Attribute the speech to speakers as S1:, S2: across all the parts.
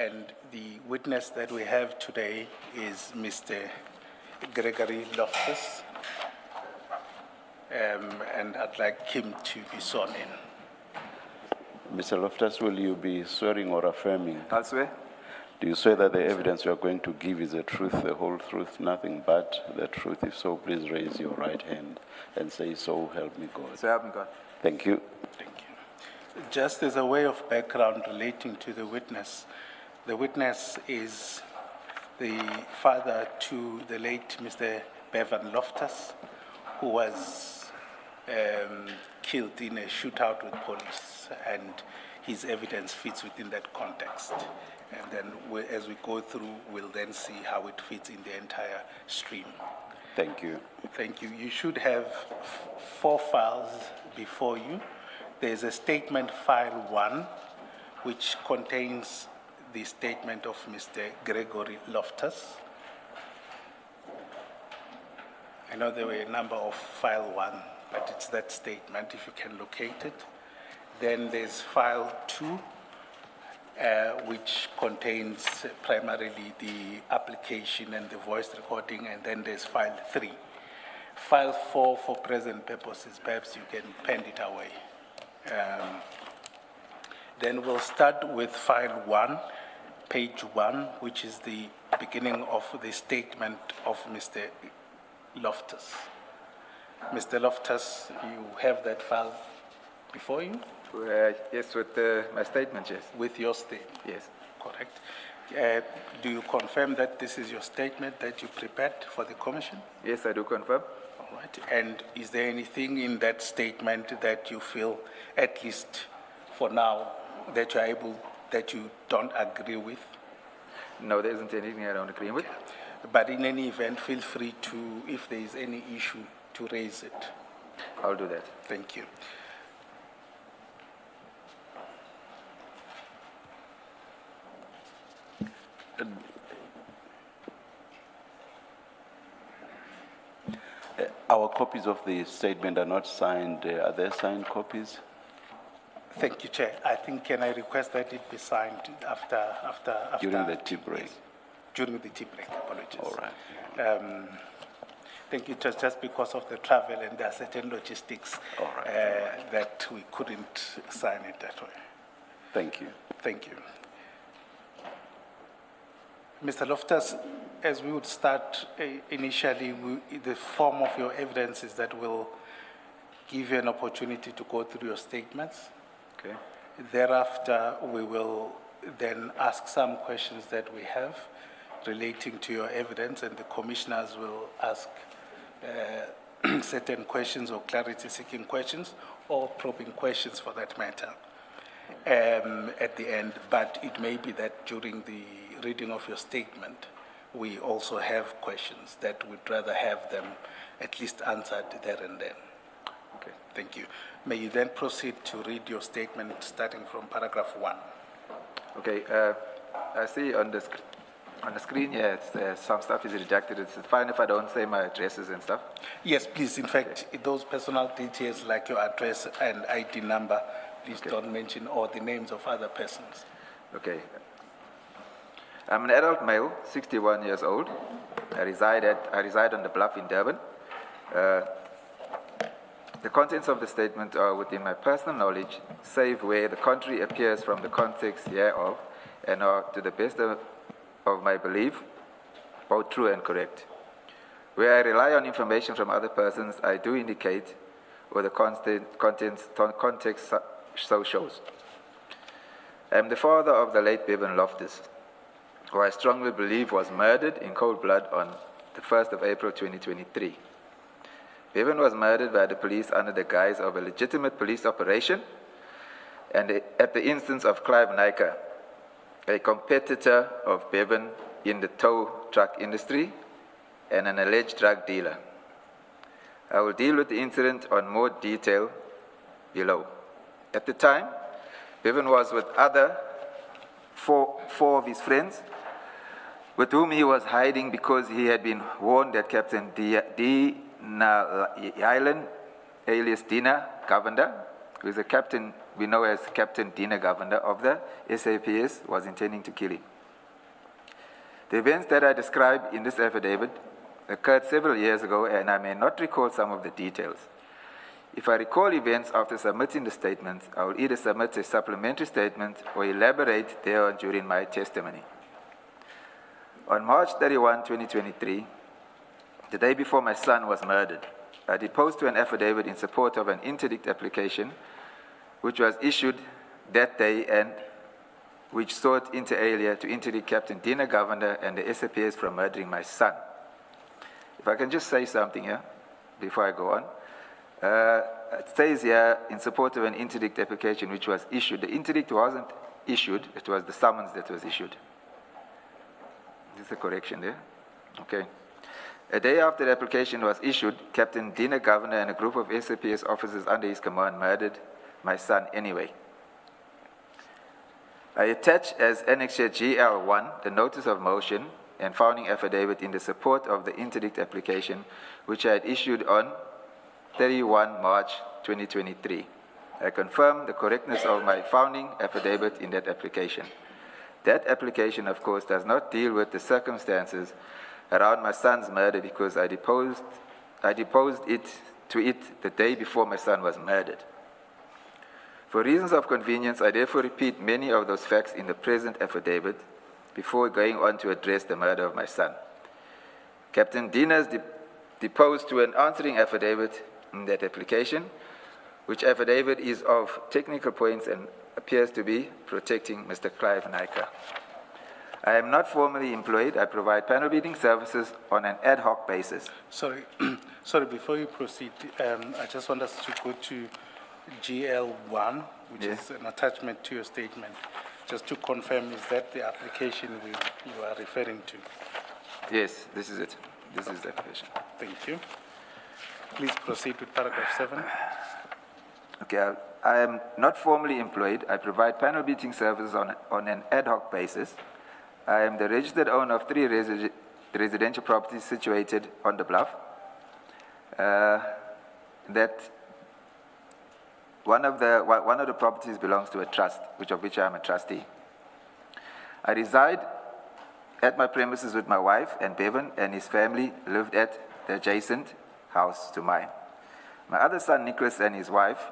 S1: And the witness that we have today is Mr. Gregory Loftus. And I'd like him to be sworn in.
S2: Mr. Loftus, will you be swearing or affirming?
S3: I'll swear.
S2: Do you swear that the evidence you are going to give is the truth, the whole truth, nothing but the truth? If so, please raise your right hand and say, "So help me God."
S3: So help me God.
S2: Thank you.
S1: Thank you. Just as a way of background relating to the witness is the father to the late Mr. Bevan Loftus, who was killed in a shootout with police, and his evidence fits within that context. And then as we go through, we'll then see how it fits in the entire stream.
S2: Thank you.
S1: Thank you. You should have 4 files before you. There's a statement file 1, which contains the statement of Mr. Gregory Loftus. I know there were a number of file 1, but it's that statement, if you can locate it. Then there's file 2, which contains primarily the application and the voice recording, and then there's file 3. File 4, for present purposes, perhaps you can pen it away. Then we'll start with file 1, page 1, which is the beginning of the statement of Mr. Loftus. Mr. Loftus, you have that file before you?
S3: Yes, with my statement, yes.
S1: With your statement?
S3: Yes.
S1: Correct. Do you confirm that this is your statement that you prepared for the commission?
S3: Yes, I do confirm.
S1: All right. And is there anything in that statement that you feel, at least for now, that you don't agree with?
S3: No, there isn't anything I don't agree with.
S1: But in any event, feel free to, if there is any issue, to raise it.
S3: I'll do that.
S1: Thank you.
S2: Our copies of the statement are not signed. Are there signed copies?
S1: Thank you, Chair. I think, can I request that it be signed after
S2: During the tea break?
S1: Yes. During the tea break, apologies.
S2: All right.
S1: Thank you, just because of the travel and there are certain logistics that we couldn't sign it that way.
S2: Thank you.
S1: Thank you. Mr. Loftus, as we would start initially, the form of your evidence is that we'll give you an opportunity to go through your statements.
S3: Okay.
S1: Thereafter, we will then ask some questions that we have relating to your evidence, and the commissioners will ask certain questions or clarity-seeking questions or probing questions for that matter at the end. But it may be that during the reading of your statement, we also have questions that we'd rather have them at least answered there and then.
S3: Okay.
S1: Thank you. May you then proceed to read your statement starting from paragraph 1.
S3: Okay. I see on the screen here, some stuff is rejected. It's fine if I don't say my addresses and stuff?
S1: Yes, please. In fact, those personal details like your address and ID number, please don't mention, or the names of other persons.
S3: Okay. I'm an adult male, 61 years old. I reside on the Bluff in Durban. The contents of the statement are within my personal knowledge, save where the contrary appears from the context hereof, and are, to the best of my belief, both true and correct. Where I rely on information from other persons, I do indicate where the context so shows. I am the father of the late Bevan Loftus, who I strongly believe was murdered in cold blood on the 1st of April 2023. Bevan was murdered by the police under the guise of a legitimate police operation and at the instance of Clive Nyka, a competitor of Bevan in the tow truck industry and an alleged drug dealer. I will deal with the incident on more detail below. At the time, Bevan was with four of his friends, with whom he was hiding because he had been warned that Captain Dina Highland, alias Dina Govender, who is a captain we know as Captain Dina Governor of the SAPS, was intending to kill him. The events that I describe in this affidavit occurred several years ago, and I may not recall some of the details. If I recall events after submitting the statement, I will either submit a supplementary statement or elaborate thereon during my testimony. On March 31, 2023, the day before my son was murdered, I deposed to an affidavit in support of an interdict application which was issued that day and which sought inter alia to interdict Captain Dina Governor and the SAPS from murdering my son. If I can just say something here before I go on. It says here in support of an interdict application which was issued. The interdict wasn't issued, it was the summons that was issued. There's a correction there. Okay. A day after the application was issued, Captain Dina Governor and a group of SAPS officers under his command murdered my son anyway. I attach as Annexure GL1 the notice of motion and founding affidavit in the support of the interdict application which I had issued on 31 March 2023. I confirm the correctness of my founding affidavit in that application. That application, of course, does not deal with the circumstances around my son's murder because I deposed it the day before my son was murdered. For reasons of convenience, I therefore repeat many of those facts in the present affidavit before going on to address the murder of my son. Captain Dina's deposed to an answering affidavit in that application, which affidavit is of technical points and appears to be protecting Mr. Clive Naika. I am not formally employed. I provide panel beating services on an ad hoc basis.
S1: Sorry, before you proceed, I just want us to go to GL1, which is an attachment to your statement. Just to confirm, is that the application you are referring to?
S3: Yes, this is it. This is the application.
S1: Thank you. Please proceed with paragraph 7.
S3: Okay, I am not formally employed. I provide panel beating services on an ad hoc basis. I am the registered owner of 3 residential properties situated on the bluff. That one of the properties belongs to a trust, of which I am a trustee. I reside at my premises with my wife, and Bevan and his family lived at the adjacent house to mine. My other son, Nicholas, and his wife,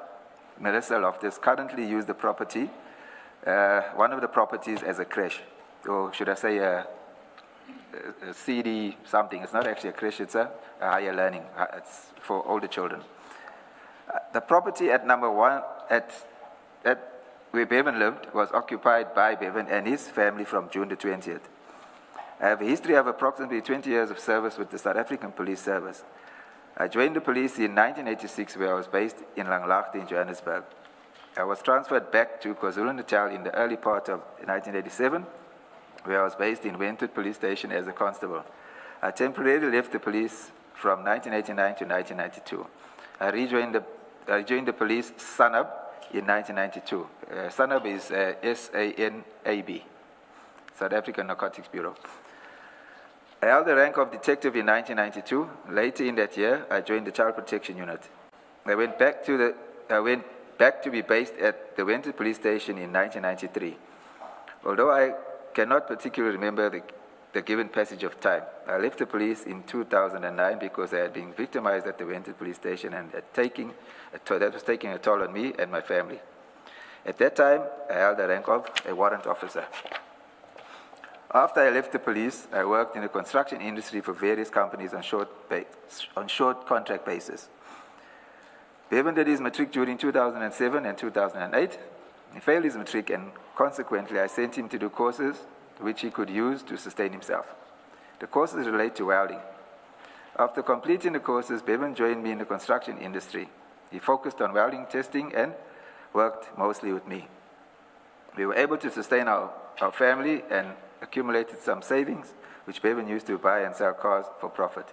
S3: Melissa Loftus, currently use the property, one of the properties, as a creche, or should I say a CD something. It's not actually a creche, it's a higher learning. It's for older children. The property at number 1, at where Bevan lived, was occupied by Bevan and his family from June the 20th. I have a history of approximately 20 years of service with the South African Police Service. I joined the police in 1986, where I was based in Langlaagte in Johannesburg. I was transferred back to KwaZulu-Natal in the early part of 1987, where I was based in Wentworth Police Station as a constable. I temporarily left the police from 1989 to 1992. I rejoined the police SANAB in 1992. SANAB is SANAB, South African Narcotics Bureau. I held the rank of detective in 1992. Later in that year, I joined the Child Protection Unit. I went back to be based at the Wentworth Police Station in 1993. Although I cannot particularly remember the given passage of time, I left the police in 2009 because I had been victimized at the Wentworth Police Station and that was taking a toll on me and my family. At that time, I held the rank of a warrant officer. After I left the police, I worked in the construction industry for various companies on short contract basis. Bevan did his matric during 2007 and 2008. He failed his matric, and consequently, I sent him to do courses which he could use to sustain himself. The courses relate to welding. After completing the courses, Bevan joined me in the construction industry. He focused on welding testing and worked mostly with me. We were able to sustain our family and accumulated some savings, which Bevan used to buy and sell cars for profit.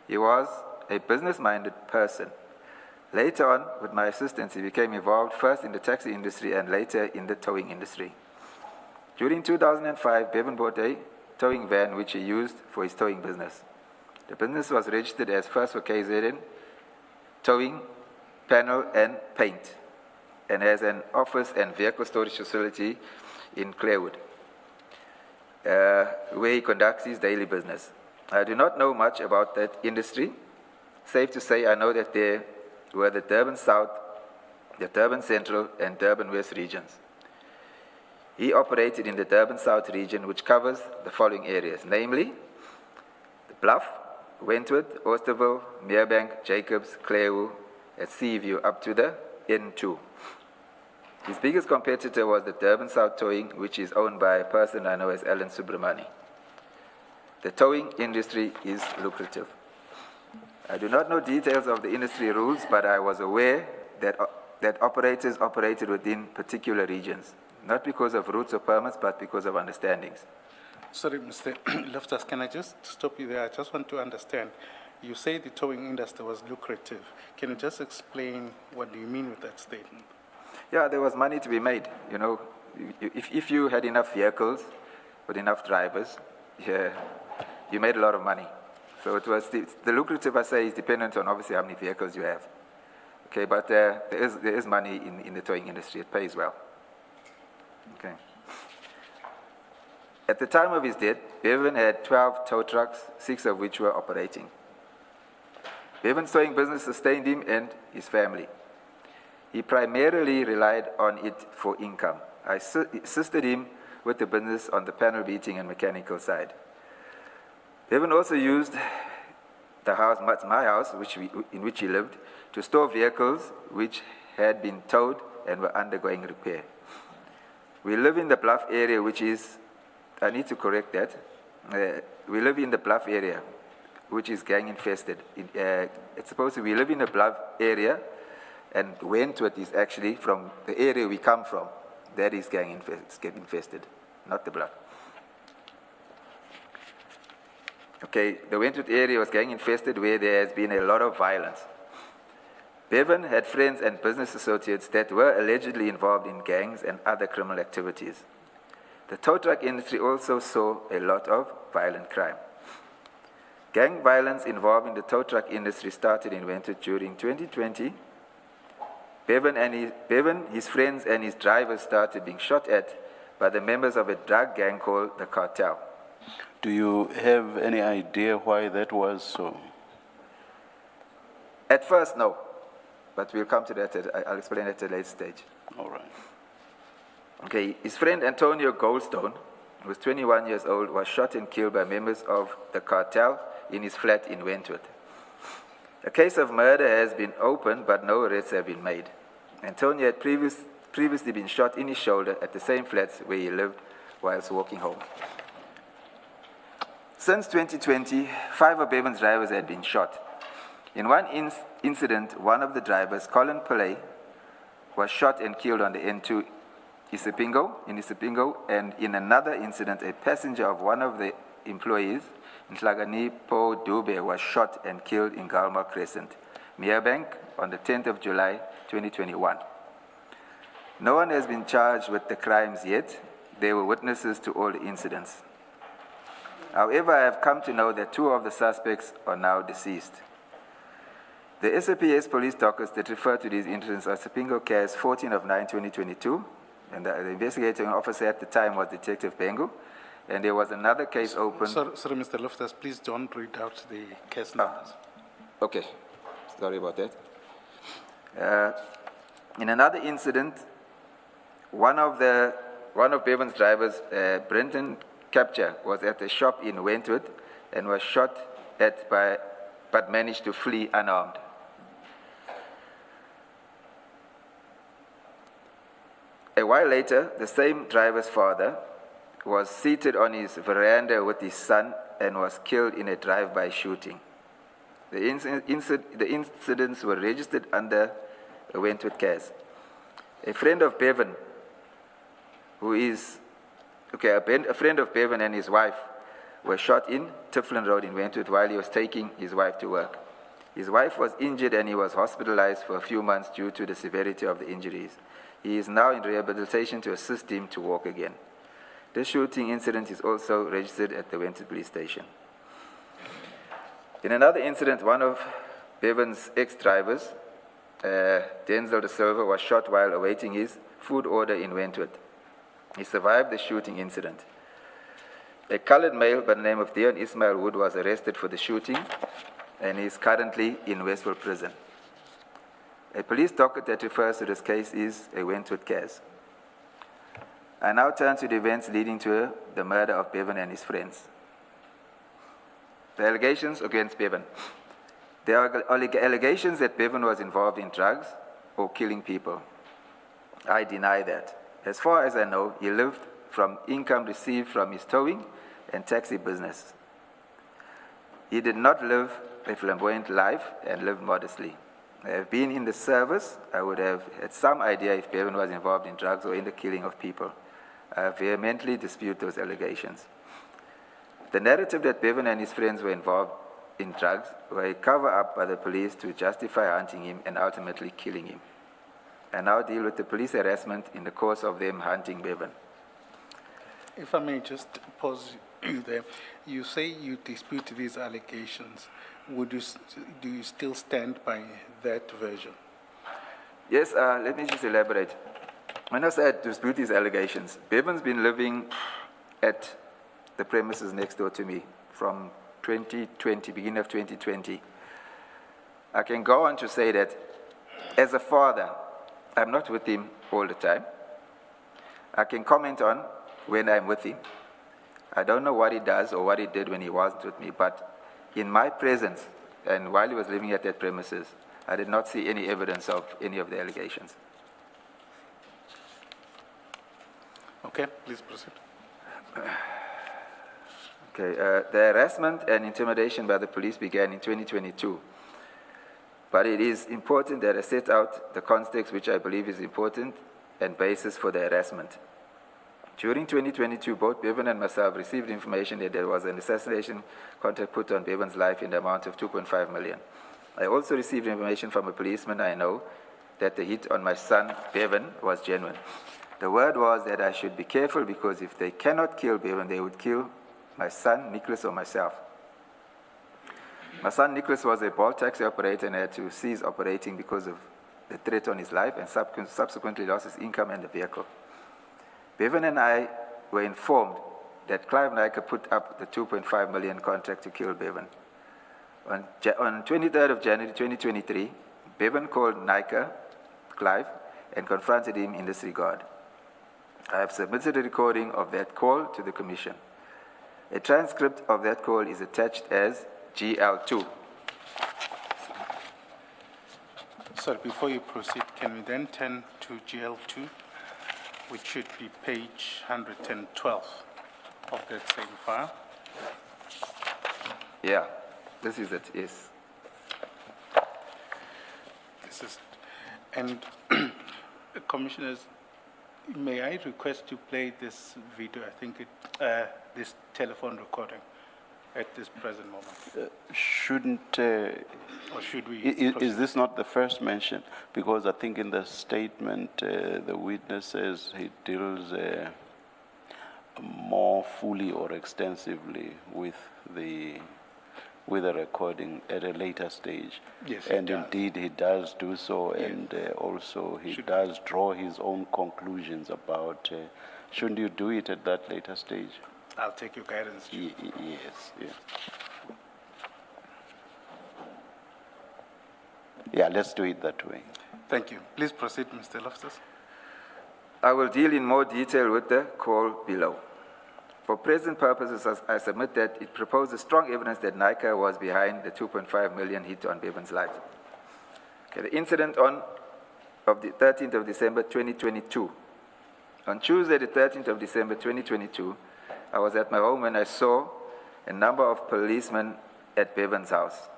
S3: He was a business-minded person. Later on, with my assistance, he became involved first in the taxi industry and later in the towing industry. During 2005, Bevan bought a towing van which he used for his towing business. The business was registered as First for KZN, towing, panel, and paint. and has an office and vehicle storage facility in Clarewood, where he conducts his daily business. I do not know much about that industry. Safe to say, I know that there were the Durban South, the Durban Central, and Durban West regions. He operated in the Durban South region, which covers the following areas, namely the Bluff, Wentworth, Oosterville, Merebank, Jacobs, Clarewood, and Seaview up to the N2. His biggest competitor was the Durban South Towing, which is owned by a person I know as Alan Subramani. The towing industry is lucrative. I do not know details of the industry rules, but I was aware that operators operated within particular regions, not because of routes or permits, but because of understandings.
S1: Sorry, Mr. Loftus, can I just stop you there? I just want to understand. You say the towing industry was lucrative. Can you just explain what do you mean with that statement?
S3: Yeah, there was money to be made. You know, if you had enough vehicles with enough drivers, yeah, you made a lot of money. So it was the lucrative, I say, is dependent on obviously how many vehicles you have. Okay, but there is money in the towing industry. It pays well. Okay. At the time of his death, Bevan had 12 tow trucks, 6 of which were operating. Bevan's towing business sustained him and his family. He primarily relied on it for income. I assisted him with the business on the panel beating and mechanical side. Bevan also used the house, my house, in which he lived, to store vehicles which had been towed and were undergoing repair. We live in the Bluff area, which is, I need to correct that. We live in the Bluff area, which is gang infested. It's supposed to be, we live in the Bluff area, and Wentworth is actually from the area we come from. That is gang infested, not the Bluff. Okay, the Wentworth area was gang infested where there has been a lot of violence. Bevan had friends and business associates that were allegedly involved in gangs and other criminal activities. The tow truck industry also saw a lot of violent crime. Gang violence involving the tow truck industry started in Wentworth during 2020. Bevan, his friends, and his drivers started being shot at by the members of a drug gang called the Cartel.
S2: Do you have any idea why that was so?
S3: At first, no. But we'll come to that. I'll explain it at a later stage.
S2: All right.
S3: Okay, his friend Antonio Goldstone, who was 21 years old, was shot and killed by members of the Cartel in his flat in Wentworth. A case of murder has been opened, but no arrests have been made. Antonio had previously been shot in his shoulder at the same flats where he lived whilst walking home. Since 2020, 5 of Bevan's drivers had been shot. In one incident, one of the drivers, Colin Pillay, was shot and killed on the N2 in Isipingo, and in another incident, a passenger of one of the employees, Nhlaganipo Dube, was shot and killed in Galma Crescent, Merebank, on the 10th of July, 2021. No one has been charged with the crimes yet. They were witnesses to all the incidents. However, I have come to know that 2 of the suspects are now deceased. The SAPS police dockets that refer to these incidents are Sipingo Case 14 of 9/2022, and the investigating officer at the time was Detective Bengu, and there was another case opened.
S1: Sorry, Mr. Loftus, please don't read out the case numbers.
S3: Okay, sorry about that. In another incident, one of Bevan's drivers, Brenton Capture, was at a shop in Wentworth and was shot at but managed to flee unarmed. A while later, the same driver's father was seated on his veranda with his son and was killed in a drive-by shooting. The incidents were registered under a Wentworth case. A friend of Bevan, a friend of Bevan and his wife were shot in Tiflin Road in Wentworth while he was taking his wife to work. His wife was injured and he was hospitalized for a few months due to the severity of the injuries. He is now in rehabilitation to assist him to walk again. This shooting incident is also registered at the Wentworth police station. In another incident, one of Bevan's ex-drivers, Denzel De Silva, was shot while awaiting his food order in Wentworth. He survived the shooting incident. A colored male by the name of Dion Ismail Wood was arrested for the shooting and is currently in Westville Prison. A police docket that refers to this case is a Wentworth case. I now turn to the events leading to the murder of Bevan and his friends. The allegations against Bevan. There are allegations that Bevan was involved in drugs or killing people. I deny that. As far as I know, he lived from income received from his towing and taxi business. He did not live a flamboyant life and lived modestly. I have been in the service. I would have had some idea if Bevan was involved in drugs or in the killing of people. I vehemently dispute those allegations. The narrative that Bevan and his friends were involved in drugs were a cover-up by the police to justify hunting him and ultimately killing him. I now deal with the police harassment in the course of them hunting Bevan.
S1: If I may just pause you there. You say you dispute these allegations. Do you still stand by that version?
S3: Yes, let me just elaborate. When I said dispute these allegations, Bevan's been living at the premises next door to me from 2020, beginning of 2020. I can go on to say that as a father, I'm not with him all the time. I can comment on when I'm with him. I don't know what he does or what he did when he wasn't with me, but in my presence and while he was living at that premises, I did not see any evidence of any of the allegations.
S1: Okay, please proceed.
S3: Okay, the harassment and intimidation by the police began in 2022. But it is important that I set out the context which I believe is important and basis for the harassment. During 2022, both Bevan and myself received information that there was an assassination contract put on Bevan's life in the amount of 2.5 million. I also received information from a policeman I know that the hit on my son, Bevan, was genuine. The word was that I should be careful because if they cannot kill Bevan, they would kill my son, Nicholas, or myself. My son, Nicholas, was a Bolt taxi operator and had to cease operating because of the threat on his life and subsequently lost his income and the vehicle. Bevan and I were informed that Clive Nyker put up the 2.5 million contract to kill Bevan. On 23rd of January 2023, Bevan called Nyker, Clive, and confronted him in this regard. I have submitted a recording of that call to the Commission. A transcript of that call is attached as GL2.
S1: Sorry, before you proceed, can we then turn to GL2, which should be page 112 of that same file?
S3: Yeah, this is it, yes.
S1: This is, and Commissioners, may I request to play this video? I think this telephone recording at this present moment.
S2: Shouldn't,
S1: Or should we?
S2: is this not the first mention? Because I think in the statement, the witness says he deals more fully or extensively with the recording at a later stage.
S1: Yes,
S2: and
S1: he does.
S2: indeed he does do so,
S1: Yes.
S2: and also he
S1: Should-
S2: does draw his own conclusions about, shouldn't you do it at that later stage?
S1: I'll take your guidance.
S2: Yes, yeah. Yeah, let's do it that way.
S1: Thank you. Please proceed, Mr. Loftus.
S3: I will deal in more detail with the call below. For present purposes, I submit that it proposes strong evidence that Nyker was behind the 2.5 million hit on Bevan's life. Okay, the incident of the 13th of December 2022. On Tuesday, the 13th of December 2022, I was at my home when I saw a number of policemen at Bevan's house.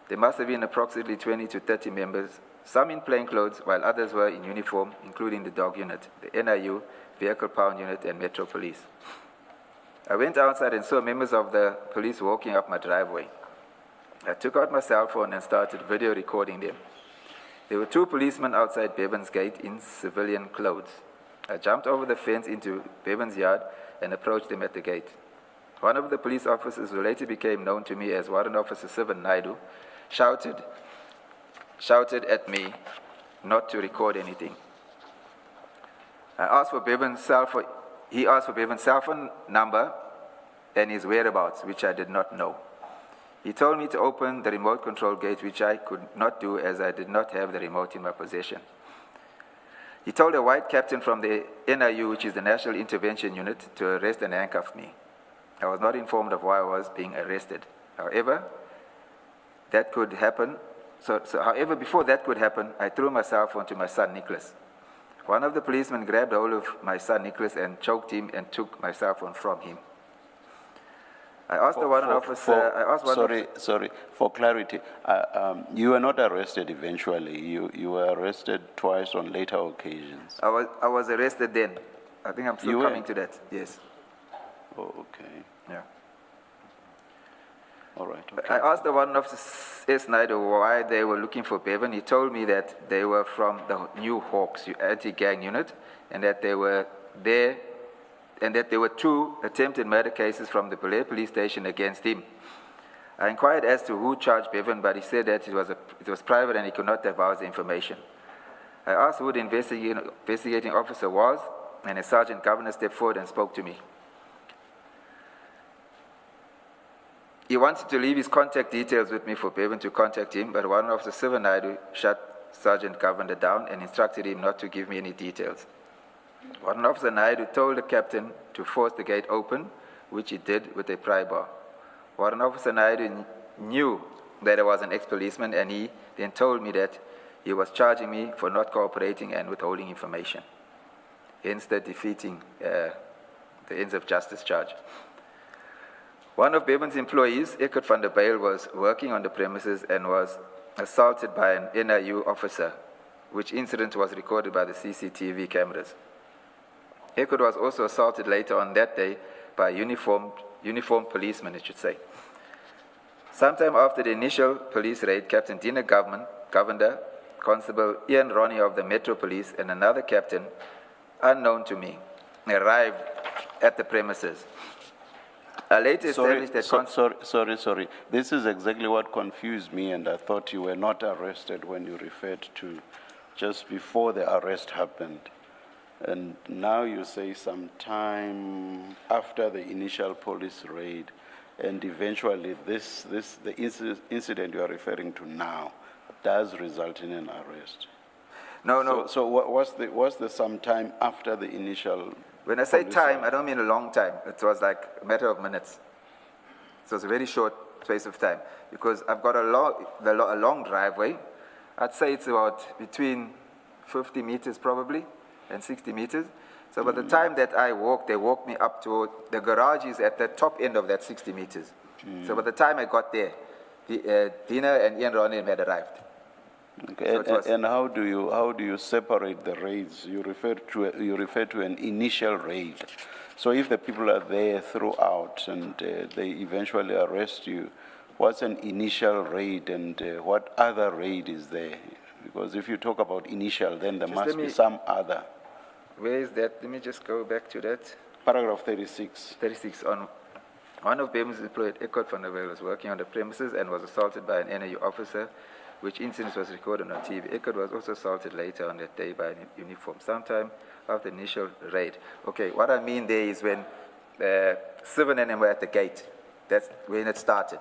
S3: There must have been approximately 20 to 30 members, some in plain clothes, while others were in uniform, including the dog unit, the NIU, vehicle pound unit, and Metro Police. I went outside and saw members of the police walking up my driveway. I took out my cell phone and started video recording them. There were two policemen outside Bevan's gate in civilian clothes. I jumped over the fence into Bevan's yard and approached them at the gate. One of the police officers, who later became known to me as Warrant Officer Sivan Naidu, shouted, shouted at me not to record anything. He asked for Bevan's cell phone number and his whereabouts, which I did not know. He told me to open the remote control gate, which I could not do as I did not have the remote in my possession. He told a white captain from the NIU, which is the National Intervention Unit, to arrest and handcuff me. I was not informed of why I was being arrested. However, that could happen. However, before that could happen, I threw myself onto my son, Nicholas. One of the policemen grabbed hold of my son, Nicholas, and choked him and took my cell phone from him. I asked the warrant officer...
S2: Sorry, for clarity, you were not arrested eventually. You were arrested twice on later occasions.
S3: I was arrested then. I think I'm still coming to that, yes.
S2: Oh, okay.
S3: Yeah.
S2: All right. Okay.
S3: I asked the warrant officer, Snyder, why they were looking for Bevan. He told me that they were from the New Hawks anti-gang unit, and that they were there, and that there were 2 attempted murder cases from the Belair police station against him. I inquired as to who charged Bevan, but he said that it was private and he could not divulge the information. I asked who the investigating officer was, and a sergeant governor stepped forward and spoke to me. He wanted to leave his contact details with me for Bevan to contact him, but one officer, Siva Naidu, shut Sergeant Governor down and instructed him not to give me any details. One officer, Naidu, told the captain to force the gate open, which he did with a pry bar. One officer, Naidu, knew that I was an ex-policeman, and he then told me that he was charging me for not cooperating and withholding information, hence the defeating the ends of justice charge. One of Bevan's employees, Eckert van der Bijl, was working on the premises and was assaulted by an NIU officer, which incident was recorded by the CCTV cameras. Eckert was also assaulted later on that day by a uniformed policeman, it should say. Sometime after the initial police raid, Captain Dina Govender, Constable Ian Ronnie of the Metro Police, and another captain, unknown to me, arrived at the premises. I later established that...
S2: Sorry. This is exactly what confused me, and I thought you were not arrested when you referred to just before the arrest happened. And now you say sometime after the initial police raid, and eventually the incident you are referring to now does result in an arrest.
S3: No.
S2: So what's the sometime after the initial?
S3: When I say time,
S2: raid?
S3: I don't mean a long time. It was like a matter of minutes. So it's a very short space of time, because I've got a long driveway. I'd say it's about between 50 meters probably and 60 meters. So by the time that I walked, they walked me up to the garage is at the top end of that 60 meters. So by the time I got there, Dina and Ian Ronin had arrived.
S2: Okay.
S3: So
S2: and how do you separate the raids? You refer to an initial raid. So if the people are there throughout and they eventually arrest you, what's an initial raid, and what other raid is there? Because if you talk about initial, then there must be some other.
S3: Where is that? Let me just go back to that.
S2: Paragraph 36.
S3: 36. On one of Bevan's employed, Eckert van der Bijl, was working on the premises and was assaulted by an NIU officer, which incident was recorded on TV. Eckert was also assaulted later on that day by an uniform, sometime after the initial raid. Okay, what I mean there is when Sivan and him were at the gate. That's when it started.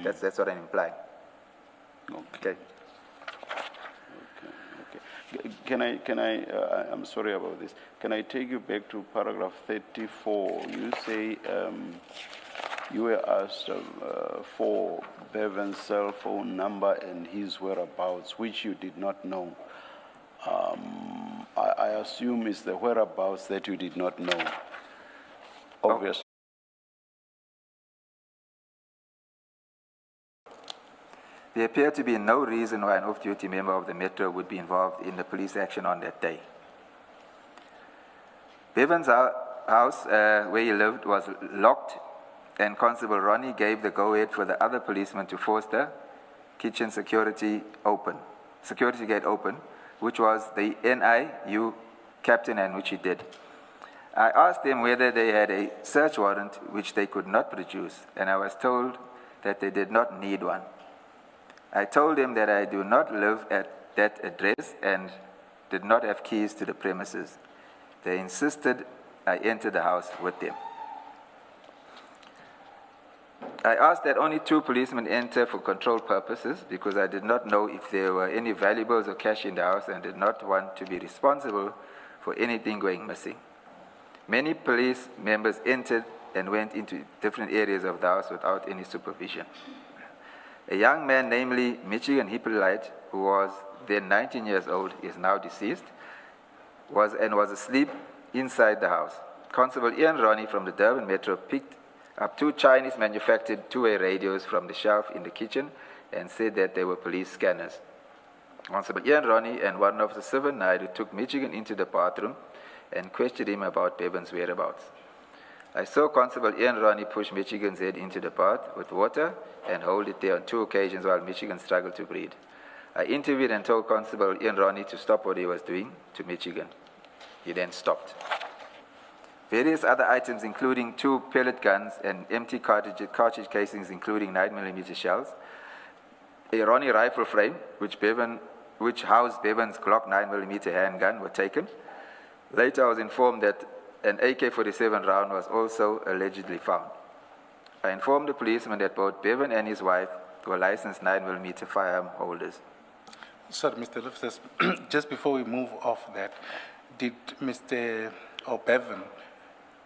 S3: That's what I'm implying. Okay.
S2: Can I I'm sorry about this. Can I take you back to paragraph 34? You say you were asked for Bevan's cell phone number and his whereabouts, which you did not know. I assume it's the whereabouts that you did not know. Obviously.
S3: There appeared to be no reason why an off-duty member of the Metro would be involved in the police action on that day. Bevan's house, where he lived, was locked, and Constable Ronnie gave the go-ahead for the other policemen to force the kitchen security gate open, which was the NIU captain, and which he did. I asked them whether they had a search warrant, which they could not produce, and I was told that they did not need one. I told him that I do not live at that address and did not have keys to the premises. They insisted I enter the house with them. I asked that only 2 policemen enter for control purposes because I did not know if there were any valuables or cash in the house and did not want to be responsible for anything going missing. Many police members entered and went into different areas of the house without any supervision. A young man, namely Michigan Hippolyte, who was then 19 years old, is now deceased, was asleep inside the house. Constable Ian Ronnie from the Durban Metro picked up 2 Chinese-manufactured two-way radios from the shelf in the kitchen and said that they were police scanners. Constable Ian Ronnie and one of the Sivan Naidu took Michigan into the bathroom and questioned him about Bevan's whereabouts. I saw Constable Ian Ronnie push Michigan's head into the bath with water and hold it there on 2 occasions while Michigan struggled to breathe. I interviewed and told Constable Ian Ronnie to stop what he was doing to Michigan. He then stopped. Various other items, including 2 pellet guns and empty cartridge casings, including 9mm shells, a Ronnie rifle frame, which housed Bevan's Glock 9mm handgun, were taken. Later, I was informed that an AK-47 round was also allegedly found. I informed the policeman that both Bevan and his wife were licensed 9mm firearm holders.
S1: Sorry, Mr. Loftus, just before we move off that, did Mr. or Bevan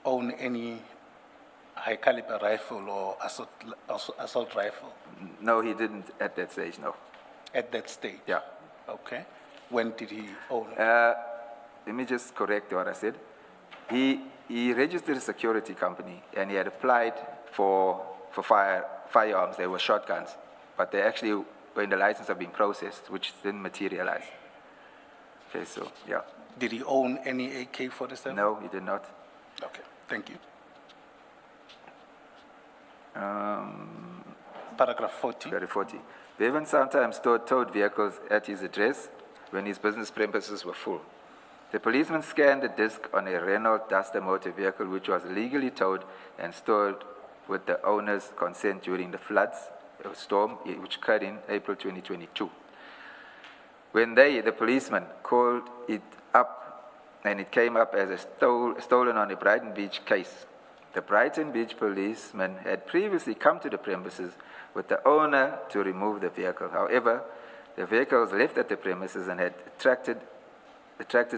S1: own any high-caliber rifle or assault rifle?
S3: No, he didn't at that stage, no.
S1: At that stage?
S3: Yeah.
S1: Okay. When did he own it?
S3: Let me just correct what I said. He registered a security company and he had applied for firearms. They were shotguns, but they actually were in the license of being processed, which didn't materialize. Okay, so, yeah.
S1: Did he own any AK-47?
S3: No, he did not.
S1: Okay, thank you. Paragraph 40.
S3: Paragraph 40. Bevan sometimes towed vehicles at his address when his business premises were full. The policeman scanned the disc on a Renault Duster motor vehicle which was legally towed and stored with the owner's consent during the floods storm which occurred in April 2022. When the policeman, called it up and it came up as a stolen on a Brighton Beach case, the Brighton Beach policeman had previously come to the premises with the owner to remove the vehicle. However, the vehicle was left at the premises and had attracted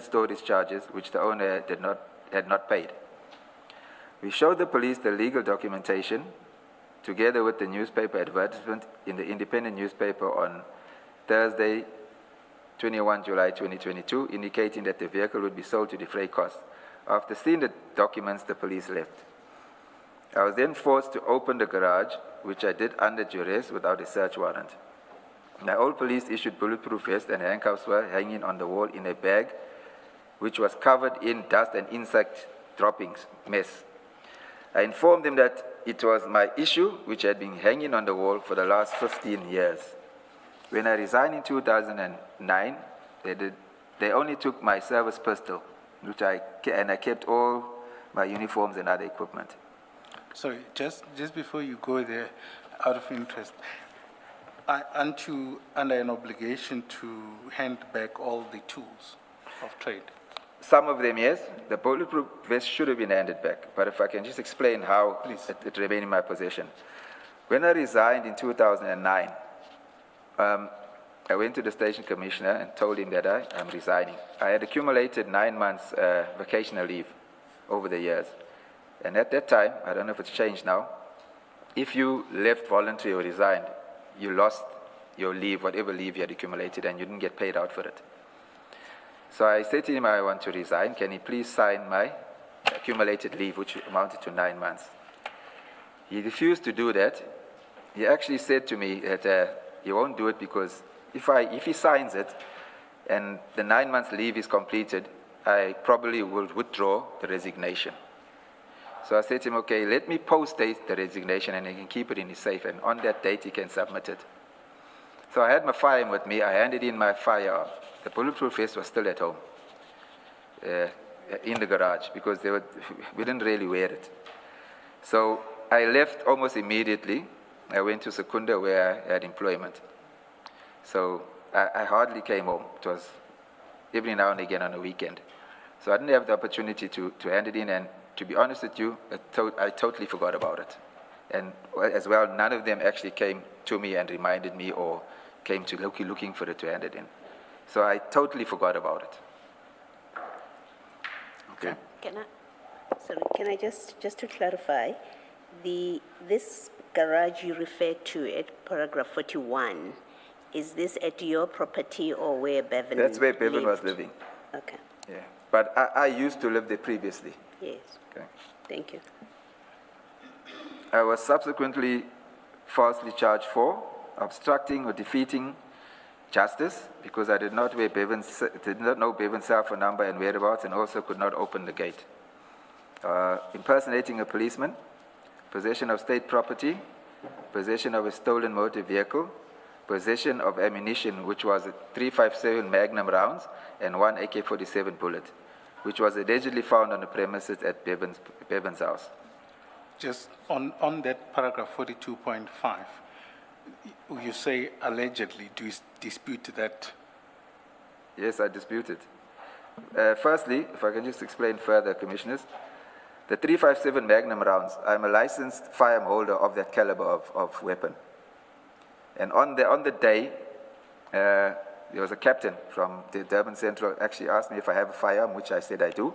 S3: storage charges which the owner had not paid. We showed the police the legal documentation together with the newspaper advertisement in the Independent newspaper on Thursday, 21 July 2022, indicating that the vehicle would be sold to defray costs. After seeing the documents, the police left. I was then forced to open the garage, which I did under duress without a search warrant. My old police issued bulletproof vest and handcuffs were hanging on the wall in a bag which was covered in dust and insect droppings mess. I informed them that it was my issue which had been hanging on the wall for the last 15 years. When I resigned in 2009, they only took my service pistol, and I kept all my uniforms and other equipment.
S1: Sorry, just before you go there, out of interest, aren't you under an obligation to hand back all the tools of trade?
S3: Some of them, yes. The bulletproof vest should have been handed back, but if I can just explain how it remained in my possession. When I resigned in 2009, I went to the station commissioner and told him that I'm resigning. I had accumulated 9 months vacational leave over the years. And at that time, I don't know if it's changed now, if you left voluntary or resigned, you lost your leave, whatever leave you had accumulated, and you didn't get paid out for it. So I said to him, I want to resign. Can he please sign my accumulated leave, which amounted to 9 months? He refused to do that. He actually said to me that he won't do it because if he signs it and the 9 months leave is completed, I probably will withdraw the resignation. So I said to him, okay, let me post-date the resignation and he can keep it in his safe, and on that date he can submit it. So I had my firearm with me. I handed in my firearm. The bulletproof vest was still at home, in the garage, because we didn't really wear it. So I left almost immediately. I went to Secunda where I had employment. So I hardly came home. It was every now and again on a weekend. So I didn't have the opportunity to hand it in, and to be honest with you, I totally forgot about it. And as well, none of them actually came to me and reminded me or came to looking for it to hand it in. So I totally forgot about it. Okay.
S4: Can I just to clarify, this garage you referred to at paragraph 41, is this at your property or where Bevan
S3: That's where Bevan was
S4: lived?
S3: living.
S4: Okay,
S3: Yeah. But I used to live there previously.
S4: yes,
S3: Okay.
S4: thank you.
S3: I was subsequently falsely charged for obstructing or defeating justice because I did not know Bevan's cell phone number and whereabouts, and also could not open the gate. Impersonating a policeman, possession of state property, possession of a stolen motor vehicle, possession of ammunition, which was a .357 Magnum rounds and one AK-47 bullet, which was allegedly found on the premises at Bevan's house.
S1: Just on that paragraph 42.5, you say allegedly. Do you dispute that?
S3: Yes, I dispute it. Firstly, if I can just explain further, Commissioners, the .357 Magnum rounds, I'm a licensed firearm holder of that caliber of weapon. And on the day, there was a captain from the Durban Central actually asked me if I have a firearm, which I said I do.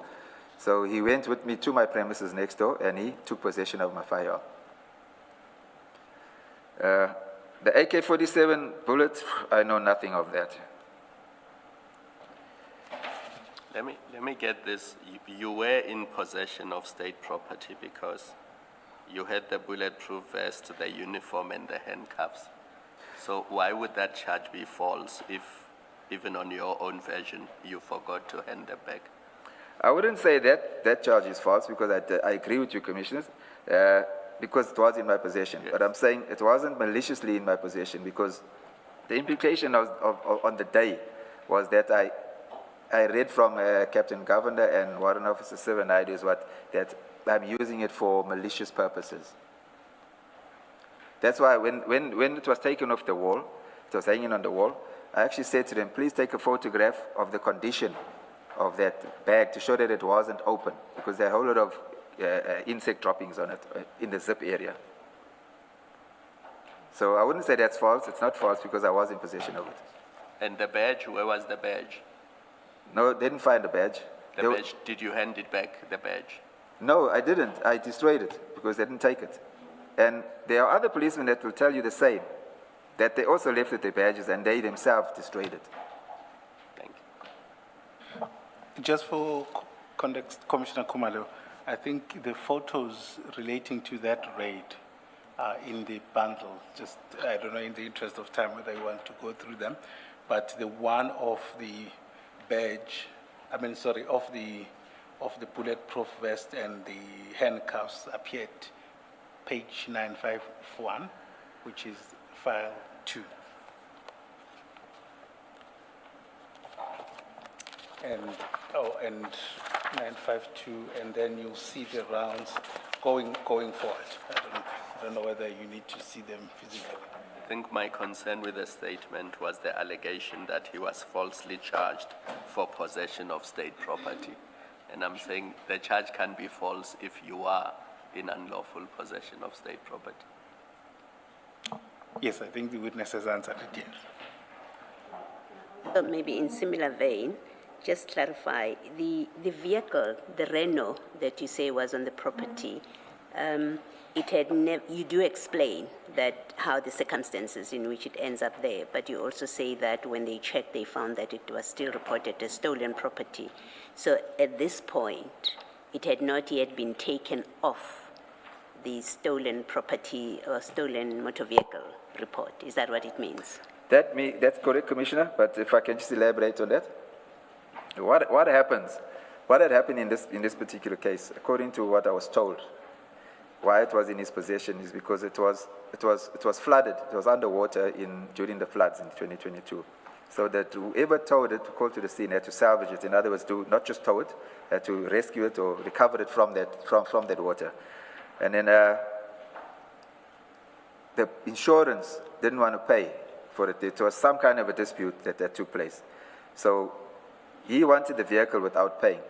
S3: So he went with me to my premises next door, and he took possession of my firearm. The AK-47 bullet, I know nothing of that.
S5: Let me get this. You were in possession of state property because you had the bulletproof vest, the uniform, and the handcuffs. So why would that charge be false if, even on your own version, you forgot to hand them back?
S3: I wouldn't say that charge is false, because I agree with you, Commissioners, because it was in my possession. Yes. But I'm saying it wasn't maliciously in my possession, because the implication on the day was that I read from Captain Governor and Warrant Officer 7 ideas that I'm using it for malicious purposes. That's why when it was taken off the wall, it was hanging on the wall, I actually said to them, please take a photograph of the condition of that bag to show that it wasn't open, because there are a whole lot of insect droppings on it in the zip area. So I wouldn't say that's false. It's not false because I was in possession of it.
S5: And the badge, where was the badge?
S3: No, they didn't find the badge.
S5: The badge, did you hand it back, the badge?
S3: No, I didn't. I destroyed it because they didn't take it. And there are other policemen that will tell you the same, that they also left with their badges and they themselves destroyed it.
S5: Thank you.
S1: Just for context, Commissioner Kumalo, I think the photos relating to that raid are in the bundle. Just, I don't know, in the interest of time, whether you want to go through them, but the one of the badge, of the bulletproof vest and the handcuffs appeared page 951, which is file 2. And 952, and then you'll see the rounds going forward. I don't know whether you need to see them physically.
S5: I think my concern with the statement was the allegation that he was falsely charged for possession of state property. And I'm saying the charge can be false if you are in unlawful possession of state property.
S1: Yes, I think the witness has answered it, yes.
S4: So maybe in similar vein, just clarify, the vehicle, the Renault that you say was on the property, it had you do explain that how the circumstances in which it ends up there, but you also say that when they checked, they found that it was still reported as stolen property. So at this point, it had not yet been taken off the stolen property or stolen motor vehicle report. Is that what it means?
S3: That's correct, Commissioner, but if I can just elaborate on that. What had happened in this particular case, according to what I was told, why it was in his possession is because it was flooded. It was underwater during the floods in 2022. So that whoever towed it, called to the scene, had to salvage it. In other words, not just tow it, had to rescue it or recover it from that water. And then the insurance didn't want to pay for it. It was some kind of a dispute that took place. So he wanted the vehicle without paying.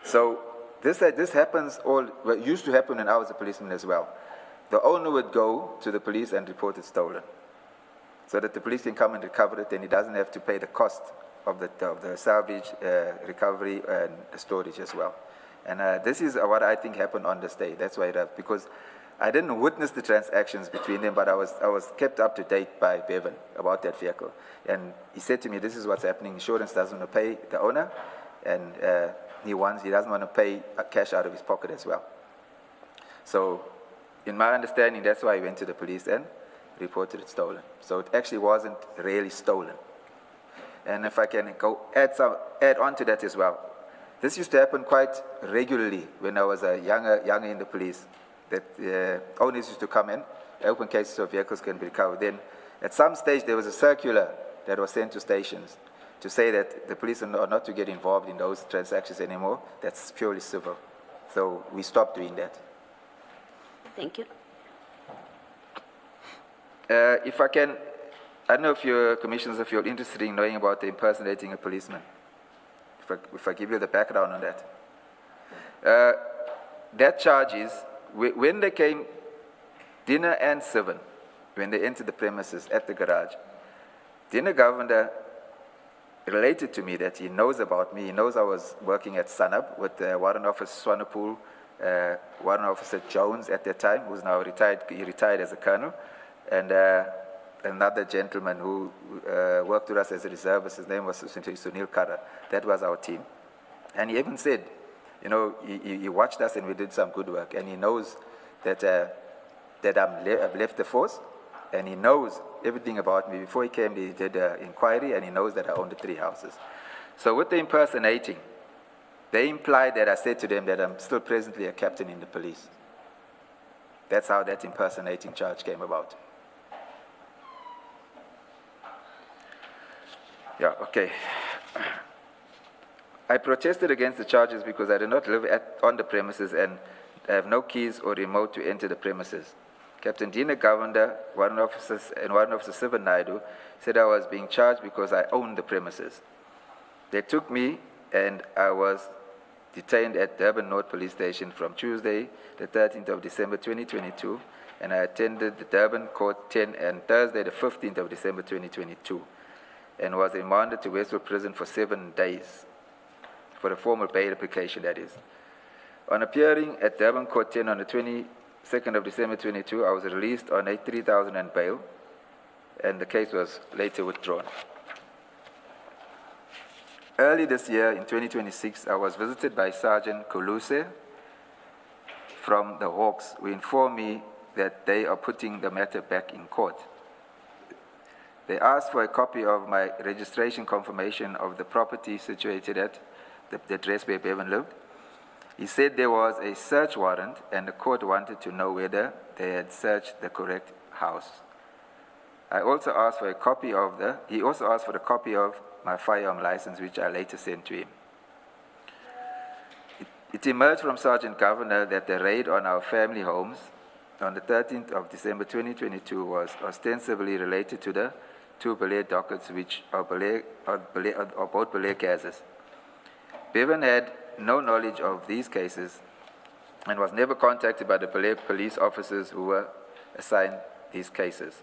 S3: So this happens well, used to happen when I was a policeman as well. The owner would go to the police and report it stolen, so that the police can come and recover it, and he doesn't have to pay the cost of the salvage, recovery, and the storage as well. And this is what I think happened on this day. That's why because I didn't witness the transactions between them, but I was kept up to date by Bevan about that vehicle. And he said to me, this is what's happening. Insurance doesn't want to pay the owner, and he doesn't want to pay cash out of his pocket as well. So in my understanding, that's why he went to the police and reported it stolen. So it actually wasn't really stolen. And if I can add on to that as well, this used to happen quite regularly when I was younger in the police, that owners used to come in, open cases of vehicles can be recovered. Then at some stage there was a circular that was sent to stations to say that the police are not to get involved in those transactions anymore. That's purely civil. So we stopped doing that.
S4: Thank you.
S3: If I can, I don't know if your commissioners, if you're interested in knowing about the impersonating a policeman. If I give you the background on that. That charge is, when they came, Dinner and Seven, when they entered the premises at the garage, Dinner Governor related to me that he knows about me. He knows I was working at Sanab with Warrant Officer Swanepoel, Warrant Officer Jones at that time, who's now retired. He retired as a colonel, and another gentleman who worked with us as a reservist. His name was Sunil Kara. That was our team. And he even said, you know, he watched us and we did some good work. And he knows that I've left the force, and he knows everything about me. Before he came, he did an inquiry, and he knows that I own the 3 houses. So with the impersonating, they implied that I said to them that I'm still presently a captain in the police. That's how that impersonating charge came about. Yeah, okay. I protested against the charges because I do not live on the premises and I have no keys or remote to enter the premises. Captain Dina Govender, Warrant Officer Sivan Naidu, said I was being charged because I owned the premises. They took me and I was detained at Durban North Police Station from Tuesday, the 13th of December 2022, and I attended the Durban Court 10 and Thursday, the 15th of December 2022, and was remanded to Westwood Prison for 7 days, for a formal bail application, that is. On appearing at Durban Court 10 on the 22nd of December 22, I was released on a 3,000 and bail, and the case was later withdrawn. Early this year, in 2026, I was visited by Sergeant Koluse from the Hawks, who informed me that they are putting the matter back in court. They asked for a copy of my registration confirmation of the property situated at the address where Bevan lived. He said there was a search warrant and the court wanted to know whether they had searched the correct house. He also asked for a copy of my firearm license, which I later sent to him. It emerged from Sergeant Governor that the raid on our family homes on the 13th of December 2022 was ostensibly related to the 2 Belair dockets, which are both Belair cases. Bevan had no knowledge of these cases and was never contacted by the Belair police officers who were assigned these cases.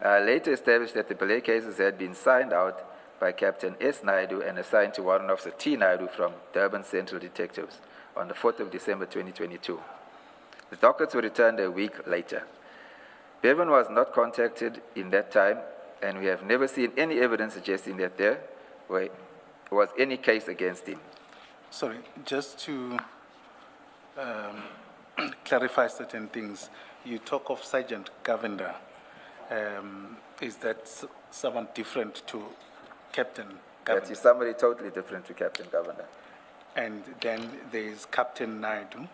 S3: I later established that the Belair cases had been signed out by Captain S. Naidu and assigned to Warrant Officer T. Naidu from Durban Central Detectives on the 4th of December 2022. The dockets were returned a week later. Bevan was not contacted in that time, and we have never seen any evidence suggesting that there was any case against him.
S1: Sorry, just to clarify certain things, you talk of Sergeant Govender. Is that someone different to Captain Govender?
S3: That is somebody totally different to Captain Govender.
S1: And then there is Captain Naidu.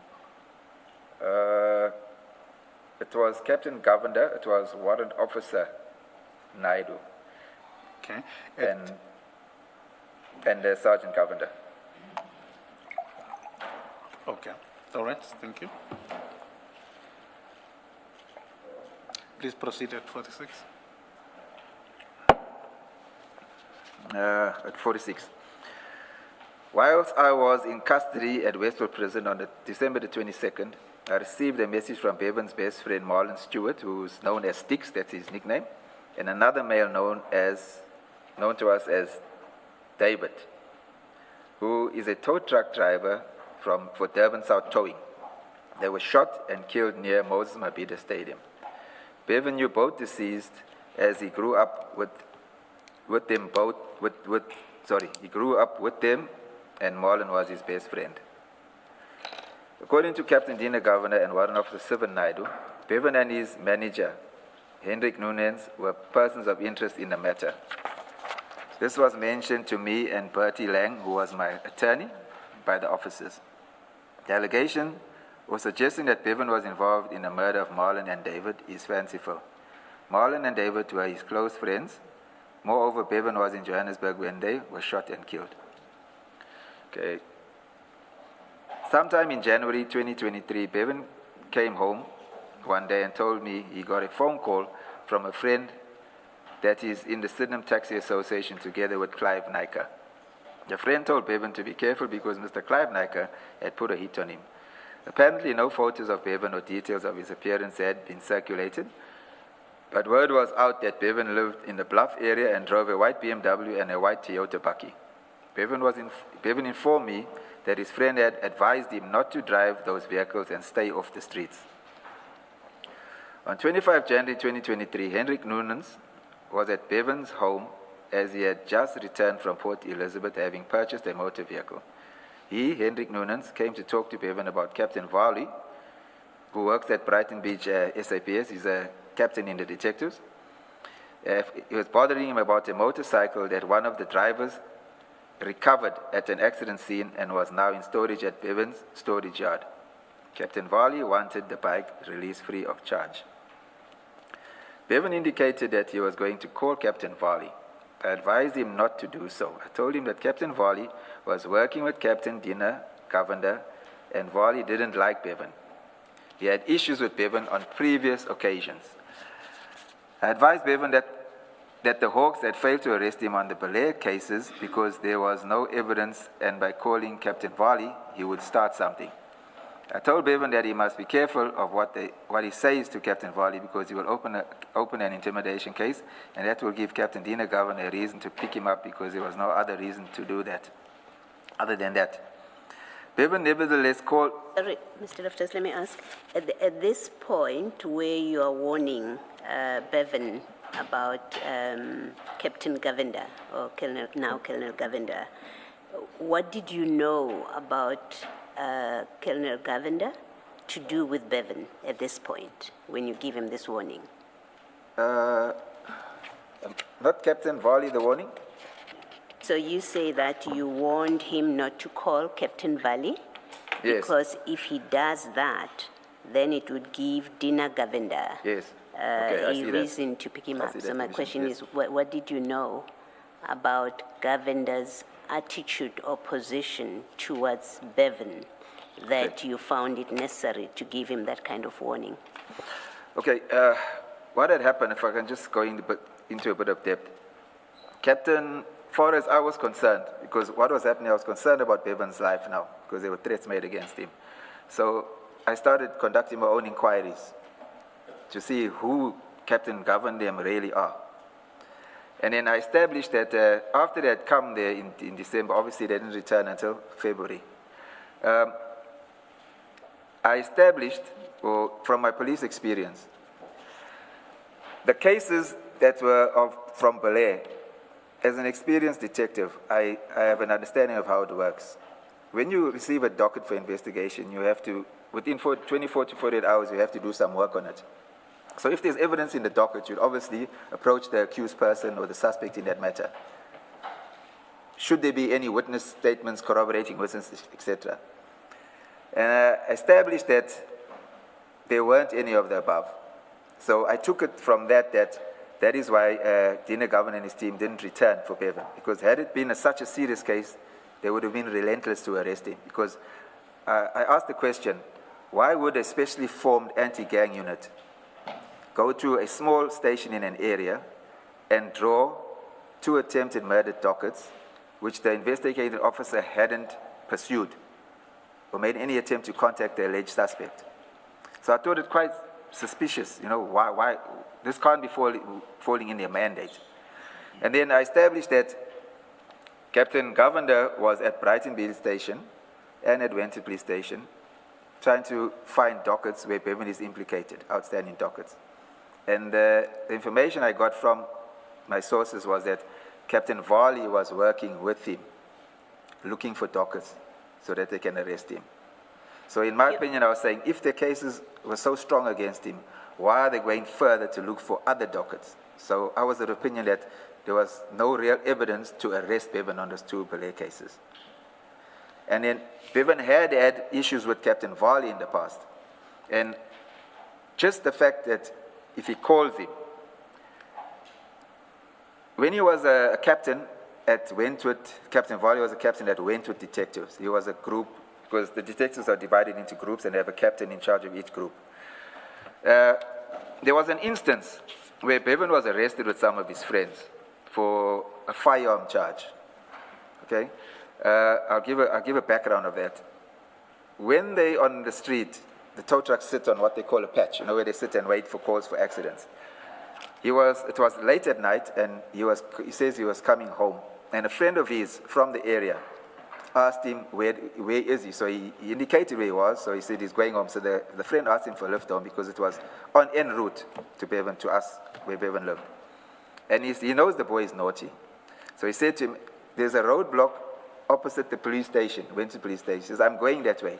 S3: It was Captain Govender, it was Warrant Officer Naidu.
S1: Okay.
S3: And Sergeant Govender.
S1: Okay. All right. Thank you. Please proceed at 46.
S3: at 46. Whilst I was in custody at Westwood Prison on December the 22nd, I received a message from Bevan's best friend, Marlon Stewart, who's known as Sticks, that's his nickname, and another male known to us as David, who is a tow truck driver for Durban South Towing. They were shot and killed near Moses Mabhida Stadium. Bevan knew both deceased as he grew up with them, and Marlon was his best friend. According to Captain Dina Governor and Warrant Officer Sivan Naidu, Bevan and his manager, Hendrik Nunes, were persons of interest in the matter. This was mentioned to me and Bertie Lang, who was my attorney, by the officers. The allegation was suggesting that Bevan was involved in the murder of Marlon and David is fanciful. Marlon and David were his close friends. Moreover, Bevan was in Johannesburg when they were shot and killed. Okay. Sometime in January 2023, Bevan came home one day and told me he got a phone call from a friend that is in the Sydenham Taxi Association together with Clive Nyker. The friend told Bevan to be careful because Mr. Clive Nyker had put a hit on him. Apparently, no photos of Bevan or details of his appearance had been circulated, but word was out that Bevan lived in the Bluff area and drove a white BMW and a white Toyota Bucky. Bevan informed me that his friend had advised him not to drive those vehicles and stay off the streets. On 25 January 2023, Hendrik Nunes was at Bevan's home as he had just returned from Port Elizabeth, having purchased a motor vehicle. He, Hendrik Nunes, came to talk to Bevan about Captain Varley, who works at Brighton Beach SAPS. He's a captain in the detectives. He was bothering him about a motorcycle that one of the drivers recovered at an accident scene and was now in storage at Bevan's storage yard. Captain Varley wanted the bike released free of charge. Bevan indicated that he was going to call Captain Varley. I advised him not to do so. I told him that Captain Varley was working with Captain Dina Govender, and Varley didn't like Bevan. He had issues with Bevan on previous occasions. I advised Bevan that the Hawks had failed to arrest him on the Belair cases because there was no evidence, and by calling Captain Varley, he would start something. I told Bevan that he must be careful of what he says to Captain Varley because he will open an intimidation case, and that will give Captain Dina Governor a reason to pick him up because there was no other reason to do that, other than that. Bevan nevertheless called...
S4: Sorry, Mr. Loftus, let me ask. At this point where you are warning Bevan about Captain Govender, or Colonel Govender, what did you know about Colonel Govender to do with Bevan at this point when you give him this warning?
S3: Not Captain Varley, the warning?
S4: So you say that you warned him not to call Captain Varley?
S3: Yes.
S4: Because if he does that, then it would give Dina Govender
S3: Yes. Okay, I see
S4: a
S3: that.
S4: reason to pick him
S3: I
S4: up.
S3: see
S4: So
S3: that
S4: my
S3: vision,
S4: question
S3: yes.
S4: is, what did you know about Govender's attitude or position towards Bevan that you found it necessary to give him that kind of warning?
S3: Okay, what had happened, if I can just go into a bit of depth. Captain, far as I was concerned, because what was happening, I was concerned about Bevan's life now, because there were threats made against him. So I started conducting my own inquiries to see who Captain Govender really are. And then I established that after they had come there in December, obviously they didn't return until February. I established, from my police experience, the cases that were from Belair. As an experienced detective, I have an understanding of how it works. When you receive a docket for investigation, you have to, within 24 to 48 hours, you have to do some work on it. So if there's evidence in the docket, you'd obviously approach the accused person or the suspect in that matter. Should there be any witness statements, corroborating witnesses, etc. And I established that there weren't any of the above. So I took it from that is why Dina Governor and his team didn't return for Bevan, because had it been such a serious case, they would have been relentless to arrest him. Because I asked the question, why would a specially formed anti-gang unit go to a small station in an area and draw 2 attempted murder dockets, which the investigating officer hadn't pursued or made any attempt to contact the alleged suspect. So I thought it quite suspicious, why this can't be falling in their mandate. And then I established that Captain Govender was at Brighton Police Station and at Wentworth Police Station trying to find dockets where Bevan is implicated, outstanding dockets. And the information I got from my sources was that Captain Varley was working with him, looking for dockets so that they can arrest him. So in my opinion, I was saying, if the cases were so strong against him, why are they going further to look for other dockets? So I was of the opinion that there was no real evidence to arrest Bevan on those 2 Belay cases. And then Bevan had issues with Captain Varley in the past. And just the fact that if he calls him, when he was a captain at Wentworth, Captain Varley was a captain at Wentworth Detectives. He was a group, because the detectives are divided into groups and they have a captain in charge of each group. There was an instance where Bevan was arrested with some of his friends for a firearm charge. Okay? I'll give a background of that. When they on the street, the tow trucks sit on what they call a patch, where they sit and wait for calls for accidents. It was late at night, and he says he was coming home, and a friend of his from the area asked him where is he. So he indicated where he was. So he said he's going home. So the friend asked him for a lift home because it was on en route to Bevan, to us where Bevan lived. And he knows the boy is naughty. So he said to him, there's a roadblock opposite the police station, Wentworth Police Station. He says, I'm going that way.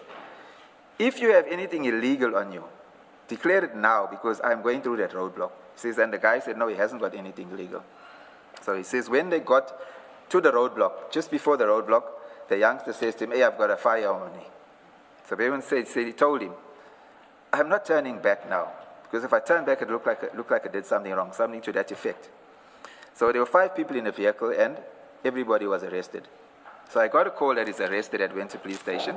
S3: If you have anything illegal on you, declare it now because I'm going through that roadblock. He says, and the guy said, no, he hasn't got anything illegal. So he says, when they got to the roadblock, just before the roadblock, the youngster says to him, hey, I've got a firearm on me. So Bevan said he told him, I'm not turning back now, because if I turn back, it look like I did something wrong, something to that effect. So there were 5 people in the vehicle, and everybody was arrested. So I got a call that he's arrested at Wentworth Police Station.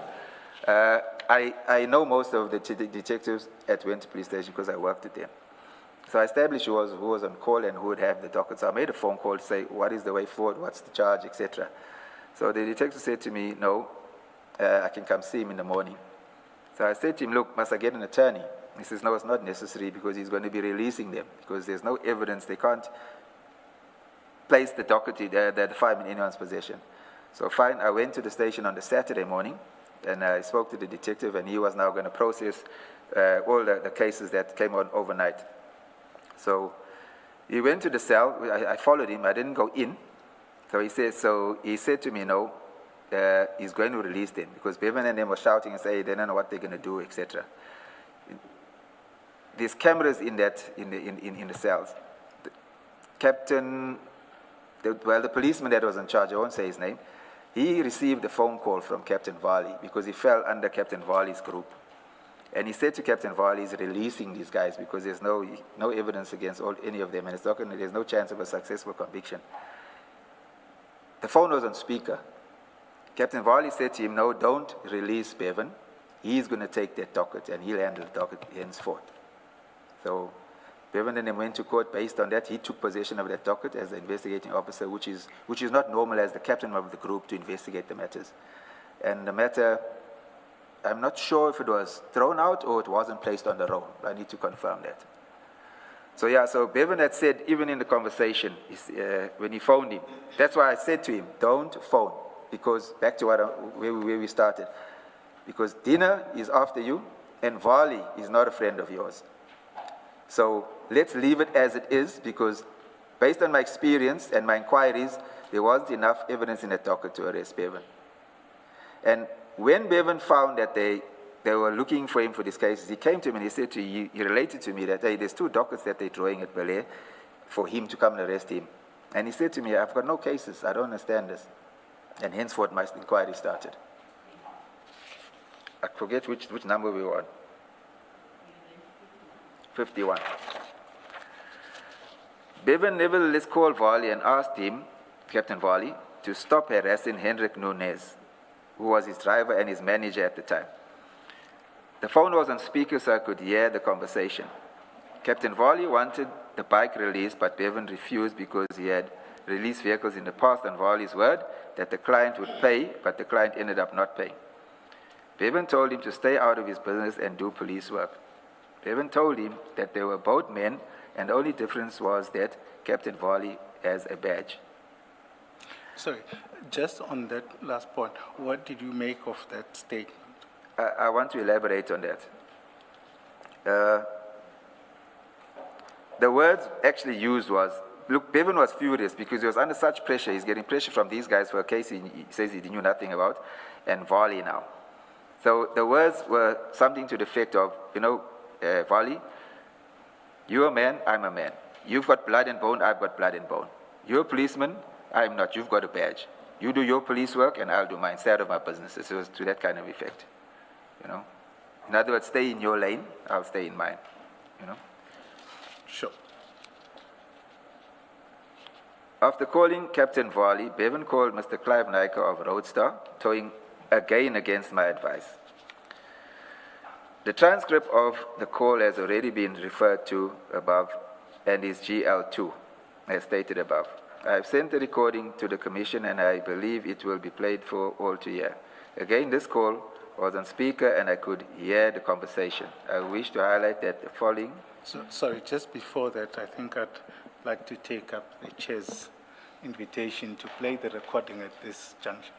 S3: I know most of the detectives at Wentworth Police Station because I worked with them. So I established who was on call and who would have the docket. So I made a phone call to say, what is the way forward, what's the charge, etc. So the detective said to me, no, I can come see him in the morning. So I said to him, look, must I get an attorney? He says, no, it's not necessary because he's going to be releasing them because there's no evidence. They can't place the docket, the fireman in anyone's possession. So fine, I went to the station on the Saturday morning and I spoke to the detective and he was now going to process all the cases that came on overnight. So he went to the cell. I followed him. I didn't go in. So he said to me, no, he's going to release them because Bevan and them were shouting and saying they don't know what they're going to do, etc. There's cameras in the cells. The policeman that was in charge, I won't say his name, he received a phone call from Captain Varley because he fell under Captain Varley's group. And he said to Captain Varley, he's releasing these guys because there's no evidence against any of them, and there's no chance of a successful conviction. The phone was on speaker. Captain Varley said to him, no, don't release Bevan. He's going to take that docket, and he'll handle the docket henceforth. So Bevan and then went to court based on that. He took possession of that docket as the investigating officer, which is not normal as the captain of the group to investigate the matters. And the matter, I'm not sure if it was thrown out or it wasn't placed on the roll. I need to confirm that. So Bevan had said, even in the conversation, when he phoned him, that's why I said to him, don't phone, because back to where we started, because Dina is after you and Varley is not a friend of yours. So let's leave it as it is, because based on my experience and my inquiries, there wasn't enough evidence in the docket to arrest Bevan. And when Bevan found that they were looking for him for these cases, he came to me and he said he related to me that, hey, there's 2 dockets that they're drawing at Belay for him to come and arrest him. And he said to me, I've got no cases, I don't understand this. And henceforth my inquiry started. I forget which number we were on. 51. Bevan nevertheless called Varley and asked him, Captain Varley, to stop harassing Hendrik Nunes, who was his driver and his manager at the time. The phone was on speaker so I could hear the conversation. Captain Varley wanted the bike released, but Bevan refused because he had released vehicles in the past on Wali's word that the client would pay, but the client ended up not paying. Bevan told him to stay out of his business and do police work. Bevan told him that they were both men, and the only difference was that Captain Wali has a badge.
S1: Sorry, just on that last point, what did you make of that statement?
S3: I want to elaborate on that. The words actually used was, look, Bevan was furious because he was under such pressure. He's getting pressure from these guys for a case he says he knew nothing about, and Wali now. So the words were something to the effect of, Wali, you're a man, I'm a man. You've got blood and bone, I've got blood and bone. You're a policeman, I'm not, you've got a badge. You do your police work and I'll do mine, stay out of my business. It was to that kind of effect, In other words, stay in your lane, I'll stay in mine,
S1: Sure.
S3: After calling Captain Wali, Bevan called Mr. Clive Naika of Roadstar, towing again against my advice. The transcript of the call has already been referred to above and is GL2, as stated above. I have sent the recording to the Commission and I believe it will be played for all to hear. Again, this call was on speaker and I could hear the conversation. I wish to highlight that the following...
S1: Sorry, just before that, I think I'd like to take up the chair's invitation to play the recording at this juncture.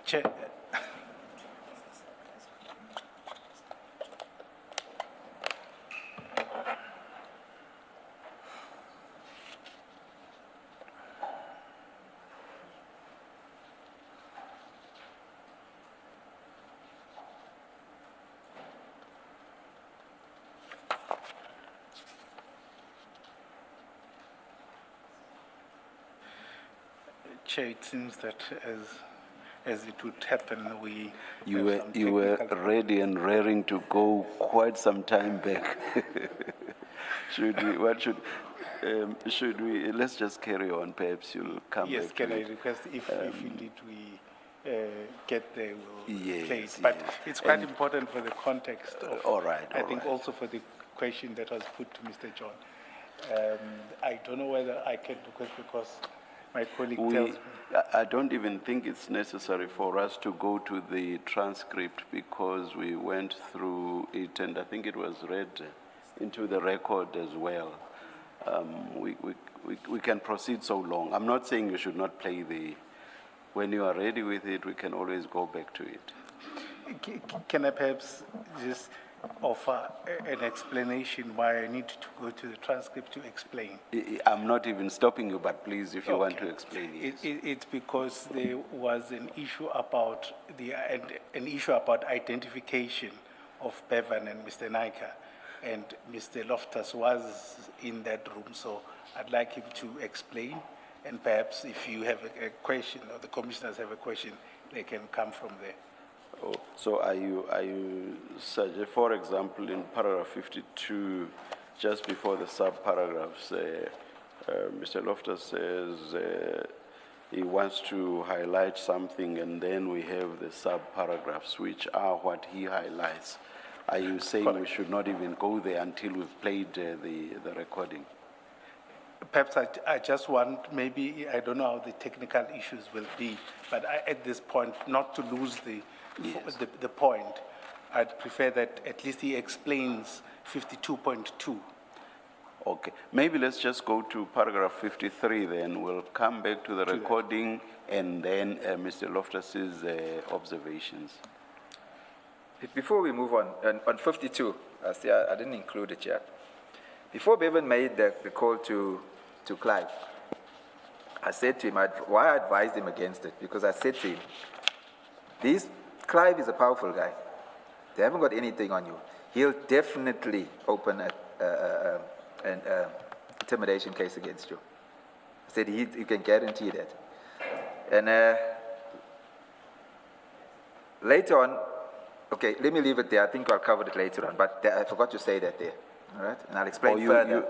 S1: Chair. Chair, it seems that as it would happen,
S2: You were ready and raring to go quite some time back. Should we, let's just carry on, perhaps you'll come
S1: yes,
S2: back.
S1: can I request if indeed we get there, we'll play it.
S2: Yes,
S1: But
S2: yes.
S1: it's quite important for the context of,
S2: all right,
S1: I
S2: all
S1: think
S2: right.
S1: also for the question that was put to Mr. John. I don't know whether I can do it because my colleague tells me.
S2: I don't even think it's necessary for us to go to the transcript because we went through it and I think it was read into the record as well. We can proceed so long. I'm not saying you should not play when you are ready with it, we can always go back to it.
S1: Can I perhaps just offer an explanation why I need to go to the transcript to explain?
S2: I'm not even stopping you, but please, if you want
S1: Okay.
S2: to explain it.
S1: It's because there was an issue about identification of Bevan and Mr. Naika, and Mr. Loftus was in that room, so I'd like him to explain, and perhaps if you have a question or the commissioners have a question, they can come from there.
S2: Oh, so are you suggest, for example, in paragraph 52, just before the sub-paragraphs, Mr. Loftus says he wants to highlight something, and then we have the sub-paragraphs, which are what he highlights. Are you saying we should not even go there until we've played the recording?
S1: Perhaps I just want, maybe, I don't know how the technical issues will be, but at this point, not to lose the point, I'd prefer that at least he explains 52.2.
S2: Okay, maybe let's just go to paragraph 53 then. We'll come back to the recording and then Mr. Loftus's observations.
S3: Before we move on 52, I didn't include it yet. Before Bevan made the call to Clive, I said to him, why I advised him against it, because I said to him, Clive is a powerful guy. They haven't got anything on you. He'll definitely open an intimidation case against you. I said he can guarantee that. And later on, okay, let me leave it there. I think I'll cover it later on, but I forgot to say that there. All right, and I'll explain further.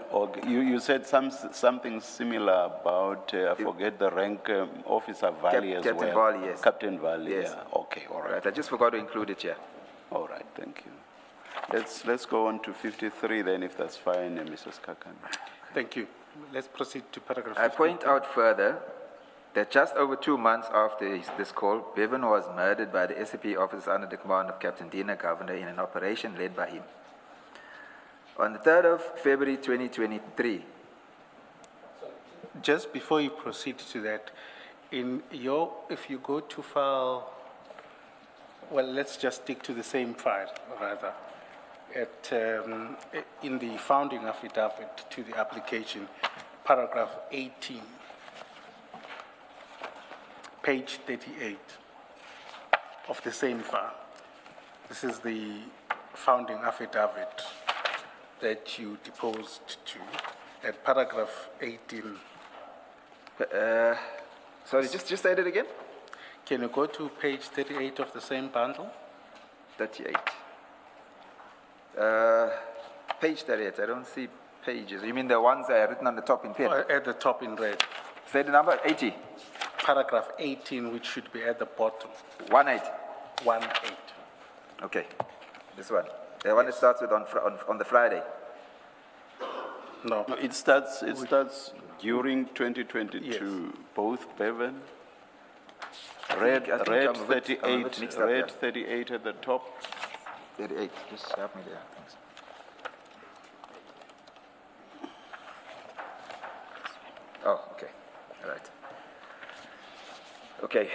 S2: You said something similar about, I forget the rank, Officer Valley as well.
S3: Captain Valley, yes.
S2: Captain Valley,
S3: yes.
S2: Yeah. Okay, all right.
S3: I just forgot to include it here.
S2: All right, thank you. Let's go on to 53 then, if that's fine, Mrs. Kakan.
S1: Thank you. Let's proceed to paragraph 50.
S3: I point out further that just over 2 months after this call, Bevan was murdered by the SAP officers under the command of Captain Dina Governor in an operation led by him. On the 3rd of February 2023.
S1: Just before you proceed to that, if you go to file, well, let's just stick to the same file, rather. In the founding affidavit to the application, paragraph 18, page 38 of the same file. This is the founding affidavit that you deposed to at paragraph 18.
S3: Sorry, just say that again?
S1: Can you go to page 38 of the same bundle?
S3: 38. Page 38, I don't see pages. You mean the ones that are written on the top in pen?
S1: At the top in red.
S3: Say the number, 80.
S1: Paragraph 18, which should be at the bottom.
S3: 18.
S1: 18.
S3: Okay, this one. The one that starts with on the Friday.
S1: No.
S2: No, it starts during 2022.
S1: Yes.
S2: Both Bevan,
S3: I
S2: red
S3: think I'm a bit mixed up here.
S2: 38 at the top.
S3: 38, just help me there. Thanks. Oh, okay, all right. Okay,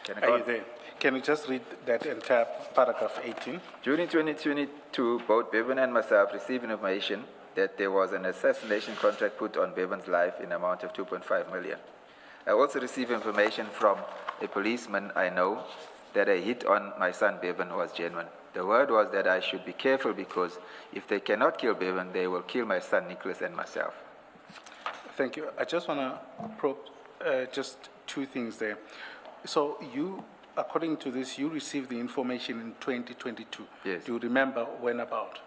S3: can I go
S1: Are
S3: on?
S1: you there? Can you just read that entire paragraph 18?
S3: During 2022, both Bevan and myself received information that there was an assassination contract put on Bevan's life in an amount of 2.5 million. I also received information from a policeman I know that a hit on my son Bevan was genuine. The word was that I should be careful because if they cannot kill Bevan, they will kill my son Nicholas and myself.
S1: Thank you. I just want to probe just two things there. So you, according to this, you received the information in 2022.
S3: Yes.
S1: Do you remember when about?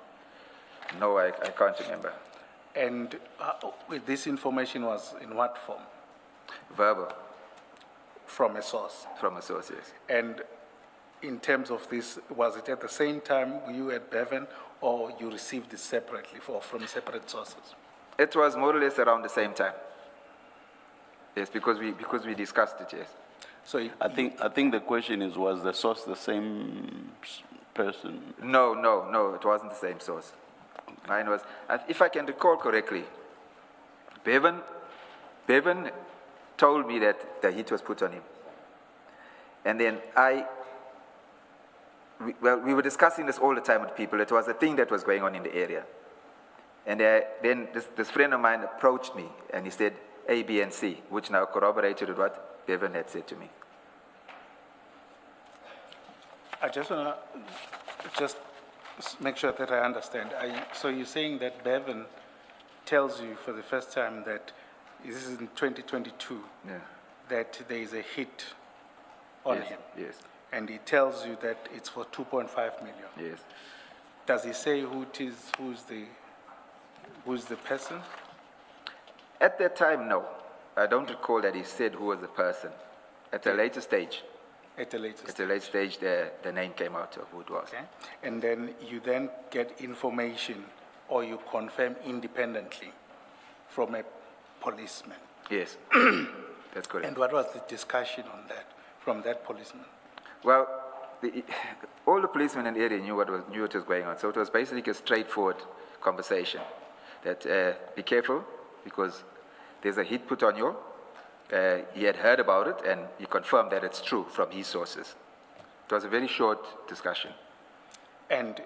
S3: No, I can't remember.
S1: And this information was in what form?
S3: Verbal,
S1: From a source.
S3: from a source, yes.
S1: And in terms of this, was it at the same time you at Bevan, or you received it separately from separate sources?
S3: It was more or less around the same time. Yes, because we discussed it, yes.
S1: So
S2: I think the question is, was the source the same person?
S3: No, it wasn't the same source. Mine was, if I can recall correctly, Bevan told me that the hit was put on him. And then we were discussing this all the time with people. It was a thing that was going on in the area. And then this friend of mine approached me and he said A, B, and C, which now corroborated with what Bevan had said to me.
S1: I just want to make sure that I understand. So you're saying that Bevan tells you for the first time that this is in 2022,
S3: Yeah.
S1: that there is a hit on
S3: Yes,
S1: him.
S3: yes,
S1: And he tells you that it's for 2.5 million.
S3: yes.
S1: Does he say who it is, who's the person?
S3: At that time, no. I don't recall that he said who was the person. At a later stage,
S1: At a later
S3: At
S1: stage.
S3: a later stage, the name came out of who it was.
S1: Okay. And then you then get information, or you confirm independently from a policeman.
S3: Yes, that's correct.
S1: And what was the discussion on that, from that policeman?
S3: Well, all the policemen in the area knew what was going on, so it was basically a straightforward conversation. that be careful because there's a hit put on you. He had heard about it and he confirmed that it's true from his sources. It was a very short discussion.
S1: And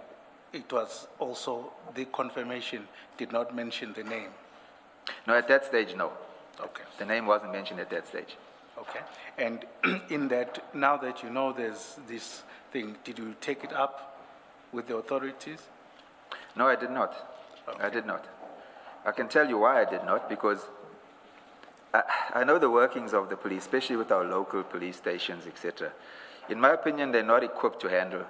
S1: it was also, the confirmation did not mention the name.
S3: No, at that stage, no.
S1: Okay.
S3: The name wasn't mentioned at that stage.
S1: Okay. And in that, now that you know there's this thing, did you take it up with the authorities?
S3: No, I did not.
S1: Okay.
S3: I did not. I can tell you why I did not, because I know the workings of the police, especially with our local police stations, etc. In my opinion, they're not equipped to handle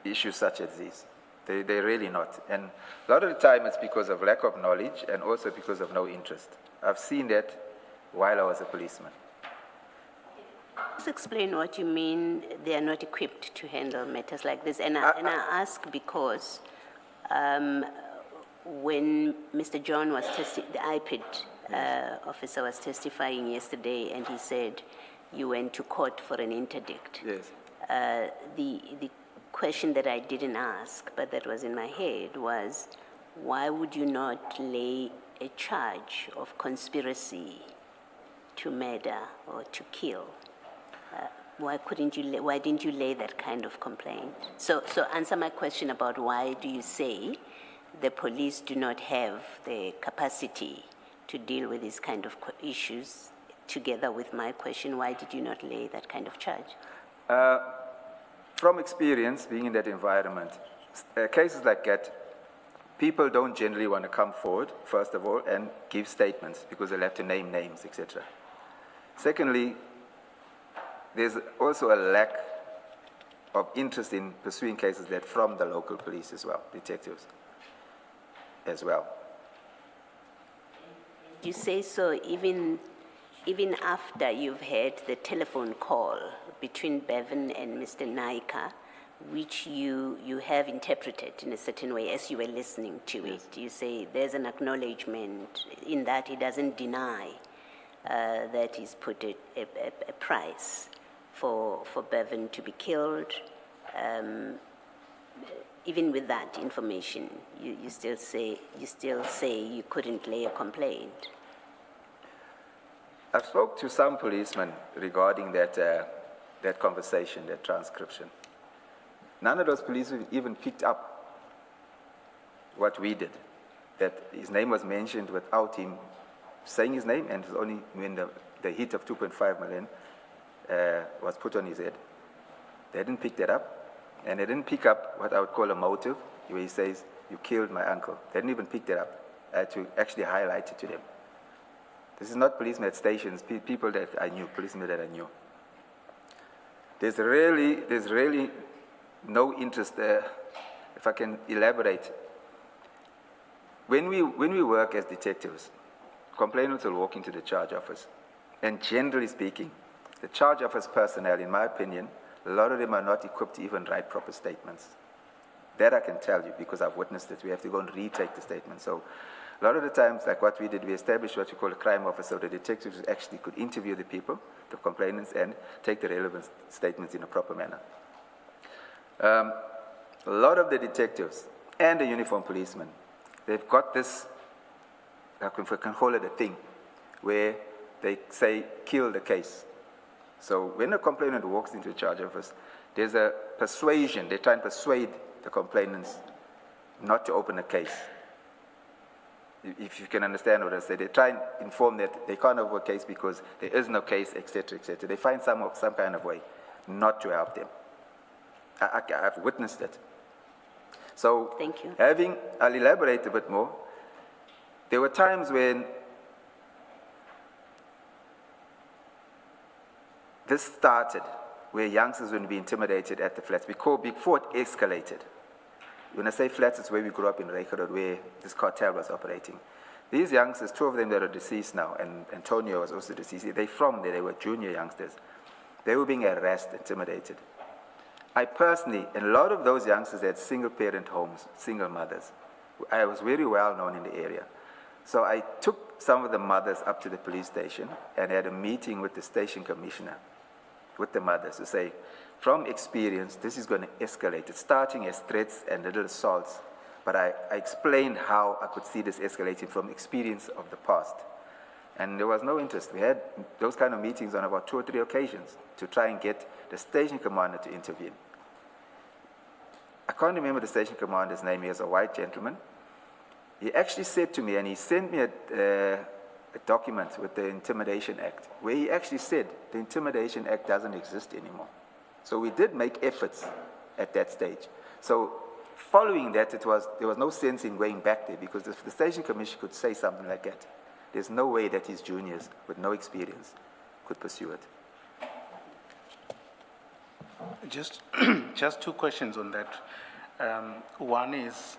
S3: issues such as these. They're really not. And a lot of the time it's because of lack of knowledge and also because of no interest. I've seen that while I was a policeman.
S4: Just explain what you mean they are not equipped to handle matters like this. And I ask because when Mr. John was the IPID officer was testifying yesterday, and he said you went to court for an interdict.
S3: Yes.
S4: The question that I didn't ask, but that was in my head, was why would you not lay a charge of conspiracy to murder or to kill? Why didn't you lay that kind of complaint? So answer my question about why do you say the police do not have the capacity to deal with these kind of issues, together with my question, why did you not lay that kind of charge?
S3: From experience, being in that environment, cases like that, people don't generally want to come forward, first of all, and give statements because they'll have to name names, etc. Secondly, there's also a lack of interest in pursuing cases that from the local police as well, detectives as well.
S4: You say so even after you've had the telephone call between Bevan and Mr. Naika, which you have interpreted in a certain way as you were listening to it. You say there's an acknowledgement in that he doesn't deny that he's put a price for Bevan to be killed. Even with that information, you still say you couldn't lay a complaint.
S3: I've spoke to some policemen regarding that conversation, that transcription. None of those police even picked up what we did, that his name was mentioned without him saying his name, and it was only when the hit of 2.5 million was put on his head. They didn't pick that up, and they didn't pick up what I would call a motive, where he says, you killed my uncle. They didn't even pick that up. I had to actually highlight it to them. This is not policemen at stations, people that I knew, policemen that I knew. There's really no interest there. If I can elaborate. When we work as detectives, complainants will walk into the charge office. And generally speaking, the charge office personnel, in my opinion, a lot of them are not equipped to even write proper statements. That I can tell you because I've witnessed it. We have to go and retake the statement. So a lot of the times, like what we did, we established what we call a crime office, so the detectives actually could interview the people, the complainants, and take the relevant statements in a proper manner. A lot of the detectives and the uniformed policemen, they've got this, if I can call it a thing, where they say, kill the case. So when a complainant walks into the charge office, there's a persuasion. They try and persuade the complainants not to open a case. If you can understand what I say, they try and inform that they can't open a case because there is no case, etc., etc. They find some kind of way not to help them. I've witnessed it. So,
S4: thank you.
S3: I'll elaborate a bit more. There were times when this started, where youngsters would be intimidated at the flats before it escalated. When I say flats, it's where we grew up in Reykjavik, where this cartel was operating. These youngsters, two of them that are deceased now, and Antonio was also deceased, they were junior youngsters. They were being harassed, intimidated. I personally, and a lot of those youngsters had single-parent homes, single mothers. I was very well known in the area. So I took some of the mothers up to the police station and had a meeting with the station commissioner, with the mothers, to say, from experience, this is going to escalate. It's starting as threats and little assaults, But I explained how I could see this escalating from experience of the past. And there was no interest. We had those kind of meetings on about 2 or 3 occasions to try and get the station commander to intervene. I can't remember the station commander's name. He was a white gentleman. He actually said to me, and he sent me a document with the Intimidation Act, where he actually said the Intimidation Act doesn't exist anymore. So we did make efforts at that stage. So following that, there was no sense in going back there, because if the Station Commission could say something like that, there's no way that his juniors with no experience could pursue it.
S1: Just 2 questions on that. One is,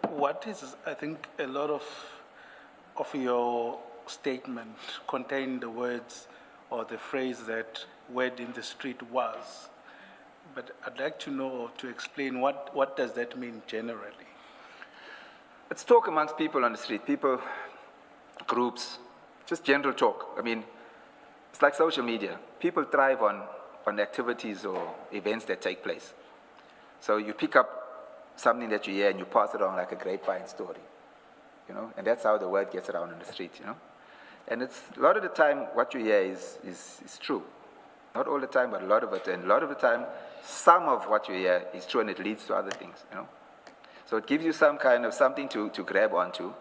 S1: what is, I think a lot of your statement contained the words or the phrase that word in the street was. But I'd like to know, to explain, what does that mean generally?
S3: It's talk amongst people on the street, people, groups, just general talk. I mean, it's like social media. People thrive on activities or events that take place. So you pick up something that you hear and you pass it on like a grapevine story, you know, and that's how the word gets around in the street, you know. And it's a lot of the time what you hear is true. Not all the time, but a lot of it. And a lot of the time, some of what you hear is true and it leads to other things, you know. So it gives you some kind of something to grab onto,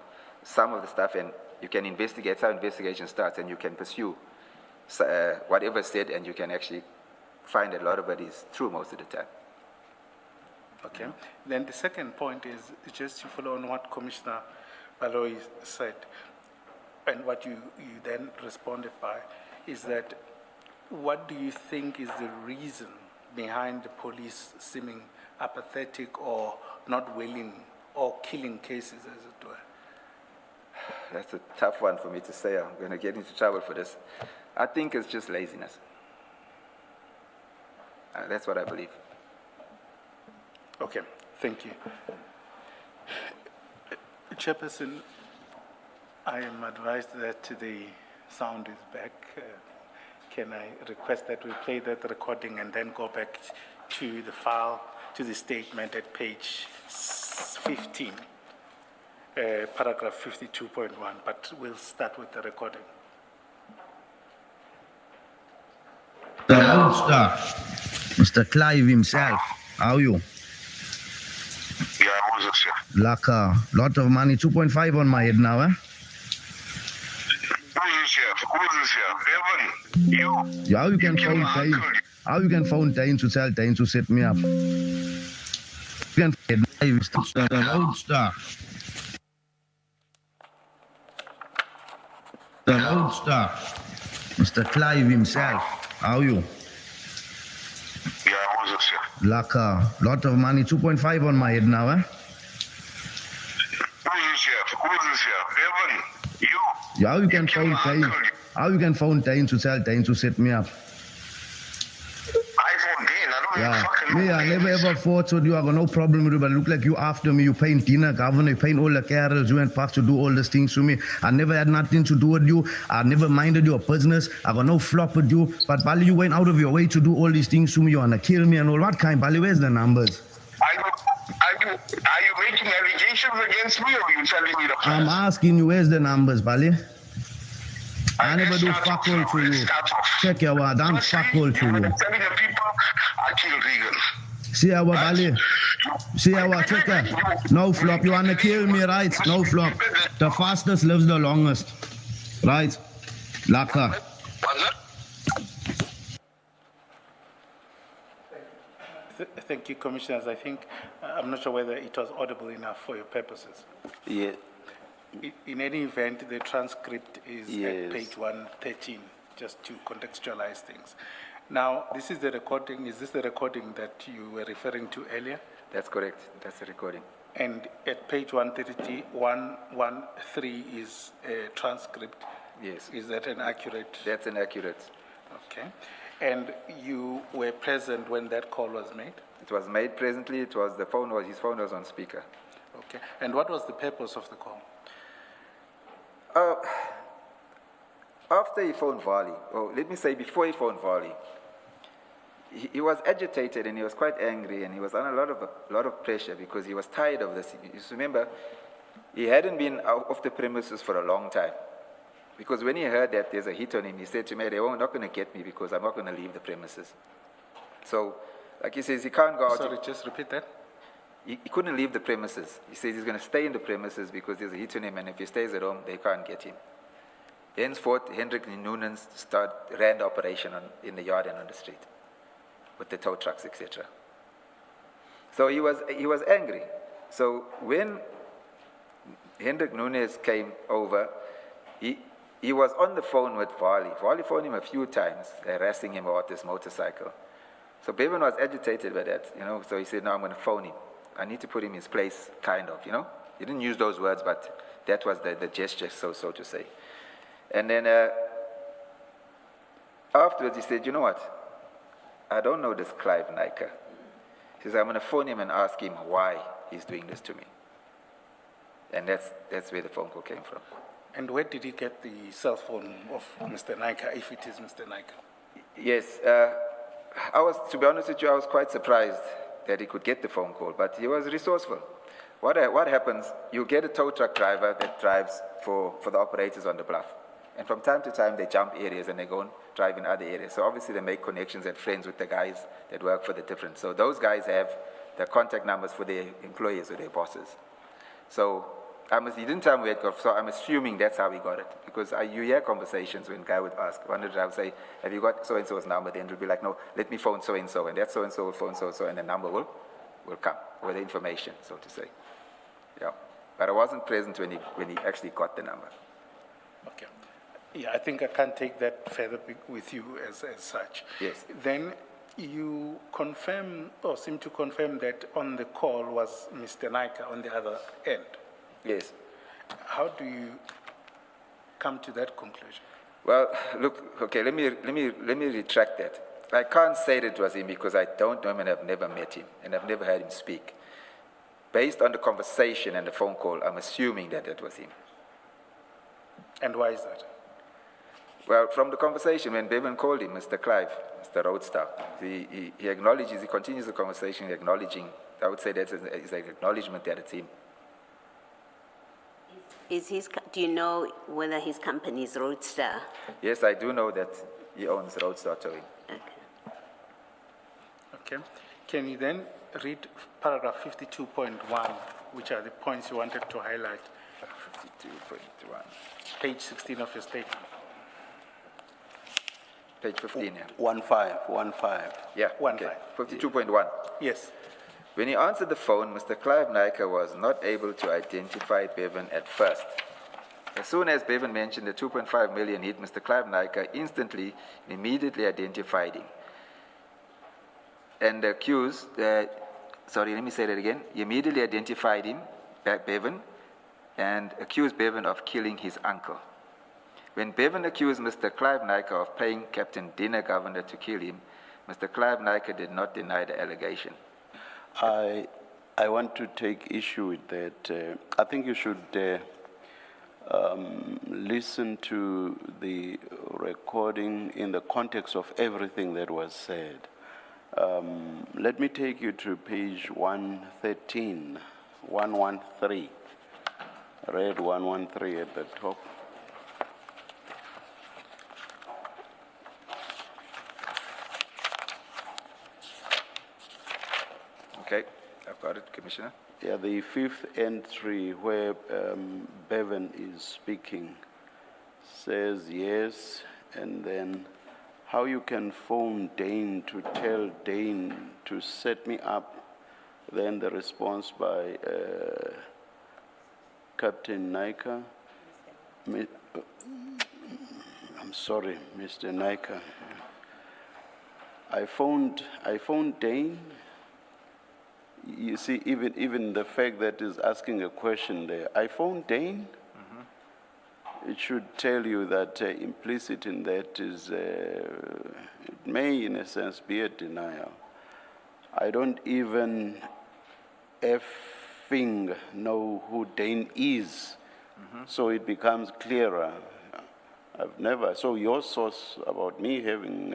S3: some of the stuff, and you can investigate. How investigation starts, and you can pursue whatever is said, and you can actually find that a lot of it is true most of the time.
S1: Okay. Then the second point is just to follow on what Commissioner Baloyi said, and what you then responded by, is that what do you think is the reason behind the police seeming apathetic or not willing or killing cases, as it were?
S3: That's a tough one for me to say. I'm going to get into trouble for this. I think it's just laziness. That's what I believe.
S1: Okay, thank you. Chairperson, I am advised that the sound is back. Can I request that we play that recording and then go back to the file, to the statement at page 15, paragraph 52.1, but we'll start with the recording.
S6: The roadster, Mr. Clive himself, how are you?
S7: Yeah, who's this here?
S6: Like a lot of money, 2.5 on my head now, eh?
S7: Who's this here? Who's this here? Bevan, you?
S6: Yeah, how you can
S7: You
S6: phone
S7: my
S6: Dane?
S7: uncle.
S6: How you can phone Dane to tell Dane to set me up? You can phone Dane, the roadster. The roadster, Mr. Clive himself, how are you?
S7: Yeah, who's this here?
S6: Like a lot of money, 2.5 on my head now, eh?
S7: Who's this here? Who's this here? Bevan, you?
S6: Yeah, how you can
S7: You
S6: phone
S7: my
S6: Dane?
S7: uncle.
S6: How you can phone Dane to tell Dane to set me up?
S7: iPhone Dean, I don't even
S6: Yeah,
S7: fucking know.
S6: me, I
S7: who
S6: never
S7: this is.
S6: ever fought with you. I got no problem with you, but look like you after me. You paying dinner, governor, you paying all the carols. You went back to do all these things to me. I never had nothing to do with you. I never minded your business. I got no flop with you. But Bali, you went out of your way to do all these things to me. You wanna kill me and all. What kind? Bali, where's the numbers?
S7: Are you making allegations against me, or are you telling me the facts?
S6: I'm asking you, where's the numbers, Bali? I never
S7: Let's
S6: do
S7: start
S6: fuck
S7: off
S6: all
S7: now.
S6: to
S7: Let's
S6: you.
S7: start off.
S6: Check your word. I'm
S7: Firstly,
S6: fuck all to
S7: you were
S6: you.
S7: telling the people I killed Regan.
S6: See our Bali. See our checker. No flop. You wanna kill me, right? No flop. The fastest lives the longest. Right? Laka.
S7: Was it?
S1: Thank you, Commissioners. I think, I'm not sure whether it was audible enough for your purposes.
S2: Yeah,
S1: In any event, the transcript is
S2: Yes.
S1: at page 113, just to contextualize things. Now, this is the recording. Is this the recording that you were referring to earlier?
S3: That's correct. That's the recording.
S1: And at page 130, 113 is a transcript.
S3: Yes.
S1: Is that an accurate?
S3: That's inaccurate.
S1: Okay. And you were present when that call was made?
S3: It was made presently. It was his phone was on speaker.
S1: Okay. And what was the purpose of the call?
S3: After he phoned Vali, or let me say before he phoned Vali, he was agitated and he was quite angry and he was under a lot of pressure because he was tired of this. You just remember, he hadn't been out of the premises for a long time. Because when he heard that there's a hit on him, he said to me, they're not going to get me because I'm not going to leave the premises. So, like he says, he can't go out.
S1: Sorry, just repeat that.
S3: He couldn't leave the premises. He says he's going to stay in the premises because there's a hit on him, and if he stays at home, they can't get him. Henceforth, Hendrik Noonan ran the operation in the yard and on the street with the tow trucks, etc. So he was angry. So when Hendrik Nunes came over, he was on the phone with Wally. Wally phoned him a few times, harassing him about this motorcycle. So Bevan was agitated by that, so he said, no, I'm going to phone him. I need to put him in his place, kind of, He didn't use those words, but that was the gesture, so to say. And then afterwards he said, you know what? I don't know this Clive Nyker. He says, I'm going to phone him and ask him why he's doing this to me. And that's where the phone call came from.
S1: And where did he get the cell phone of Mr. Nyker, if it is Mr. Nyker?
S3: Yes, to be honest with you, I was quite surprised that he could get the phone call, but he was resourceful. What happens, you get a tow truck driver that drives for the operators on the bluff. And from time to time, they jump areas and they go and drive in other areas. So obviously, they make connections and friends with the guys that work for the different. So those guys have the contact numbers for their employees or their bosses. So he didn't tell me where it got, so I'm assuming that's how he got it. Because you hear conversations when a guy would ask, one of the drivers would say, have you got so-and-so's number? Then he'll be like, no, let me phone so-and-so, and that so-and-so will phone so-and-so, and the number will come, with the information, so to say. Yeah. But I wasn't present when he actually got the number.
S1: Okay. Yeah, I think I can't take that further with you as such.
S3: Yes.
S1: Then you confirm, or seem to confirm, that on the call was Mr. Nyker on the other end.
S3: Yes.
S1: How do you come to that conclusion?
S3: Well, look, okay, let me retract that. I can't say that it was him because I don't know him and I've never met him and I've never heard him speak. Based on the conversation and the phone call, I'm assuming that it was him.
S1: And why is that?
S3: Well, from the conversation, when Bevan called him Mr. Clive, Mr. Roadster, he acknowledges, he continues the conversation acknowledging, I would say that's an acknowledgement that it's him.
S4: Do you know whether his company is Roadster?
S3: Yes, I do know that he owns Roadster Towing.
S1: Okay. Can you then read paragraph 52.1, which are the points you wanted to highlight?
S3: 52.1.
S1: Page 16 of your statement.
S3: Page 15, yeah.
S2: 15.
S3: Yeah,
S1: 15.
S3: 52.1.
S1: Yes.
S3: When he answered the phone, Mr. Clive Nyker was not able to identify Bevan at first. As soon as Bevan mentioned the 2.5 million hit, Mr. Clive Nyker immediately identified him. And the accused, sorry, let me say that again. He immediately identified him, Bevan, and accused Bevan of killing his uncle. When Bevan accused Mr. Clive Nyker of paying Captain Dina Governor to kill him, Mr. Clive Nyker did not deny the allegation.
S2: I want to take issue with that. I think you should listen to the recording in the context of everything that was said. Let me take you to page 113, 113. Read 113 at the top.
S3: Okay, I've got it, Commissioner.
S2: Yeah, the fifth entry where Bevan is speaking says yes, and then how you can phone Dane to tell Dane to set me up. Then the response by Captain Nyker. I'm sorry, Mr. Nyker. I phoned Dane. You see, even the fact that he's asking a question there, I phoned Dane. It should tell you that implicit in that is, it may in a sense be a denial. I don't even effing know who Dane is, so it becomes clearer. I've never, so your source about me having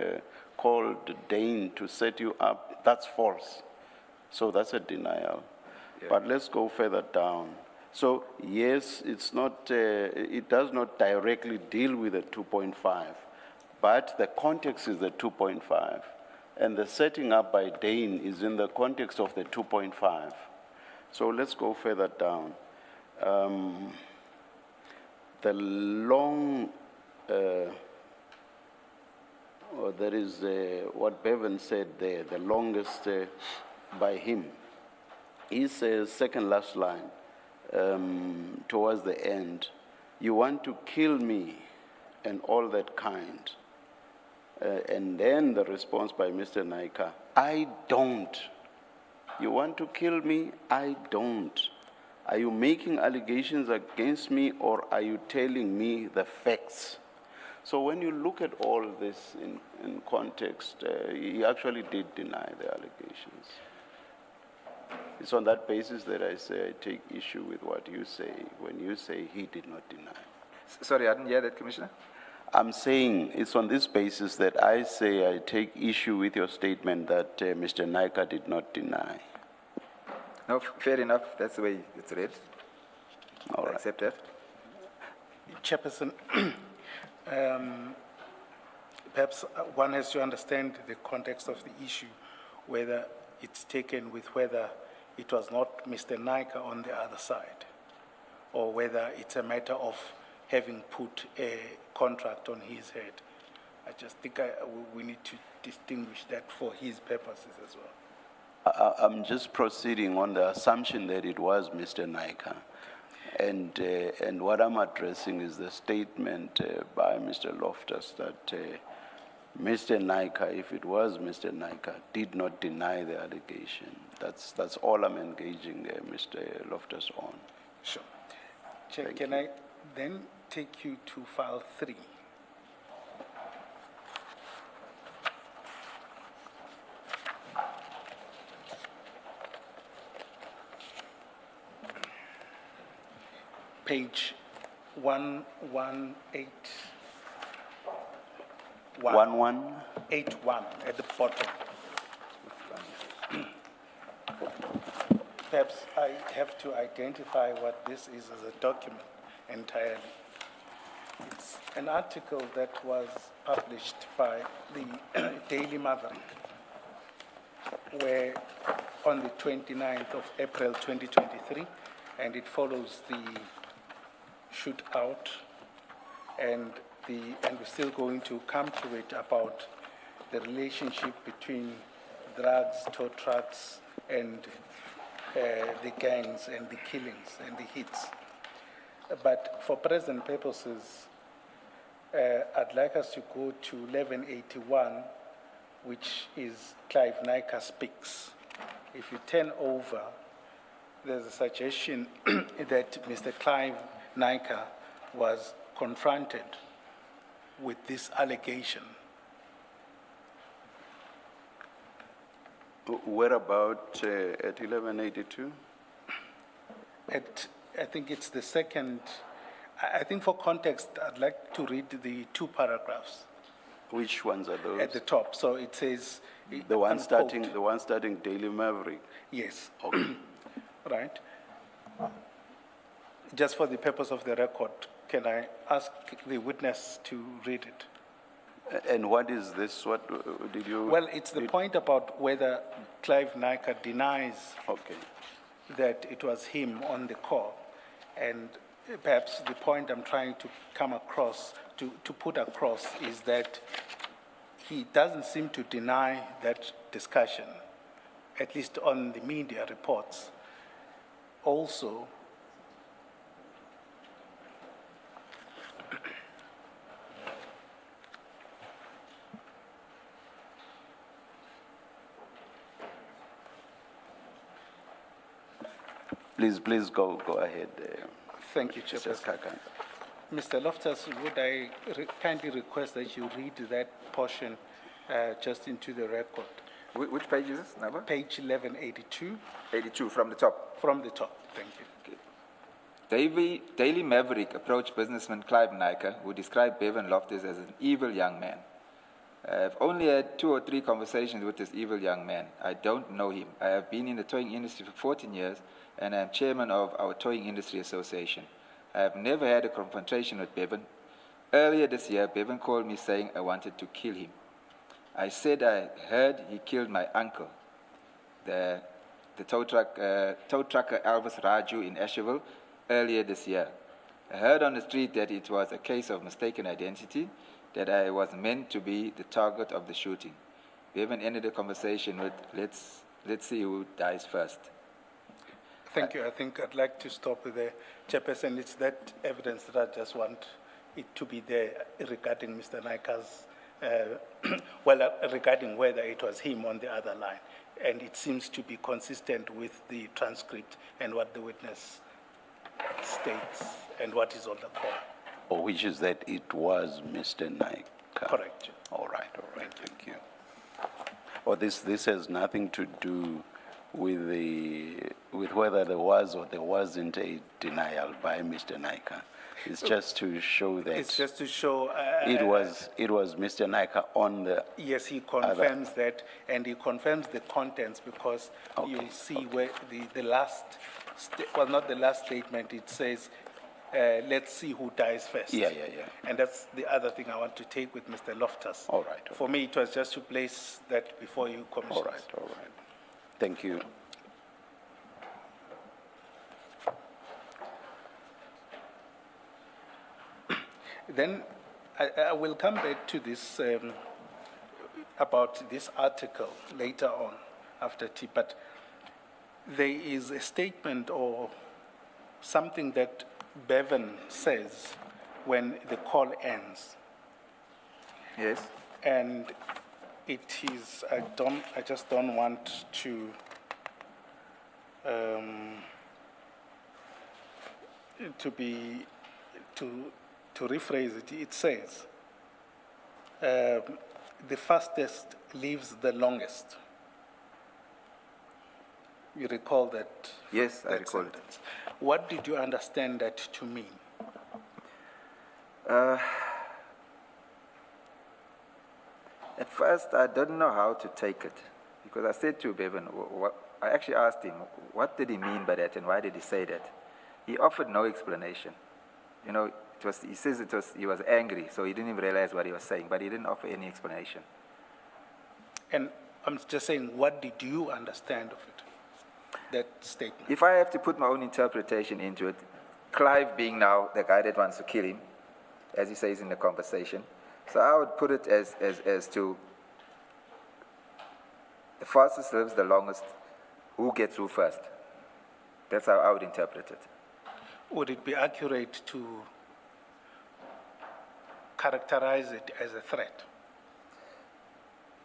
S2: called Dane to set you up, that's false. So that's a denial. But let's go further down. So yes, it's not, it does not directly deal with the 2.5, but the context is the 2.5. And the setting up by Dane is in the context of the 2.5. So let's go further down. The long, or there is what Bevan said there, the longest by him. He says, second last line, towards the end, you want to kill me and all that kind. And then the response by Mr. Naika, I don't. You want to kill me? I don't. Are you making allegations against me or are you telling me the facts? So when you look at all this in context, he actually did deny the allegations. It's on that basis that I say I take issue with what you say when you say he did not deny.
S3: Sorry, I didn't hear that, Commissioner.
S2: I'm saying it's on this basis that I say I take issue with your statement that Mr. Naika did not deny.
S3: No, fair enough. That's the way it's read.
S2: All
S3: I
S2: right.
S3: accept that.
S1: Chairperson, perhaps one has to understand the context of the issue, whether it's taken with whether it was not Mr. Naika on the other side, or whether it's a matter of having put a contract on his head. I just think we need to distinguish that for his purposes as well.
S2: I'm just proceeding on the assumption that it was Mr. Naika. And what I'm addressing is the statement by Mr. Loftus that Mr. Naika, if it was Mr. Naika, did not deny the allegation. That's all I'm engaging Mr. Loftus on.
S1: Sure. Chair, can I then take you to file 3? Page 118.
S2: 1181
S1: at the bottom. Perhaps I have to identify what this is as a document entirely. It's an article that was published by the Daily Maverick, where on the 29th of April 2023, and it follows the shootout, and we're still going to come to it about the relationship between drugs, tow trucks, and the gangs and the killings and the hits. But for present purposes, I'd like us to go to 1181, which is Clive Naika Speaks. If you turn over, there's a suggestion that Mr. Clive Naika was confronted with this allegation.
S2: Where about at 1182?
S1: I think it's the second. I think for context, I'd like to read the 2 paragraphs
S2: Which ones are those?
S1: at the top. So it says,
S2: The one
S1: unquote,
S2: starting Daily Maverick.
S1: Yes.
S2: Okay.
S1: Right. Just for the purpose of the record, can I ask the witness to read it?
S2: And what is this? What did you?
S1: Well, it's the point about whether Clive Naika denies
S2: Okay.
S1: that it was him on the call. And perhaps the point I'm trying to come across, to put across, is that he doesn't seem to deny that discussion, at least on the media reports. Also,
S2: Please go ahead.
S1: thank you,
S2: Mr.
S1: Chairperson.
S2: Kakan.
S1: Mr. Loftus, would I kindly request that you read that portion just into the record?
S3: Which page is this, Naba?
S1: Page 1182,
S3: 82, from the top.
S1: from the top. Thank you.
S3: Daily Maverick approached businessman Clive Naika, who described Bevan Loftus as an evil young man. I've only had 2 or 3 conversations with this evil young man. I don't know him. I have been in the towing industry for 14 years, and I am chairman of our Towing Industry Association. I have never had a confrontation with Bevan. Earlier this year, Bevan called me saying I wanted to kill him. I said I heard he killed my uncle, the tow trucker Elvis Raju in Asheville, earlier this year. I heard on the street that it was a case of mistaken identity, that I was meant to be the target of the shooting. Bevan ended the conversation with, let's see who dies first.
S1: Thank you. I think I'd like to stop there. Chairperson, it's that evidence that I just want it to be there regarding Mr. Naika's, regarding whether it was him on the other line. And it seems to be consistent with the transcript and what the witness states and what is on the call.
S2: Or which is that it was Mr. Naika?
S1: Correct.
S2: All right, thank you. Or this has nothing to do with whether there was or there wasn't a denial by Mr. Naika. It's just to show that
S1: It's just to show...
S2: it was Mr. Naika on the...
S1: Yes, he confirms that, and he confirms the contents because
S2: Okay.
S1: you'll see where the last, not the last statement, it says, let's see who dies first.
S2: Yeah.
S1: And that's the other thing I want to take with Mr. Loftus.
S2: All right.
S1: For me, it was just to place that before you, Commissioners.
S2: All right. Thank you.
S1: Then I will come back to this, about this article later on after tea, but there is a statement or something that Bevan says when the call ends.
S3: Yes?
S1: And it is, I just don't want to, to rephrase it. It says, the fastest lives the longest. You recall that?
S3: Yes, I
S1: that
S3: recall it.
S1: sentence. What did you understand that to mean?
S3: At first, I didn't know how to take it, because I said to Bevan, I actually asked him, what did he mean by that and why did he say that? He offered no explanation. You know, he says he was angry, so he didn't even realize what he was saying, but he didn't offer any explanation.
S1: And I'm just saying, what did you understand of it, that statement?
S3: If I have to put my own interpretation into it, Clive being now the guy that wants to kill him, as he says in the conversation, so I would put it as to the fastest lives the longest, who gets who first. That's how I would interpret it.
S1: Would it be accurate to characterize it as a threat?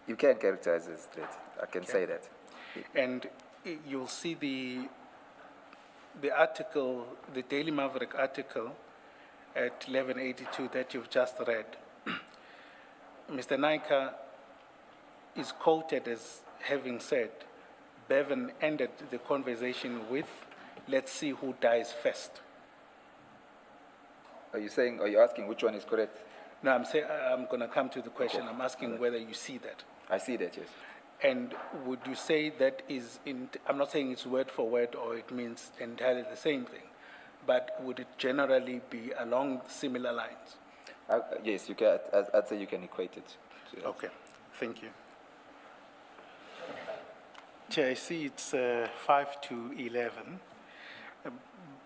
S3: You can characterize it as a threat. I can say that.
S1: And you'll see the article, the Daily Maverick article at 1182 that you've just read. Mr. Naika is quoted as having said, Bevan ended the conversation with, let's see who dies first.
S3: Are you asking which one is correct?
S1: No, I'm going to come to the question. I'm asking whether you see that.
S3: I see that, yes.
S1: And would you say that is, I'm not saying it's word for word or it means entirely the same thing, but would it generally be along similar lines?
S3: Yes, you can. I'd say you can equate it.
S1: Okay, thank you. Chair, I see it's 5 to 11,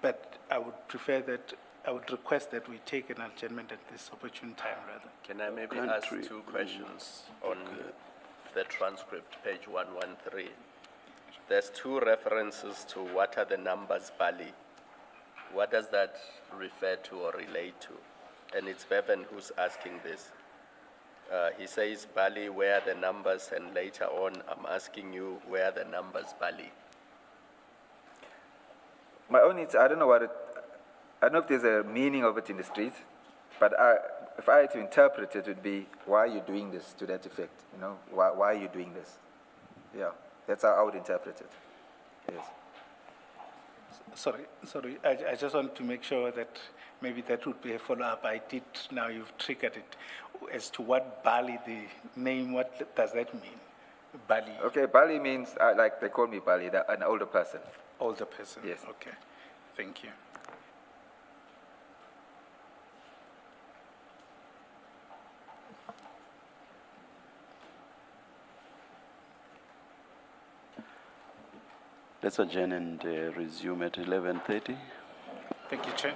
S1: but I would prefer that, I would request that we take an adjournment at this opportune time rather.
S5: Can I maybe ask 2 questions on the transcript, page 113? There's 2 references to what are the numbers Bali. What does that refer to or relate to? And it's Bevan who's asking this. He says Bali, where are the numbers? And later on, I'm asking you, where are the numbers Bali?
S3: My own, I don't know I don't know if there's a meaning of it in the street, but if I had to interpret it, it would be, why are you doing this to that effect? You know, why are you doing this? Yeah, that's how I would interpret it. Yes.
S1: Sorry, I just want to make sure that maybe that would be a follow-up. I did, now you've triggered it. As to what Bali, the name, what does that mean? Bali,
S3: Okay, Bali means, like they call me Bali, an older person.
S1: older person?
S3: Yes.
S1: Okay, thank you.
S2: Let's adjourn and resume at 11:30.
S1: Thank you, Chair.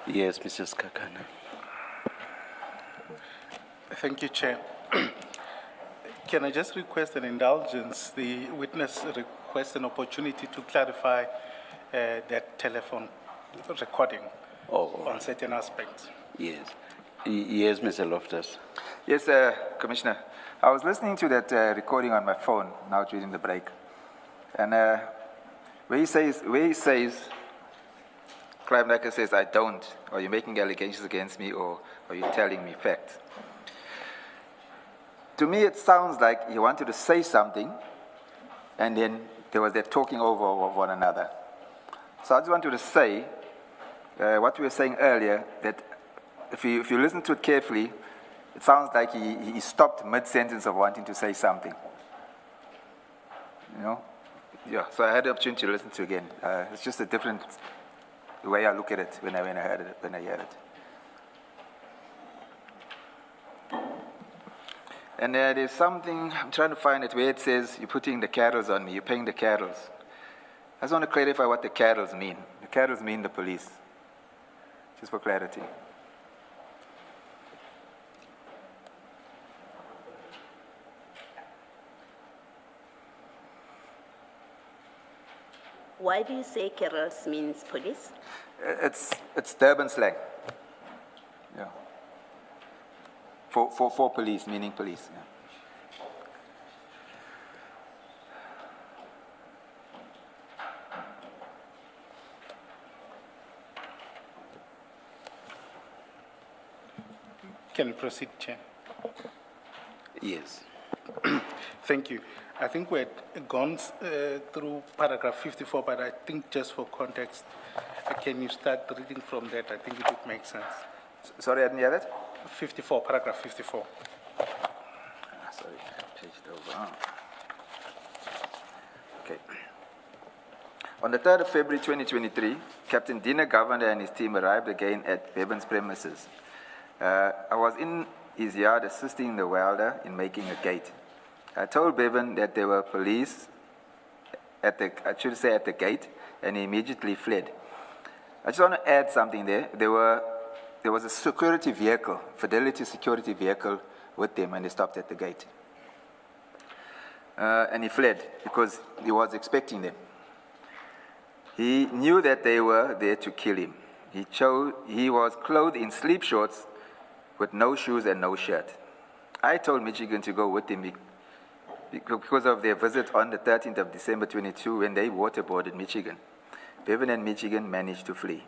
S2: Yes, Mrs. Kakana.
S1: Thank you, Chair. Can I just request an indulgence? The witness requests an opportunity to clarify that telephone recording on certain aspects.
S2: Yes. Yes, Mr. Loftus.
S3: Yes, Commissioner. I was listening to that recording on my phone now during the break. And where he says, Clive Nacker says, I don't, or you're making allegations against me, or you're telling me facts. To me, it sounds like he wanted to say something, and then there was that talking over of one another. So I just wanted to say what we were saying earlier, that if you listen to it carefully, it sounds like he stopped mid-sentence of wanting to say something. You know? Yeah, so I had the opportunity to listen to it again. It's just a different way I look at it when I heard it. And there's something, I'm trying to find it, where it says, you're putting the carols on me, you're paying the carols. I just want to clarify what the carols mean. The carols mean the police, just for clarity.
S4: Why do you say carols means police?
S3: It's Durban slang. Yeah. For police, meaning police. Yeah.
S1: Can we proceed, Chair?
S2: Yes.
S1: Thank you. I think we had gone through paragraph 54, but I think just for context, can you start reading from that? I think it would make sense.
S3: Sorry, I didn't hear that?
S1: 54, paragraph 54.
S3: Sorry, page it over. Okay. On the 3rd of February 2023, Captain Dina Governor and his team arrived again at Bevan's premises. I was in his yard assisting the welder in making a gate. I told Bevan that there were police at the gate, and he immediately fled. I just want to add something there. There was a security vehicle, Fidelity security vehicle with them, and they stopped at the gate. And he fled because he was expecting them. He knew that they were there to kill him. He was clothed in sleep shorts with no shoes and no shirt. I told Michigan to go with him because of their visit on the 13th of December 22 when they waterboarded Michigan. Bevan and Michigan managed to flee.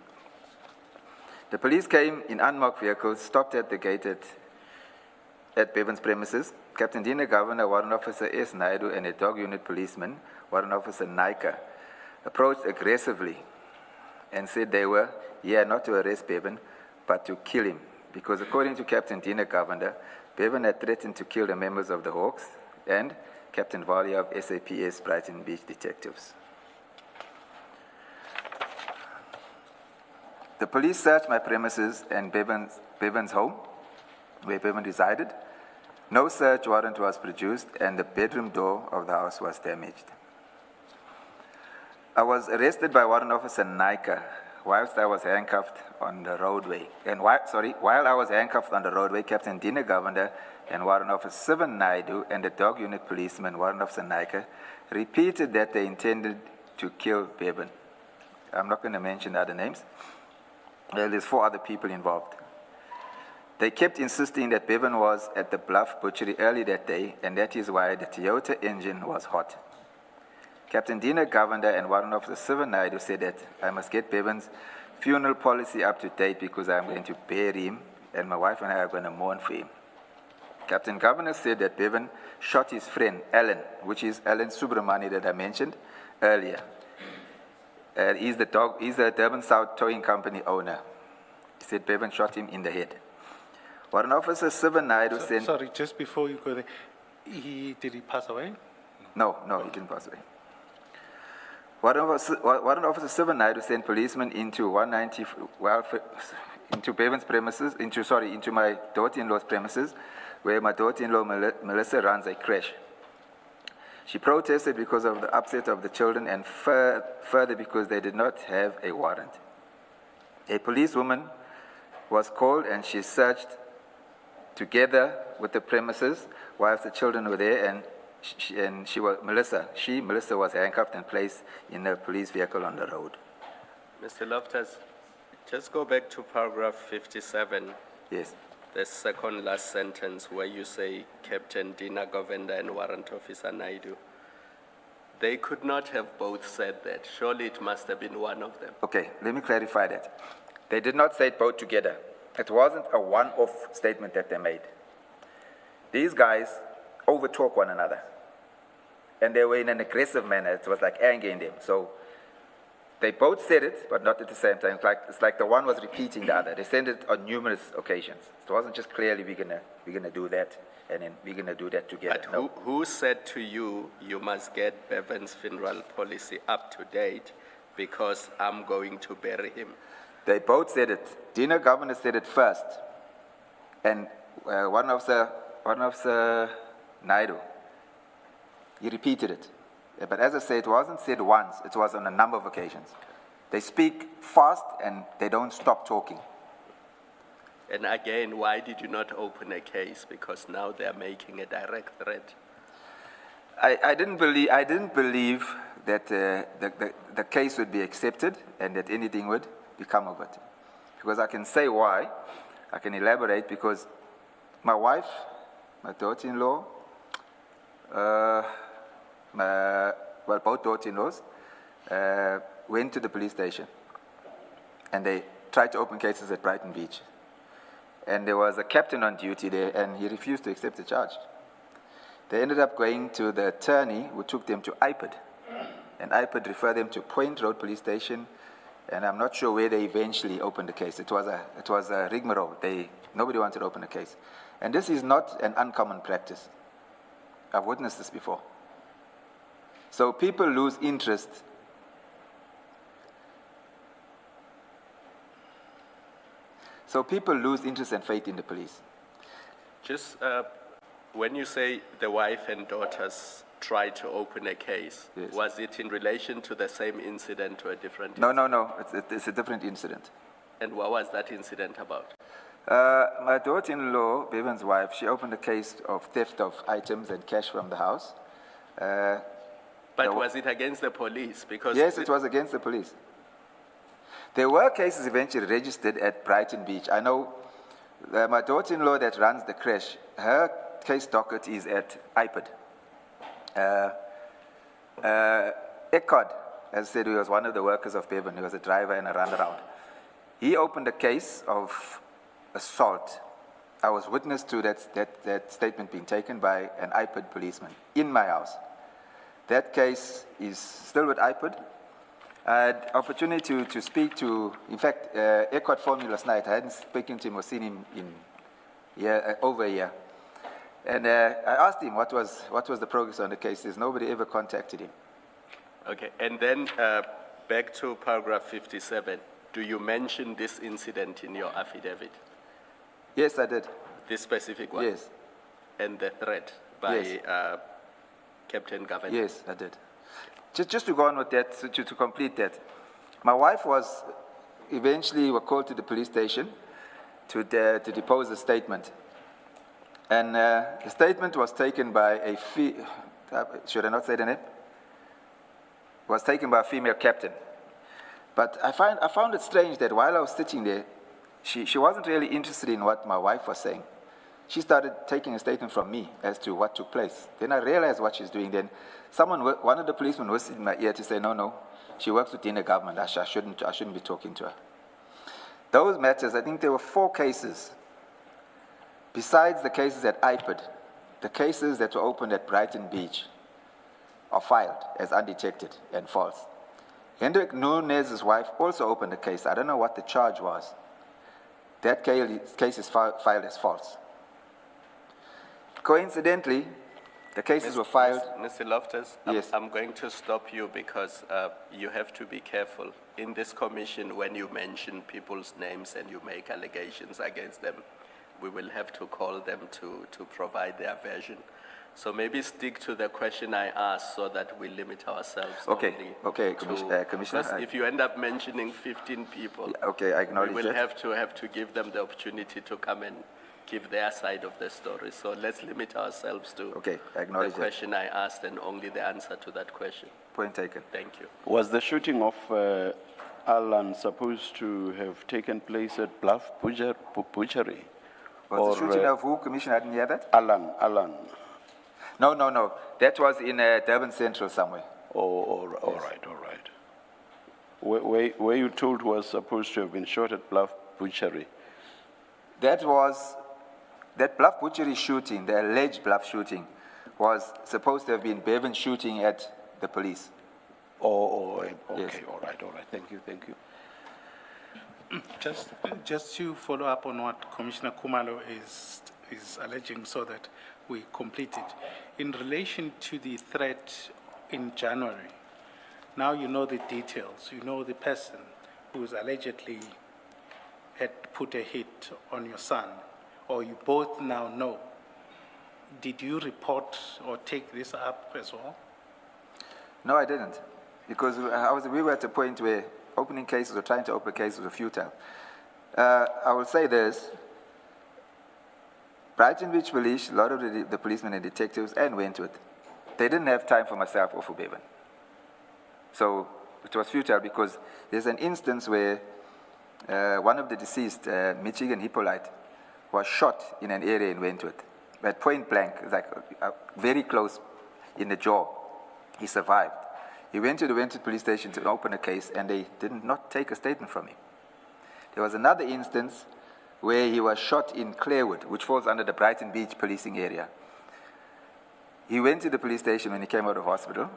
S3: The police came in unmarked vehicles, stopped at the gate at Bevan's premises. Captain Dina Governor, Warrant Officer S. Naidu, and a dog unit policeman, Warrant Officer Naika, approached aggressively and said they were here not to arrest Bevan, but to kill him. Because according to Captain Dina Governor, Bevan had threatened to kill the members of the Hawks and Captain Valia of SAPS Brighton Beach Detectives. The police searched my premises and Bevan's home, where Bevan resided. No search warrant was produced, and the bedroom door of the house was damaged. I was arrested by Warrant Officer Naika whilst I was handcuffed on the roadway. While I was handcuffed on the roadway, Captain Dina Governor and Warrant Officer Sivan Naidu and the dog unit policeman, Warrant Officer Naika, repeated that they intended to kill Bevan. I'm not going to mention other names. There's 4 other people involved. They kept insisting that Bevan was at the Bluff Butchery early that day, and that is why the Toyota engine was hot. Captain Dina Governor and Warrant Officer Sivan Naidu said that I must get Bevan's funeral policy up to date because I'm going to bury him, and my wife and I are going to mourn for him. Captain Governor said that Bevan shot his friend, Alan, which is Alan Subramani that I mentioned earlier. He's the Durban South Towing Company owner. He said Bevan shot him in the head. Warrant Officer Sivan Naidu said...
S1: Sorry, just before you go there, did he pass away?
S3: No, he didn't pass away. Warrant Officer Sivan Naidu sent policemen into 190, into Bevan's premises, into my daughter-in-law's premises, where my daughter-in-law Melissa runs a creche. She protested because of the upset of the children and further because they did not have a warrant. A policewoman was called and she searched together with the premises whilst the children were there, and Melissa was handcuffed and placed in a police vehicle on the road.
S5: Mr. Loftus, just go back to paragraph 57.
S3: Yes.
S5: The second last sentence where you say Captain Dina Govender and Warrant Officer Naidu. They could not have both said that. Surely it must have been one of them.
S3: Okay, let me clarify that. They did not say it both together. It wasn't a one-off statement that they made. These guys overtalk one another. And they were in an aggressive manner. It was like anger in them. So they both said it, but not at the same time. It's like the one was repeating the other. They said it on numerous occasions. It wasn't just clearly we're gonna do that, and then we're gonna do that together.
S5: But
S3: No.
S5: who said to you, you must get Bevan's funeral policy up to date because I'm going to bury him?
S3: They both said it. Dina Governor said it first, and one of the Naidu, he repeated it. But as I said, it wasn't said once, it was on a number of occasions. They speak fast and they don't stop talking.
S5: And again, why did you not open a case? Because now they're making a direct threat.
S3: I didn't believe that the case would be accepted and that anything would become of it. Because I can say why, I can elaborate, because my wife, my daughter-in-law, both daughter-in-laws, went to the police station and they tried to open cases at Brighton Beach. And there was a captain on duty there and he refused to accept the charge. They ended up going to the attorney who took them to IPID. And IPID referred them to Point Road Police Station, and I'm not sure where they eventually opened the case. It was a rigmarole. Nobody wanted to open a case. And this is not an uncommon practice. I've witnessed this before. So people lose interest. So people lose interest and faith in the police.
S5: Just when you say the wife and daughters tried to open a case,
S3: Yes.
S5: Was it in relation to the same incident or a different
S3: No,
S5: incident?
S3: no. It's a different incident.
S5: And what was that incident about?
S3: My daughter-in-law, Bevan's wife, she opened a case of theft of items and cash from the house.
S5: But was it against the police? Because
S3: Yes, it was against the police. There were cases eventually registered at Brighton Beach. I know my daughter-in-law that runs the crash, her case docket is at IPID. Eckhard, as I said, he was one of the workers of Bevan. He was a driver and a runaround. He opened a case of assault. I was witness to that statement being taken by an IPID policeman in my house. That case is still with IPID. I had opportunity to speak to, in fact, Eckhart phoned me last night. I hadn't spoken to him or seen him in over a year. And I asked him what was the progress on the case. Nobody ever contacted him.
S5: Okay, and then back to paragraph 57. Do you mention this incident in your affidavit?
S3: Yes, I did.
S5: This specific one?
S3: Yes.
S5: And the threat by
S3: Yes.
S5: Captain Governor?
S3: Yes, I did. Just to go on with that, to complete that, my wife was eventually called to the police station to depose a statement. And the statement was taken by should I not say the name? Was taken by a female captain. But I found it strange that while I was sitting there, she wasn't really interested in what my wife was saying. She started taking a statement from me as to what took place. Then I realized what she's doing. Then one of the policemen whispered in my ear to say, no, she works within the government. I shouldn't be talking to her. Those matters, I think there were 4 cases. Besides the cases at IPID, the cases that were opened at Brighton Beach are filed as undetected and false. Hendrik Nunez's wife also opened a case. I don't know what the charge was. That case is filed as false. Coincidentally, the cases were filed.
S5: Mr. Loftus,
S3: Yes.
S5: I'm going to stop you because you have to be careful. In this commission, when you mention people's names and you make allegations against them, we will have to call them to provide their version. So maybe stick to the question I asked so that we limit ourselves.
S3: Okay,
S5: only
S3: okay,
S5: to-
S3: Commissioner,
S5: because
S3: I-
S5: if you end up mentioning 15 people,
S3: Okay, I acknowledge
S5: we will
S3: that.
S5: have to give them the opportunity to come and give their side of the story. So let's limit ourselves to
S3: Okay, I
S5: the
S3: acknowledge that.
S5: question I asked and only the answer to that question.
S3: Point taken.
S5: Thank you.
S2: Was the shooting of Alan supposed to have taken place at Bluff Butchery?
S3: Was the shooting of who, Commissioner? I didn't hear that.
S2: Alan.
S3: No. That was in Durban Central somewhere.
S2: All right. Were you told was supposed to have been shot at Bluff Butchery?
S3: That Bluff Butchery shooting, the alleged Bluff shooting, was supposed to have been Bevan shooting at the police.
S2: Okay,
S3: Yes.
S2: all right. Thank you.
S1: Just to follow up on what Commissioner Kumalo is alleging so that we complete it. In relation to the threat in January, now you know the details. You know the person who's allegedly had put a hit on your son, or you both now know. Did you report or take this up as well?
S3: No, I didn't, because we were at a point where opening cases or trying to open cases were futile. I will say this. Brighton Beach Police, a lot of the policemen and detectives, and Wentworth, they didn't have time for myself or for Bevan. So it was futile because there's an instance where one of the deceased, Michigan Hippolyte, was shot in an area in Wentworth. At point blank, like very close in the jaw. He survived. He went to the Wentworth police station to open a case, and they did not take a statement from him. There was another instance where he was shot in Clarewood, which falls under the Brighton Beach policing area. He went to the police station when he came out of hospital.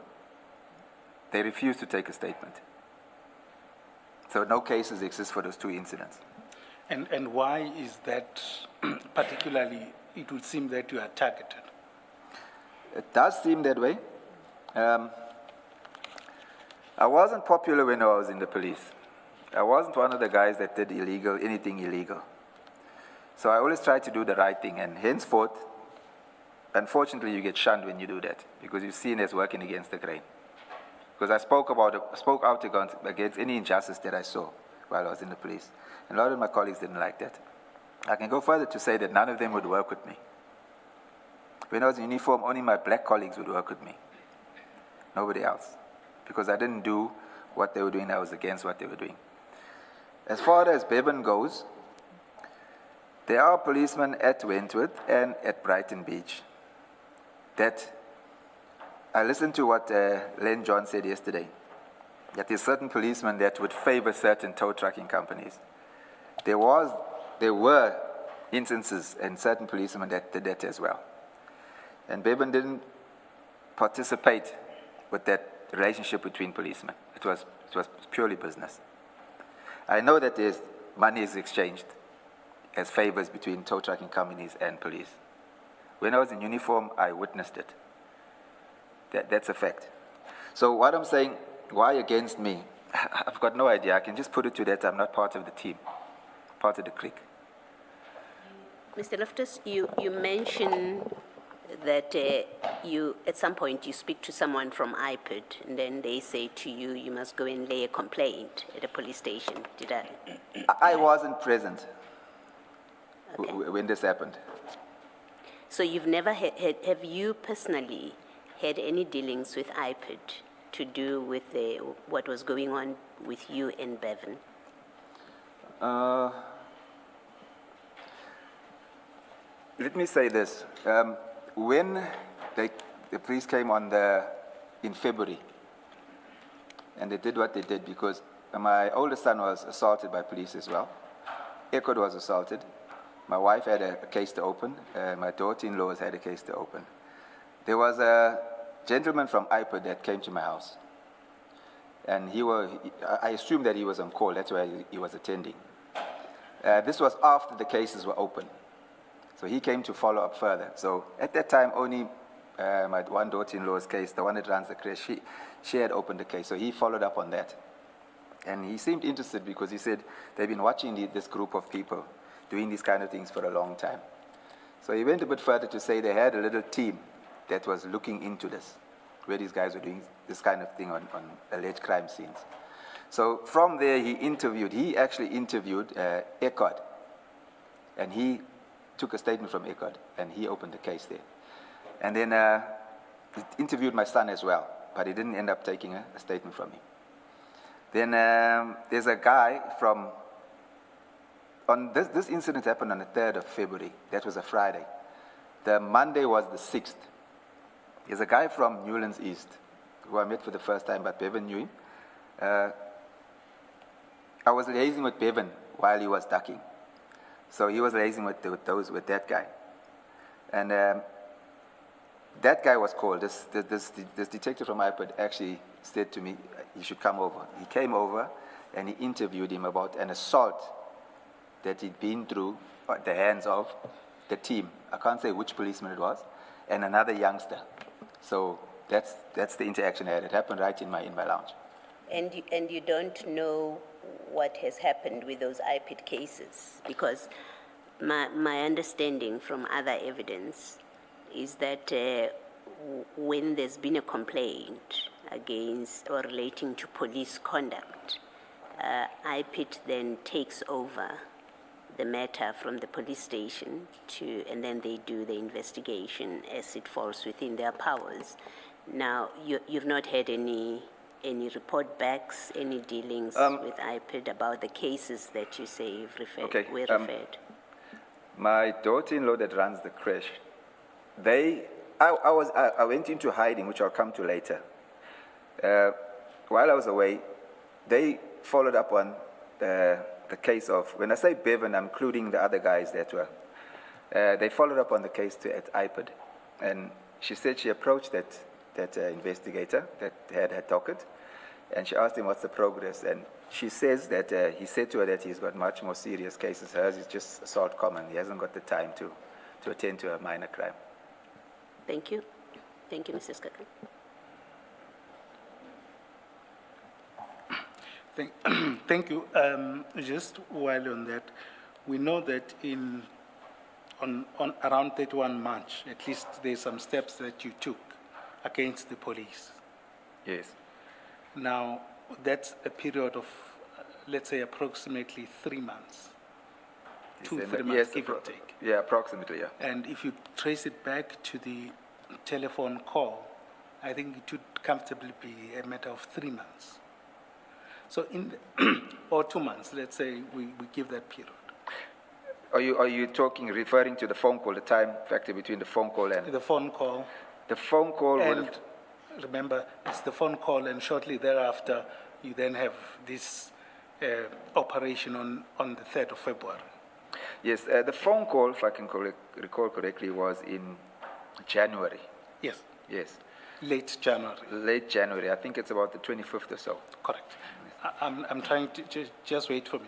S3: They refused to take a statement. So no cases exist for those two incidents.
S1: And why is that particularly, it would seem that you are targeted?
S3: It does seem that way. I wasn't popular when I was in the police. I wasn't one of the guys that did anything illegal. So I always tried to do the right thing, and henceforth, unfortunately, you get shunned when you do that because you're seen as working against the grain. Because I spoke out against any injustice that I saw while I was in the police. And a lot of my colleagues didn't like that. I can go further to say that none of them would work with me. When I was in uniform, only my black colleagues would work with me. Nobody else. Because I didn't do what they were doing, I was against what they were doing. As far as Bevan goes, there are policemen at Wentworth and at Brighton Beach that I listened to what Len John said yesterday, that there's certain policemen that would favor certain tow trucking companies. There were instances and certain policemen that did that as well. And Bevan didn't participate with that relationship between policemen. It was purely business. I know that there's money is exchanged as favors between tow trucking companies and police. When I was in uniform, I witnessed it. That's a fact. So what I'm saying, why against me? I've got no idea. I can just put it to that I'm not part of the team, part of the clique.
S4: Mr. Loftus, you mentioned that you, at some point, you speak to someone from IPID, and then they say to you, you must go and lay a complaint at a police station. Did I?
S3: I wasn't present
S4: Okay.
S3: when this happened.
S4: So you've never have you personally had any dealings with IPID to do with what was going on with you and Bevan?
S3: Let me say this. When the police came in February, and they did what they did because my oldest son was assaulted by police as well. Echoed was assaulted. My wife had a case to open. My daughter-in-law had a case to open. There was a gentleman from IPID that came to my house. And I assume that he was on call. That's why he was attending. This was after the cases were open. So he came to follow up further. So at that time, only my one daughter-in-law's case, the one that runs the crash, she had opened the case. So he followed up on that. And he seemed interested because he said they've been watching this group of people doing these kind of things for a long time. So he went a bit further to say they had a little team that was looking into this, where these guys were doing this kind of thing on alleged crime scenes. So from there, he actually interviewed Ecod, and he took a statement from Ecod, and he opened the case there. And then he interviewed my son as well, but he didn't end up taking a statement from him. Then there's a guy from, this incident happened on the 3rd of February. That was a Friday. The Monday was the 6th. There's a guy from Newlands East who I met for the first time, but Bevan knew him. I was liaising with Bevan while he was ducking. So he was liaising with that guy. And that guy was called. This detective from iPad actually said to me, he should come over. He came over and he interviewed him about an assault that he'd been through at the hands of the team. I can't say which policeman it was, and another youngster. So that's the interaction I had. It happened right in my lounge.
S4: And you don't know what has happened with those IPID cases? Because my understanding from other evidence is that when there's been a complaint against or relating to police conduct, IPID then takes over the matter from the police station and then they do the investigation as it falls within their powers. Now, you've not had any report backs, any dealings with IPID about the cases that you say you've referred, were referred?
S3: My daughter-in-law that runs the creche, I went into hiding, which I'll come to later. While I was away, they followed up on the case of, when I say Bevan, I'm including the other guys that were. They followed up on the case at IPID, and she said she approached that investigator that had her docket, and she asked him what's the progress, and she says that he said to her that he's got much more serious cases. Hers is just assault common. He hasn't got the time to attend to a minor crime.
S4: Thank you. Thank you, Mrs. Skaka.
S1: Thank you. Just while on that, we know that on around 31 March, at least there's some steps that you took against the police.
S3: Yes.
S1: Now, that's a period of, let's say, approximately 3 months. 2-3 months,
S3: yes,
S1: give or take.
S3: Yeah, approximately, yeah.
S1: And if you trace it back to the telephone call, I think it would comfortably be a matter of 3 months. So or 2 months, let's say we give that period.
S3: Are you referring to the phone call, the time factor between the phone call and...
S1: The phone call.
S3: The phone call
S1: and remember, it's the phone call, and shortly thereafter, you then have this operation on the 3rd of February.
S3: Yes, the phone call, if I can recall correctly, was in January.
S1: Yes.
S3: Yes.
S1: Late January.
S3: Late January. I think it's about the 25th or so.
S1: Correct. I'm trying to just wait for me.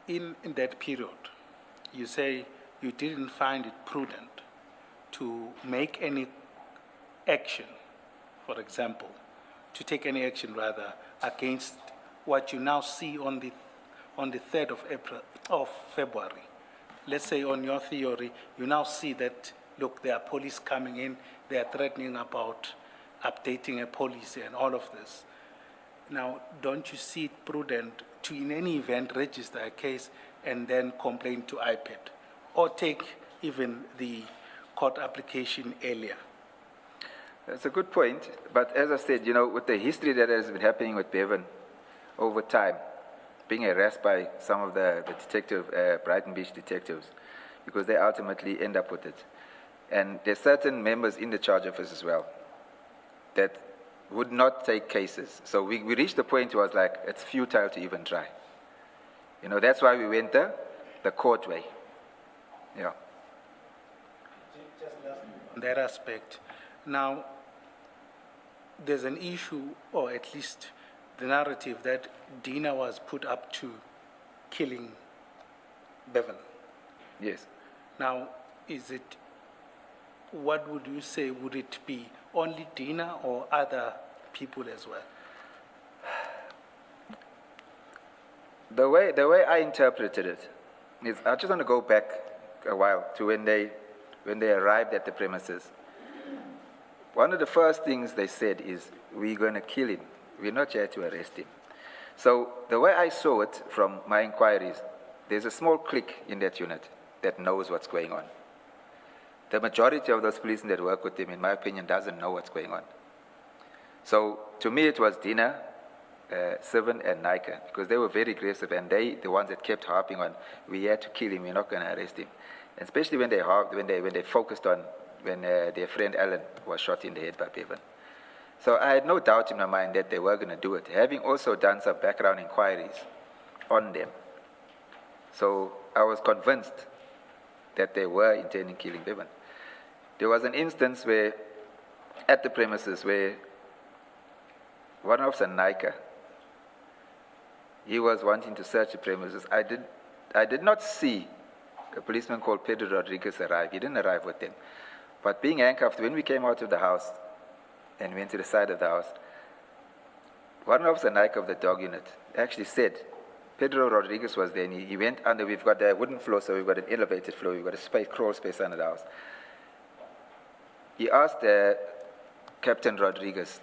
S1: In that period, you say you didn't find it prudent to make any action, for example, to take any action rather against what you now see on the 3rd of February. Let's say on your theory, you now see that, look, there are police coming in, they are threatening about updating a policy and all of this. Now, don't you see it prudent to, in any event, register a case and then complain to IPID, or take even the court application earlier?
S3: That's a good point, but as I said, with the history that has been happening with Bevan over time, being harassed by some of the Brighton Beach detectives, because they ultimately end up with it. And there's certain members in the charge office as well that would not take cases. So we reached the point where it was like, it's futile to even try. That's why we went the court way. Yeah.
S1: Just on that aspect. Now, there's an issue, or at least the narrative, that Dina was put up to killing Bevan.
S3: Yes.
S1: Now, what would you say, would it be only Dina or other people as well?
S3: The way I interpreted it is, I just want to go back a while to when they arrived at the premises. one of the first things they said is, we're going to kill him. We're not here to arrest him. So the way I saw it from my inquiries, there's a small clique in that unit that knows what's going on. The majority of those policemen that work with him, in my opinion, doesn't know what's going on. So to me, it was Dina, Seven, and Nika, because they were very aggressive, and they, the ones that kept harping on, we had to kill him, we're not going to arrest him. And especially when they focused on when their friend Alan was shot in the head by Bevan. So I had no doubt in my mind that they were going to do it, having also done some background inquiries on them. So I was convinced that they were intending killing Bevan. There was an instance where, at the premises, where one officer, Nika, he was wanting to search the premises. I did not see a policeman called Pedro Rodriguez arrive. He didn't arrive with them. But being handcuffed, when we came out of the house and went to the side of the house, one officer, Nika of the dog unit, actually said, Pedro Rodriguez was there, and he went under. We've got a wooden floor, so we've got an elevated floor. We've got a space, crawl space under the house. He asked Captain Rodriguez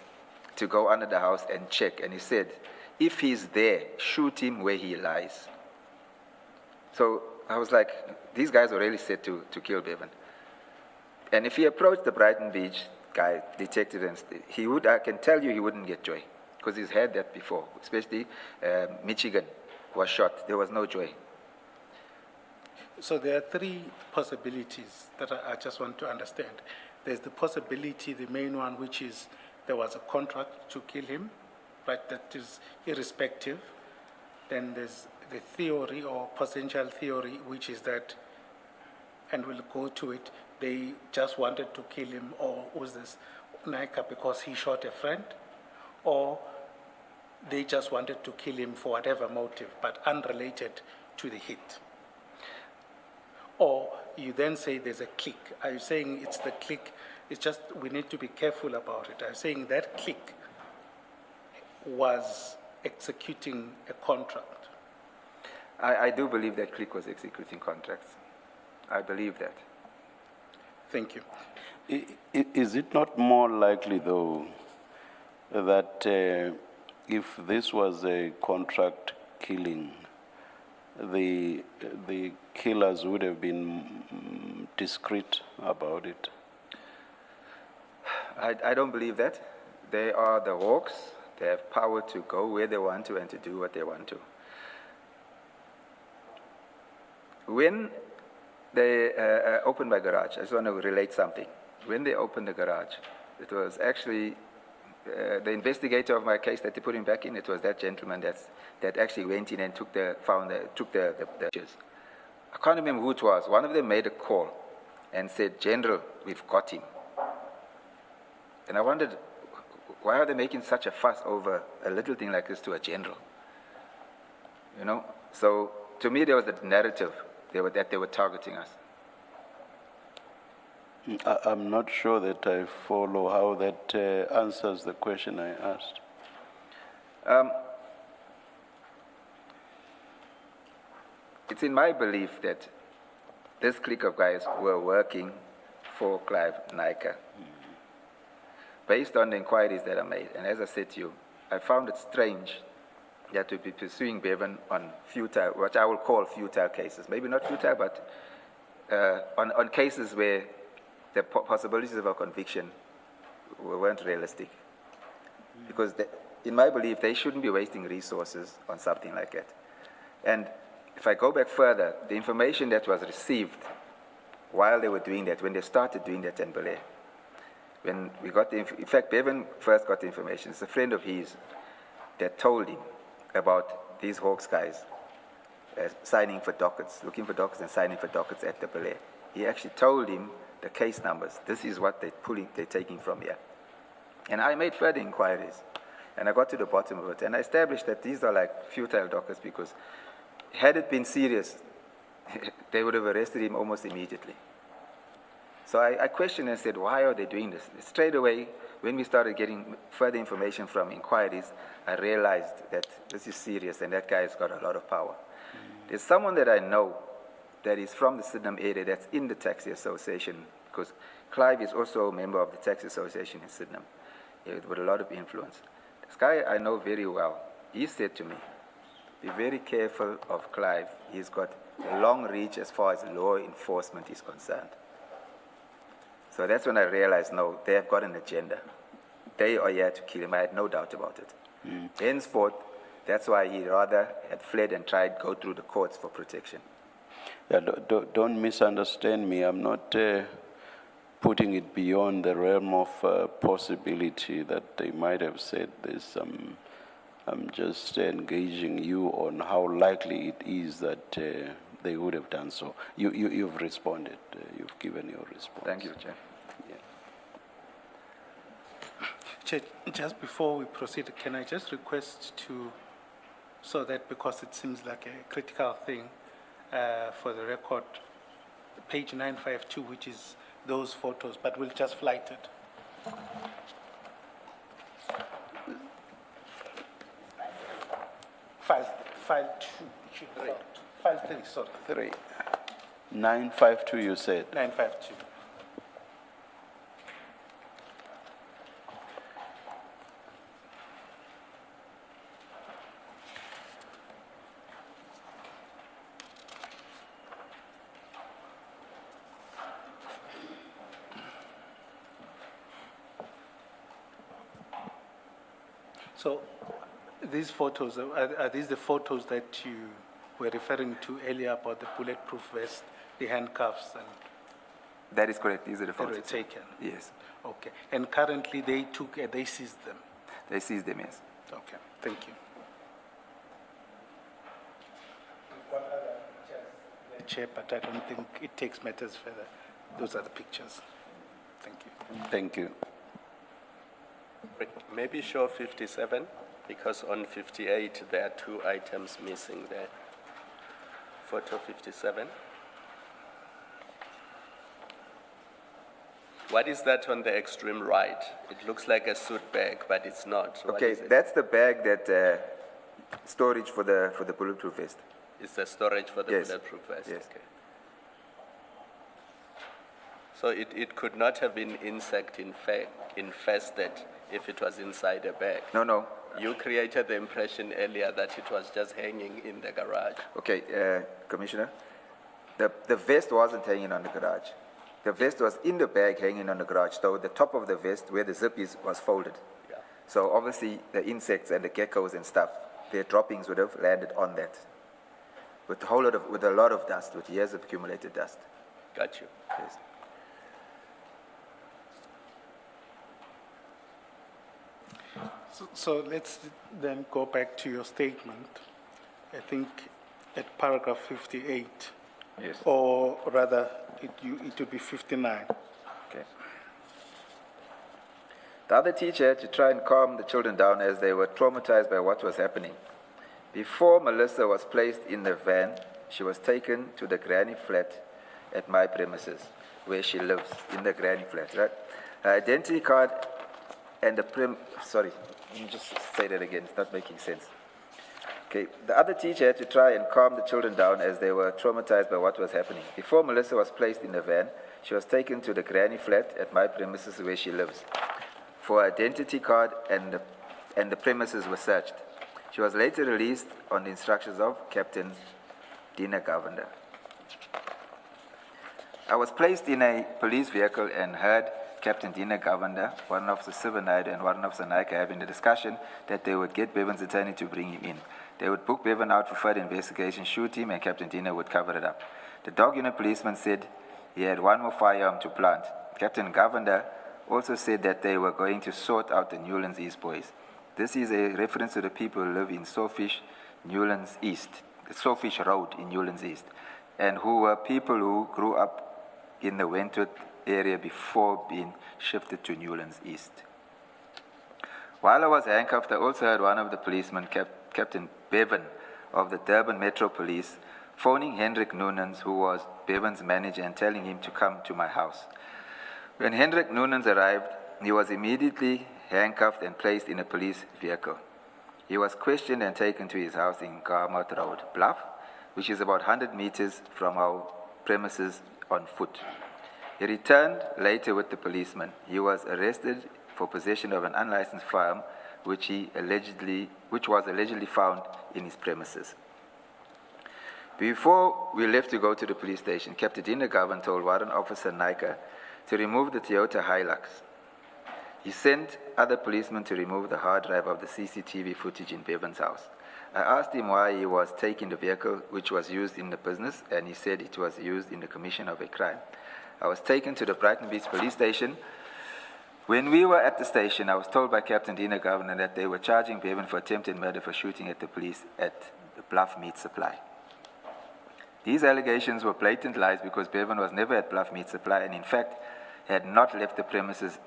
S3: to go under the house and check, and he said, if he's there, shoot him where he lies. So I was like, these guys were really set to kill Bevan. And if he approached the Brighton Beach guy, detective, and he would, I can tell you he wouldn't get joy, because he's had that before, especially Michigan was shot. There was no joy.
S1: So there are three possibilities that I just want to understand. There's the possibility, the main one, which is there was a contract to kill him, right? That is irrespective. Then there's the theory or potential theory, which is that, and we'll go to it, they just wanted to kill him, or was this Nika because he shot a friend, or they just wanted to kill him for whatever motive, but unrelated to the hit. Or you then say there's a clique. Are you saying it's the clique? It's just we need to be careful about it. Are you saying that clique was executing a contract?
S3: I do believe that clique was executing contracts. I believe that.
S1: Thank you.
S2: Is it not more likely, though, that if this was a contract killing, the killers would have been discreet about it?
S3: I don't believe that. They are the hawks. They have power to go where they want to and to do what they want to. When they opened my garage, I just want to relate something. When they opened the garage, it was actually the investigator of my case that they put him back in. It was that gentleman that actually went in and took the pictures. I can't remember who it was. One of them made a call and said, "General, we've got him." And I wondered, why are they making such a fuss over a little thing like this to a general? You know? So to me, there was a narrative that they were targeting us.
S2: I'm not sure that I follow how that answers the question I asked.
S3: It's in my belief that this clique of guys were working for Clive Nika, based on the inquiries that I made. And as I said to you, I found it strange that we'd be pursuing Bevan on futile, what I will call futile cases. Maybe not futile, but on cases where the possibilities of a conviction weren't realistic. Because in my belief, they shouldn't be wasting resources on something like that. And if I go back further, the information that was received while they were doing that, when they started doing that in Belair, when we got in fact, Bevan first got the information. It's a friend of his that told him about these Hawks guys signing for dockets, looking for dockets and signing for dockets at the Belair. He actually told him the case numbers. This is what they're taking from here. And I made further inquiries, and I got to the bottom of it, and I established that these are like futile dockets, because had it been serious, they would have arrested him almost immediately. So I questioned and said, why are they doing this? Straight away, when we started getting further information from inquiries, I realized that this is serious and that guy's got a lot of power. There's someone that I know that is from the Sydenham area that's in the taxi association, because Clive is also a member of the Taxi Association in Sydenham, with a lot of influence. This guy I know very well. He said to me, be very careful of Clive. He's got a long reach as far as law enforcement is concerned. So that's when I realized, no, they have got an agenda. They are here to kill him. I had no doubt about it. Henceforth, that's why he rather had fled and tried to go through the courts for protection.
S2: Yeah, don't misunderstand me. I'm not putting it beyond the realm of possibility that they might have said this. I'm just engaging you on how likely it is that they would have done so. You've responded. You've given your response.
S3: Thank you, Chair.
S1: Chair, just before we proceed, can I just request to, so that because it seems like a critical thing for the record, page 952, which is those photos, but we'll just flight it. File 2, should be file 3, sorry.
S2: 3. 952, you said.
S1: 952. So these photos, are these the photos that you were referring to earlier about the bulletproof vest, the handcuffs, and
S3: That is correct. These are the
S1: that were
S3: photos.
S1: taken?
S3: Yes.
S1: Okay. And currently they seized them?
S3: They seized them, yes.
S1: Okay, thank you. Chair, but I don't think it takes matters further. Those are the pictures. Thank you.
S2: Thank you.
S5: Maybe show 57, because on 58 there are 2 items missing there. Photo 57. What is that on the extreme right? It looks like a suit bag, but it's not. What
S3: Okay,
S5: is it?
S3: that's the bag that storage for the bulletproof vest.
S5: It's the storage for the
S3: Yes.
S5: bulletproof vest.
S3: Yes.
S5: Okay. So it could not have been insect infested if it was inside a bag.
S3: No.
S5: You created the impression earlier that it was just hanging in the garage.
S3: Okay, Commissioner, the vest wasn't hanging on the garage. The vest was in the bag hanging on the garage, though the top of the vest where the zip is was folded.
S5: Yeah.
S3: So obviously the insects and the geckos and stuff, their droppings would have landed on that. With a lot of dust, with years of accumulated dust.
S5: Got you.
S3: Yes.
S1: So let's then go back to your statement. I think at paragraph 58,
S3: Yes.
S1: or rather it would be 59.
S3: Okay. The other teacher had to try and calm the children down as they were traumatized by what was happening. Before Melissa was placed in the van, she was taken to the granny flat at my premises, where she lives, in the granny flat, right? Her identity card and the sorry, let me just say that again, it's not making sense. Okay, the other teacher had to try and calm the children down as they were traumatized by what was happening. Before Melissa was placed in the van, she was taken to the granny flat at my premises where she lives. For her identity card and the premises were searched. She was later released on the instructions of Captain Dina Govender. I was placed in a police vehicle and heard Captain Dina Govender, Warrant Officer Sivanayde, and Warrant Officer Naika having a discussion that they would get Bevan's attorney to bring him in. They would book Bevan out for further investigation, shoot him, and Captain Dina would cover it up. The dog unit policeman said he had one more firearm to plant. Captain Govender also said that they were going to sort out the Newlands East boys. This is a reference to the people who live in Sawfish, Newlands East, Sawfish Road in Newlands East, and who were people who grew up in the Wentworth area before being shifted to Newlands East. While I was handcuffed, I also heard one of the policemen, Captain Bevan of the Durban Metro Police, phoning Hendrik Noonans, who was Bevan's manager, and telling him to come to my house. When Hendrik Noonans arrived, he was immediately handcuffed and placed in a police vehicle. He was questioned and taken to his house in Garmouth Road, Bluff, which is about 100 meters from our premises on foot. He returned later with the policeman. He was arrested for possession of an unlicensed firearm, which was allegedly found in his premises. Before we left to go to the police station, Captain Dina Govan told Warrant Officer Naika to remove the Toyota Hilux. He sent other policemen to remove the hard drive of the CCTV footage in Bevan's house. I asked him why he was taking the vehicle which was used in the business, and he said it was used in the commission of a crime. I was taken to the Brighton Beach police station. When we were at the station, I was told by Captain Dina Governor that they were charging Bevan for attempted murder for shooting at the police at the Bluff Meat Supply. These allegations were blatant lies because Bevan was never at Bluff Meat Supply and in fact had not left the premises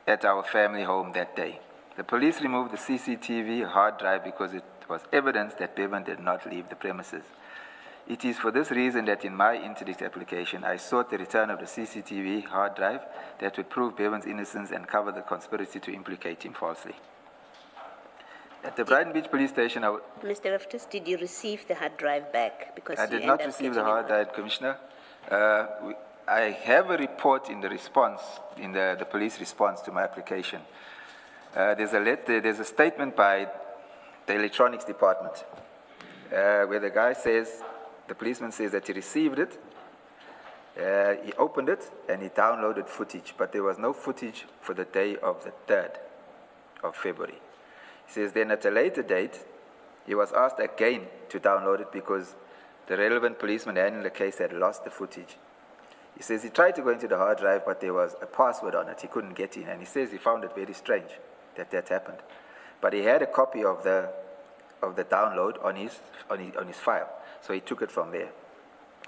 S3: at our family home that day. The police removed the CCTV hard drive because it was evidence that Bevan did not leave the premises. It is for this reason that in my interdict application, I sought the return of the CCTV hard drive that would prove Bevan's innocence and cover the conspiracy to implicate him falsely. At the Brighton Beach police station,
S4: Mr. Loftus, did you receive the hard drive back? Because
S3: I did not receive the hard drive, Commissioner. I have a report in the response, in the police response to my application. There's a statement by the electronics department where the guy says, the policeman says that he received it, he opened it, and he downloaded footage, but there was no footage for the day of the 3rd of February. He says then at a later date, he was asked again to download it because the relevant policeman handling the case had lost the footage. He says he tried to go into the hard drive, but there was a password on it. He couldn't get in, and he says he found it very strange that happened. But he had a copy of the download on his file, so he took it from there.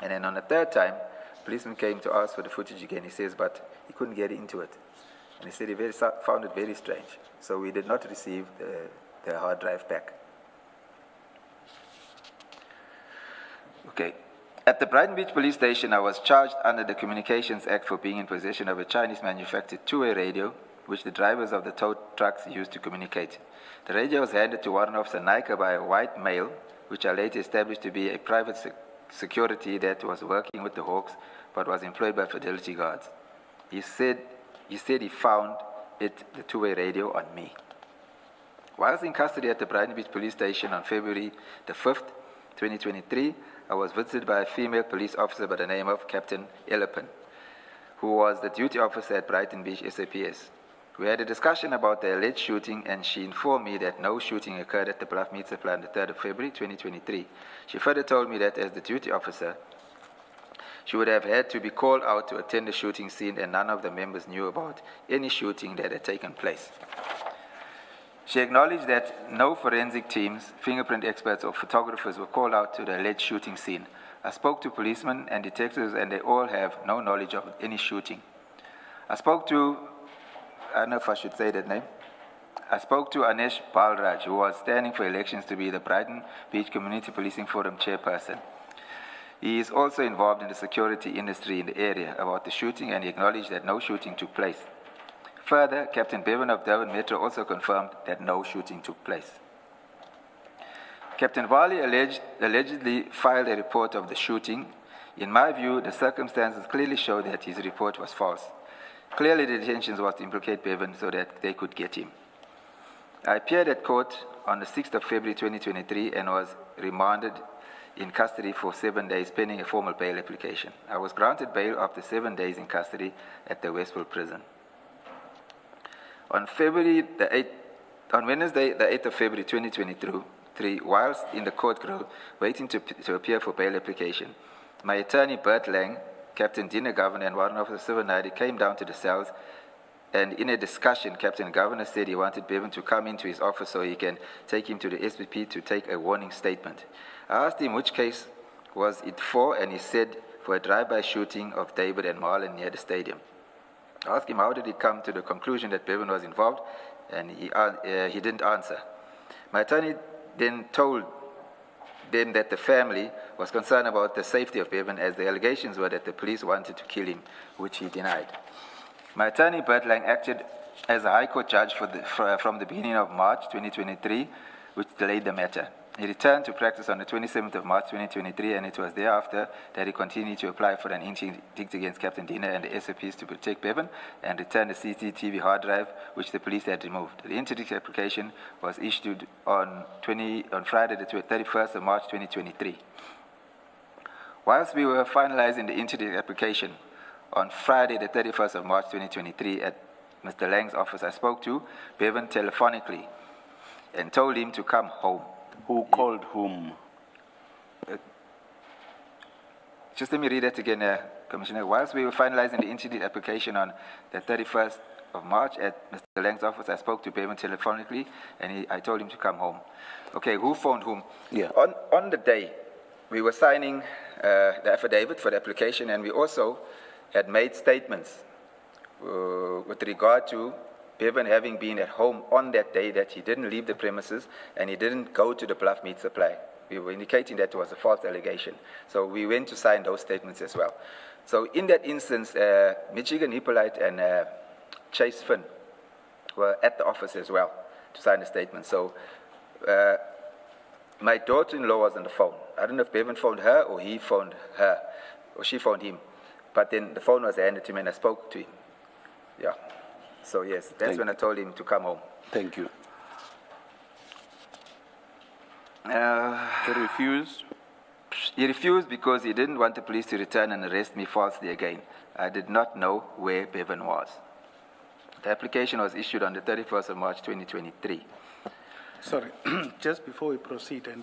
S3: And then on the 3rd time, the policeman came to ask for the footage again. He says, but he couldn't get into it. And he said he found it very strange. So we did not receive the hard drive back. Okay. At the Brighton Beach police station, I was charged under the Communications Act for being in possession of a Chinese-manufactured two-way radio, which the drivers of the tow trucks used to communicate. The radio was handed to Warrant Officer Naika by a white male, which I later established to be a private security that was working with the Hawks, but was employed by Fidelity Guards. He said he found the two-way radio on me. Whilst in custody at the Brighton Beach police station on February the 5th, 2023, I was visited by a female police officer by the name of Captain Elepen, who was the duty officer at Brighton Beach SAPS. We had a discussion about the alleged shooting, and she informed me that no shooting occurred at the Bluff Meat Supply on the 3rd of February, 2023. She further told me that as the duty officer, she would have had to be called out to attend the shooting scene, and none of the members knew about any shooting that had taken place. She acknowledged that no forensic teams, fingerprint experts, or photographers were called out to the alleged shooting scene. I spoke to policemen and detectives, and they all have no knowledge of any shooting. I don't know if I should say that name. I spoke to Anesh Balraj, who was standing for elections to be the Brighton Beach Community Policing Forum chairperson. He is also involved in the security industry in the area about the shooting, and he acknowledged that no shooting took place. Further, Captain Bevan of Durban Metro also confirmed that no shooting took place. Captain Vali allegedly filed a report of the shooting. In my view, the circumstances clearly show that his report was false. Clearly, the intention was to implicate Bevan so that they could get him. I appeared at court on the 6th of February 2023 and was remanded in custody for 7 days pending a formal bail application. I was granted bail after 7 days in custody at the Westville prison. On Wednesday, the 8th of February 2023, whilst in the court room waiting to appear for bail application, my attorney Bert Lang, Captain Dina Governor, and Warrant Officer Sivanadi came down to the cells, and in a discussion, Captain Governor said he wanted Bevan to come into his office so he can take him to the SPP to take a warning statement. I asked him which case was it for, and he said for a drive-by shooting of David and Marlon near the stadium. I asked him how did he come to the conclusion that Bevan was involved, and he didn't answer. My attorney then told them that the family was concerned about the safety of Bevan, as the allegations were that the police wanted to kill him, which he denied. My attorney, Bert Lang, acted as a High Court judge from the beginning of March 2023, which delayed the matter. He returned to practice on the 27th of March 2023, and it was thereafter that he continued to apply for an interdict against Captain Dina and the SOPs to protect Bevan and return the CCTV hard drive, which the police had removed. The interdict application was issued on Friday, the 31st of March 2023. Whilst we were finalizing the interdict application on Friday, the 31st of March 2023, at Mr. Lang's office, I spoke to Bevan telephonically and told him to come home.
S2: Who called whom?
S3: Just let me read that again, Commissioner. Whilst we were finalizing the interdict application on the 31st of March at Mr. Lang's office, I spoke to Bevan telephonically, and I told him to come home. Okay, who phoned whom?
S2: Yeah.
S3: On the day, we were signing the affidavit for the application, and we also had made statements with regard to Bevan having been at home on that day, that he didn't leave the premises and he didn't go to the Bluff Meat Supply. We were indicating that it was a false allegation. So we went to sign those statements as well. So in that instance, Michigan Hippolyte and Chase Finn were at the office as well to sign the statement. So my daughter-in-law was on the phone. I don't know if Bevan phoned her or he phoned her, or she phoned him. But then the phone was handed to me and I spoke to him. Yeah. So yes, that's when I told him to come home.
S2: Thank you. He refused?
S3: He refused because he didn't want the police to return and arrest me falsely again. I did not know where Bevan was. The application was issued on the 31st of March 2023.
S1: Sorry, just before we proceed, and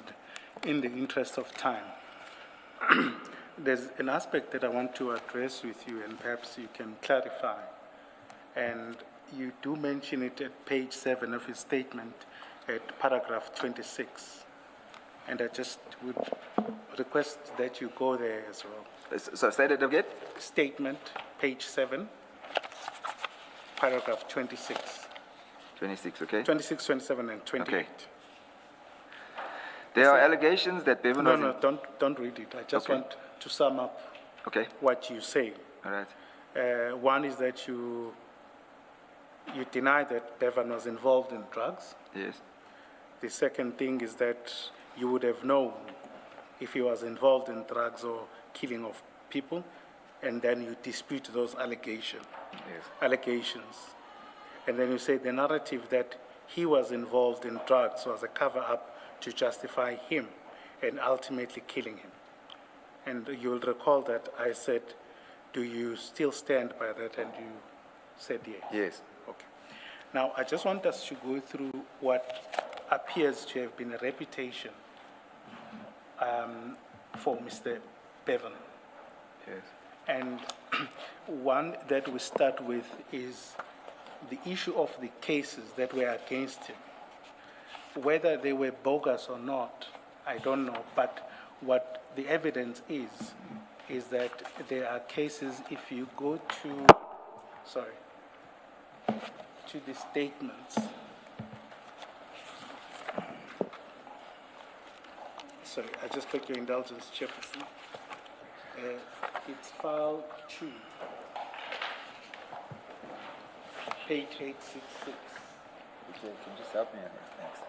S1: in the interest of time, there's an aspect that I want to address with you, and perhaps you can clarify. And you do mention it at page 7 of his statement at paragraph 26. And I just would request that you go there as well.
S3: So say that again?
S1: Statement, page 7, paragraph 26.
S3: 26, okay?
S1: 26, 27, and 28.
S3: Okay. There are allegations that Bevan was...
S1: No, don't read it. I just want to sum up what you say.
S3: All right.
S1: One is that you deny that Bevan was involved in drugs.
S3: Yes.
S1: The second thing is that you would have known if he was involved in drugs or killing of people, and then you dispute those allegations. And then you say the narrative that he was involved in drugs was a cover-up to justify him and ultimately killing him. And you'll recall that I said, do you still stand by that? And you said yes.
S3: Yes.
S1: Okay. Now, I just want us to go through what appears to have been a reputation for Mr. Bevan.
S3: Yes.
S1: And one that we start with is the issue of the cases that were against him. Whether they were bogus or not, I don't know, but what the evidence is that there are cases, if you go to, to the statements. Sorry, I just beg your indulgence, Chairperson. It's file 2, page 866.
S3: Okay, can you just help me on this? Thanks.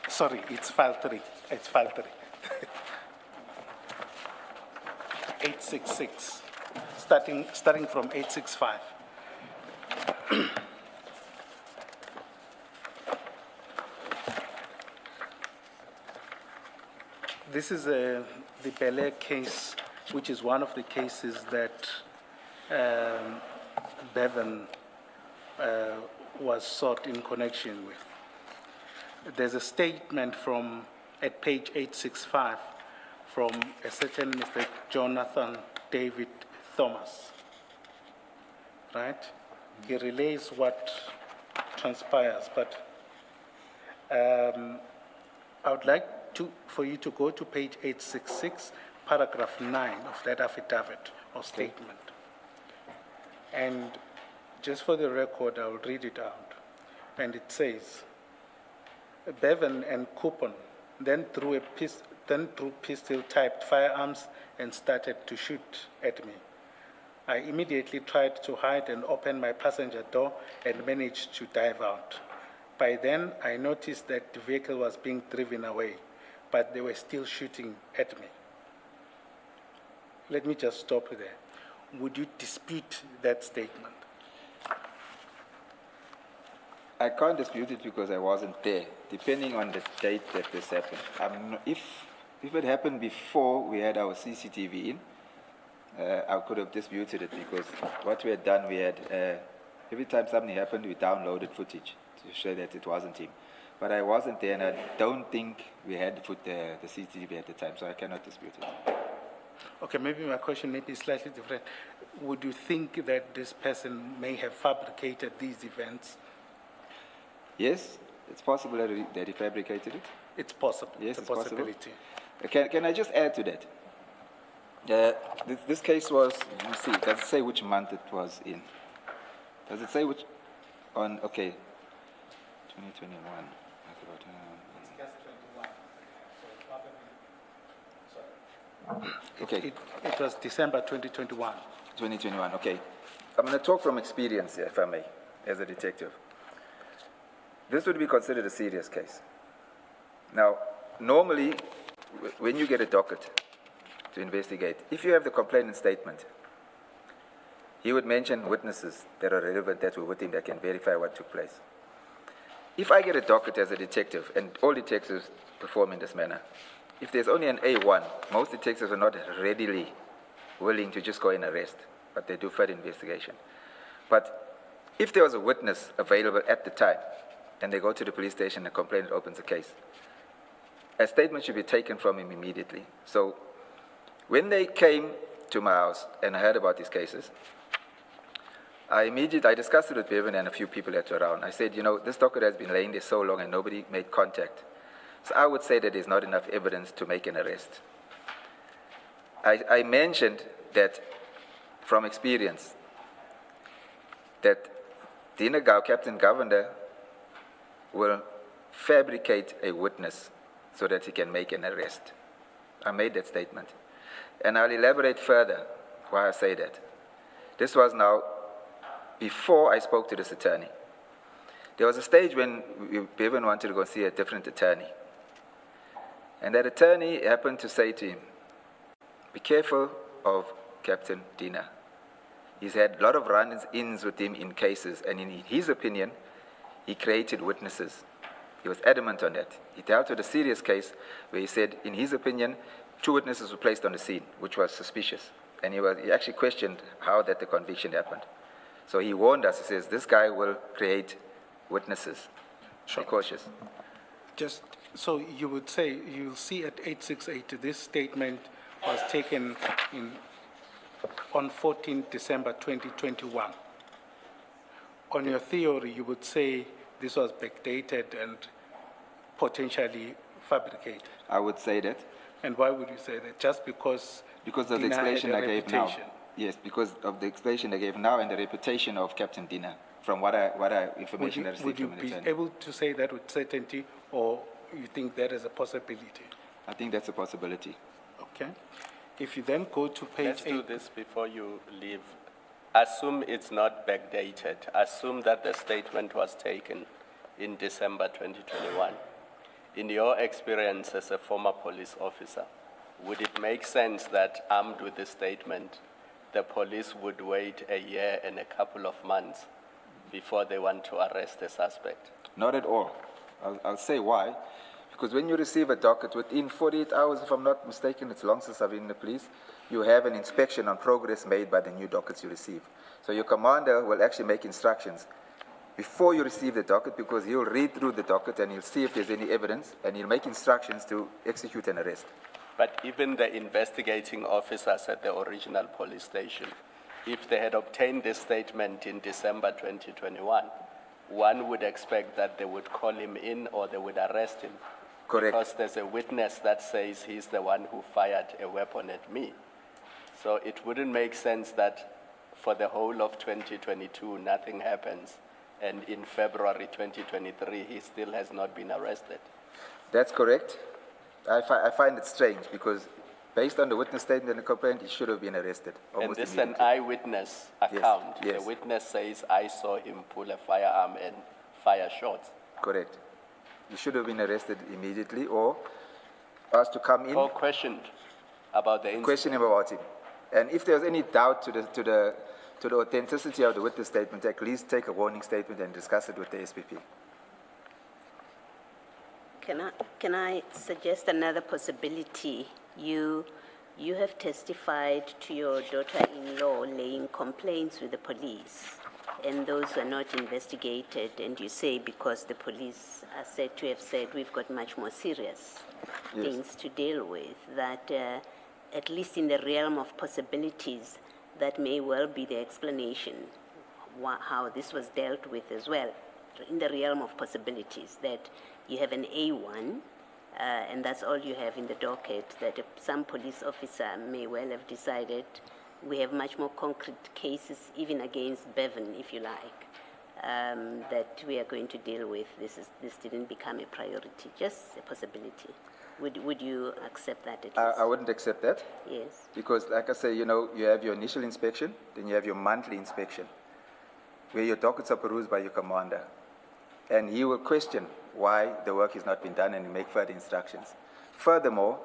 S1: Sorry, it's file 3. It's file 3. 866, starting from 865. This is the Belair case, which is one of the cases that Bevan was sought in connection with. There's a statement at page 865 from a certain Mr. Jonathan David Thomas, right? He relays what transpires, but I would like for you to go to page 866, paragraph 9 of that affidavit or statement. And just for the record, I will read it out. And it says, Bevan and Coupon then drew pistol-type firearms and started to shoot at me. I immediately tried to hide and open my passenger door and managed to dive out. By then, I noticed that the vehicle was being driven away, but they were still shooting at me. Let me just stop there. Would you dispute that statement?
S3: I can't dispute it because I wasn't there, depending on the date that this happened. If it happened before we had our CCTV in, I could have disputed it because what we had done, we had, every time something happened, we downloaded footage to show that it wasn't him. But I wasn't there, and I don't think we had the CCTV at the time, so I cannot dispute it.
S1: Okay, maybe my question may be slightly different. Would you think that this person may have fabricated these events?
S3: Yes, it's possible that he fabricated it.
S1: It's possible.
S3: Yes,
S1: it's a possibility.
S3: Can I just add to that? This case was, let me see, does it say which month it was in? Does it say which, okay, 2021. Okay.
S1: It was December 2021.
S3: 2021, okay. I'm going to talk from experience here, if I may, as a detective. This would be considered a serious case. Now, normally, when you get a docket to investigate, if you have the complainant statement, he would mention witnesses that are relevant that were with him that can verify what took place. If I get a docket as a detective, and all detectives perform in this manner, if there's only an A1, most detectives are not readily willing to just go and arrest, but they do further investigation. But if there was a witness available at the time, and they go to the police station and the complainant opens a case, a statement should be taken from him immediately. So when they came to my house and I heard about these cases, I discussed it with Bevan and a few people that were around. I said, this docket has been laying there so long and nobody made contact. So I would say that there's not enough evidence to make an arrest. I mentioned that from experience, that Captain Governor will fabricate a witness so that he can make an arrest. I made that statement. And I'll elaborate further why I say that. This was now before I spoke to this attorney. There was a stage when Bevan wanted to go see a different attorney. And that attorney happened to say to him, be careful of Captain Dina. He's had a lot of run-ins with him in cases, and in his opinion, he created witnesses. He was adamant on that. He dealt with a serious case where he said, in his opinion, 2 witnesses were placed on the scene, which was suspicious. And he actually questioned how that the conviction happened. So he warned us, he says, this guy will create witnesses. Sure. Be cautious.
S1: Just so you would say, you'll see at 868, this statement was taken on 14 December 2021. On your theory, you would say this was backdated and potentially fabricated.
S3: I would say that.
S1: And why would you say that? Just because
S3: of the explanation I gave now. Yes, because of the explanation I gave now and the reputation of Captain Dina, from what information I received from an attorney.
S1: Would you be able to say that with certainty, or you think that is a possibility?
S3: I think that's a possibility.
S1: Okay. If you then go to page
S5: Let's
S1: 8.
S5: do this before you leave. Assume it's not backdated. Assume that the statement was taken in December 2021. In your experience as a former police officer, would it make sense that armed with this statement, the police would wait a year and a couple of months before they want to arrest the suspect?
S3: Not at all. I'll say why. Because when you receive a docket within 48 hours, if I'm not mistaken, it's long since I've been in the police, you have an inspection on progress made by the new dockets you receive. So your commander will actually make instructions before you receive the docket, because he'll read through the docket and he'll see if there's any evidence, and he'll make instructions to execute an arrest.
S5: But even the investigating officers at the original police station, if they had obtained this statement in December 2021, one would expect that they would call him in or they would arrest him.
S3: Correct.
S5: Because there's a witness that says he's the one who fired a weapon at me. So it wouldn't make sense that for the whole of 2022, nothing happens, and in February 2023, he still has not been arrested.
S3: That's correct. I find it strange because based on the witness statement and the complaint, he should have been arrested
S5: And
S3: almost
S5: this is an
S3: immediately.
S5: eyewitness account.
S3: yes.
S5: The witness says, I saw him pull a firearm and fire shots.
S3: Correct. He should have been arrested immediately or asked to come in,
S5: Or questioned about the incident.
S3: question him about him. And if there's any doubt to the authenticity of the witness statement, at least take a warning statement and discuss it with the SPP.
S4: Can I suggest another possibility? You have testified to your daughter-in-law laying complaints with the police, and those were not investigated, and you say because the police are said to have said we've got much more serious things to deal with, that at least in the realm of possibilities, that may well be the explanation how this was dealt with as well. In the realm of possibilities, that you have an A1, and that's all you have in the docket, that some police officer may well have decided we have much more concrete cases, even against Bevan, if you like, that we are going to deal with. This didn't become a priority, just a possibility. Would you accept that at least?
S3: I wouldn't accept that.
S4: Yes.
S3: Because, like I say, you have your initial inspection, then you have your monthly inspection, where your dockets are perused by your commander. And he will question why the work has not been done and make further instructions. Furthermore,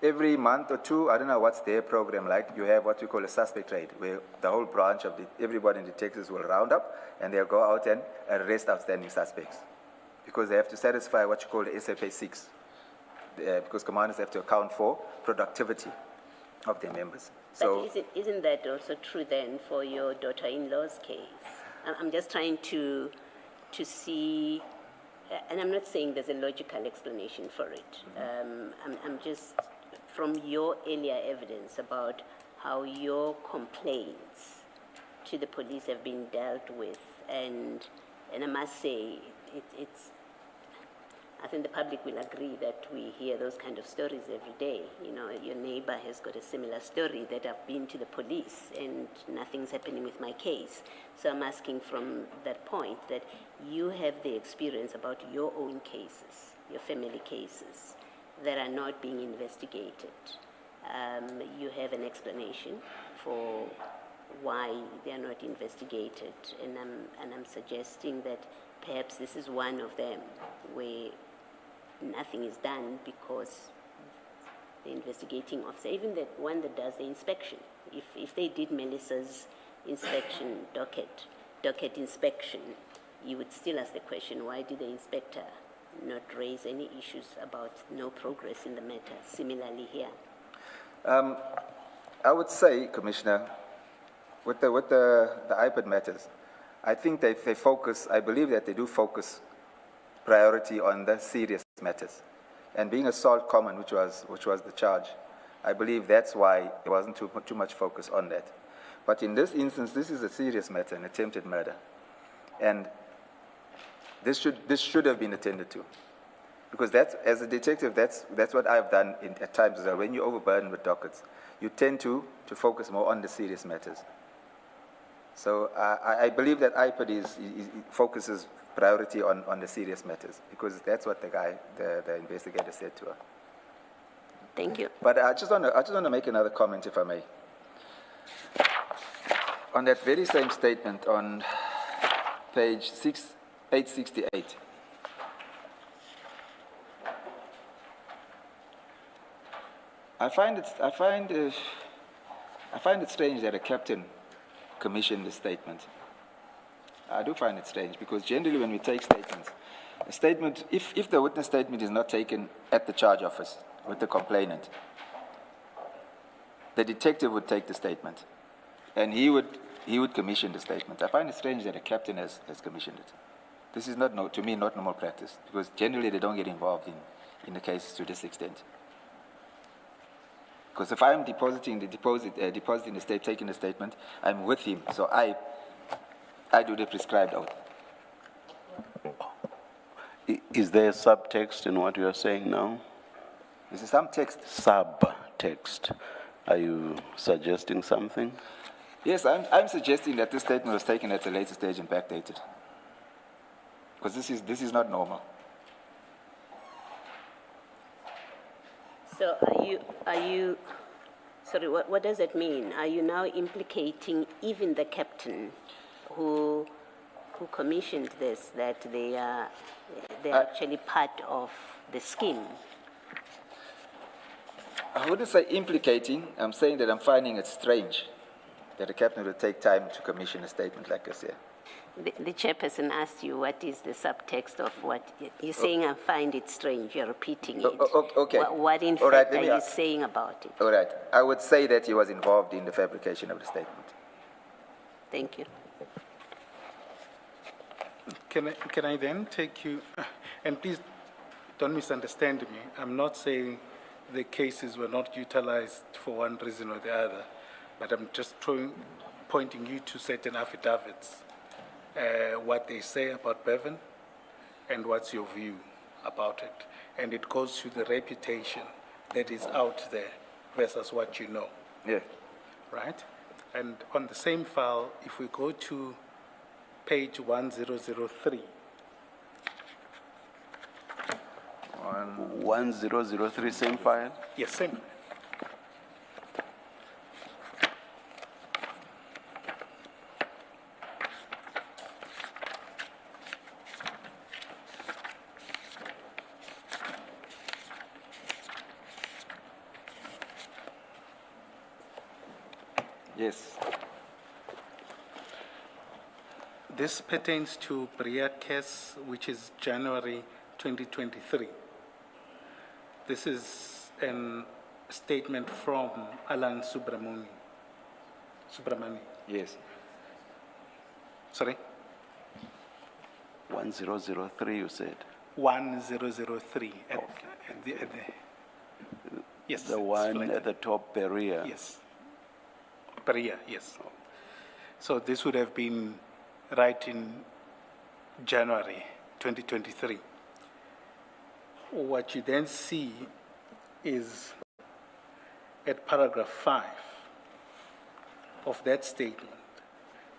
S3: every month or two, I don't know what's their program like, you have what we call a suspect raid, where the whole branch of everybody in the detectives will round up and they'll go out and arrest outstanding suspects. Because they have to satisfy what you call the SFA 6. Because commanders have to account for productivity of their members. So,
S4: but isn't that also true then for your daughter-in-law's case? I'm just trying to see, and I'm not saying there's a logical explanation for it. I'm just, from your earlier evidence about how your complaints to the police have been dealt with, and I must say, I think the public will agree that we hear those kind of stories every day. Your neighbor has got a similar story that I've been to the police and nothing's happening with my case. So I'm asking from that point that you have the experience about your own cases, your family cases, that are not being investigated. You have an explanation for why they are not investigated, and I'm suggesting that perhaps this is one of them where nothing is done because the investigating officer, even the one that does the inspection, if they did Melissa's inspection, docket inspection, you would still ask the question, why did the inspector not raise any issues about no progress in the matter? Similarly here.
S3: I would say, Commissioner, with the iPad matters, I think they focus, I believe that they do focus priority on the serious matters. And being assault common, which was the charge, I believe that's why there wasn't too much focus on that. But in this instance, this is a serious matter, an attempted murder. And this should have been attended to. Because as a detective, that's what I've done at times as well. When you're overburdened with dockets, you tend to focus more on the serious matters. So I believe that IPAD focuses priority on the serious matters, because that's what the investigator said to her.
S4: Thank you.
S3: But I just want to make another comment, if I may. On that very same statement on page 868. I find it strange that a captain commissioned this statement. I do find it strange, because generally when we take statements, a statement, if the witness statement is not taken at the charge office with the complainant, the detective would take the statement, and he would commission the statement. I find it strange that a captain has commissioned it. This is not, to me, not normal practice, because generally they don't get involved in the cases to this extent. Because if I'm depositing the state, taking the statement, I'm with him, so I do the prescribed oath.
S2: Is there subtext in what you are saying now?
S3: This is some text.
S2: Subtext. Are you suggesting something?
S3: Yes, I'm suggesting that this statement was taken at a later stage and backdated. Because this is not normal.
S4: So are you, sorry, what does that mean? Are you now implicating even the captain who commissioned this, that they're actually part of the scheme?
S3: I wouldn't say implicating. I'm saying that I'm finding it strange that the captain would take time to commission a statement like this here.
S4: The chairperson asked you what is the subtext of what you're saying. I find it strange. You're repeating it.
S3: Okay.
S4: What in
S3: All right,
S4: fact
S3: let me
S4: are you
S3: ask-
S4: saying about it?
S3: All right. I would say that he was involved in the fabrication of the statement.
S4: Thank you.
S1: Can I then take you, and please don't misunderstand me. I'm not saying the cases were not utilized for one reason or the other, but I'm just pointing you to certain affidavits, what they say about Bevan, and what's your view about it. And it goes to the reputation that is out there versus what you know,
S3: Yeah.
S1: right? And on the same file, if we go to page 1003,
S2: 1003, same file?
S1: yes, same.
S3: Yes.
S1: This pertains to Bria case, which is January 2023. This is a statement from Alan Subramani.
S3: Yes.
S1: Sorry?
S2: 1003, you said?
S1: 1003. Yes.
S2: The one
S1: flagged.
S2: at the top, Berea?
S1: Yes. Bria, yes. So this would have been right in January 2023. What you then see is at paragraph 5 of that statement,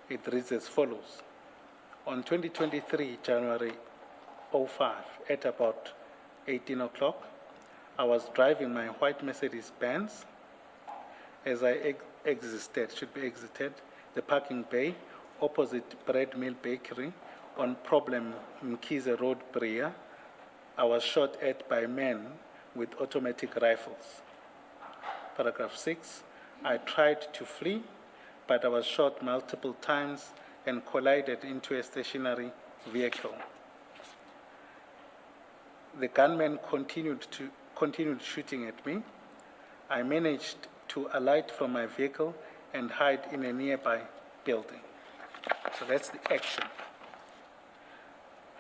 S1: it reads as follows. On 2023, January 05, at about 18 o'clock, I was driving my white Mercedes-Benz. As I exited the parking bay opposite Bread Mill Bakery on Problem Mkhize Road, Bria, I was shot at by men with automatic rifles. Paragraph 6, I tried to flee, but I was shot multiple times and collided into a stationary vehicle. The gunman continued shooting at me. I managed to alight from my vehicle and hide in a nearby building. So that's the action.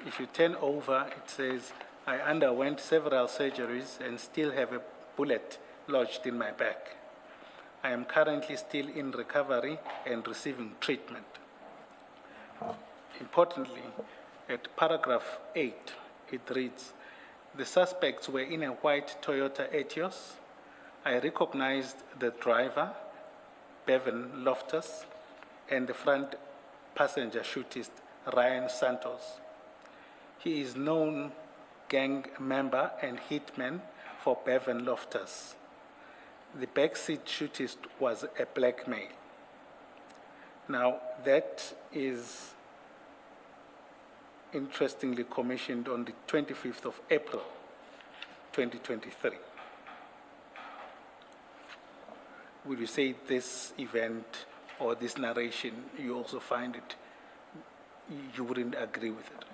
S1: If you turn over, it says, I underwent several surgeries and still have a bullet lodged in my back. I am currently still in recovery and receiving treatment. Importantly, at paragraph 8, it reads, the suspects were in a white Toyota Etios. I recognized the driver, Bevan Loftus, and the front passenger shootist, Ryan Santos. He is known gang member and hitman for Bevan Loftus. The backseat shootist was a black male. Now, that is interestingly commissioned on the 25th of April, 2023. Would you say this event or this narration, you also find it, you wouldn't agree with it?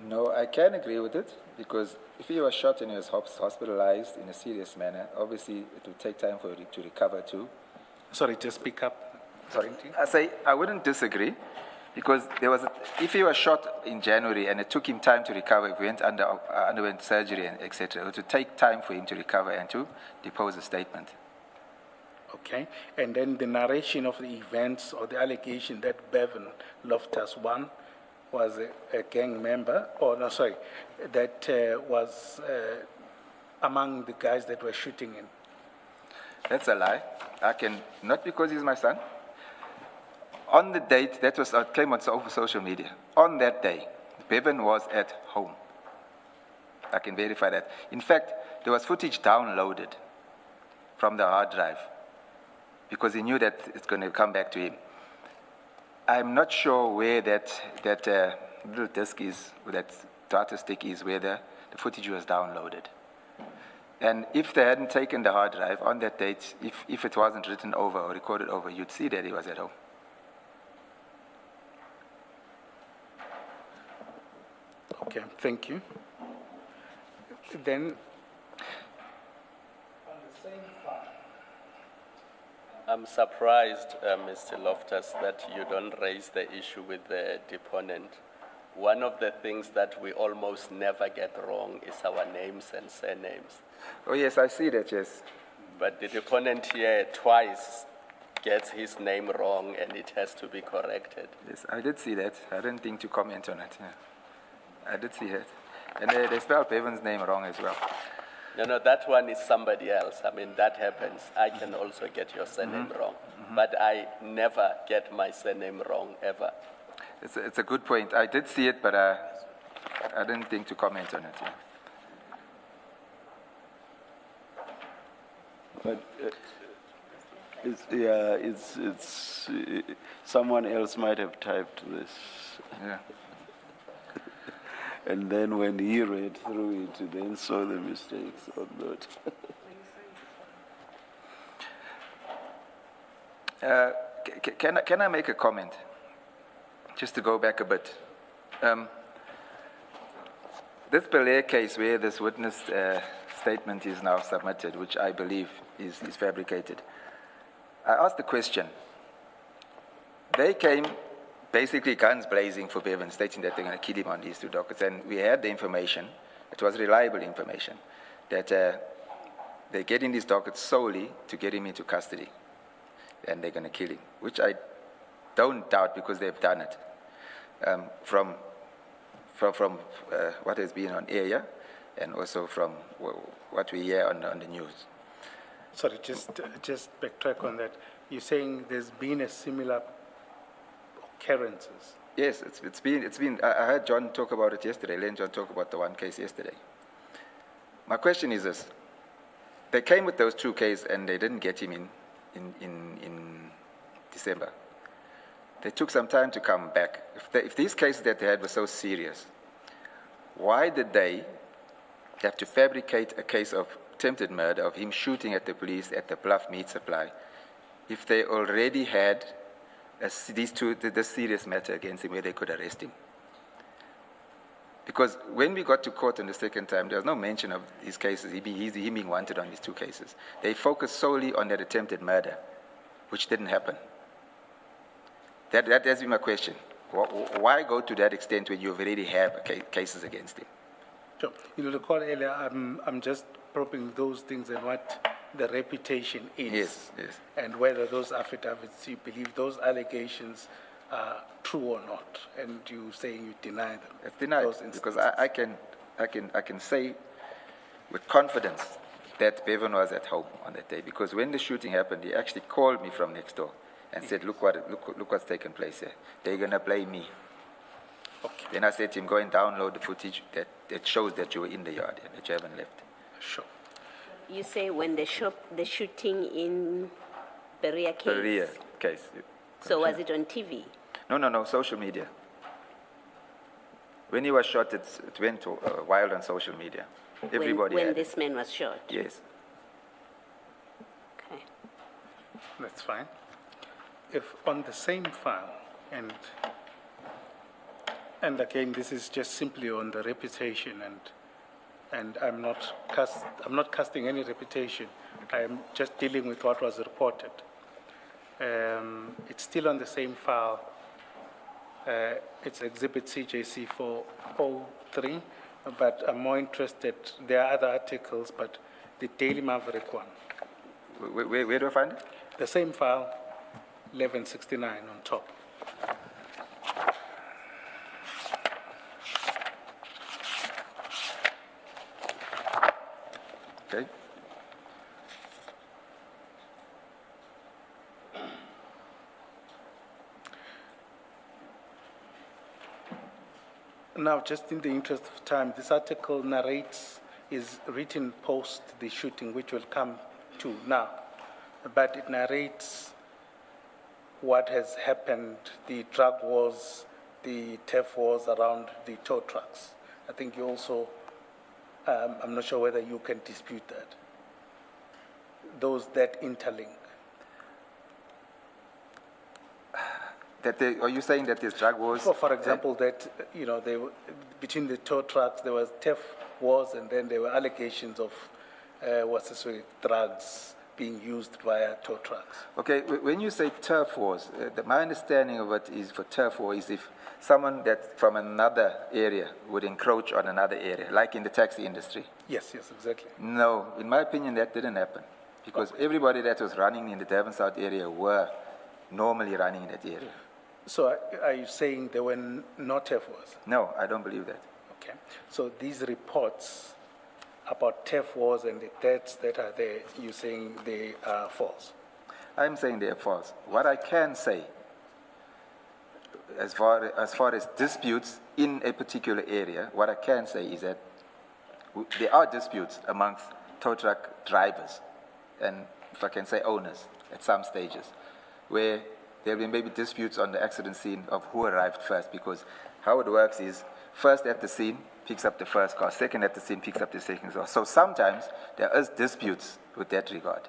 S3: No, I can agree with it, because if he was shot and he was hospitalized in a serious manner, obviously it would take time for him to recover too.
S1: Sorry, just speak up.
S3: Sorry, I wouldn't disagree, because if he was shot in January and it took him time to recover, if he underwent surgery and etc., it would take time for him to recover and to depose a statement.
S1: Okay, and then the narration of the events or the allegation that Bevan Loftus one was a gang member, that was among the guys that were shooting him.
S3: That's a lie. Not because he's my son. On the date, that was came on over social media. On that day, Bevan was at home. I can verify that. In fact, there was footage downloaded from the hard drive because he knew that it's going to come back to him. I'm not sure where that little disk is, or that data stick is, where the footage was downloaded. And if they hadn't taken the hard drive on that date, if it wasn't written over or recorded over, you'd see that he was at home.
S1: Okay, thank you. Then,
S5: I'm surprised, Mr. Loftus, that you don't raise the issue with the deponent. One of the things that we almost never get wrong is our names and surnames.
S3: Oh yes, I see that, yes.
S5: But the deponent here twice gets his name wrong and it has to be corrected.
S3: Yes, I did see that. I didn't think to comment on it. Yeah. I did see that. And they spelled Bevan's name wrong as well.
S5: No, that one is somebody else. I mean, that happens. I can also get your surname wrong. But I never get my surname wrong, ever.
S3: It's a good point. I did see it, but I didn't think to comment on it.
S2: But it's someone else might have typed this.
S3: Yeah.
S2: And then when he read through it, he then saw the mistakes or not.
S3: Can I make a comment? Just to go back a bit. This Belair case where this witness statement is now submitted, which I believe is fabricated, I asked the question. They came basically guns blazing for Bevan, stating that they're going to kill him on these two dockets. And we had the information, it was reliable information, that they're getting these dockets solely to get him into custody. And they're going to kill him, which I don't doubt because they've done it. From what has been on air and also from what we hear on the news.
S1: sorry, just backtrack on that. You're saying there's been a similar occurrences?
S3: Yes, it's been. I heard John talk about it yesterday. Len John talk about the one case yesterday. My question is this: they came with those two cases and they didn't get him in December. They took some time to come back. If these cases that they had were so serious, why did they have to fabricate a case of attempted murder, of him shooting at the police at the Bluff meat supply, if they already had this serious matter against him where they could arrest him? Because when we got to court on the second time, there was no mention of these cases, he being wanted on these two cases. They focused solely on that attempted murder, which didn't happen. That's been my question. Why go to that extent when you already have cases against him?
S1: Sure. You know, the call earlier, I'm just probing those things and what the reputation is.
S3: Yes.
S1: And whether those affidavits, you believe those allegations are true or not, and you saying you deny them.
S3: It's denied,
S1: those
S3: because
S1: instances.
S3: I can say with confidence that Bevan was at home on that day, because when the shooting happened, he actually called me from next door and said, look what's taken place here. They're going to blame me.
S1: Okay.
S3: Then I said to him, go and download the footage that shows that you were in the yard, that you haven't left.
S1: Sure.
S4: You say when the shooting in Berea case?
S3: Berea case.
S4: So was it on TV?
S3: No, social media. When he was shot, it went wild on social media. Everybody
S4: When
S3: had
S4: this man was shot?
S3: Yes.
S4: Okay.
S1: That's fine. If on the same file, and again, this is just simply on the reputation, and I'm not casting any reputation. I'm just dealing with what was reported. It's still on the same file. It's Exhibit CJC 403, but I'm more interested. There are other articles, but the Daily Maverick one.
S3: Where do I find it?
S1: The same file, 1169 on top.
S3: Okay.
S1: Now, just in the interest of time, this article narrates is written post the shooting, which we'll come to now, but it narrates what has happened, the drug wars, the turf wars around the tow trucks. I think you also, I'm not sure whether you can dispute that. Those that interlink.
S3: Are you saying that there's drug wars?
S1: For example, that, you know, between the tow trucks, there was turf wars, and then there were allegations of, drugs being used via tow trucks.
S3: Okay, when you say turf wars, my understanding of it is for turf war is if someone that from another area would encroach on another area, like in the taxi industry.
S1: Yes, exactly.
S3: No, in my opinion, that didn't happen because everybody that was running in the Devon South area were normally running in that area.
S1: So are you saying there were no turf wars?
S3: No, I don't believe that.
S1: Okay. So these reports about turf wars and the deaths that are there, you're saying they are false?
S3: I'm saying they are false. What I can say, as far as disputes in a particular area, what I can say is that there are disputes amongst tow truck drivers and, if I can say, owners at some stages, where there will be maybe disputes on the accident scene of who arrived first, because how it works is first at the scene picks up the first car, second at the scene picks up the second car. So sometimes there is disputes with that regard.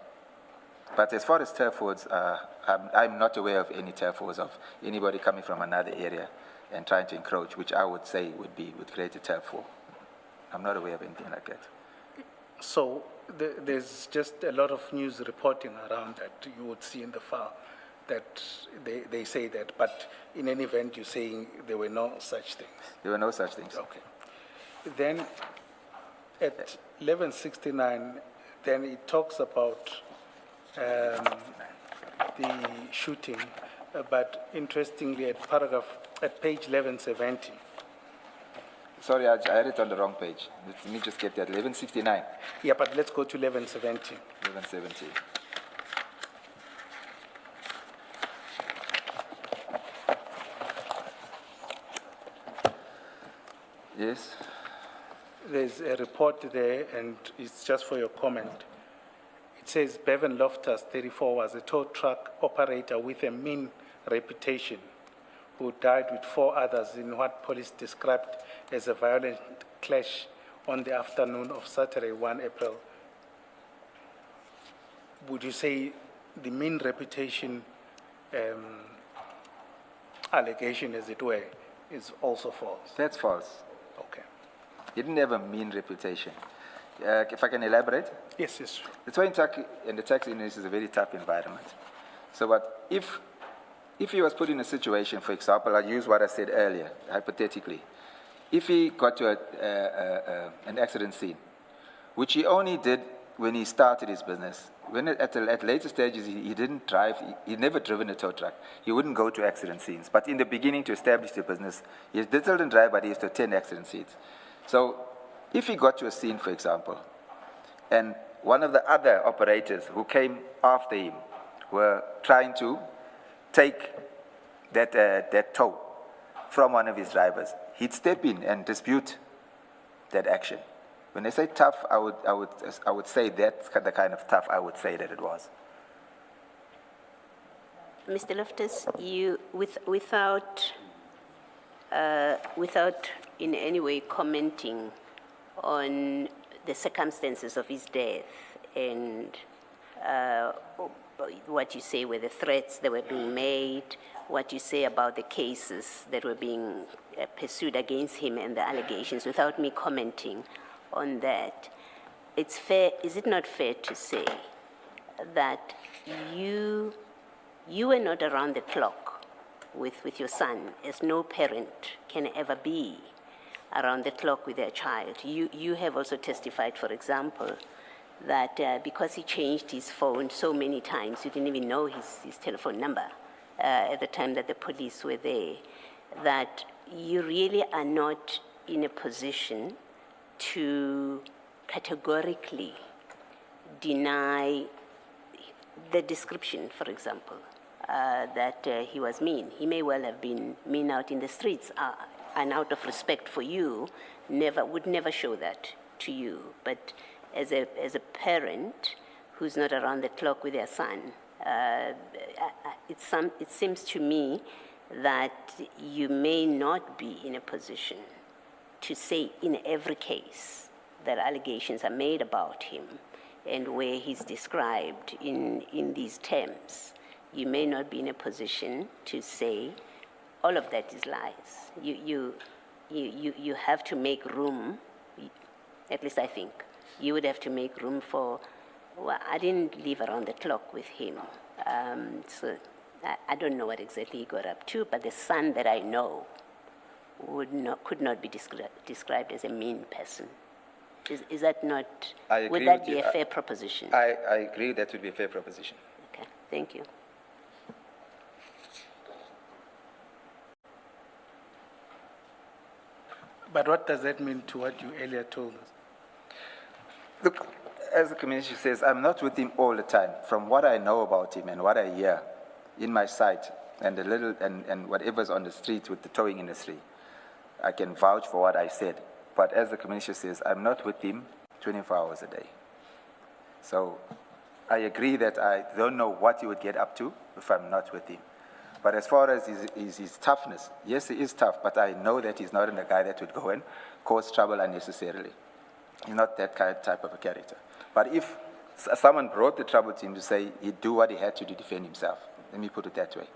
S3: But as far as turf wars, I'm not aware of any turf wars of anybody coming from another area and trying to encroach, which I would say would create a turf war. I'm not aware of anything like that.
S1: So there's just a lot of news reporting around that you would see in the file that they say that, but in any event, you're saying there were no such things.
S3: There were no such things.
S1: Okay. Then at 1169, then it talks about the shooting, but interestingly at page 1170.
S3: Sorry, I had it on the wrong page. Let me just get that, 1169.
S1: Yeah, but let's go to 1170.
S3: 1170. Yes.
S1: There's a report there, and it's just for your comment. It says Bevan Loftus, 34, was a tow truck operator with a mean reputation who died with 4 others in what police described as a violent clash on the afternoon of Saturday, 1 April. Would you say the mean reputation allegation, as it were, is also false?
S3: That's false.
S1: Okay.
S3: He didn't have a mean reputation. If I can elaborate?
S1: Yes.
S3: The tow truck and the taxi industry is a very tough environment. So what if he was put in a situation, for example, I'll use what I said earlier, hypothetically. If he got to an accident scene, which he only did when he started his business, when at later stages he didn't drive, he'd never driven a tow truck, he wouldn't go to accident scenes. But in the beginning, to establish the business, he didn't drive, but he used to attend accident scenes. So if he got to a scene, for example, and one of the other operators who came after him were trying to take that tow from one of his drivers, he'd step in and dispute that action. When they say tough, I would say that's the kind of tough I would say that it was.
S4: Mr. Loftus, you, without in any way commenting on the circumstances of his death and what you say were the threats that were being made, what you say about the cases that were being pursued against him and the allegations, without me commenting on that, it's fair, is it not fair to say that you were not around the clock with your son, as no parent can ever be around the clock with their child? You have also testified, for example, that because he changed his phone so many times, you didn't even know his telephone number at the time that the police were there, that you really are not in a position to categorically deny the description, for example, that he was mean. He may well have been mean out in the streets, and out of respect for you, would never show that to you, but as a parent who's not around the clock with their son, it seems to me that you may not be in a position to say in every case that allegations are made about him and where he's described in these terms. You may not be in a position to say all of that is lies. You have to make room, at least I think, you would have to make room for, well, I didn't live around the clock with him. So I don't know what exactly he got up to, but the son that I know could not be described as a mean person. Is that not, would that be a fair proposition?
S3: I agree that would be a fair proposition.
S4: Okay, thank you.
S1: But what does that mean to what you earlier told us?
S3: Look, as the community says, I'm not with him all the time. From what I know about him and what I hear in my sight and and whatever's on the street with the towing industry, I can vouch for what I said. But as the commissioner says, I'm not with him 24 hours a day. So I agree that I don't know what he would get up to if I'm not with him. But as far as his toughness, yes, he is tough, but I know that he's not a guy that would go and cause trouble unnecessarily. He's not that type of a character. But if someone brought the trouble to him to say he'd do what he had to defend himself, let me put it that way.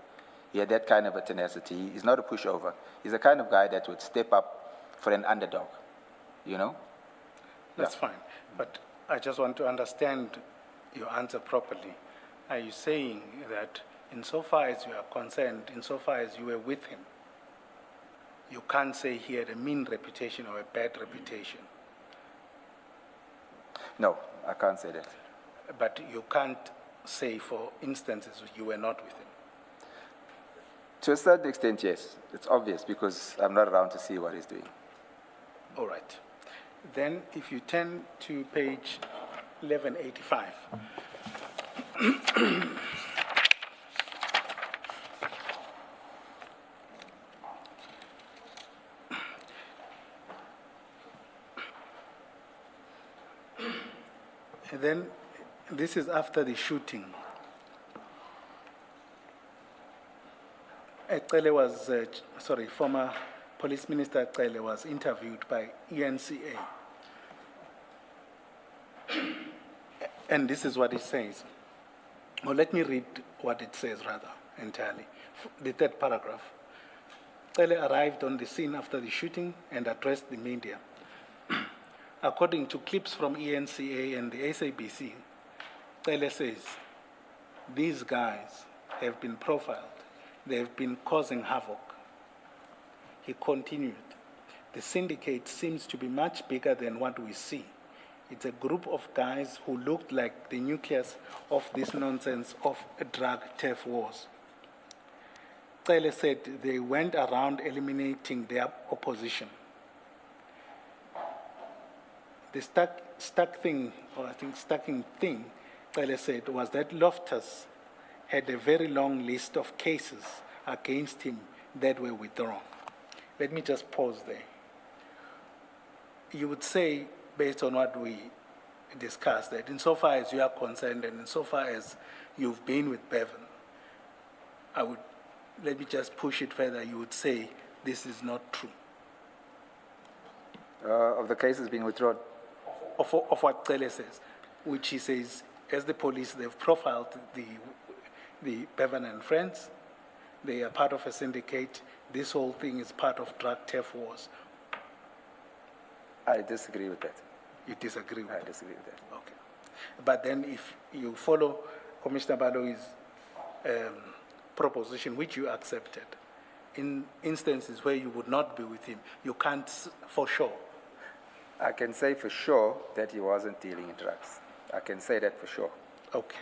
S3: He had that kind of a tenacity. He's not a pushover. He's the kind of guy that would step up for an underdog, you know?
S1: That's fine. But I just want to understand your answer properly. Are you saying that insofar as you are concerned, insofar as you were with him, you can't say he had a mean reputation or a bad reputation?
S3: No, I can't say that.
S1: But you can't say, for instances, you were not with him?
S3: To a certain extent, yes. It's obvious because I'm not around to see what he's doing.
S1: All right. Then if you turn to page 1185. And then this is after the shooting. Cele was, former Police Minister Cele was interviewed by ENCA. And this is what it says. Well, let me read what it says rather entirely. The third paragraph. Cele arrived on the scene after the shooting and addressed the media. According to clips from ENCA and the SABC, Cele says, these guys have been profiled. They have been causing havoc. He continued, the syndicate seems to be much bigger than what we see. It's a group of guys who looked like the nucleus of this nonsense of drug turf wars. Cele said they went around eliminating their opposition. The stacking thing, Cele said, was that Loftus had a very long list of cases against him that were withdrawn. Let me just pause there. You would say, based on what we discussed, that insofar as you are concerned and insofar as you've been with Bevan, let me just push it further, you would say this is not true.
S3: Of the cases being withdrawn?
S1: Of what Cele says, which he says, as the police, they've profiled the Bevan and friends, they are part of a syndicate, this whole thing is part of drug turf wars.
S3: I disagree with that.
S1: You disagree with that?
S3: I disagree with that.
S1: Okay. But then if you follow Commissioner Baloi's proposition, which you accepted, in instances where you would not be with him, you can't for sure.
S3: I can say for sure that he wasn't dealing in drugs. I can say that for sure.
S1: Okay.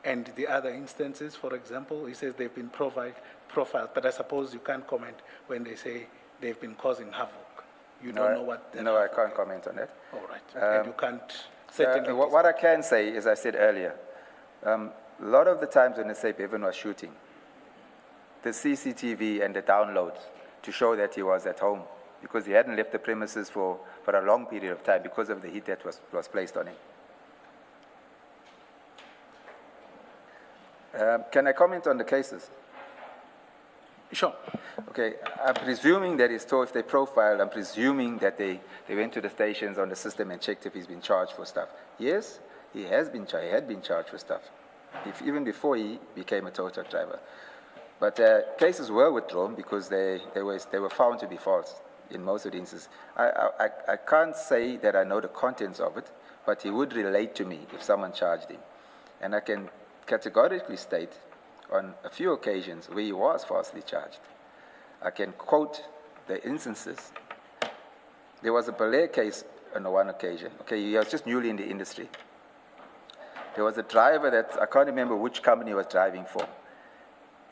S1: And the other instances, for example, he says they've been profiled, but I suppose you can't comment when they say they've been causing havoc. You don't know what...
S3: No, I can't comment on that.
S1: All right. And you can't certainly...
S3: What I can say, as I said earlier, a lot of the times when they say Bevan was shooting, the CCTV and the downloads to show that he was at home because he hadn't left the premises for a long period of time because of the heat that was placed on him. Can I comment on the cases?
S1: Sure.
S3: Okay, I'm presuming that he's told if they profiled, I'm presuming that they went to the stations on the system and checked if he's been charged for stuff. Yes, he had been charged for stuff, even before he became a tow truck driver. But cases were withdrawn because they were found to be false in most of the instances. I can't say that I know the contents of it, but he would relate to me if someone charged him. And I can categorically state on a few occasions where he was falsely charged. I can quote the instances. There was a Belair case on one occasion. Okay, he was just newly in the industry. There was a driver that, I can't remember which company he was driving for.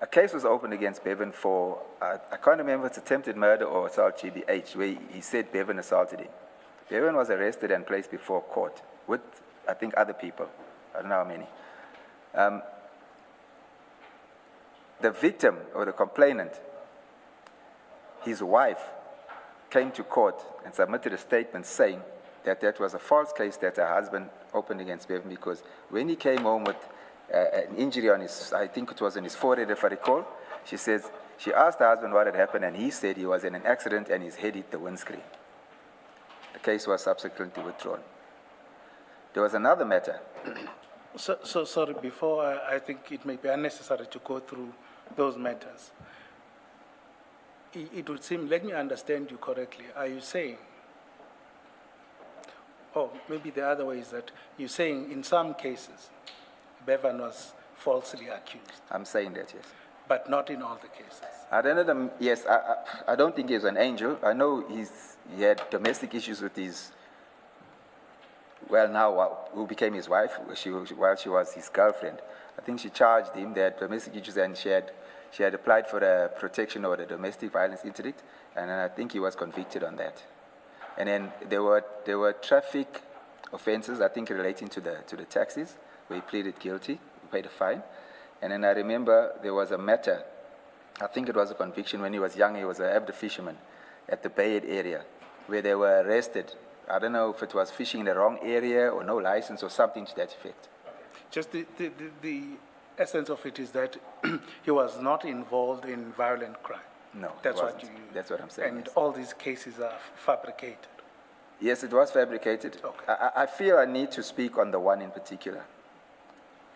S3: A case was opened against Bevan for, I can't remember if it's attempted murder or assault GBH, where he said Bevan assaulted him. Bevan was arrested and placed before court with, I think, other people. I don't know how many. The victim or the complainant, his wife, came to court and submitted a statement saying that that was a false case that her husband opened against Bevan because when he came home with an injury on his, I think it was on his forehead if I recall, she says, she asked her husband what had happened and he said he was in an accident and his head hit the windscreen. The case was subsequently withdrawn. There was another matter.
S1: So sorry, before I think it may be unnecessary to go through those matters. It would seem, let me understand you correctly. Are you saying, or maybe the other way is that you're saying in some cases, Bevan was falsely accused?
S3: I'm saying that, yes.
S1: But not in all the cases?
S3: I don't know, yes, I don't think he's an angel. I know he had domestic issues with his, well now, who became his wife while she was his girlfriend. I think she charged him that domestic issues and she had applied for the protection or the domestic violence interdict, and I think he was convicted on that. And then there were traffic offenses, I think relating to the taxis, where he pleaded guilty, paid a fine. And then I remember there was a matter, I think it was a conviction when he was young, he was an avid fisherman at the Bay Head area, where they were arrested. I don't know if it was fishing in the wrong area or no license or something to that effect.
S1: Just the essence of it is that he was not involved in violent crime.
S3: No,
S1: that's what you.
S3: That's what I'm saying.
S1: And
S3: yes.
S1: all these cases are fabricated.
S3: Yes, it was fabricated.
S1: Okay.
S3: I feel I need to speak on the one in particular.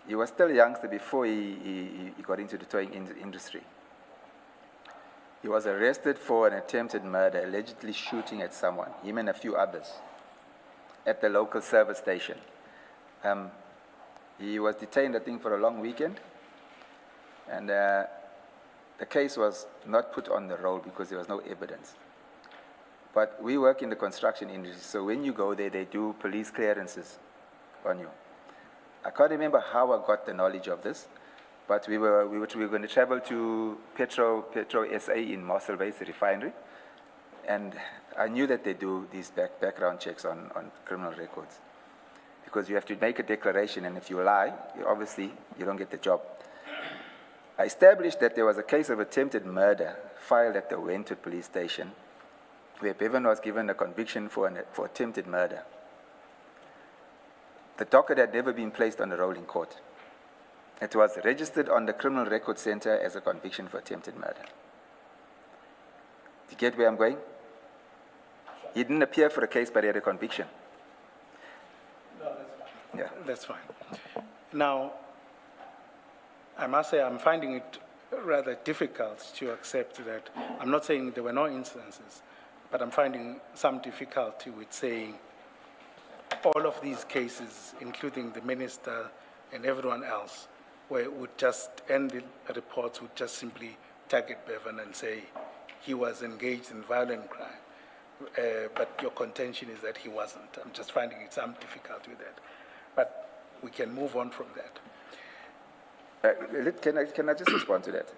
S3: He was still a youngster before he got into the towing industry. He was arrested for an attempted murder, allegedly shooting at someone, him and a few others, at the local service station. He was detained, I think, for a long weekend, and the case was not put on the roll because there was no evidence. But we work in the construction industry, so when you go there, they do police clearances on you. I can't remember how I got the knowledge of this, but we were going to travel to Petro SA in Mossel Bay, the refinery, and I knew that they do these background checks on criminal records, because you have to make a declaration, and if you lie, obviously you don't get the job. I established that there was a case of attempted murder filed at the Wentworth police station, where Bevan was given a conviction for attempted murder. The docket had never been placed on the roll in court. It was registered on the Criminal Record Center as a conviction for attempted murder. Do you get where I'm going? He didn't appear for a case, but he had a conviction.
S1: No, that's fine.
S3: Yeah.
S1: That's fine. Now, I must say I'm finding it rather difficult to accept that. I'm not saying there were no instances, but I'm finding some difficulty with saying all of these cases, including the minister and everyone else, would just end the reports would just simply target Bevan and say he was engaged in violent crime. But your contention is that he wasn't. I'm just finding some difficulty with that. But we can move on from that.
S3: Can I just respond to that?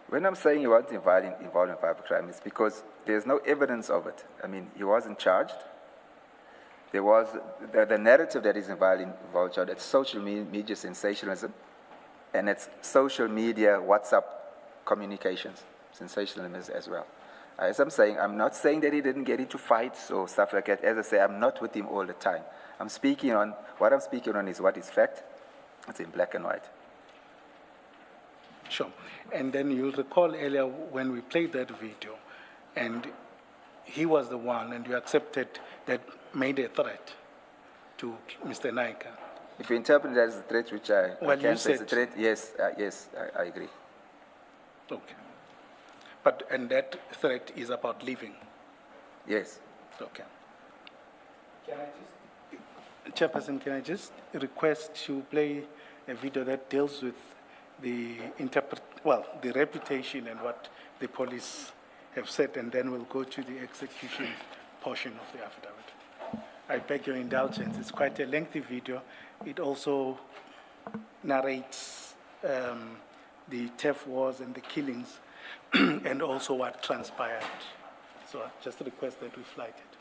S3: When I'm saying he wasn't involved in violent crime, it's because there's no evidence of it. I mean, he wasn't charged. There was the narrative that is involved, it's social media sensationalism, and it's social media WhatsApp communications, sensationalism as well. As I'm saying, I'm not saying that he didn't get into fights or stuff like that. As I say, I'm not with him all the time. What I'm speaking on is what is fact. It's in black and white.
S1: Sure. And then you'll recall earlier when we played that video, and he was the one, and you accepted that made a threat to Mr. Naika.
S3: If you interpret that as a threat, which I
S1: Well,
S3: can
S1: you
S3: say is a
S1: said-
S3: threat, yes, I agree.
S1: Okay. And that threat is about leaving.
S3: Yes.
S1: Okay. Chairperson, can I just request to play a video that deals with the the reputation and what the police have said, and then we'll go to the execution portion of the affidavit. I beg your indulgence. It's quite a lengthy video. It also narrates the turf wars and the killings and also what transpired. So I just request that we flight it.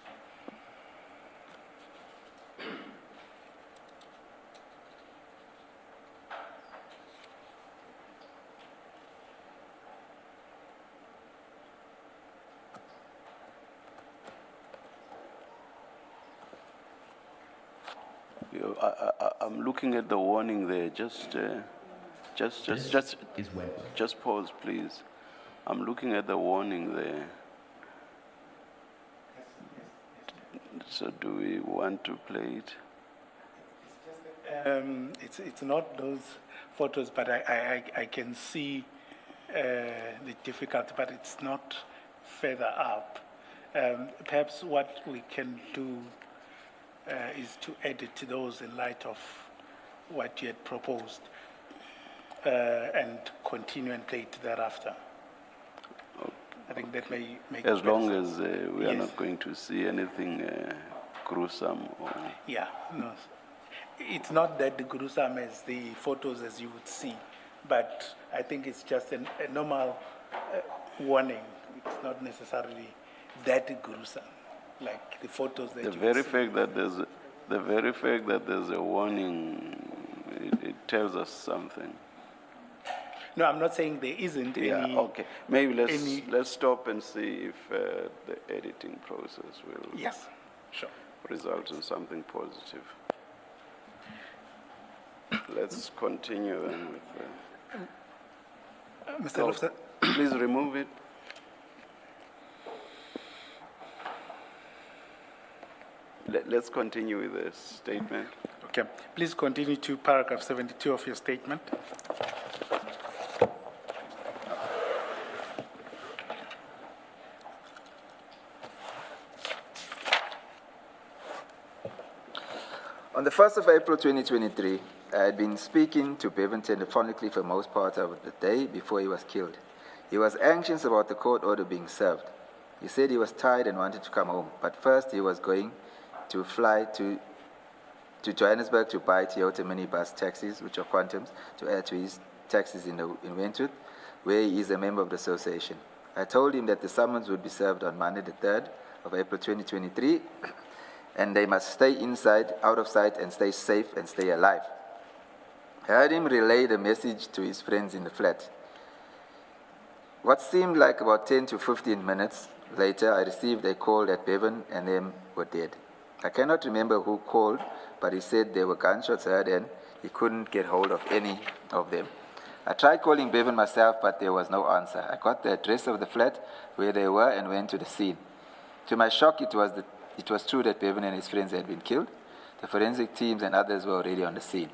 S2: I'm looking at the warning there. Just pause, please. I'm looking at the warning there. So do we want to play it?
S1: It's not those photos, but I can see the difficulty, but it's not further up. Perhaps what we can do is to edit those in light of what you had proposed and continue and play it thereafter. I think that may make
S2: As long
S1: sense.
S2: as we are
S1: Yes.
S2: not going to see anything gruesome or...
S1: Yeah, no. It's not that gruesome as the photos as you would see, but I think it's just a normal warning. It's not necessarily that gruesome, like the photos that
S2: The
S1: you
S2: very
S1: would see.
S2: fact that there's a warning, it tells us something.
S1: No, I'm not saying there isn't
S2: Yeah,
S1: any.
S2: okay. Maybe
S1: any-
S2: let's stop and see if the editing process will
S1: Yes, sure.
S2: result in something positive. Let's continue then with
S1: Mr. Loftus,
S2: please remove it. Let's continue with the statement.
S1: okay. Please continue to paragraph 72 of your statement.
S3: On the 1st of April 2023, I had been speaking to Bevan telephonically for most part of the day before he was killed. He was anxious about the court order being served. He said he was tired and wanted to come home, but first he was going to fly to Johannesburg to buy Toyota minibus taxis, which are quantums, to add to his taxis in Wentworth, where he is a member of the association. I told him that the summons would be served on Monday, the 3rd of April 2023, and they must stay inside, out of sight, and stay safe and stay alive. I heard him relay the message to his friends in the flat. What seemed like about 10 to 15 minutes later, I received a call that Bevan and them were dead. I cannot remember who called, but he said there were gunshots heard and he couldn't get hold of any of them. I tried calling Bevan myself, but there was no answer. I got the address of the flat where they were and went to the scene. To my shock, it was true that Bevan and his friends had been killed. The forensic teams and others were already on the scene.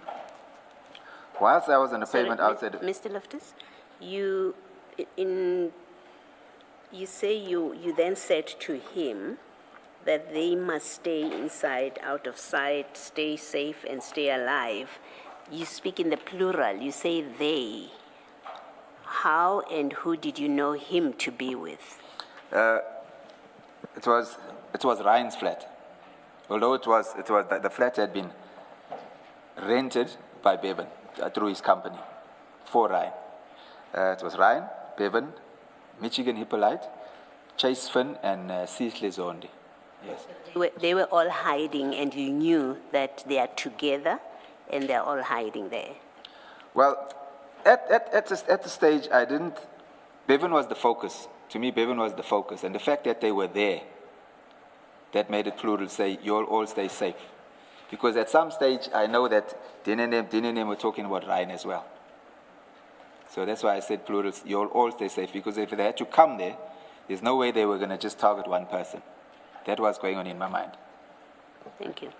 S3: Whilst I was on the pavement outside...
S4: Mr. Loftus, you say you then said to him that they must stay inside, out of sight, stay safe and stay alive. You speak in the plural, you say they. How and who did you know him to be with?
S3: It was Ryan's flat. Although the flat had been rented by Bevan through his company for Ryan. It was Ryan, Bevan, Michigan Hippolyte, Chase Finn, and Cecily Zondi. Yes.
S4: They were all hiding, and you knew that they are together and they're all hiding there.
S3: Well, at the stage, Bevan was the focus to me, Bevan was the focus. And the fact that they were there, that made it plural, say, you'll all stay safe. Because at some stage, I know that Din and them were talking about Ryan as well. So that's why I said plural, you'll all stay safe. Because if they had to come there, there's no way they were going to just target one person. That was going on in my mind.
S4: Thank you.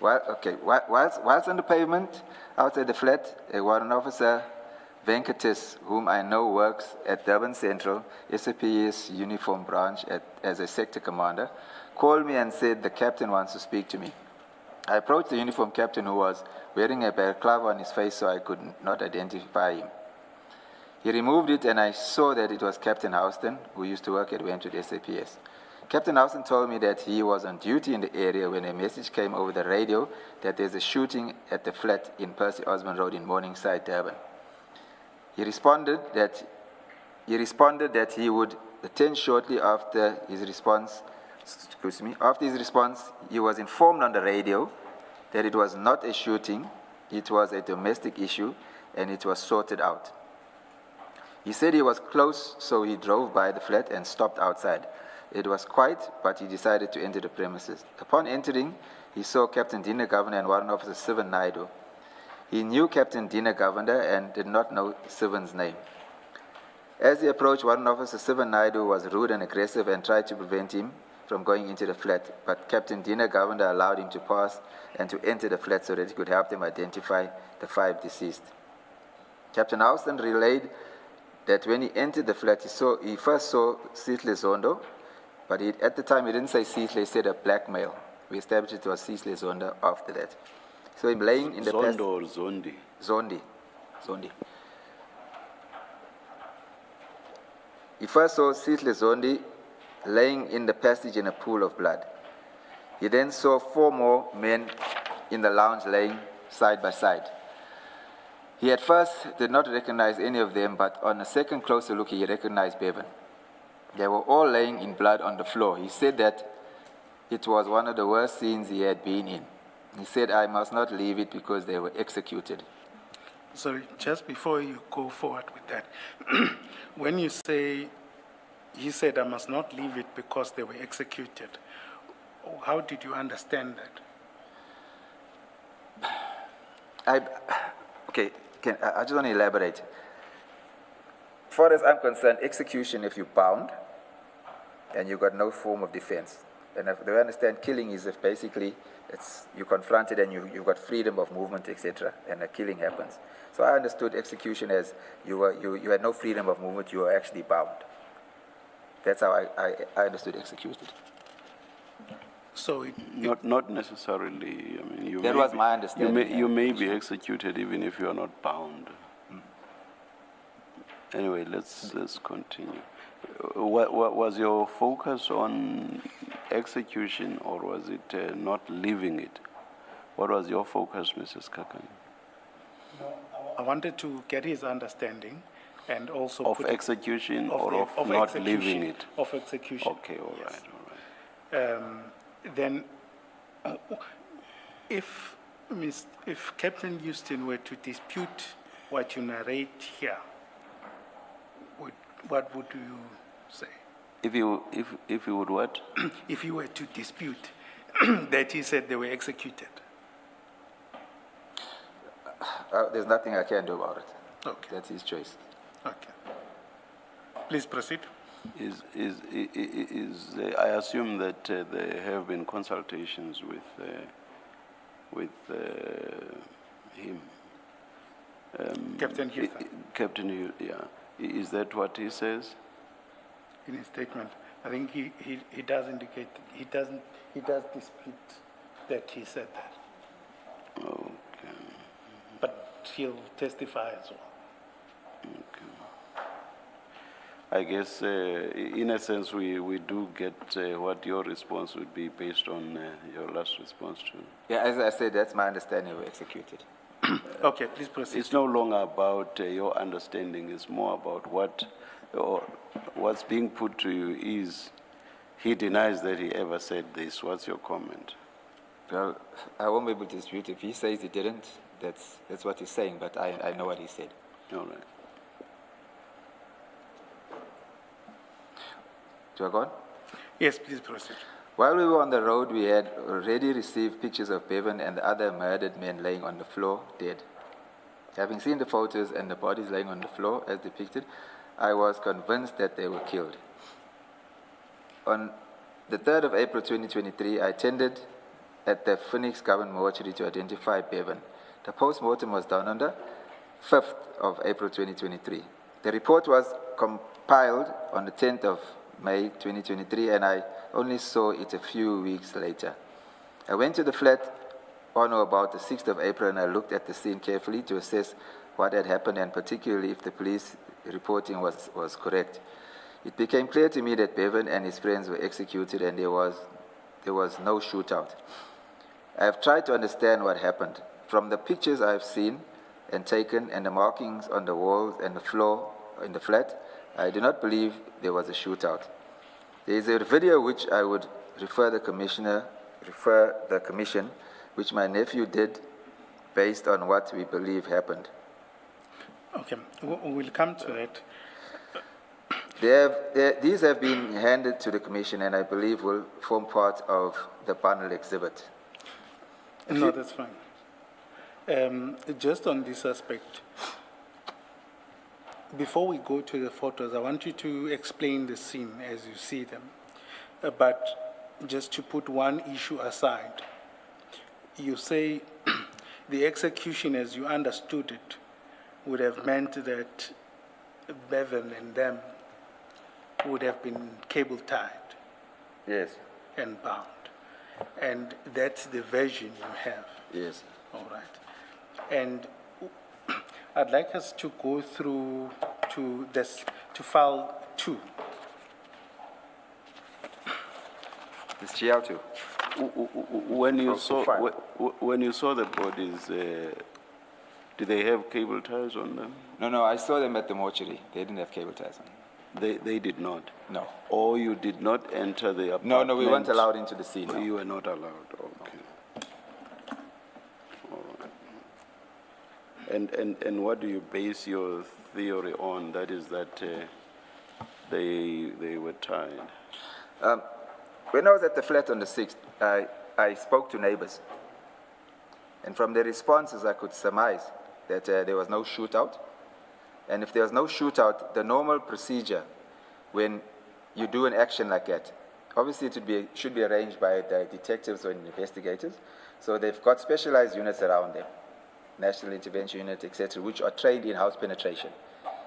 S3: Whilst on the pavement, outside the flat, a warrant officer, Venkatis, whom I know works at Durban Central, SAPS uniform branch as a sector commander, called me and said the captain wants to speak to me. I approached the uniform captain, who was wearing a balaclava on his face, so I could not identify him. He removed it, and I saw that it was Captain Houston, who used to work at Wentwood SAPS. Captain Houston told me that he was on duty in the area when a message came over the radio that there's a shooting at the flat in Percy Osborne Road in Morningside, Durban. He responded that he would attend shortly after his response. After his response, he was informed on the radio that it was not a shooting, it was a domestic issue, and it was sorted out. He said he was close, so he drove by the flat and stopped outside. It was quiet, but he decided to enter the premises. Upon entering, he saw Captain Dina Governor and Warrant Officer Sivan Naidu. He knew Captain Dina Governor and did not know Sivan's name. As he approached, Warrant Officer Sivan Naidu was rude and aggressive and tried to prevent him from going into the flat, but Captain Dina Governor allowed him to pass and to enter the flat so that he could help them identify the 5 deceased. Captain Houston relayed that when he entered the flat, he first saw Sihle Zondo, but at the time he didn't say Sihle, he said a black male. We established it was Sihle Zondo after that. So him laying in the
S2: Zondo or Zondi?
S3: Zondi. He first saw Sihle Zondi laying in the passage in a pool of blood. He then saw 4 more men in the lounge laying side by side. He at first did not recognize any of them, but on a second closer look, he recognized Bevan. They were all laying in blood on the floor. He said that it was one of the worst scenes he had been in. He said, I must not leave it because they were executed.
S1: Sorry, just before you go forward with that, when you say, he said, I must not leave it because they were executed, how did you understand that?
S3: I just want to elaborate. As far as I'm concerned, execution, if you're bound and you've got no form of defense, and if they understand killing is if basically you're confronted and you've got freedom of movement, etc., and a killing happens. So I understood execution as you had no freedom of movement, you were actually bound. That's how I understood executed.
S1: So
S2: Not necessarily. I mean,
S3: that was my understanding.
S2: You may be executed even if you are not bound. Anyway, let's continue. What was your focus on execution, or was it not leaving it? What was your focus, Mrs. Kakani?
S1: I wanted to get his understanding and also
S2: of execution or of not leaving it?
S1: Of execution.
S2: Okay, all
S1: yes.
S2: right.
S1: Then, if Captain Houston were to dispute what you narrate here, what would you say?
S2: If you would what?
S1: If you were to dispute that he said they were executed.
S3: There's nothing I can do about it.
S1: Okay.
S3: That's his choice.
S1: Okay. Please proceed.
S2: I assume that there have been consultations with him.
S1: Captain Houston.
S2: Captain Houston, yeah. Is that what he says?
S1: In his statement, I think he does indicate, he does dispute that he said that.
S2: Okay.
S1: But he'll testify as well.
S2: Okay. I guess, in a sense, we do get what your response would be based on your last response to.
S3: Yeah, as I said, that's my understanding of executed.
S1: Okay, please proceed.
S2: It's no longer about your understanding. It's more about what's being put to you is he denies that he ever said this. What's your comment?
S3: Well, I won't be able to dispute. If he says he didn't, that's what he's saying, but I know what he said.
S2: All right.
S3: Do I go on?
S1: Yes, please proceed.
S3: While we were on the road, we had already received pictures of Bevan and the other murdered men laying on the floor, dead. Having seen the photos and the bodies laying on the floor as depicted, I was convinced that they were killed. On the 3rd of April 2023, I attended at the Phoenix Government Mortuary to identify Bevan. The post-mortem was done on the 5th of April 2023. The report was compiled on the 10th of May 2023, and I only saw it a few weeks later. I went to the flat on or about the 6th of April, and I looked at the scene carefully to assess what had happened, and particularly if the police reporting was correct. It became clear to me that Bevan and his friends were executed, and there was no shootout. I have tried to understand what happened. From the pictures I have seen and taken, and the markings on the walls and the floor in the flat, I do not believe there was a shootout. There is a video which I would refer the commission, which my nephew did based on what we believe happened.
S1: Okay, we'll come to that.
S3: These have been handed to the commission, and I believe will form part of the bundle exhibit.
S1: No, that's fine. Just on this aspect, before we go to the photos, I want you to explain the scene as you see them. But just to put one issue aside, you say the execution as you understood it would have meant that Bevan and them would have been cable tied
S3: Yes.
S1: and bound. And that's the version you have.
S3: Yes.
S1: All right. And I'd like us to go through to file 2.
S3: It's GL2.
S2: When you
S3: Oh, fine.
S2: when you saw the bodies, did they have cable ties on them?
S3: No, I saw them at the mortuary. They didn't have cable ties on.
S2: They did not.
S3: No.
S2: Or you did not enter the apartment?
S3: No, we weren't allowed into the scene.
S2: Oh,
S3: No.
S2: you were not allowed. Okay. All right. And what do you base your theory on? That is that they were tied.
S3: When I was at the flat on the 6th, I spoke to neighbors. And from their responses, I could surmise that there was no shootout. And if there was no shootout, the normal procedure when you do an action like that, obviously it should be arranged by the detectives or investigators. So they've got specialized units around them, National Intervention Unit, etc., which are trained in house penetration.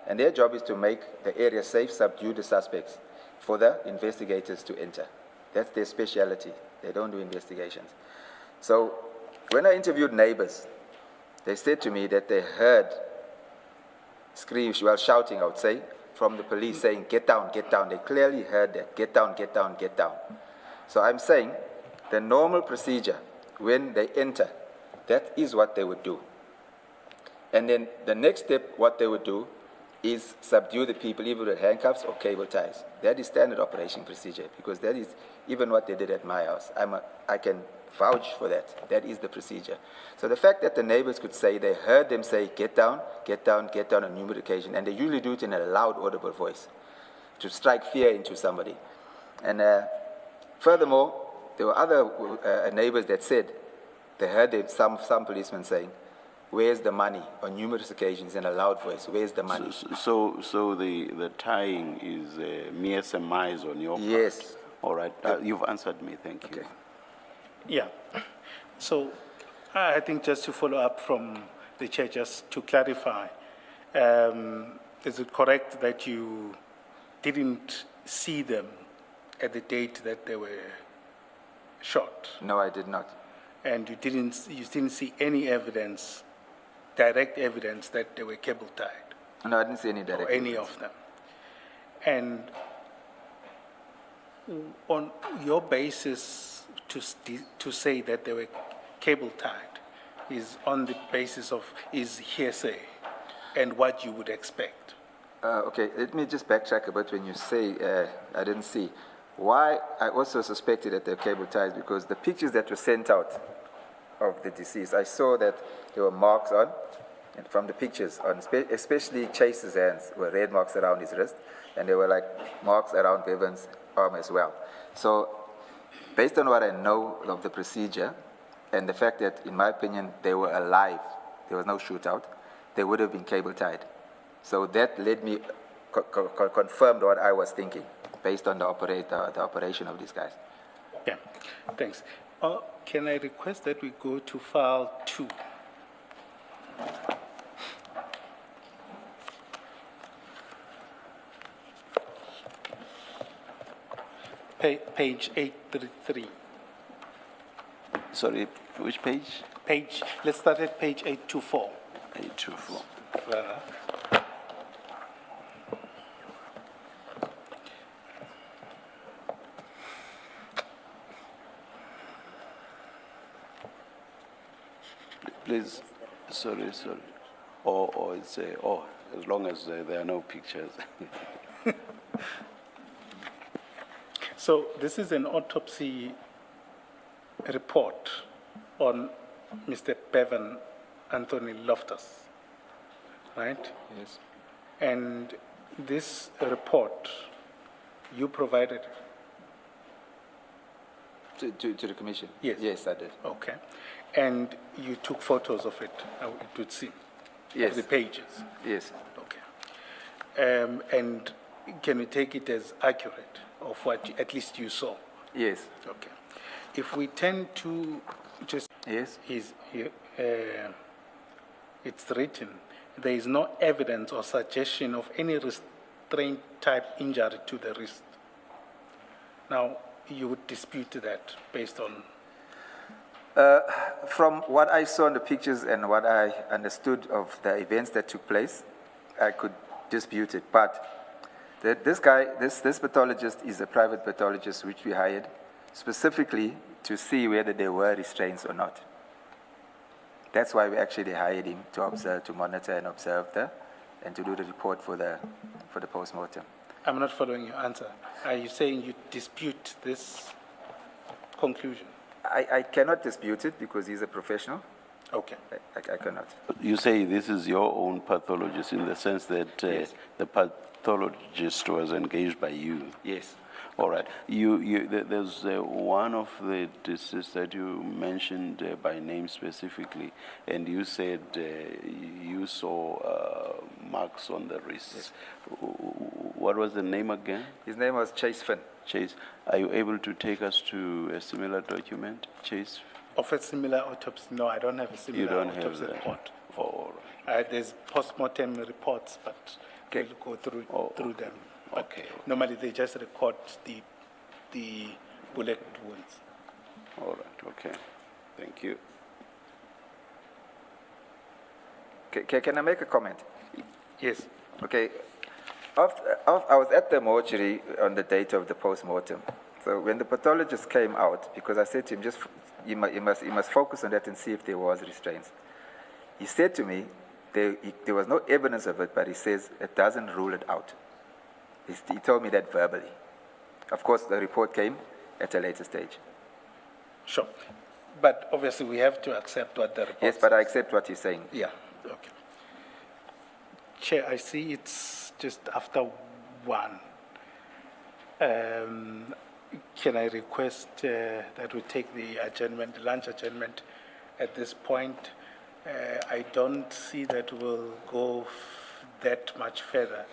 S3: And their job is to make the area safe, subdue the suspects for the investigators to enter. That's their specialty. They don't do investigations. So when I interviewed neighbors, they said to me that they heard screams, well, shouting, I would say, from the police saying, get down, get down. They clearly heard that, get down, get down, get down. So I'm saying the normal procedure when they enter, that is what they would do. And then the next step, what they would do is subdue the people either with handcuffs or cable ties. That is standard operation procedure because that is even what they did at my house. I can vouch for that. That is the procedure. So the fact that the neighbors could say they heard them say, get down, get down, get down on numerous occasions, and they usually do it in a loud, audible voice to strike fear into somebody. And furthermore, there were other neighbors that said they heard some policemen saying, where's the money, on numerous occasions in a loud voice, where's the money?
S2: So the tying is a mere surmise on your part?
S3: Yes.
S2: All right. You've answered me. Thank you.
S3: Okay.
S1: Yeah. So I think just to follow up from the chair, just to clarify, is it correct that you didn't see them at the date that they were shot?
S3: No, I did not.
S1: And you didn't see any evidence, direct evidence that they were cable tied?
S3: No, I didn't see any direct
S1: Or any
S3: evidence.
S1: of them? And on your basis to say that they were cable tied is on the basis of is hearsay and what you would expect.
S3: Okay, let me just backtrack a bit when you say I didn't see. Why I also suspected that they're cable ties because the pictures that were sent out of the deceased, I saw that there were marks on, and from the pictures, on especially Chase's hands, were red marks around his wrist, and there were like marks around Bevan's arm as well. So based on what I know of the procedure and the fact that, in my opinion, they were alive, there was no shootout, they would have been cable tied. So that led me, confirmed what I was thinking based on the operation of these guys.
S1: Yeah, thanks. Can I request that we go to file 2? Page 833.
S2: Sorry, which page?
S1: Let's start at page 824.
S2: 824. Please, sorry. Or it's as long as there are no pictures.
S1: So this is an autopsy report on Mr. Bevan Anthony Loftus, right?
S3: Yes.
S1: And this report, you provided it?
S3: To the commission?
S1: Yes.
S3: Yes, I did.
S1: Okay. And you took photos of it, it would seem?
S3: Yes.
S1: Of the pages?
S3: Yes.
S1: Okay. And can we take it as accurate of what at least you saw?
S3: Yes.
S1: Okay. If we tend to just...
S3: Yes.
S1: It's written, there is no evidence or suggestion of any restraint type injury to the wrist. Now, you would dispute that based on...
S3: From what I saw in the pictures and what I understood of the events that took place, I could dispute it. But this pathologist is a private pathologist which we hired specifically to see whether there were restraints or not. That's why we actually hired him to observe, to monitor and observe and to do the report for the post-mortem.
S1: I'm not following your answer. Are you saying you dispute this conclusion?
S3: I cannot dispute it because he's a professional.
S1: Okay.
S3: I cannot.
S2: You say this is your own pathologist in the sense that
S3: Yes.
S2: the pathologist was engaged by you.
S3: Yes.
S2: All right. There's one of the deceased that you mentioned by name specifically, and you said you saw marks on the wrists.
S3: Yes.
S2: What was the name again?
S3: His name was Chase Finn.
S2: Chase. Are you able to take us to a similar document, Chase?
S1: Of a similar autopsy? No, I don't have a
S2: You
S1: similar
S2: don't have
S1: autopsy
S2: that.
S1: report.
S2: Oh, all right.
S1: There's post-mortem reports, but
S3: Okay.
S1: we'll go through
S2: Okay.
S1: them. But
S2: Okay.
S1: normally they just record the bullet wounds.
S2: All right. Okay. Thank you.
S3: Can I make a comment?
S1: Yes.
S3: Okay. I was at the mortuary on the date of the post-mortem. So when the pathologist came out, because I said to him, you must focus on that and see if there was restraints. He said to me, there was no evidence of it, but he says it doesn't rule it out. He told me that verbally. Of course, the report came at a later stage.
S1: Sure. But obviously we have to accept what the report
S3: Yes, but I accept what he's saying.
S1: Yeah, okay. Chair, I see it's just after 1. Can I request that we take the adjournment, the lunch adjournment at this point? I don't see that we'll go that much further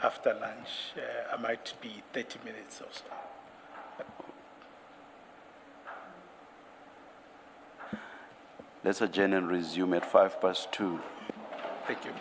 S1: after lunch. I might be 30 minutes or so.
S2: Let's adjourn and resume at 2:05.
S1: Thank you.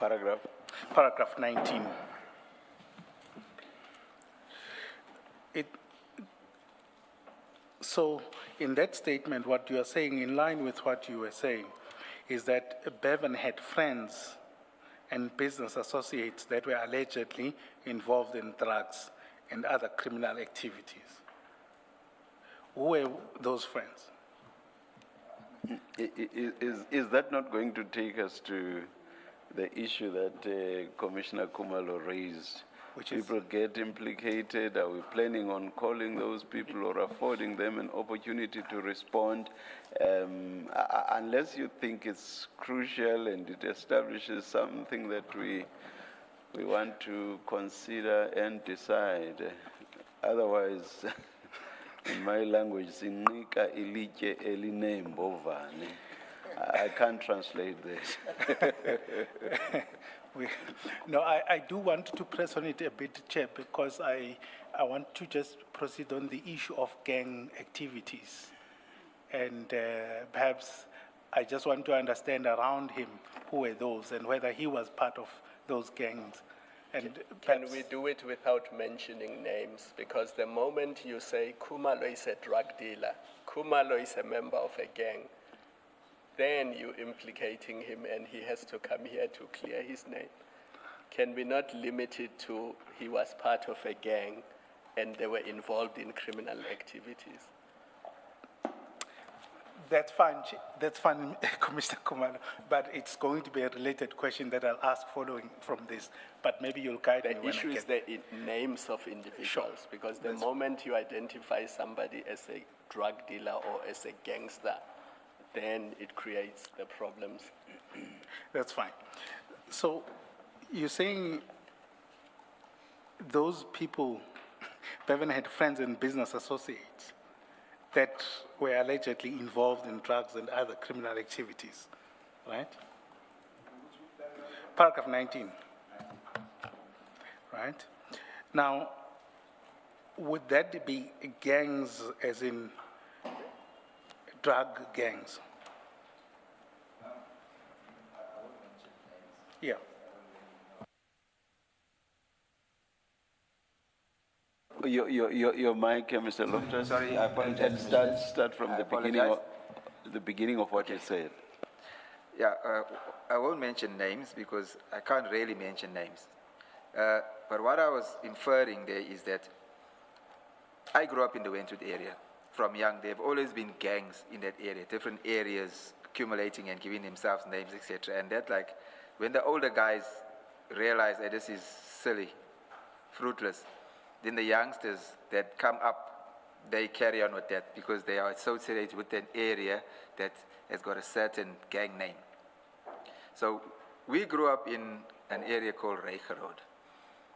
S2: Paragraph.
S1: Paragraph 19. So in that statement, what you are saying, in line with what you were saying, is that Bevan had friends and business associates that were allegedly involved in drugs and other criminal activities. Who were those friends?
S2: Is that not going to take us to the issue that Commissioner Kumalo raised?
S1: Which is?
S2: People get implicated. Are we planning on calling those people or affording them an opportunity to respond? Unless you think it's crucial and it establishes something that we want to consider and decide. Otherwise, in my language, sinika ilike elinembovane. I can't translate this.
S1: No, I do want to press on it a bit, Chair, because I want to just proceed on the issue of gang activities. And perhaps I just want to understand around him who were those and whether he was part of those gangs. And
S5: Can we do it without mentioning names? Because the moment you say Kumalo is a drug dealer, Kumalo is a member of a gang, then you're implicating him and he has to come here to clear his name. Can we not limit it to he was part of a gang and they were involved in criminal activities?
S1: That's fine, Commissioner Kumalo, but it's going to be a related question that I'll ask following from this, but maybe you'll guide me
S5: The
S1: when I
S5: issue is
S1: get
S5: the names of individuals,
S1: Sure.
S5: because the moment you identify somebody as a drug dealer or as a gangster, then it creates the problems.
S1: That's fine. So you're saying those people, Bevan had friends and business associates that were allegedly involved in drugs and other criminal activities, right? Paragraph 19, right? Now, would that be gangs as in drug gangs? Yeah.
S2: Your mic, Mr. Loftus.
S3: Sorry, I apologize,
S2: And start from
S3: I
S2: the beginning of what you said.
S3: Yeah, I won't mention names because I can't really mention names. But what I was inferring there is that I grew up in the Wentworth area. From young, there have always been gangs in that area, different areas accumulating and giving themselves names, etc. And that, like, when the older guys realize that this is silly, fruitless, then the youngsters that come up, they carry on with that because they are associated with an area that has got a certain gang name. So we grew up in an area called Reicher Road.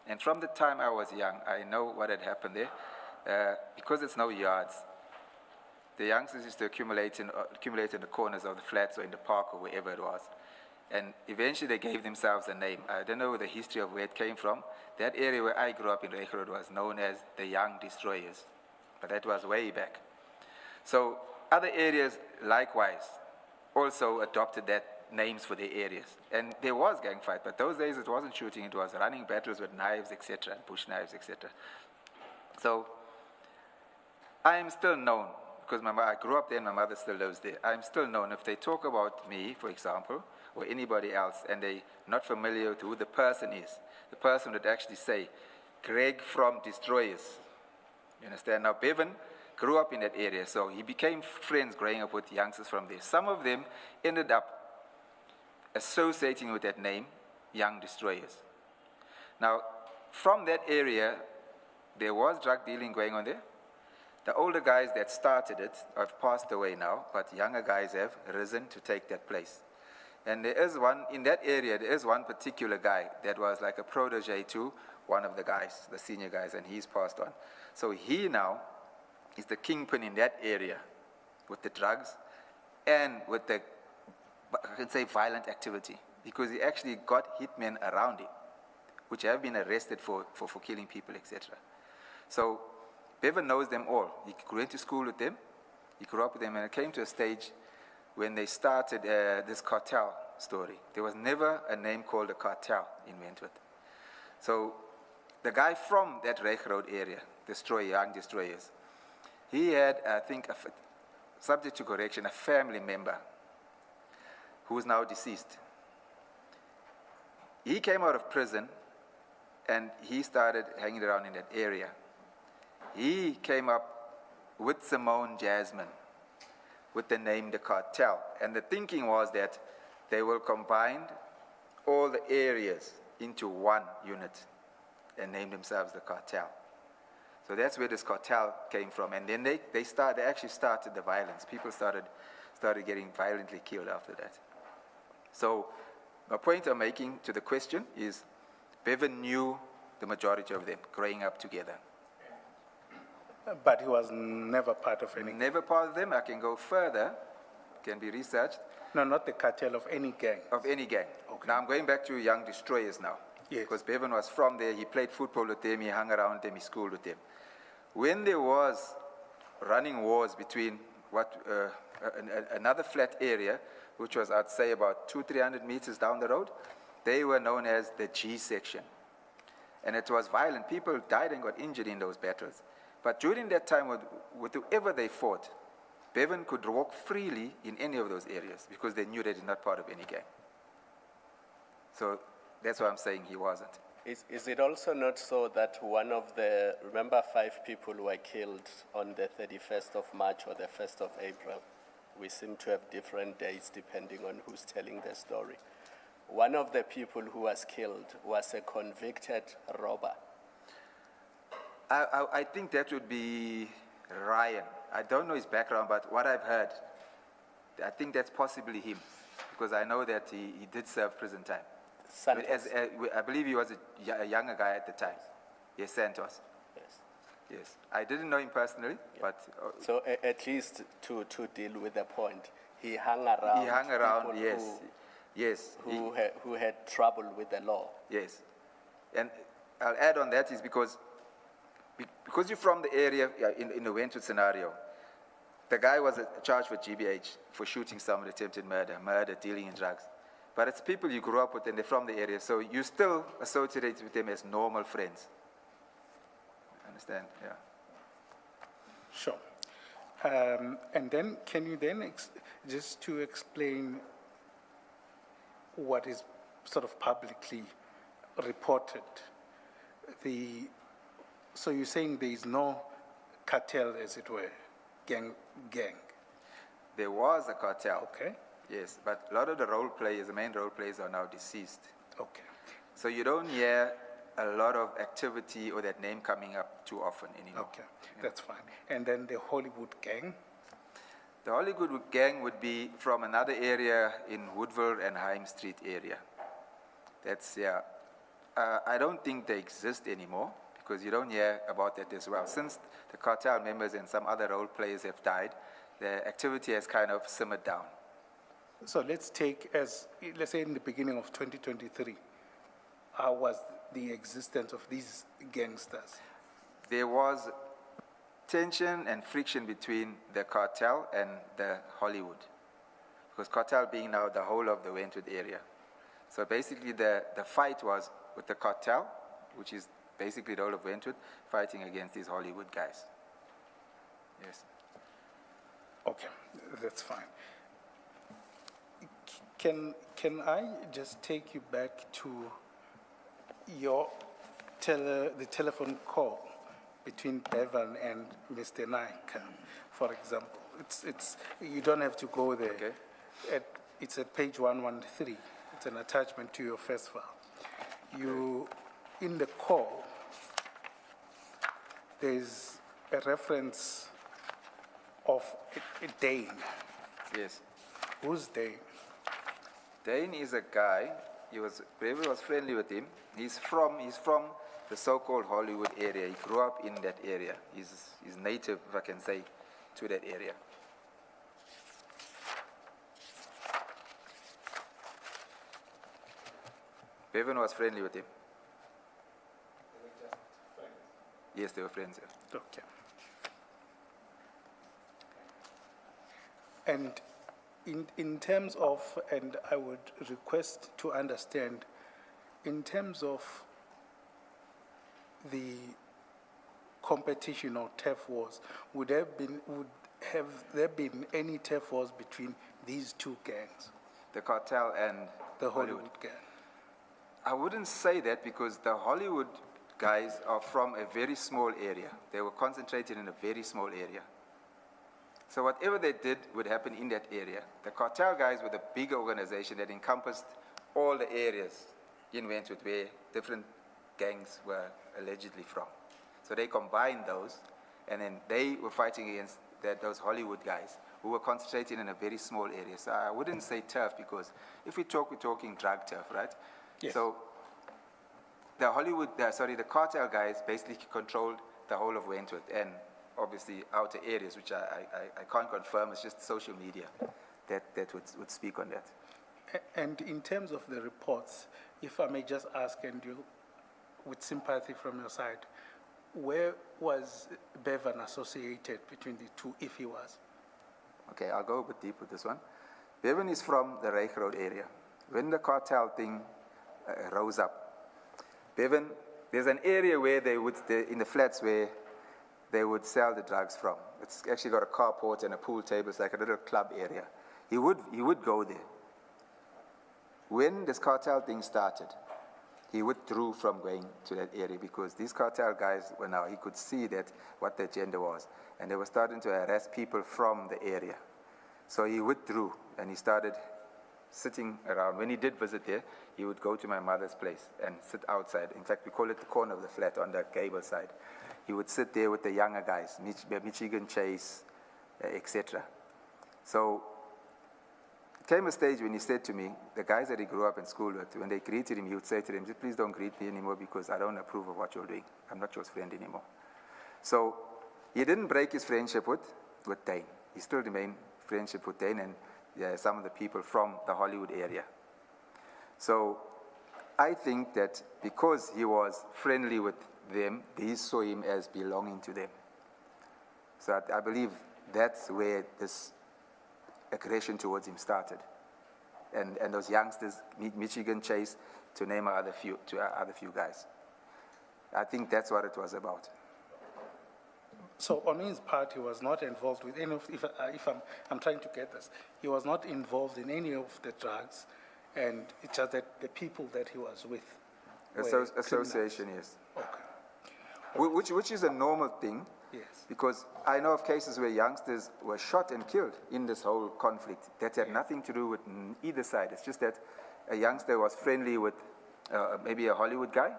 S3: And from the time I was young, I know what had happened there. Because it's no yards, the youngsters used to accumulate in the corners of the flats or in the park or wherever it was. And eventually they gave themselves a name. I don't know the history of where it came from. That area where I grew up in Reicher Road was known as the Young Destroyers. But that was way back. So other areas, likewise, also adopted that names for their areas. And there was gang fight, but those days it wasn't shooting, it was running battles with knives, etc., bush knives, etc. So I am still known, because I grew up there and my mother still lives there. I'm still known. If they talk about me, for example, or anybody else, and they're not familiar with who the person is, the person would actually say, Greg from Destroyers. You understand? Now, Bevan grew up in that area, so he became friends growing up with youngsters from there. Some of them ended up associating with that name, Young Destroyers. Now, from that area, there was drug dealing going on there. The older guys that started it have passed away now, but younger guys have risen to take that place. And there is one, in that area, there is one particular guy that was like a protege to one of the guys, the senior guys, and he's passed on. So he now is the kingpin in that area with the drugs and with the, I can say, violent activity, because he actually got hitmen around him, which have been arrested for killing people, etc. So Bevan knows them all. He went to school with them. He grew up with them, and it came to a stage when they started this cartel story. There was never a name called a cartel in Wentworth. So the guy from that Reg Road area, young destroyers, he had, I think, subject to correction, a family member who is now deceased. He came out of prison and he started hanging around in that area. He came up with Simone Jasmine with the name The Cartel. And the thinking was that they will combine all the areas into one unit and name themselves The Cartel. So that's where this cartel came from. And then they actually started the violence. People started getting violently killed after that. So my point I'm making to the question is Bevan knew the majority of them growing up together.
S1: But he was never part of any...
S3: Never part of them. I can go further, can be researched.
S1: No, not the cartel of any gang.
S3: Of any gang.
S1: Okay.
S3: Now I'm going back to young destroyers now.
S1: Yes.
S3: Because Bevan was from there, he played football with them, he hung around them, he schooled with them. When there was running wars between another flat area, which was, I'd say, about 200-300 meters down the road, they were known as the G section. And it was violent. People died and got injured in those battles. But during that time, with whoever they fought, Bevan could walk freely in any of those areas because they knew that he's not part of any gang. So that's why I'm saying he wasn't.
S5: Is it also not so that one of the, remember 5 people were killed on the 31st of March or the 1st of April? We seem to have different dates depending on who's telling the story. One of the people who was killed was a convicted robber.
S3: I think that would be Ryan. I don't know his background, but what I've heard, I think that's possibly him, because I know that he did serve prison time.
S5: Santos.
S3: I believe he was a younger guy at the time. Yes, Santos.
S5: Yes.
S3: Yes. I didn't know him personally, but...
S5: So at least to deal with the point, he hung around.
S3: He hung around,
S5: people
S3: yes. Yes.
S5: Who had trouble with the law.
S3: Yes. And I'll add on that is because you're from the area in the Wentworth scenario, the guy was charged with GBH for shooting someone, attempted murder, dealing in drugs. But it's people you grew up with and they're from the area, so you still associate with them as normal friends. Understand? Yeah.
S1: Sure. And then, can you then, just to explain what is sort of publicly reported, so you're saying there is no cartel, as it were, gang?
S3: There was a cartel.
S1: Okay.
S3: Yes, but a lot of the role players, the main role players, are now deceased.
S1: Okay.
S3: So you don't hear a lot of activity or that name coming up too often anymore.
S1: Okay, that's fine. And then the Hollywood gang?
S3: The Hollywood gang would be from another area in Woodville and Hyme Street area. That's, yeah. I don't think they exist anymore because you don't hear about that as well. Since the cartel members and some other role players have died, the activity has kind of simmered down.
S1: So let's take let's say in the beginning of 2023, how was the existence of these gangsters?
S3: There was tension and friction between the cartel and the Hollywood, because cartel being now the whole of the Wentworth area. So basically the fight was with the cartel, which is basically the whole of Wentworth, fighting against these Hollywood guys. Yes.
S1: Okay, that's fine. Can I just take you back to your the telephone call between Bevan and Mr. Naik, for example? It's you don't have to go there.
S3: Okay.
S1: It's at page 113. It's an attachment to your first file. You in the call, there's a reference of a Dane.
S3: Yes.
S1: Who's Dane?
S3: Dane is a guy, Bevan was friendly with him. He's from the so-called Hollywood area. He grew up in that area. He's native, if I can say, to that area. Bevan was friendly with him.
S1: They were just friends.
S3: Yes, they were friends. Yeah.
S1: Okay. And In terms of, and I would request to understand, in terms of the competition or turf wars, would have there been any turf wars between these two gangs,
S3: The cartel and
S1: the Hollywood gang?
S3: I wouldn't say that because the Hollywood guys are from a very small area. They were concentrated in a very small area. So whatever they did would happen in that area. The cartel guys were the bigger organization that encompassed all the areas in Wentworth where different gangs were allegedly from. So they combined those, and then they were fighting against those Hollywood guys who were concentrated in a very small area. So I wouldn't say turf because if we talk, we're talking drug turf, right?
S1: Yes.
S3: So the the cartel guys basically controlled the whole of Wentworth and obviously outer areas, which I can't confirm. It's just social media that would speak on that.
S1: And in terms of the reports, if I may just ask, and you, with sympathy from your side, where was Bevan associated between the two, if he was?
S3: Okay, I'll go a bit deep with this one. Bevan is from the Reich Road area. When the cartel thing rose up, Bevan, there's an area where in the flats where they would sell the drugs from. It's actually got a carport and a pool table. It's like a little club area. He would go there. When this cartel thing started, he withdrew from going to that area because these cartel guys were now, he could see that what the agenda was. And they were starting to harass people from the area. So he withdrew and he started sitting around. When he did visit there, he would go to my mother's place and sit outside. In fact, we call it the corner of the flat on the gable side. He would sit there with the younger guys, Michigan Chase, etc. So it came a stage when he said to me, the guys that he grew up in school with, when they greeted him, he would say to them, please don't greet me anymore because I don't approve of what you're doing. I'm not your friend anymore. So he didn't break his friendship with Dane. He still remained friendship with Dane and some of the people from the Hollywood area. So I think that because he was friendly with them, they saw him as belonging to them. So I believe that's where this aggression towards him started. And those youngsters, Michigan Chase, to name other few guys. I think that's what it was about.
S1: So on his part, he was not involved with any of, if I'm trying to get this, he was not involved in any of the drugs, and it's just that the people that he was with were
S3: Association,
S1: criminals.
S3: yes.
S1: Okay.
S3: Which is a normal thing,
S1: Yes.
S3: because I know of cases where youngsters were shot and killed in this whole conflict that had nothing to do with either side. It's just that a youngster was friendly with maybe a Hollywood guy,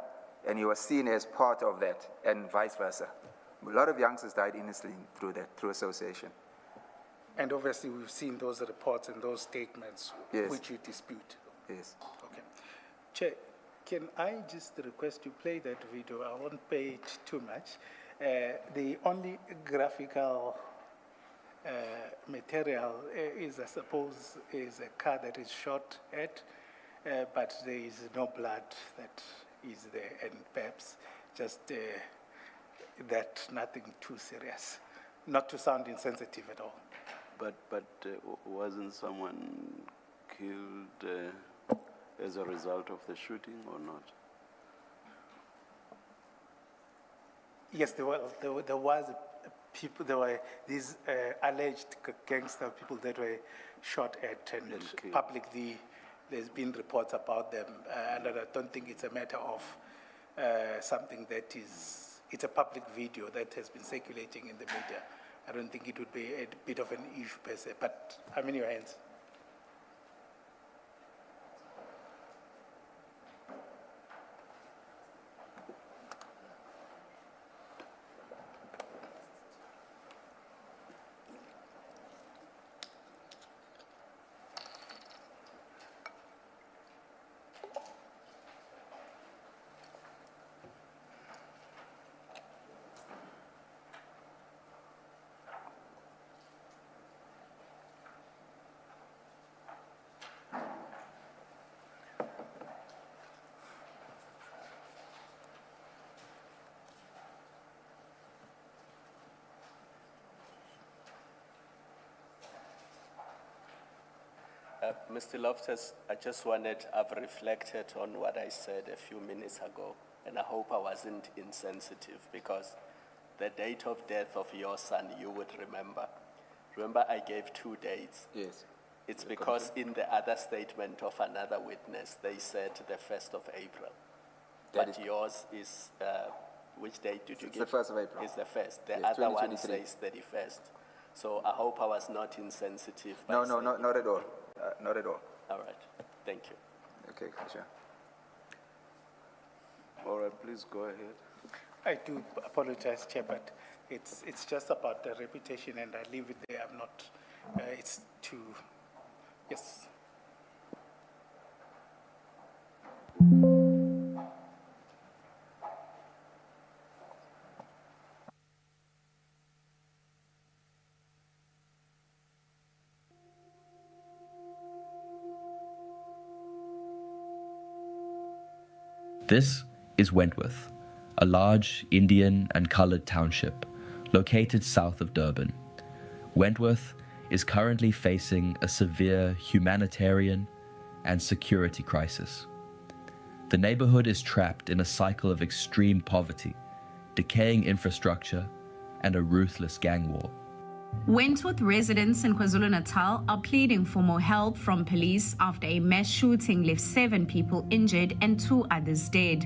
S3: and he was seen as part of that, and vice versa. A lot of youngsters died innocently through association.
S1: And obviously, we've seen those reports and those statements,
S3: Yes.
S1: which you dispute.
S3: Yes.
S1: Okay. Chair, can I just request you play that video? I won't pay it too much. The only graphical material is, I suppose, is a car that is shot at, but there is no blood that is there, and perhaps just that nothing too serious, not to sound insensitive at all.
S2: But wasn't someone killed as a result of the shooting or not?
S1: Yes, there was people. There were these alleged gangster people that were shot at, and
S2: killed.
S1: publicly there's been reports about them. And I don't think it's a matter of something that is. It's a public video that has been circulating in the media. I don't think it would be a bit of an issue per se. But I'm in your hands.
S5: Mr. Loftus, I've reflected on what I said a few minutes ago, and I hope I wasn't insensitive, because the date of death of your son, you would remember. Remember, I gave 2 dates.
S3: Yes.
S5: It's because in the other statement of another witness, they said the 1st of April. But yours is, which date did you give?
S3: It's the 1st of April.
S5: It's the 1st. The
S3: Yes,
S5: other one
S3: 2023.
S5: says 31st. So I hope I was not insensitive. by
S3: No,
S5: saying-
S3: not at all. Not at all.
S5: All right, thank you.
S3: Okay, sure.
S2: All right, please go ahead.
S1: I do apologize, Chair, but it's just about the reputation, and I leave it there. I'm not, it's too, yes.
S8: This is Wentworth, a large Indian and coloured township located south of Durban. Wentworth is currently facing a severe humanitarian and security crisis. The neighbourhood is trapped in a cycle of extreme poverty, decaying infrastructure, and a ruthless gang war.
S9: Wentworth residents in KwaZulu-Natal are pleading for more help from police after a mass shooting left 7 people injured and 2 others dead.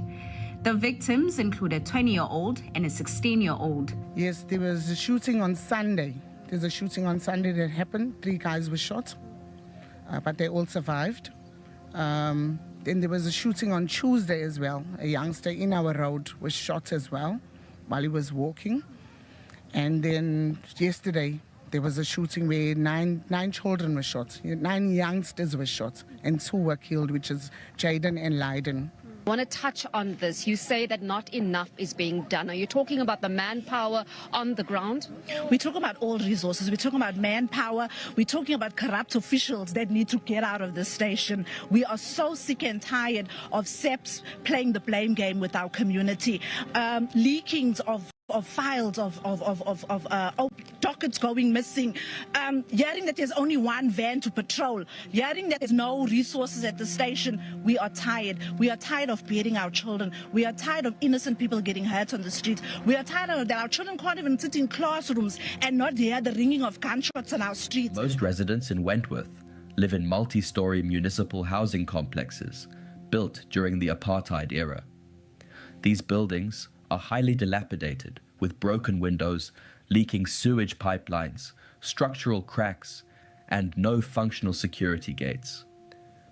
S9: The victims include a 20-year-old and a 16-year-old.
S10: Yes, there was a shooting on Sunday. There's a shooting on Sunday that happened. 3 guys were shot, but they all survived. Then there was a shooting on Tuesday as well. A youngster in our road was shot as well while he was walking. And then yesterday, there was a shooting where nine children were shot. 9 youngsters were shot, and 2 were killed, which is Jaden and Leiden.
S11: I want to touch on this. You say that not enough is being done. Are you talking about the manpower on the ground?
S12: We talk about all resources. We're talking about manpower. We're talking about corrupt officials that need to get out of the station. We are so sick and tired of SEPs playing the blame game with our community. Leakings of files, of dockets going missing, hearing that there's only 1 van to patrol, hearing that there's no resources at the station. We are tired. We are tired of beating our children. We are tired of innocent people getting hurt on the streets. We are tired of that our children can't even sit in classrooms and not hear the ringing of gunshots on our streets.
S8: Most residents in Wentworth live in multi-storey municipal housing complexes built during the apartheid era. These buildings are highly dilapidated, with broken windows, leaking sewage pipelines, structural cracks, and no functional security gates.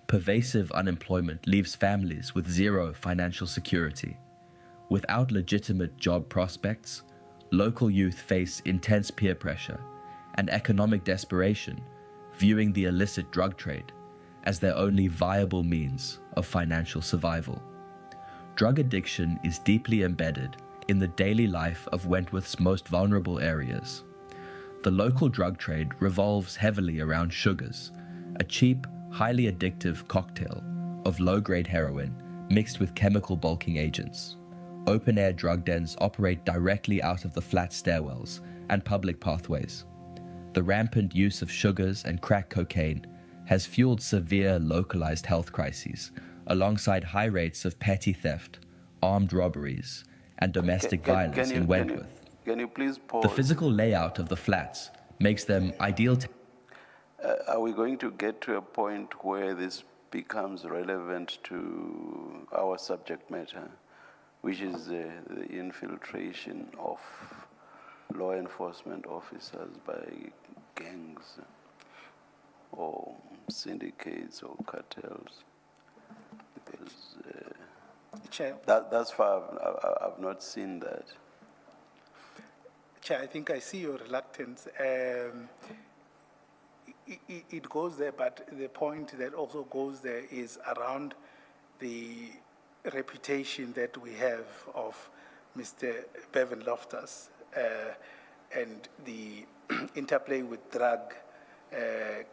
S8: Pervasive unemployment leaves families with 0 financial security. Without legitimate job prospects, local youth face intense peer pressure and economic desperation, viewing the illicit drug trade as their only viable means of financial survival. Drug addiction is deeply embedded in the daily life of Wentworth's most vulnerable areas. The local drug trade revolves heavily around sugars, a cheap, highly addictive cocktail of low-grade heroin mixed with chemical bulking agents. Open-air drug dens operate directly out of the flat stairwells and public pathways. The rampant use of sugars and crack cocaine has fueled severe localized health crises, alongside high rates of petty theft, armed robberies, and domestic violence in Wentworth.
S2: Can you please pause?
S8: The physical layout of the flats makes them ideal.
S2: Are we going to get to a point where this becomes relevant to our subject matter, which is the infiltration of law enforcement officers by gangs or syndicates or cartels? Because
S1: Chair,
S2: thus far, I've not seen that.
S1: Chair, I think I see your reluctance. It goes there, but the point that also goes there is around the reputation that we have of Mr. Bevan Loftus and the interplay with drug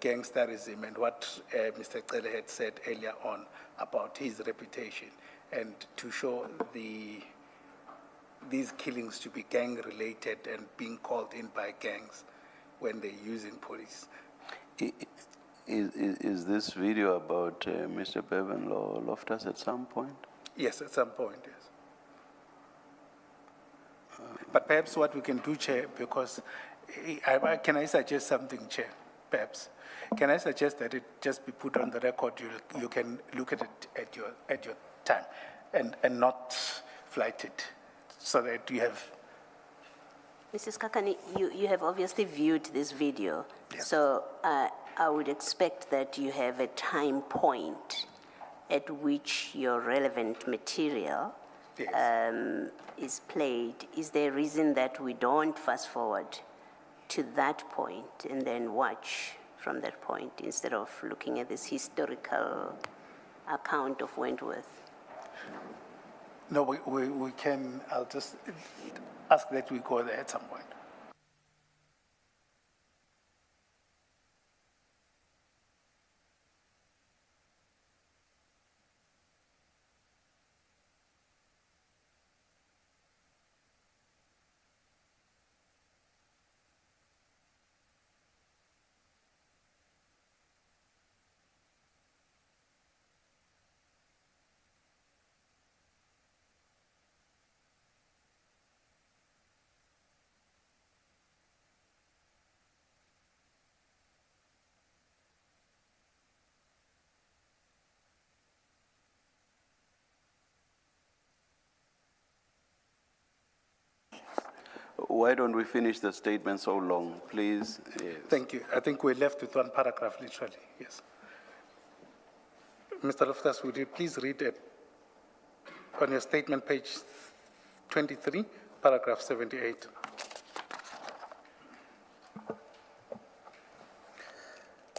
S1: gangsterism and what Mr. Cele had said earlier on about his reputation, and to show these killings to be gang-related and being called in by gangs when they're using police.
S2: Is this video about Mr. Bevan Loftus at some point?
S1: Yes, at some point, yes. But perhaps what we can do, Chair, because can I suggest something, Chair? Perhaps. Can I suggest that it just be put on the record? You can look at it at your time and not flight it so that you have.
S4: Mrs. Kakani, you have obviously viewed this video.
S1: Yes.
S4: So I would expect that you have a time point at which your relevant material
S1: Yes.
S4: is played. Is there a reason that we don't fast forward to that point and then watch from that point instead of looking at this historical account of Wentworth?
S1: No, we can, I'll just ask that we go there at some point.
S2: Why don't we finish the statement so long, please? Yes.
S1: Thank you. I think we're left with one paragraph, literally, yes. Mr. Loftus, would you please read it on your statement, page 23, paragraph 78.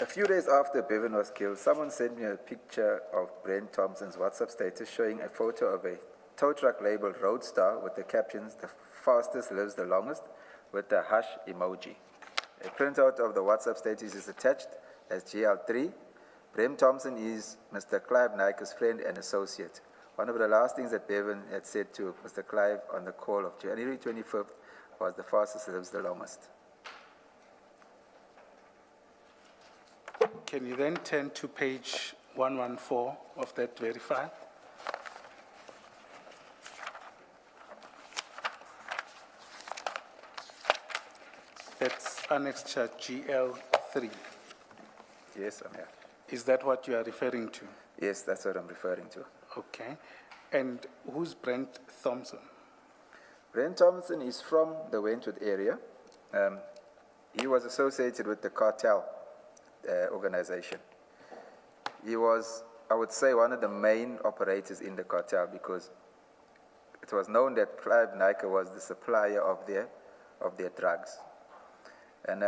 S3: A few days after Bevan was killed, someone sent me a picture of Brent Thompson's WhatsApp status showing a photo of a tow truck labeled Roadstar with the captions, "The fastest lives the longest," with the hash emoji. A printout of the WhatsApp status is attached as GL3. Brent Thompson is Mr. Clive Nike's friend and associate. One of the last things that Bevan had said to Mr. Clive on the call of January 25th was, "The fastest lives the longest."
S1: Can you then turn to page 114 of that very file? That's annexure GL3.
S3: Yes, I'm here.
S1: Is that what you are referring to?
S3: Yes, that's what I'm referring to.
S1: Okay. And who's Brent Thompson?
S3: Brent Thompson is from the Wentworth area. He was associated with the cartel organization. He was, I would say, one of the main operators in the cartel because it was known that Clive Nike was the supplier of their drugs. And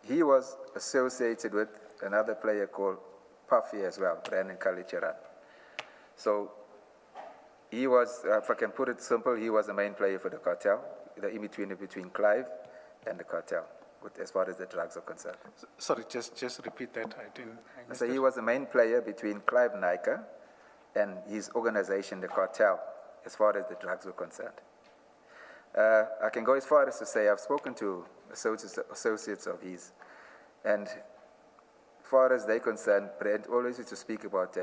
S3: he was associated with another player called Puffy as well, Brandon Kalicharan. So he was, if I can put it simple, he was the main player for the cartel, the in-between between Clive and the cartel, as far as the drugs are concerned.
S1: Sorry, just repeat that. I
S3: So he was the main player between Clive Nike and his organization, the cartel, as far as the drugs were concerned. I can go as far as to say I've spoken to associates of his, and as far as they're concerned, Brent always used to speak about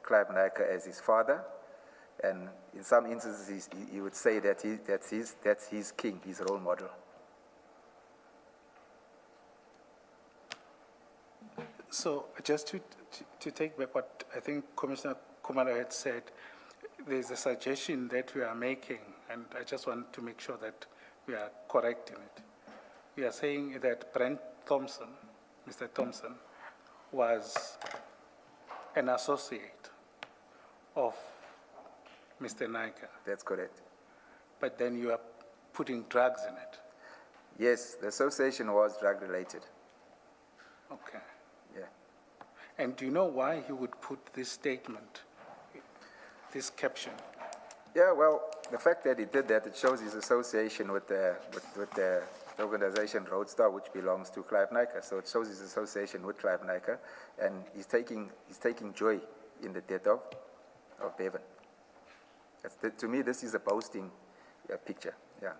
S3: Clive Nike as his father, and in some instances he would say that that's his king, his role model.
S1: So just to take back what I think Commissioner Kumalo had said, there's a suggestion that we are making, and I just want to make sure that we are correct in it. We are saying that Brent Thompson, Mr. Thompson, was an associate of Mr. Nike.
S3: That's correct.
S1: But then you are putting drugs in it.
S3: Yes, the association was drug-related.
S1: Okay.
S3: Yeah.
S1: And do you know why he would put this statement, this caption?
S3: Yeah, well, the fact that he did that, it shows his association with the organization Roadstar, which belongs to Clive Nike. So it shows his association with Clive Nike, and he's taking joy in the death of Bevan. To me, this is a boasting picture. Yeah.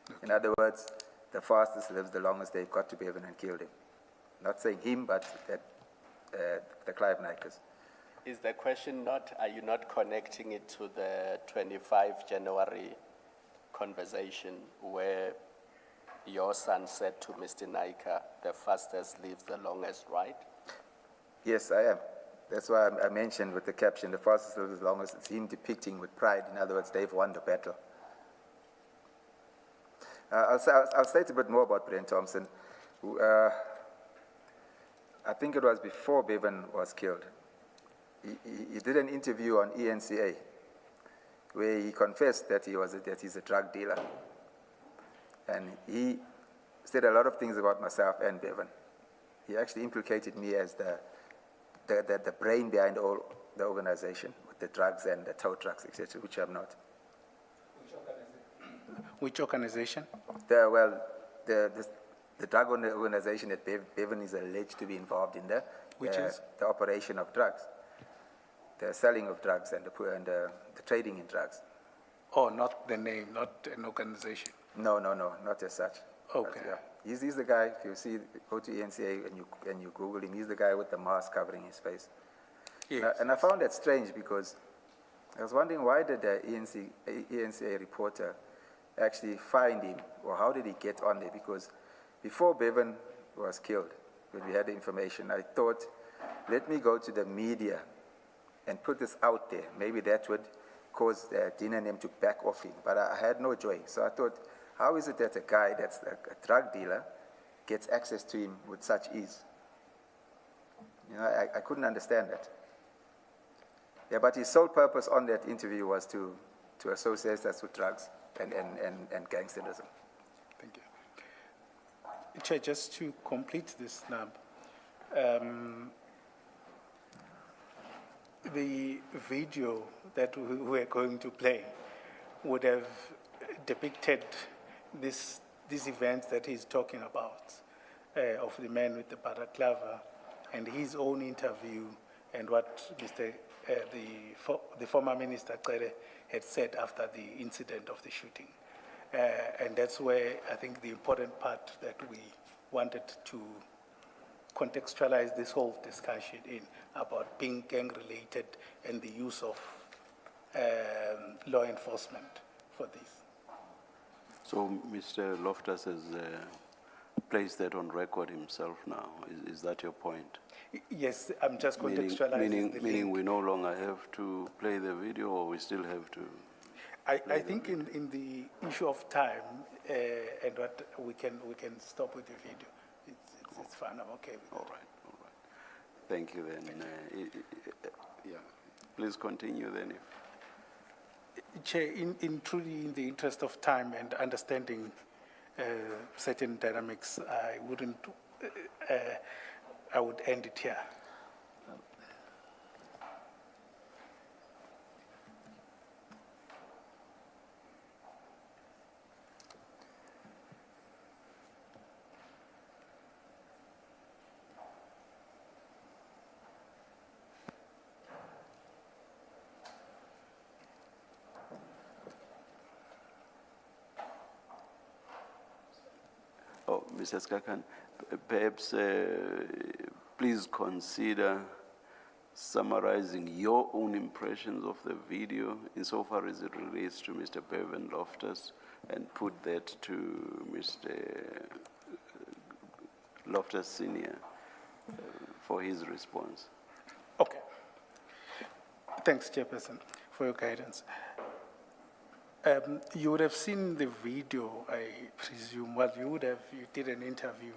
S3: Okay. In other words, the fastest lives the longest, they've got to Bevan and killed him. Not saying him, but that, the Clive Nikers.
S5: Is the question not, are you not connecting it to the 25 January conversation where your son said to Mr. Naika, the fastest lives the longest, right?
S3: Yes, I am. That's why I mentioned with the caption, the fastest lives the longest, it's him depicting with pride. In other words, they've won the battle. I'll state a bit more about Brent Thompson. Who, I think it was before Bevan was killed. He did an interview on ENCA where he confessed that he's a drug dealer. And he said a lot of things about myself and Bevan. He actually implicated me as the brain behind all the organization with the drugs and the tow trucks, etc., which I'm not.
S1: Which organization?
S3: The drug organization that Bevan is alleged to be involved in,
S1: which is
S3: the operation of drugs, the selling of drugs and the trading in drugs.
S1: Oh, not the name, not an organization.
S3: No, not as such.
S1: Okay.
S3: But, yeah. He's the guy. If you see, go to ENCA and you Google him. He's the guy with the mask covering his face.
S1: Yes.
S3: And I found that strange because I was wondering why did the ENCA reporter actually find him, or how did he get on there? Because before Bevan was killed, when we had the information, I thought, let me go to the media and put this out there. Maybe that would cause Dina and them to back off him. But I had no joy. So I thought, how is it that a guy that's a drug dealer gets access to him with such ease? You know, I couldn't understand that. Yeah, but his sole purpose on that interview was to associate us with drugs and gangsterism.
S1: Thank you. Chair, just to complete this now, the video that we are going to play would have depicted these events that he's talking about, of the man with the balaclava, and his own interview, and what the former Minister Cere had said after the incident of the shooting. And that's where I think the important part that we wanted to contextualize this whole discussion in about being gang-related and the use of law enforcement for this.
S2: So Mr. Loftus has placed that on record himself now. Is that your point?
S1: Yes, I'm just contextualizing
S2: meaning we no longer have to play the video, or we still have to?
S1: I think in the issue of time and what we can stop with the video. It's fine. I'm okay with
S2: all right. Thank you then. Yeah. Please continue then.
S1: Chair, truly in the interest of time and understanding certain dynamics, I would end it here.
S2: Mr. Skakan, perhaps please consider summarizing your own impressions of the video insofar as it relates to Mr. Bevan Loftus, and put that to Mr. Loftus Sr. For his response.
S1: Okay. Thanks, Chairperson, for your guidance. You would have seen the video, I presume. Well, you did an interview.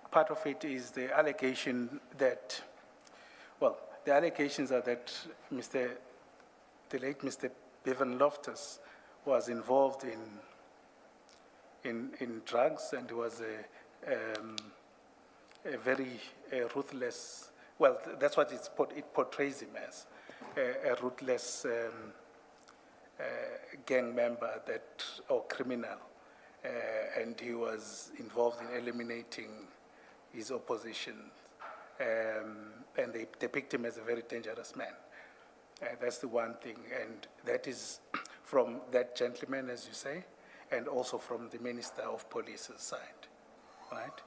S1: Part of it is the allegation that, the allegations are that the late Mr. Bevan Loftus was involved in drugs, and was a very ruthless, that's what it portrays him as, a ruthless gang member or criminal, and he was involved in eliminating his opposition, and they depict him as a very dangerous man. That's the one thing, and that is from that gentleman, as you say, and also from the Minister of Police's side, right?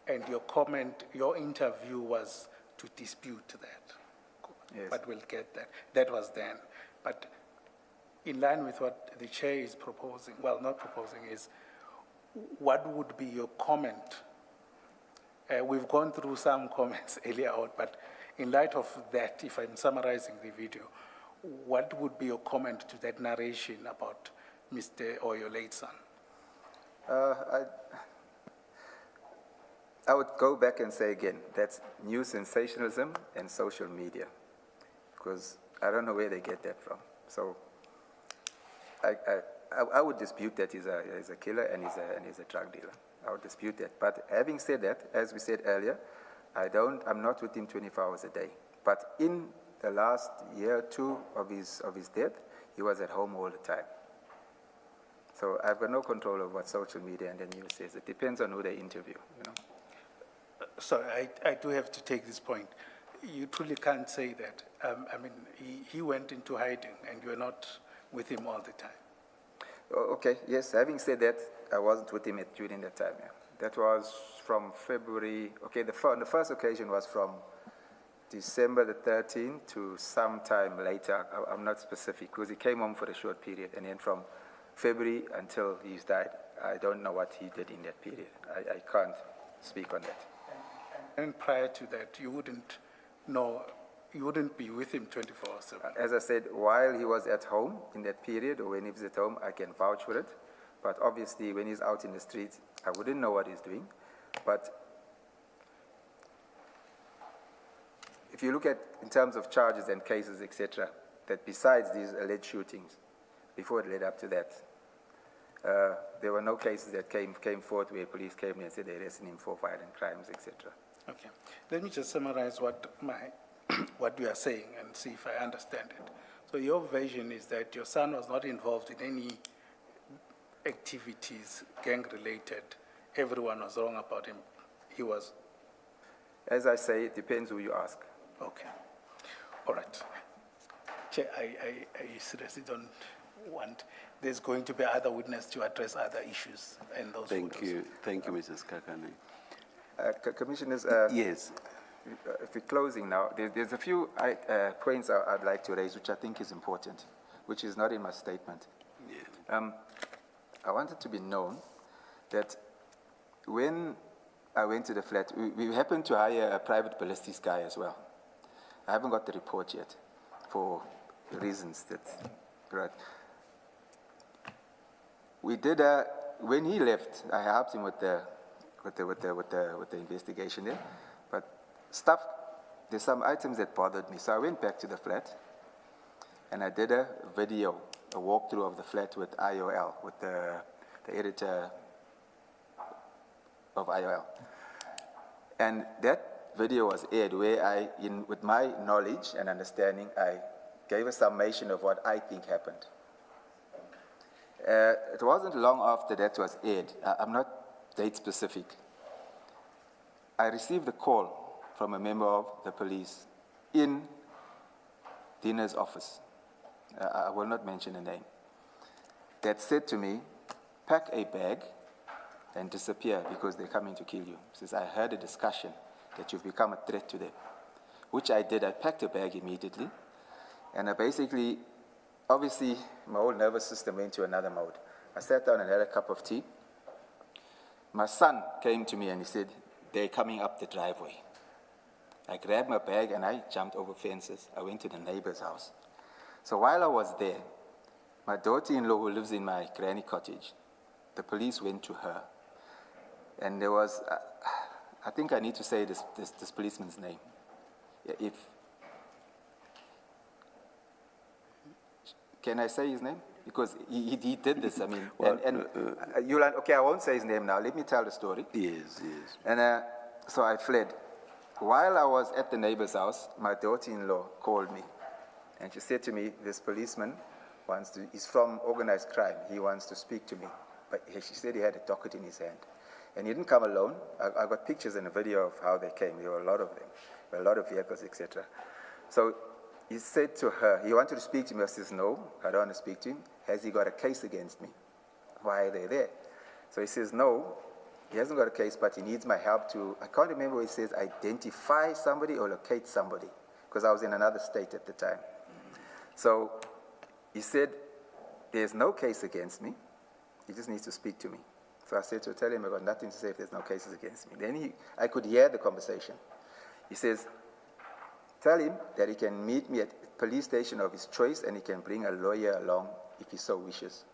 S1: And your comment, your interview was to dispute that.
S3: Yes.
S1: But we'll get that. That was then. But in line with what the chair is proposing, well, not proposing, is what would be your comment? We've gone through some comments earlier on, but in light of that, if I'm summarizing the video, what would be your comment to that narration about Mr. or your late son?
S3: I would go back and say again, that's new sensationalism and social media, because I don't know where they get that from. So I would dispute that he's a killer and he's a drug dealer. I would dispute that. But having said that, as we said earlier, I'm not with him 24 hours a day. But in the last year or two of his death, he was at home all the time. So I've got no control over what social media and the news says. It depends on who they interview, you know.
S1: Sorry, I do have to take this point. You truly can't say that. I mean, he went into hiding and you were not with him all the time.
S3: Okay, yes, having said that, I wasn't with him during that time, yeah. That was from February, okay, the first occasion was from December the 13th to sometime later. I'm not specific, because he came home for a short period, and then from February until he died, I don't know what he did in that period. I can't speak on that.
S1: And prior to that, you wouldn't know, you wouldn't be with him 24/7.
S3: As I said, while he was at home in that period, or when he was at home, I can vouch for it. But obviously, when he's out in the streets, I wouldn't know what he's doing. But if you look at, in terms of charges and cases, etc., that besides these alleged shootings, before it led up to that, there were no cases that came forth where police came in and said they arrested him for violent crimes, etc.
S1: Okay. Let me just summarize what you are saying and see if I understand it. So your version is that your son was not involved in any activities gang-related. Everyone was wrong about him. He was.
S3: As I say, it depends who you ask.
S1: Okay. All right. Chair, I seriously don't want. There's going to be other witnesses to address other issues and those.
S2: Thank
S1: photos.
S2: you. Thank you, Mrs. Kakane.
S3: Commissioners,
S2: yes.
S3: If we're closing now, there's a few points I'd like to raise, which I think is important, which is not in my statement.
S2: Yes.
S3: I want it to be known that when I went to the flat, we happened to hire a private ballistics guy as well. I haven't got the report yet, for reasons that, right. We did when he left, I helped him with the investigation there, but there's some items that bothered me. So I went back to the flat and I did a video, a walkthrough of the flat with IOL, with the editor of IOL. And that video was aired where with my knowledge and understanding, I gave a summation of what I think happened. It wasn't long after that was aired. I'm not date specific. I received a call from a member of the police in Dina's office. I will not mention a name. That said to me, pack a bag and disappear because they're coming to kill you. Says, I heard a discussion that you've become a threat to them, which I did. I packed a bag immediately, and I basically, obviously, my whole nervous system went to another mode. I sat down and had a cup of tea. My son came to me and he said, they're coming up the driveway. I grabbed my bag and I jumped over fences. I went to the neighbor's house. So while I was there, my daughter-in-law, who lives in my granny cottage, the police went to her. And there was, I think I need to say this policeman's name. Can I say his name? Because he did this, I mean, well, okay, I won't say his name now. Let me tell the story.
S2: Yes, yes.
S3: And so I fled. While I was at the neighbor's house, my daughter-in-law called me. And she said to me, this policeman he's from organized crime. He wants to speak to me. But she said he had a docket in his hand. And he didn't come alone. I got pictures and a video of how they came. There were a lot of them. There were a lot of vehicles, etc. So he said to her, he wanted to speak to me. I says, no, I don't want to speak to him. Has he got a case against me? why are they there? So he says, no, he hasn't got a case, but he needs my help to, I can't remember what he says, identify somebody or locate somebody, because I was in another state at the time. So he said, there's no case against me. He just needs to speak to me. So I said to tell him I've got nothing to say if there's no cases against me. Then I could hear the conversation. He says, tell him that he can meet me at the police station of his choice and he can bring a lawyer along if he so wishes.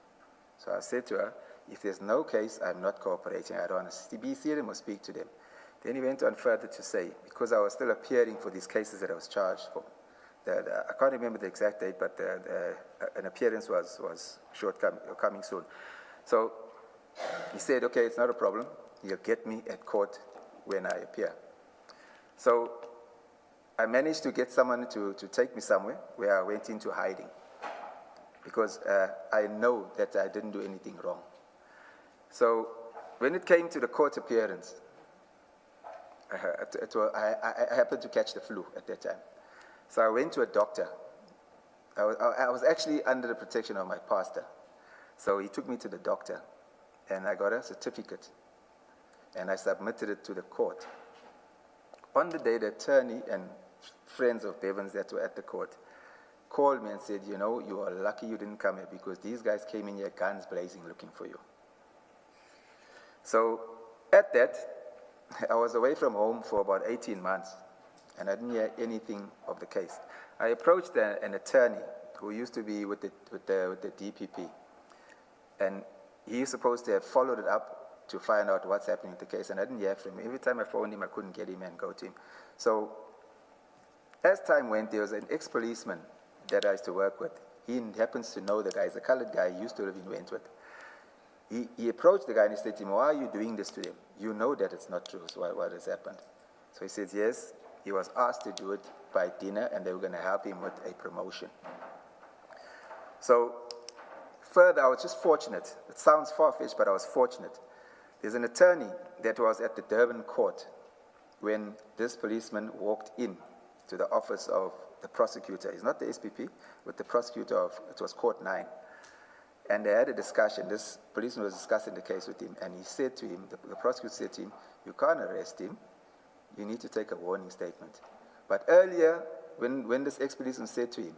S3: So I said to her, if there's no case, I'm not cooperating. I don't want to see them or speak to them. Then he went on further to say, because I was still appearing for these cases that I was charged for, I can't remember the exact date, but an appearance was coming soon. So he said, okay, it's not a problem. You'll get me at court when I appear. So I managed to get someone to take me somewhere where I went into hiding because I know that I didn't do anything wrong. So when it came to the court appearance, I happened to catch the flu at that time. So I went to a doctor. I was actually under the protection of my pastor. So he took me to the doctor, and I got a certificate, and I submitted it to the court. On the day, the attorney and friends of Bevan's that were at the court called me and said, you know, you are lucky you didn't come here because these guys came in here guns blazing looking for you. So at that, I was away from home for about 18 months, and I didn't hear anything of the case. I approached an attorney who used to be with the DPP, and he's supposed to have followed it up to find out what's happening with the case, and I didn't hear from him. Every time I phoned him, I couldn't get him and go to him. So as time went, there was an ex-policeman that I used to work with. He happens to know the guy. He's a colored guy. He used to live in Wentworth. He approached the guy and he said to him, why are you doing this to him? You know that it's not true, so what has happened? So he says, yes, he was asked to do it by dinner and they were going to help him with a promotion. So further, I was just fortunate. It sounds far-fetched, but I was fortunate. There's an attorney that was at the Durban court when this policeman walked in to the office of the prosecutor. He's not the SPP, but the prosecutor of, it was Court 9. And they had a discussion. This policeman was discussing the case with him, and he said to him, the prosecutor said to him, you can't arrest him. You need to take a warning statement. But earlier, when this ex-policeman said to him,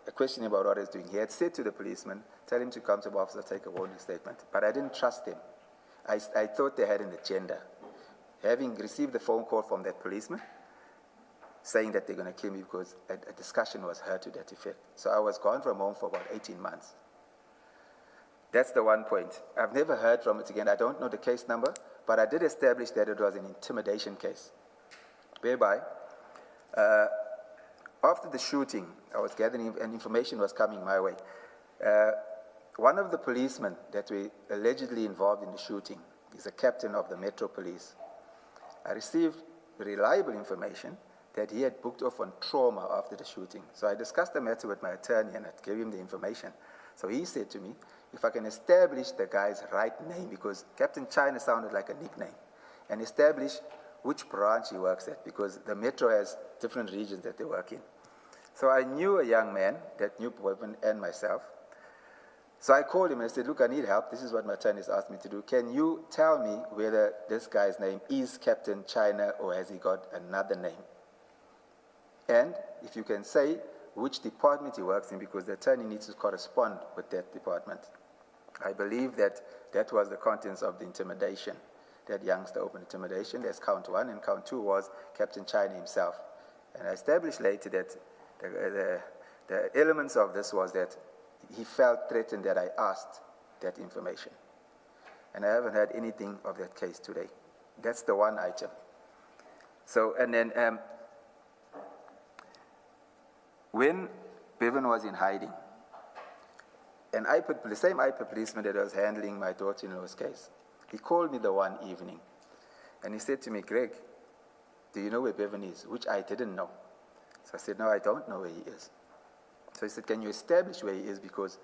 S3: a question about what he's doing, he had said to the policeman, tell him to come to my office and take a warning statement. But I didn't trust them. I thought they had an agenda. Having received the phone call from that policeman, saying that they're going to kill me because a discussion was heard to that effect. So I was gone from home for about 18 months. That's the one point. I've never heard from it again. I don't know the case number, but I did establish that it was an intimidation case, whereby after the shooting, I was gathering, and information was coming my way. One of the policemen that were allegedly involved in the shooting is a captain of the Metro Police. I received reliable information that he had booked off on trauma after the shooting. So I discussed the matter with my attorney and I gave him the information. So he said to me, if I can establish the guy's right name, because Captain China sounded like a nickname, and establish which branch he works at, because the Metro has different regions that they work in. So I knew a young man that knew Bevan and myself. So I called him and I said, look, I need help. This is what my attorney has asked me to do. Can you tell me whether this guy's name is Captain China or has he got another name? And if you can say which department he works in, because the attorney needs to correspond with that department. I believe that that was the contents of the intimidation, that youngster open intimidation. There's count 1, and count 2 was Captain China himself. And I established later that the elements of this was that he felt threatened that I asked that information. And I haven't heard anything of that case today. That's the one item. So, and then when Bevan was in hiding, and the same IPA policeman that was handling my daughter-in-law's case, he called me the one evening, and he said to me, Greg, do you know where Bevan is? Which I didn't know. So I said, no, I don't know where he is. So he said, can you establish where he is? Because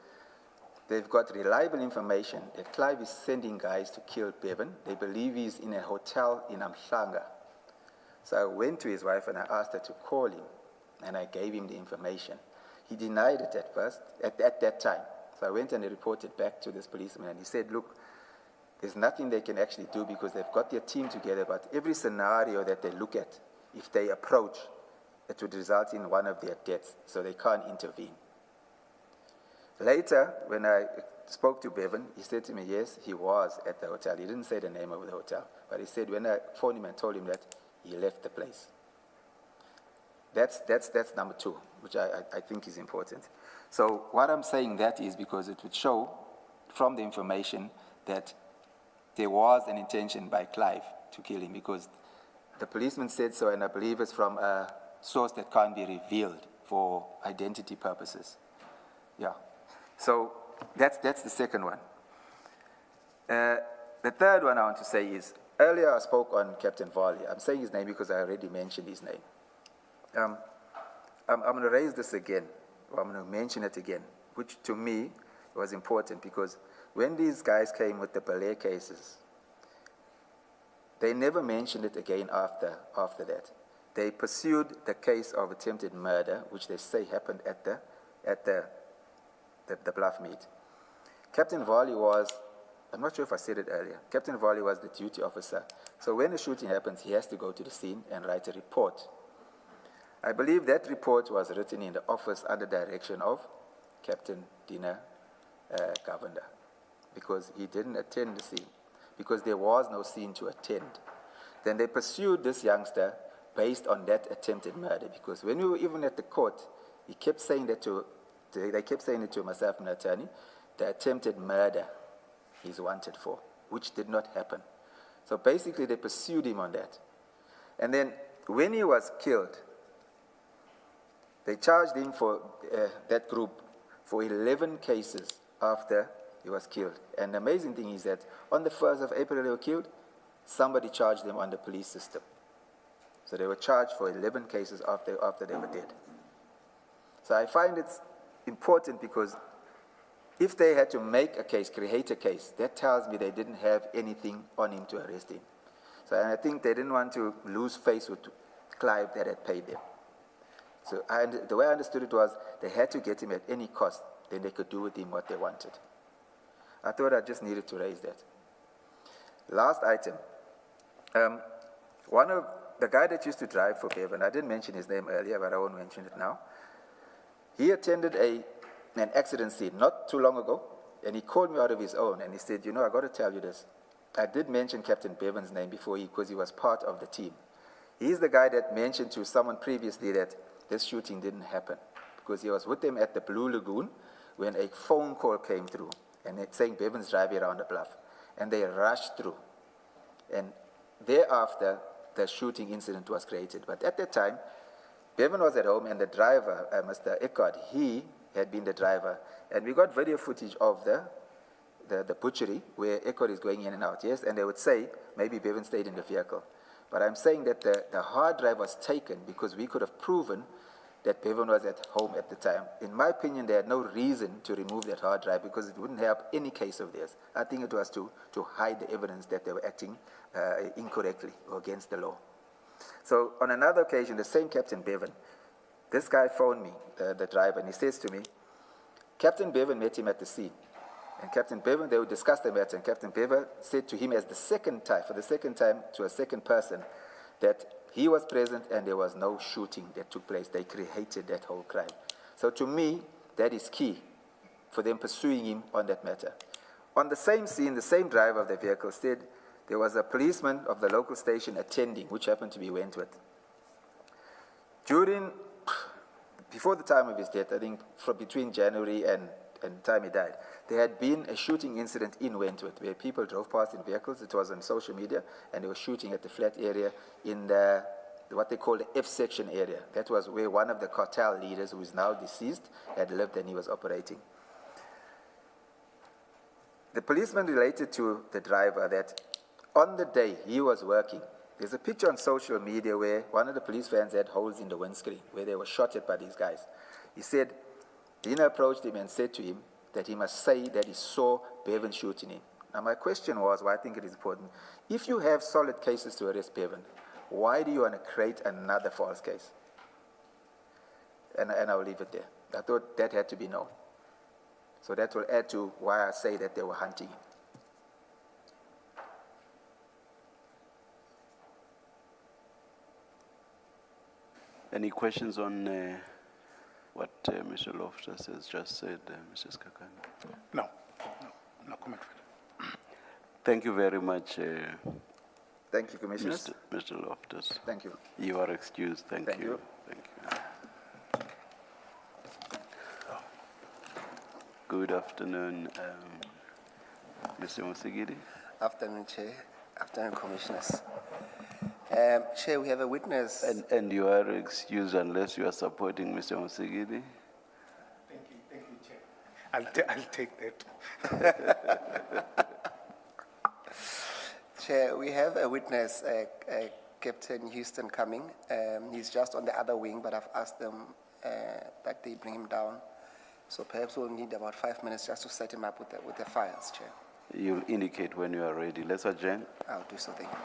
S3: they've got reliable information that Clive is sending guys to kill Bevan. They believe he's in a hotel in Madlanga. So I went to his wife and I asked her to call him, and I gave him the information. He denied it at first, at that time. So I went and reported back to this policeman, and he said, look, there's nothing they can actually do because they've got their team together, but every scenario that they look at, if they approach, it would result in one of their deaths, so they can't intervene. Later, when I spoke to Bevan, he said to me, yes, he was at the hotel. He didn't say the name of the hotel, but he said when I phoned him and told him that, he left the place. That's number two, which I think is important. So what I'm saying that is because it would show from the information that there was an intention by Clive to kill him, because the policeman said so, and I believe it's from a source that can't be revealed for identity purposes. Yeah. So that's the second one. The third one I want to say is, earlier I spoke on Captain Varley. I'm saying his name because I already mentioned his name. I'm going to raise this again, or I'm going to mention it again, which to me was important because when these guys came with the Belair cases, they never mentioned it again after that. They pursued the case of attempted murder, which they say happened at the Bluff meet. Captain Varley was, I'm not sure if I said it earlier, Captain Varley was the duty officer. So when a shooting happens, he has to go to the scene and write a report. I believe that report was written in the office under direction of Captain Dina Govender, because he didn't attend the scene, because there was no scene to attend. Then they pursued this youngster based on that attempted murder, because when we were even at the court, he kept saying that they kept saying it to myself and the attorney, the attempted murder he's wanted for, which did not happen. So basically they pursued him on that. And then when he was killed, they charged him for that group for 11 cases after he was killed. And the amazing thing is that on the 1st of April they were killed, somebody charged them on the police system. So they were charged for 11 cases after they were dead. So I find it's important because if they had to make a case, create a case, that tells me they didn't have anything on him to arrest him. So I think they didn't want to lose face with Clive that had paid them. So the way I understood it was they had to get him at any cost, then they could do with him what they wanted. I thought I just needed to raise that. Last item. One of the guy that used to drive for Bevan, I didn't mention his name earlier, but I won't mention it now. He attended an accident scene not too long ago, and he called me out of his own, and he said, you know, I got to tell you this. I did mention Captain Bevan's name before because he was part of the team. He's the guy that mentioned to someone previously that this shooting didn't happen because he was with them at the Blue Lagoon when a phone call came through and it's saying Bevan's driving around the bluff, and they rushed through. And thereafter, the shooting incident was created. But at that time, Bevan was at home, and the driver, Mr. Eckhart, he had been the driver. And we got video footage of the butchery where Eckhart is going in and out, yes? And they would say, maybe Bevan stayed in the vehicle. But I'm saying that the hard drive was taken because we could have proven that Bevan was at home at the time. In my opinion, they had no reason to remove that hard drive because it wouldn't help any case of theirs. I think it was to hide the evidence that they were acting incorrectly or against the law. So on another occasion, the same Captain Bevan, this guy phoned me, the driver, and he says to me, Captain Bevan met him at the scene. And Captain Bevan, they would discuss the matter, and Captain Bevan said to him for the second time to a second person, that he was present and there was no shooting that took place. They created that whole crime. So to me, that is key for them pursuing him on that matter. On the same scene, the same driver of the vehicle said there was a policeman of the local station attending, which happened to be Wentworth. Before the time of his death, I think from between January and the time he died, there had been a shooting incident in Wentworth where people drove past in vehicles. It was on social media, and they were shooting at the flat area in what they call the F section area. That was where one of the cartel leaders, who is now deceased, had lived and he was operating. The policeman related to the driver that on the day he was working, there's a picture on social media where one of the police vans had holes in the windscreen where they were shot at by these guys. He said, Dina approached him and said to him that he must say that he saw Bevan shooting him. Now my question was, why I think it is important, if you have solid cases to arrest Bevan, why do you want to create another false case? And I'll leave it there. I thought that had to be known. So that will add to why I say that they were hunting him.
S2: Any questions on what Mr. Loftus has just said, Mrs. Kakani?
S1: No comment.
S2: Thank you very much,
S3: Thank you, Commissioners.
S2: Mr. Loftus.
S3: Thank you.
S2: You are excused. Thank
S3: Thank
S2: you.
S3: you.
S2: Thank you. Good afternoon, Mr. Musigiri.
S13: Afternoon, Chair. Afternoon, Commissioners. Chair, we have a witness.
S2: And you are excused unless you are supporting Mr. Musigiri.
S1: Thank you, Chair. I'll take that.
S13: Chair, we have a witness, Captain Houston Cumming. He's just on the other wing, but I've asked them that they bring him down. So perhaps we'll need about 5 minutes just to set him up with the files, Chair.
S2: You'll indicate when you are ready. Let's adjourn.
S13: I'll do so, thank you.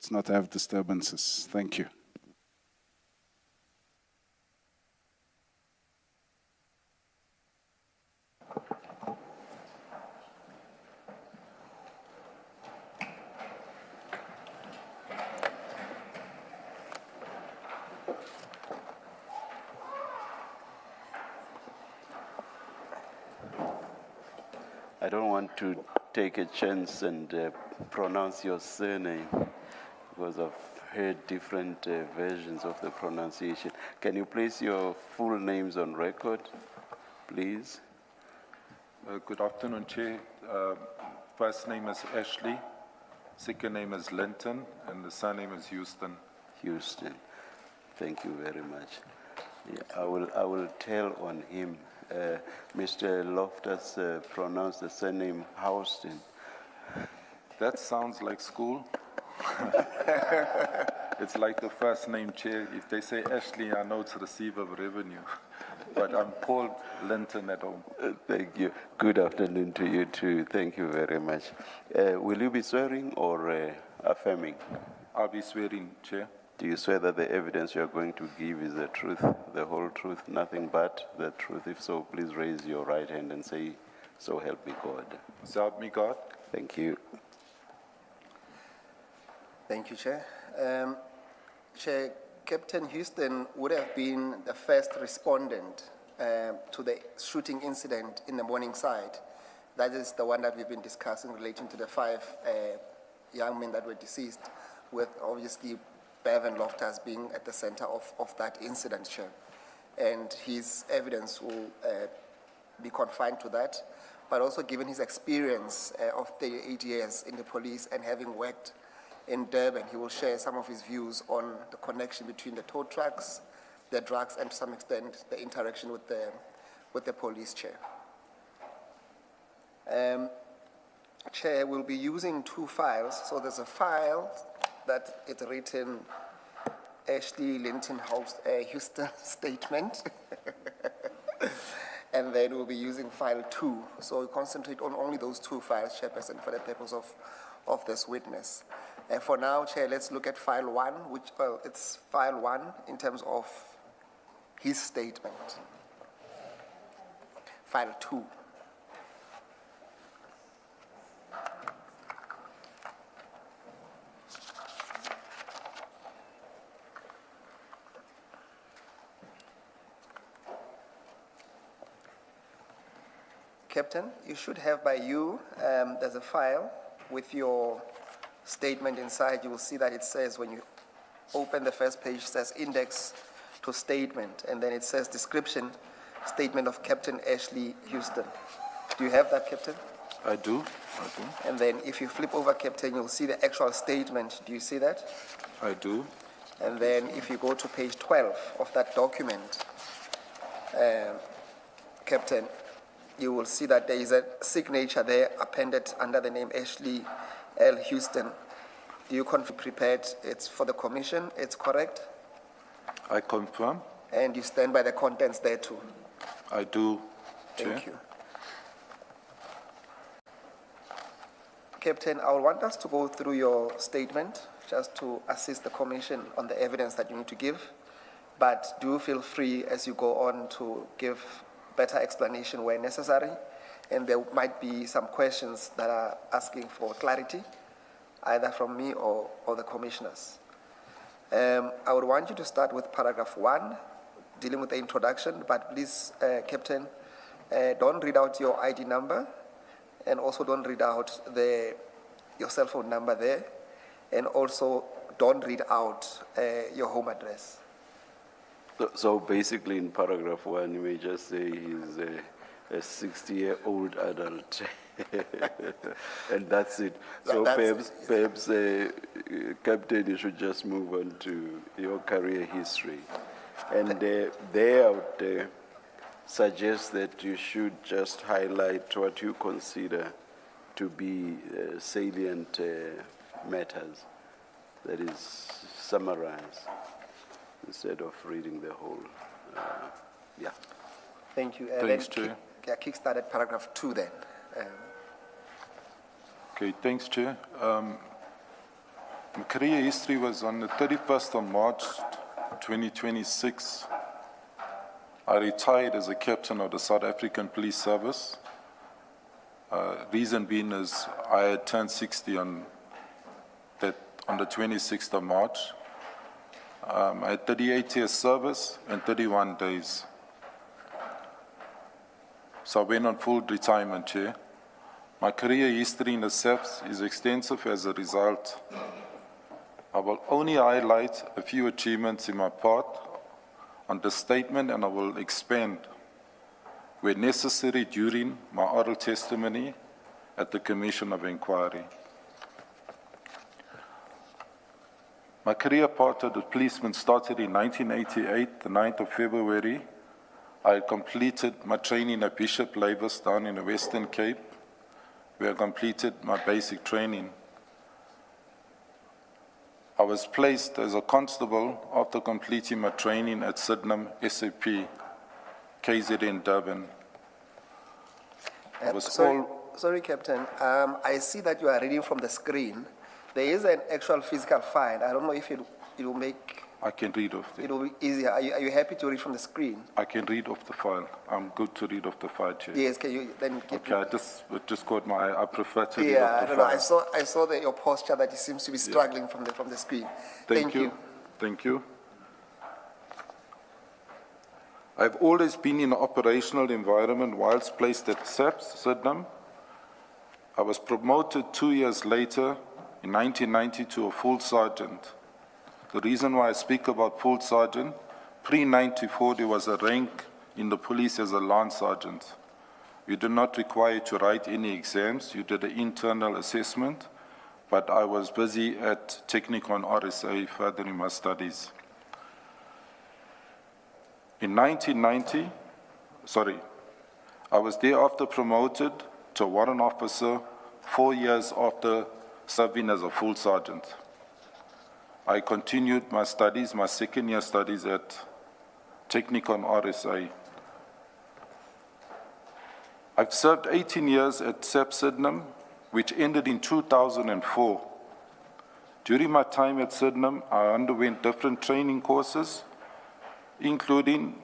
S14: Let's not have disturbances. Thank you.
S2: I don't want to take a chance and pronounce your surname because I've heard different versions of the pronunciation. Can you place your full names on record, please?
S15: Good afternoon, Chair. First name is Ashley, second name is Linton, and the surname is Houston.
S2: Houston. Thank you very much. Yeah, I will tell on him. Mr. Loftus pronounced the surname Houston.
S15: That sounds like school. It's like the first name, Chair. If they say Ashley, I know it's receiver of revenue. But I'm called Linton at home.
S2: Thank you. Good afternoon to you too. Thank you very much. Will you be swearing or affirming?
S15: I'll be swearing, Chair.
S2: Do you swear that the evidence you are going to give is the truth, the whole truth, nothing but the truth? If so, please raise your right hand and say, "So help me God."
S15: So help me God.
S2: Thank you.
S13: Thank you, Chair. Chair, Captain Houston would have been the first respondent to the shooting incident in the Morningside. That is the one that we've been discussing relating to the 5 young men that were deceased, with obviously Bevan Loftus being at the center of that incident, Chair. And his evidence will be confined to that, but also given his experience of 38 years in the police and having worked in Durban, he will share some of his views on the connection between the tow trucks, the drugs, and to some extent the interaction with the police, Chair. Chair, we'll be using 2 files. So there's a file that it's written Ashley Linton Houston statement. And then we'll be using file 2. So we concentrate on only those 2 files, Chairperson, for the purpose of this witness. And for now, Chair, let's look at file 1, which, it's file 1 in terms of his statement. File 2. Captain, you should have by you, there's a file with your statement inside. You will see that it says, when you open the first page, it says index to statement, and then it says description, statement of Captain Ashley Houston. Do you have that, Captain?
S15: I do.
S13: And then if you flip over, Captain, you'll see the actual statement. Do you see that?
S15: I do.
S13: And then if you go to page 12 of that document, Captain, you will see that there is a signature there appended under the name Ashley L. Houston. Do you confirm prepared it's for the commission? It's correct?
S15: I confirm.
S13: And you stand by the contents there too?
S15: I do, Chair.
S13: Thank you. Captain, I would want us to go through your statement just to assist the commission on the evidence that you need to give. But do feel free as you go on to give better explanation where necessary, and there might be some questions that are asking for clarity, either from me or the commissioners. I would want you to start with paragraph 1, dealing with the introduction, but please, Captain, don't read out your ID number, and also don't read out your cell phone number there, and also don't read out your home address.
S2: So basically in paragraph 1, you may just say he's a 60-year-old adult. And that's it. So perhaps Captain, you should just move on to your career history. And there I would suggest that you should just highlight what you consider to be salient matters. That is, summarize, instead of reading the whole. Yeah.
S13: Thank you.
S15: Thanks, Chair.
S13: Kickstart at paragraph 2 then.
S15: Okay, thanks, Chair. My career history was on the 31st of March 2026. I retired as a captain of the South African Police Service. Reason being is I had turned 60 on the 26th of March. I had 38 years service and 31 days. So I went on full retirement, Chair. My career history in the SAPS is extensive as a result. I will only highlight a few achievements in my part on the statement, and I will expand where necessary during my oral testimony at the Commission of Inquiry. My career path as a policeman started in 1988, the 9th of February. I completed my training at Bishop Lavis down in the Western Cape, where I completed my basic training. I was placed as a constable after completing my training at Sydenham SAP, KZN Durban.
S13: Sorry, Captain. I see that you are reading from the screen. There is an actual physical file. I don't know if it will make...
S15: I can read off
S13: it will be easier. Are you happy to read from the screen?
S15: I can read off the file. I'm good to read off the file, Chair.
S13: Yes, can you then give
S15: Okay, it just caught my eye. I prefer to read off the file.
S13: I saw your posture that it seems to be struggling from the screen. Thank you.
S15: Thank you. I've always been in an operational environment whilst placed at SAPS, Sydenham. I was promoted 2 years later in 1990 to a full sergeant. The reason why I speak about full sergeant, pre-94 there was a rank in the police as a lance sergeant. You did not require to write any exams, you did an internal assessment, but I was busy at technical and RSA furthering my studies. In 1990, I was thereafter promoted to a warrant officer 4 years after serving as a full sergeant. I continued my studies, my second year studies at Technical and RSA. I've served 18 years at SAP Sydenham, which ended in 2004. During my time at Sydenham, I underwent different training courses, including,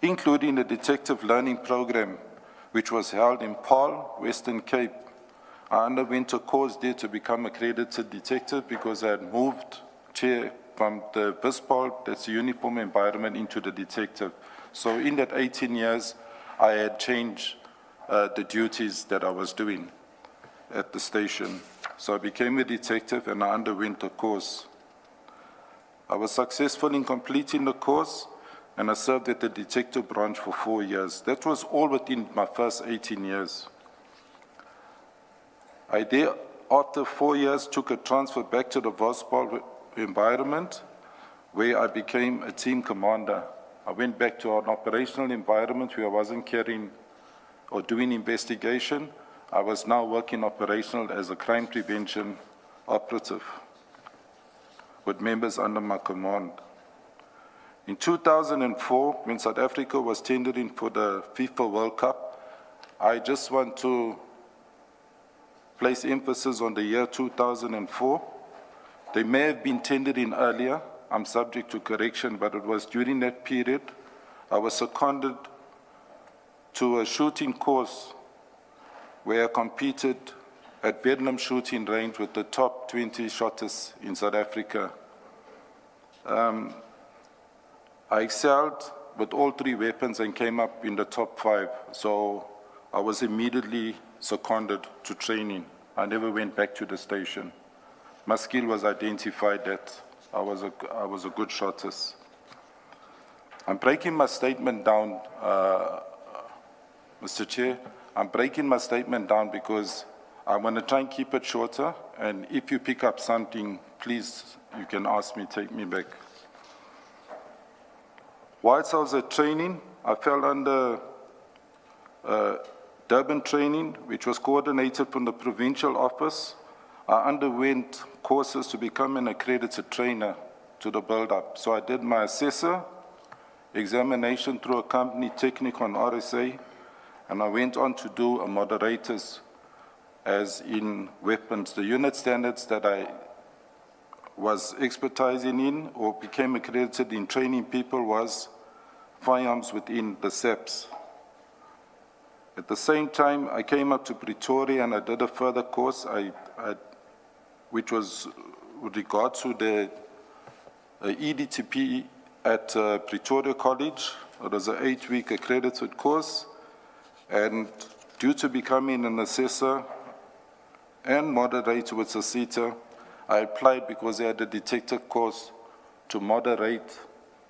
S15: including the detective learning program, which was held in Paarl, Western Cape. I underwent a course there to become accredited detective because I had moved, Chair, from the VISPAL, that's the uniform environment, into the detective. So in that 18 years, I had changed the duties that I was doing at the station. So I became a detective and I underwent a course. I was successful in completing the course, and I served at the detective branch for 4 years. That was all within my first 18 years. I there, after 4 years, took a transfer back to the VOSPAL environment, where I became a team commander. I went back to an operational environment where I wasn't carrying or doing investigation. I was now working operational as a crime prevention operative with members under my command. In 2004, when South Africa was tendering for the FIFA World Cup, I just want to place emphasis on the year 2004. They may have been tendering earlier, I'm subject to correction, but it was during that period I was seconded to a shooting course where I competed at Vietnam shooting range with the top 20 shotters in South Africa. I excelled with all 3 weapons and came up in the top 5. So I was immediately seconded to training. I never went back to the station. My skill was identified that I was a good shotter. I'm breaking my statement down, Mr. Chair. I'm breaking my statement down because I want to try and keep it shorter, and if you pick up something, please, you can ask me, take me back. Whilst I was at training, I fell under Durban training, which was coordinated from the provincial office. I underwent courses to become an accredited trainer to the build-up. So I did my assessor examination through a company, Technical and RSA, and I went on to do a moderator's as in weapons. The unit standards that I was expertising in or became accredited in training people was firearms within the SEPs. At the same time, I came up to Pretoria and I did a further course, which was with regard to the EDTP at Pretoria College. It was an 8-week accredited course, and due to becoming an assessor and moderator with SACITA, I applied because they had a detective course to moderate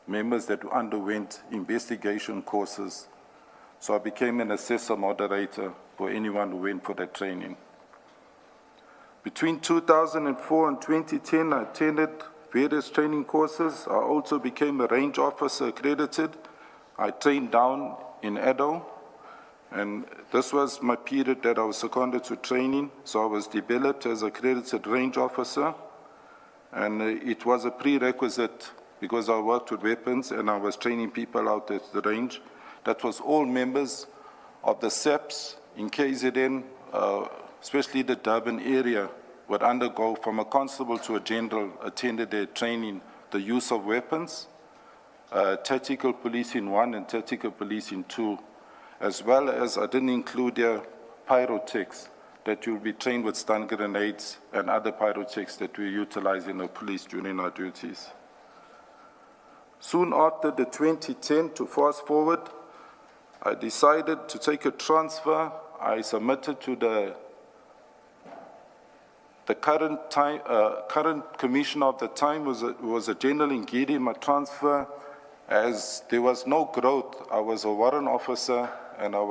S15: members that underwent investigation courses. So I became an assessor moderator for anyone who went for that training. Between 2004 and 2010, I attended various training courses. I also became a range officer accredited. I trained down in Edo, and this was my period that I was seconded to training. So I was developed as accredited range officer, and it was a prerequisite because I worked with weapons and I was training people out at the range. That was all members of the SEPs in KZN, especially the Durban area, would undergo from a constable to a general, attended their training, the use of weapons, tactical policing 1 and tactical policing 2, as well as, I didn't include their pyrotechs, that you'll be trained with stun grenades and other pyrotechs that we utilize in the police during our duties. Soon after the 2010, to fast forward, I decided to take a transfer. I submitted to the current commissioner of the time was a general engaging my transfer, as there was no growth. I was a warrant officer, and there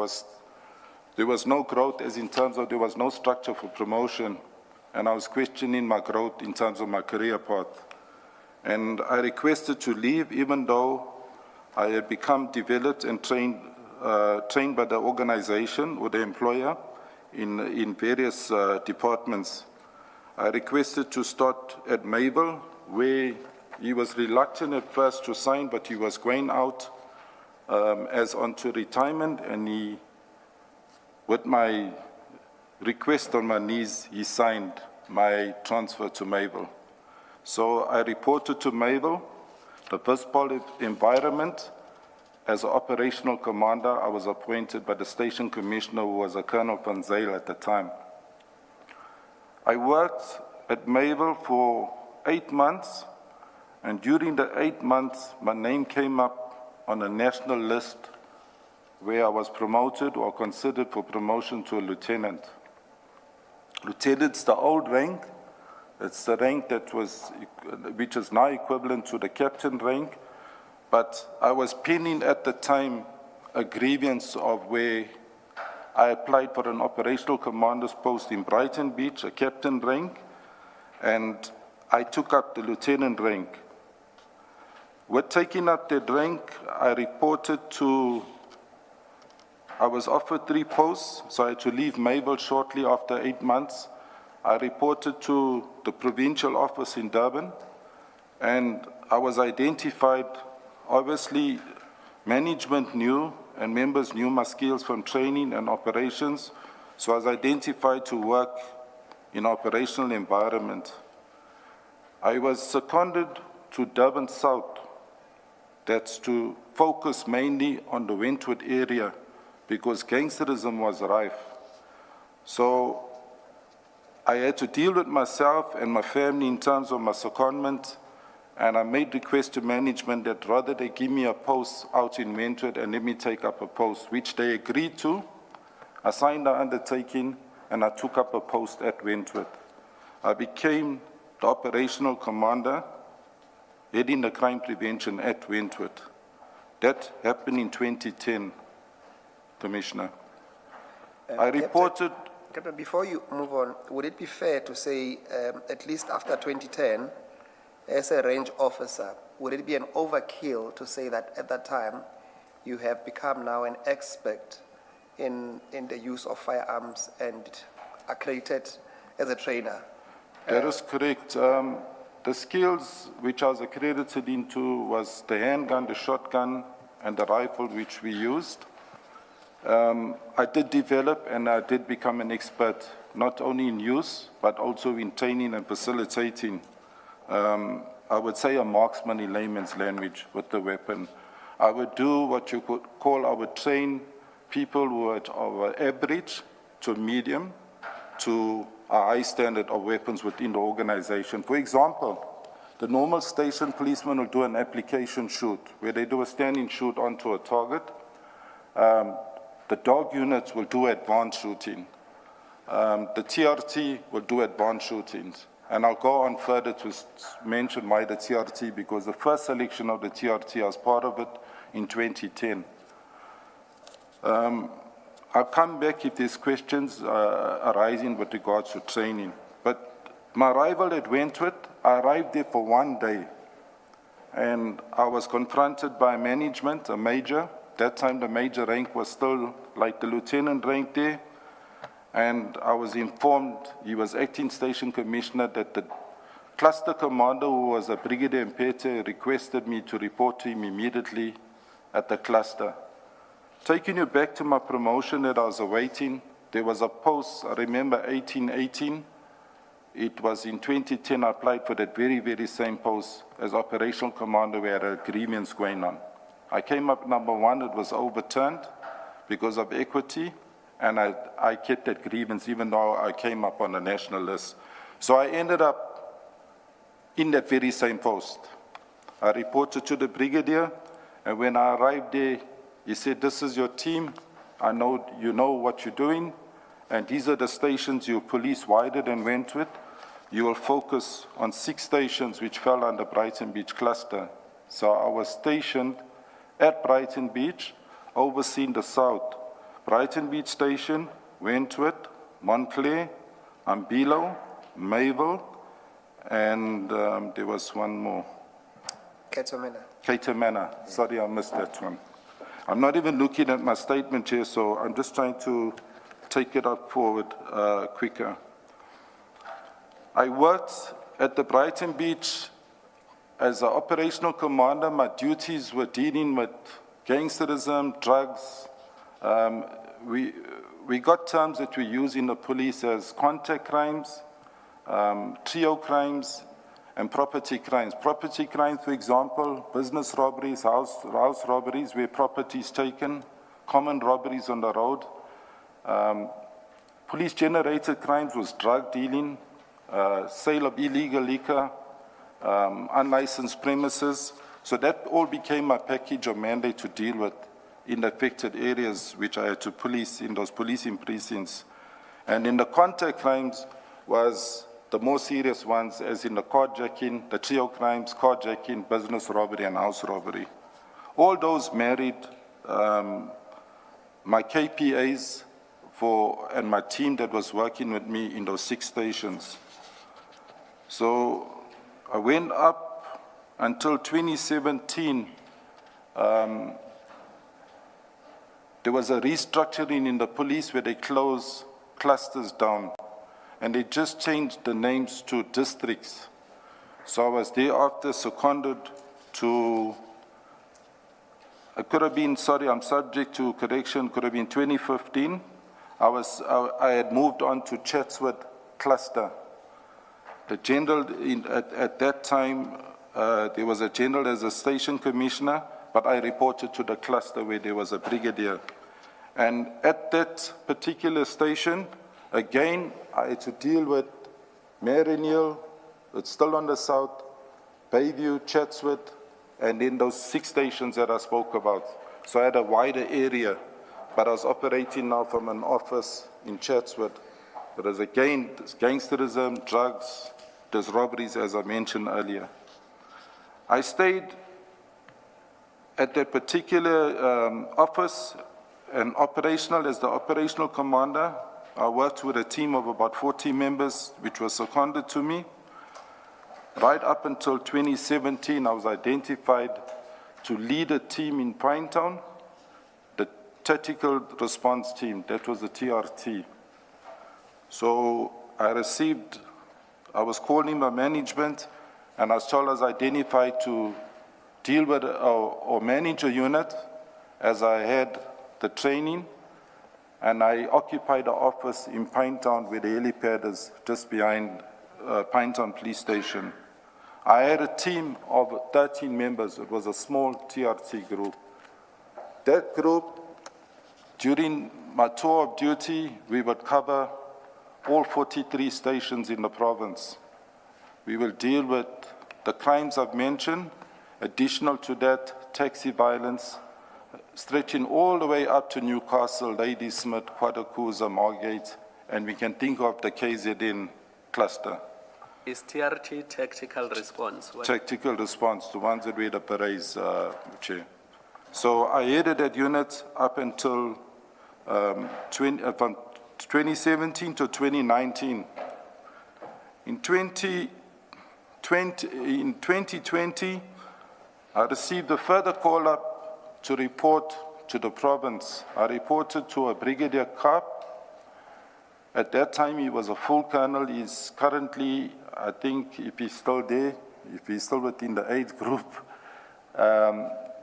S15: was no growth as in terms of there was no structure for promotion, and I was questioning my growth in terms of my career path. And I requested to leave, even though I had become developed and trained by the organization or the employer in various departments. I requested to start at Mabel, where he was reluctant at first to sign, but he was going out as onto retirement, and with my request on my knees, he signed my transfer to Mabel. So I reported to Mabel, the Vispol environment. As an operational commander, I was appointed by the station commissioner, who was a Colonel Van Zyl at the time. I worked at Mabel for 8 months, and during the 8 months, my name came up on a national list where I was promoted or considered for promotion to a lieutenant. Lieutenant's the old rank. It's the rank which is now equivalent to the captain rank. But I was penning at the time a grievance of where I applied for an operational commander's post in Brighton Beach, a captain rank, and I took up the lieutenant rank. With taking up that rank, I was offered 3 posts, so I had to leave Mabel shortly after 8 months. I reported to the provincial office in Durban, and I was identified. Obviously, management knew and members knew my skills from training and operations, so I was identified to work in operational environment. I was seconded to Durban South. That's to focus mainly on the Wentworth area because gangsterism was rife. So I had to deal with myself and my family in terms of my secondment, and I made request to management that rather they give me a post out in Wentworth and let me take up a post, which they agreed to. I signed the undertaking and I took up a post at Wentworth. I became the operational commander heading the crime prevention at Wentworth. That happened in 2010, Commissioner. I reported...
S13: Captain, before you move on, would it be fair to say, at least after 2010, as a range officer, would it be an overkill to say that at that time you have become now an expert in the use of firearms and accredited as a trainer?
S15: That is correct. The skills which I was accredited into was the handgun, the shotgun, and the rifle which we used. I did develop and I did become an expert, not only in use, but also in training and facilitating. I would say a marksman in layman's language with the weapon. I would do what you could call, I would train people who are of average to medium to a high standard of weapons within the organization. For example, the normal station policeman will do an application shoot, where they do a standing shoot onto a target. The dog units will do advanced shooting. The TRT will do advanced shootings. And I'll go on further to mention why the TRT, because the first selection of the TRT, I was part of it in 2010. I'll come back if there's questions arising with regards to training. But my arrival at Wentworth, I arrived there for 1 day. And I was confronted by management, a major. That time the major rank was still like the lieutenant rank there. And I was informed, he was acting station commissioner, that the cluster commander, who was a Brigadier Mpete, requested me to report to him immediately at the cluster. Taking you back to my promotion that I was awaiting, there was a post, I remember 1818. It was in 2010 I applied for that very, very same post as operational commander where there were grievance going on. I came up number 1, it was overturned because of equity, and I kept that grievance even though I came up on the national list. So I ended up in that very same post. I reported to the brigadier, and when I arrived there, he said, "This is your team. I know you know what you're doing, and these are the stations you police wider than Wentworth. You will focus on 6 stations which fell under Brighton Beach cluster." So I was stationed at Brighton Beach, overseeing the south. Brighton Beach Station, Wentworth, Montclair, Ambilo, Mayville, and there was one more. Ketamana. Sorry, I missed that one. I'm not even looking at my statement here, so I'm just trying to take it up forward quicker. I worked at the Brighton Beach as an operational commander. My duties were dealing with gangsterism, drugs. We got terms that we use in the police as contact crimes, trio crimes, and property crimes. Property crimes, for example, business robberies, house robberies where property is taken, common robberies on the road. Police-generated crimes was drug dealing, sale of illegal liquor, unlicensed premises. So that all became my package of mandate to deal with in the affected areas which I had to police in those policing precincts. And in the contact crimes was the more serious ones, as in the carjacking, the trio crimes, carjacking, business robbery, and house robbery. All those married my KPAs and my team that was working with me in those 6 stations. So I went up until 2017. There was a restructuring in the police where they closed clusters down, and they just changed the names to districts. So I was thereafter seconded to, it could have been, sorry, I'm subject to correction, could have been 2015. I had moved on to Chatsworth cluster. The general, at that time, there was a general as a station commissioner, but I reported to the cluster where there was a brigadier. And at that particular station, again, I had to deal with Mariniel, it's still on the south, Bayview, Chatsworth, and then those 6 stations that I spoke about. So I had a wider area, but I was operating now from an office in Chatsworth. But as again, there's gangsterism, drugs, there's robberies, as I mentioned earlier. I stayed at that particular office and as the operational commander. I worked with a team of about 40 members, which was seconded to me. Right up until 2017, I was identified to lead a team in Pinetown, the Tactical Response Team, that was the TRT. So I was called in by management, and I was told I was identified to deal with or manage a unit, as I had the training, and I occupied the office in Pinetown where the helipad is just behind Pinetown Police Station. I had a team of 13 members. It was a small TRT group. That group, during my tour of duty, we would cover all 43 stations in the province. We will deal with the crimes I've mentioned. Additional to that, taxi violence, stretching all the way up to Newcastle, Ladysmith, Quadakuza, Margate, and we can think of the KZN cluster.
S5: Is TRT tactical response?
S15: Tactical response, the ones that we had the parades, Chair. So I headed that unit up until from 2017 to 2019. In 2020, I received a further call-up to report to the province. I reported to a Brigadier Kaap. At that time, he was a full colonel. He's currently, I think, if he's still there, if he's still within the age group,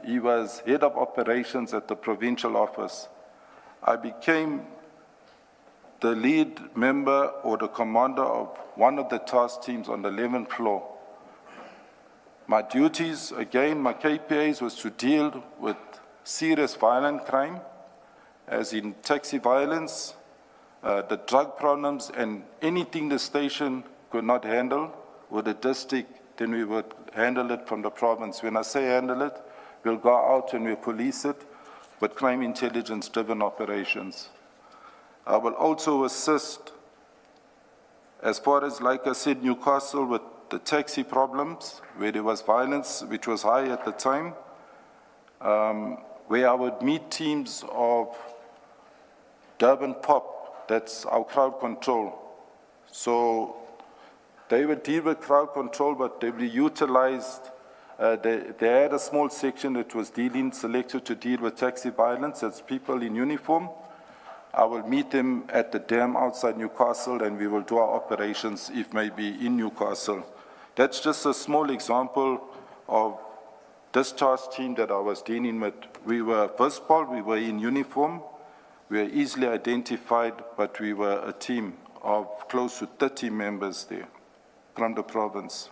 S15: he was head of operations at the provincial office. I became the lead member or the commander of one of the task teams on the 11th floor. My duties, again, my KPIs was to deal with serious violent crime, as in taxi violence, the drug problems, and anything the station could not handle with the district, then we would handle it from the province. When I say handle it, we'll go out and we'll police it with crime intelligence-driven operations. I will also assist, as far as, like I said, Newcastle, with the taxi problems, where there was violence, which was high at the time, where I would meet teams of Durban Pop, that's our crowd control. So they would deal with crowd control, but they would be utilized. They had a small section that was selected to deal with taxi violence. That's people in uniform. I will meet them at the dam outside Newcastle, and we will do our operations, if maybe in Newcastle. That's just a small example of this task team that I was dealing with. We were, first of all, we were in uniform. We were easily identified, but we were a team of close to 30 members there from the province.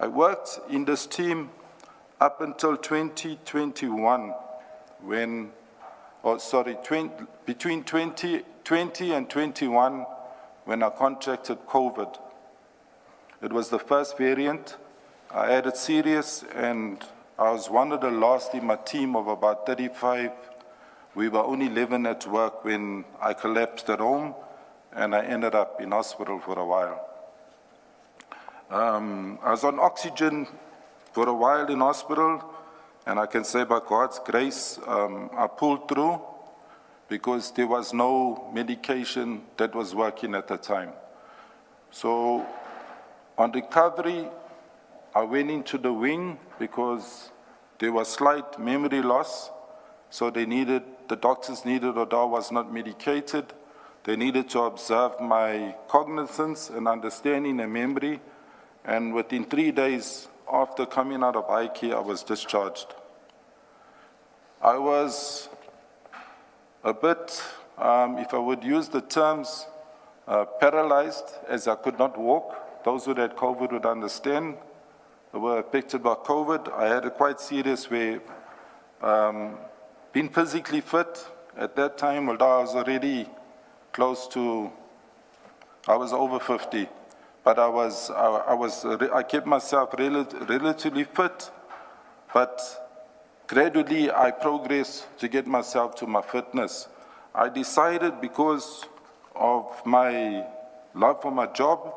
S15: I worked in this team up until 2021, when, between 2020 and 21, when I contracted COVID. It was the first variant. I had it serious, and I was one of the last in my team of about 35. We were only 11 at work when I collapsed at home, and I ended up in hospital for a while. I was on oxygen for a while in hospital, and I can say by God's grace, I pulled through because there was no medication that was working at the time. So on recovery, I went into the wing because there was slight memory loss, so the doctors needed, although I was not medicated, they needed to observe my cognizance and understanding and memory, and within 3 days after coming out of IKEA, I was discharged. I was a bit, if I would use the terms, paralyzed, as I could not walk. Those who had COVID would understand. They were affected by COVID. I had it quite serious where being physically fit at that time, although I was already close to, I was over 50, but I kept myself relatively fit, but gradually I progressed to get myself to my fitness. I decided, because of my love for my job,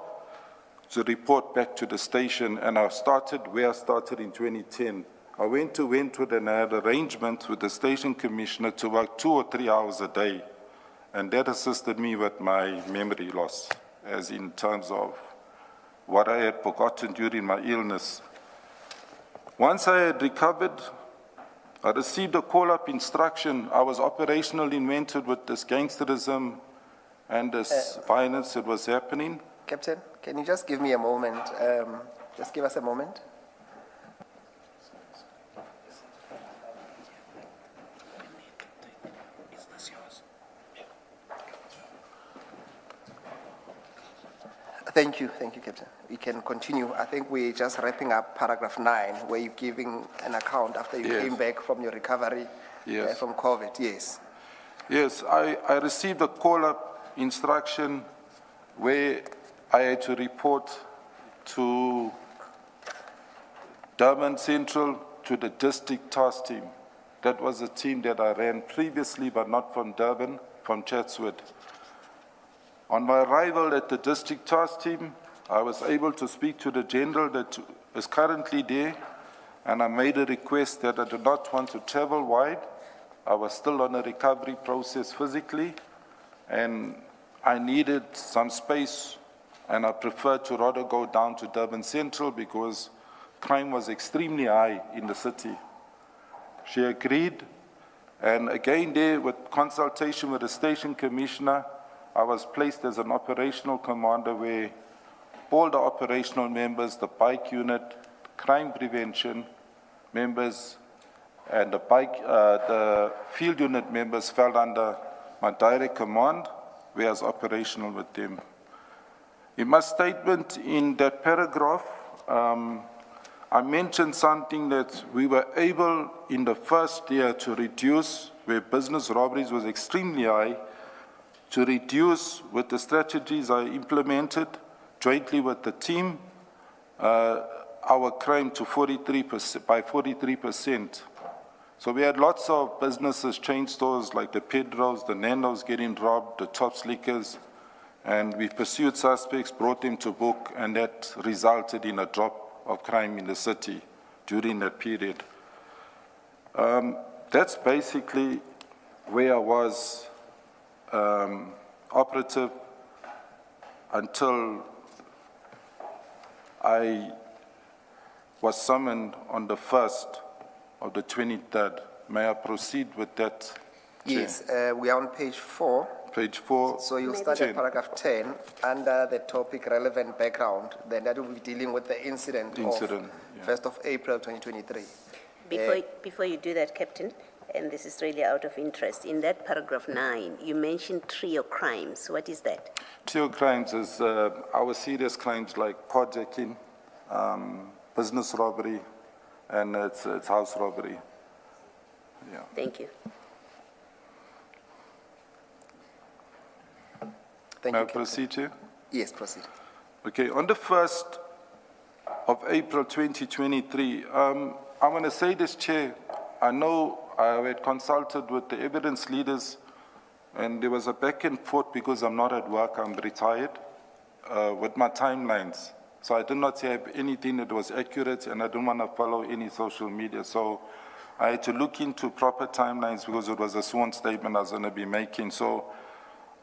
S15: to report back to the station, and I started where I started in 2010. I went to Wentworth and I had an arrangement with the station commissioner to work 2 or 3 hours a day, and that assisted me with my memory loss, as in terms of what I had forgotten during my illness. Once I had recovered, I received a call-up instruction. I was operational in Wentworth with this gangsterism and this violence that was happening.
S13: Captain, can you just give me a moment? Just give us a moment. Thank you, Captain. We can continue. I think we're just wrapping up paragraph 9, where you're giving an account after you
S15: Yes.
S13: came back from your recovery
S15: Yes.
S13: from COVID. Yes.
S15: Yes, I received a call-up instruction where I had to report to Durban Central, to the district task team. That was a team that I ran previously, but not from Durban, from Chatsworth. On my arrival at the district task team, I was able to speak to the general that is currently there, and I made a request that I do not want to travel wide. I was still on a recovery process physically, and I needed some space, and I preferred to rather go down to Durban Central because crime was extremely high in the city. She agreed, and again there, with consultation with the station commissioner, I was placed as an operational commander where all the operational members, the bike unit, crime prevention members, and the field unit members fell under my direct command, where I was operational with them. In my statement in that paragraph, I mentioned something that we were able in the first year to reduce, where business robberies was extremely high, to reduce with the strategies I implemented jointly with the team, our crime to 43%, by 43%. So we had lots of businesses, chain stores like the Pedros, the Nando's getting robbed, the Top Slickers, and we pursued suspects, brought them to book, and that resulted in a drop of crime in the city during that period. That's basically where I was operative until I was summoned on the 1st of the 23rd. May I proceed with that, Chair?
S13: Yes, we are on page 4.
S15: Page 4.
S13: So you'll start at paragraph 10 under the topic relevant background. Then that will be dealing with the incident of 1st of April 2023.
S4: Before you do that, Captain, and this is really out of interest, in that paragraph 9, you mentioned trio crimes. What is that?
S15: Trio crimes is our serious crimes like carjacking, business robbery, and it's house robbery. Yeah.
S4: Thank you.
S15: May I proceed, Chair?
S13: Yes, proceed.
S15: Okay, on the 1st of April 2023, I want to say this, Chair. I know I had consulted with the evidence leaders, and there was a back and forth because I'm not at work, I'm retired, with my timelines. So I did not have anything that was accurate, and I don't want to follow any social media. So I had to look into proper timelines because it was a sworn statement I was going to be making. So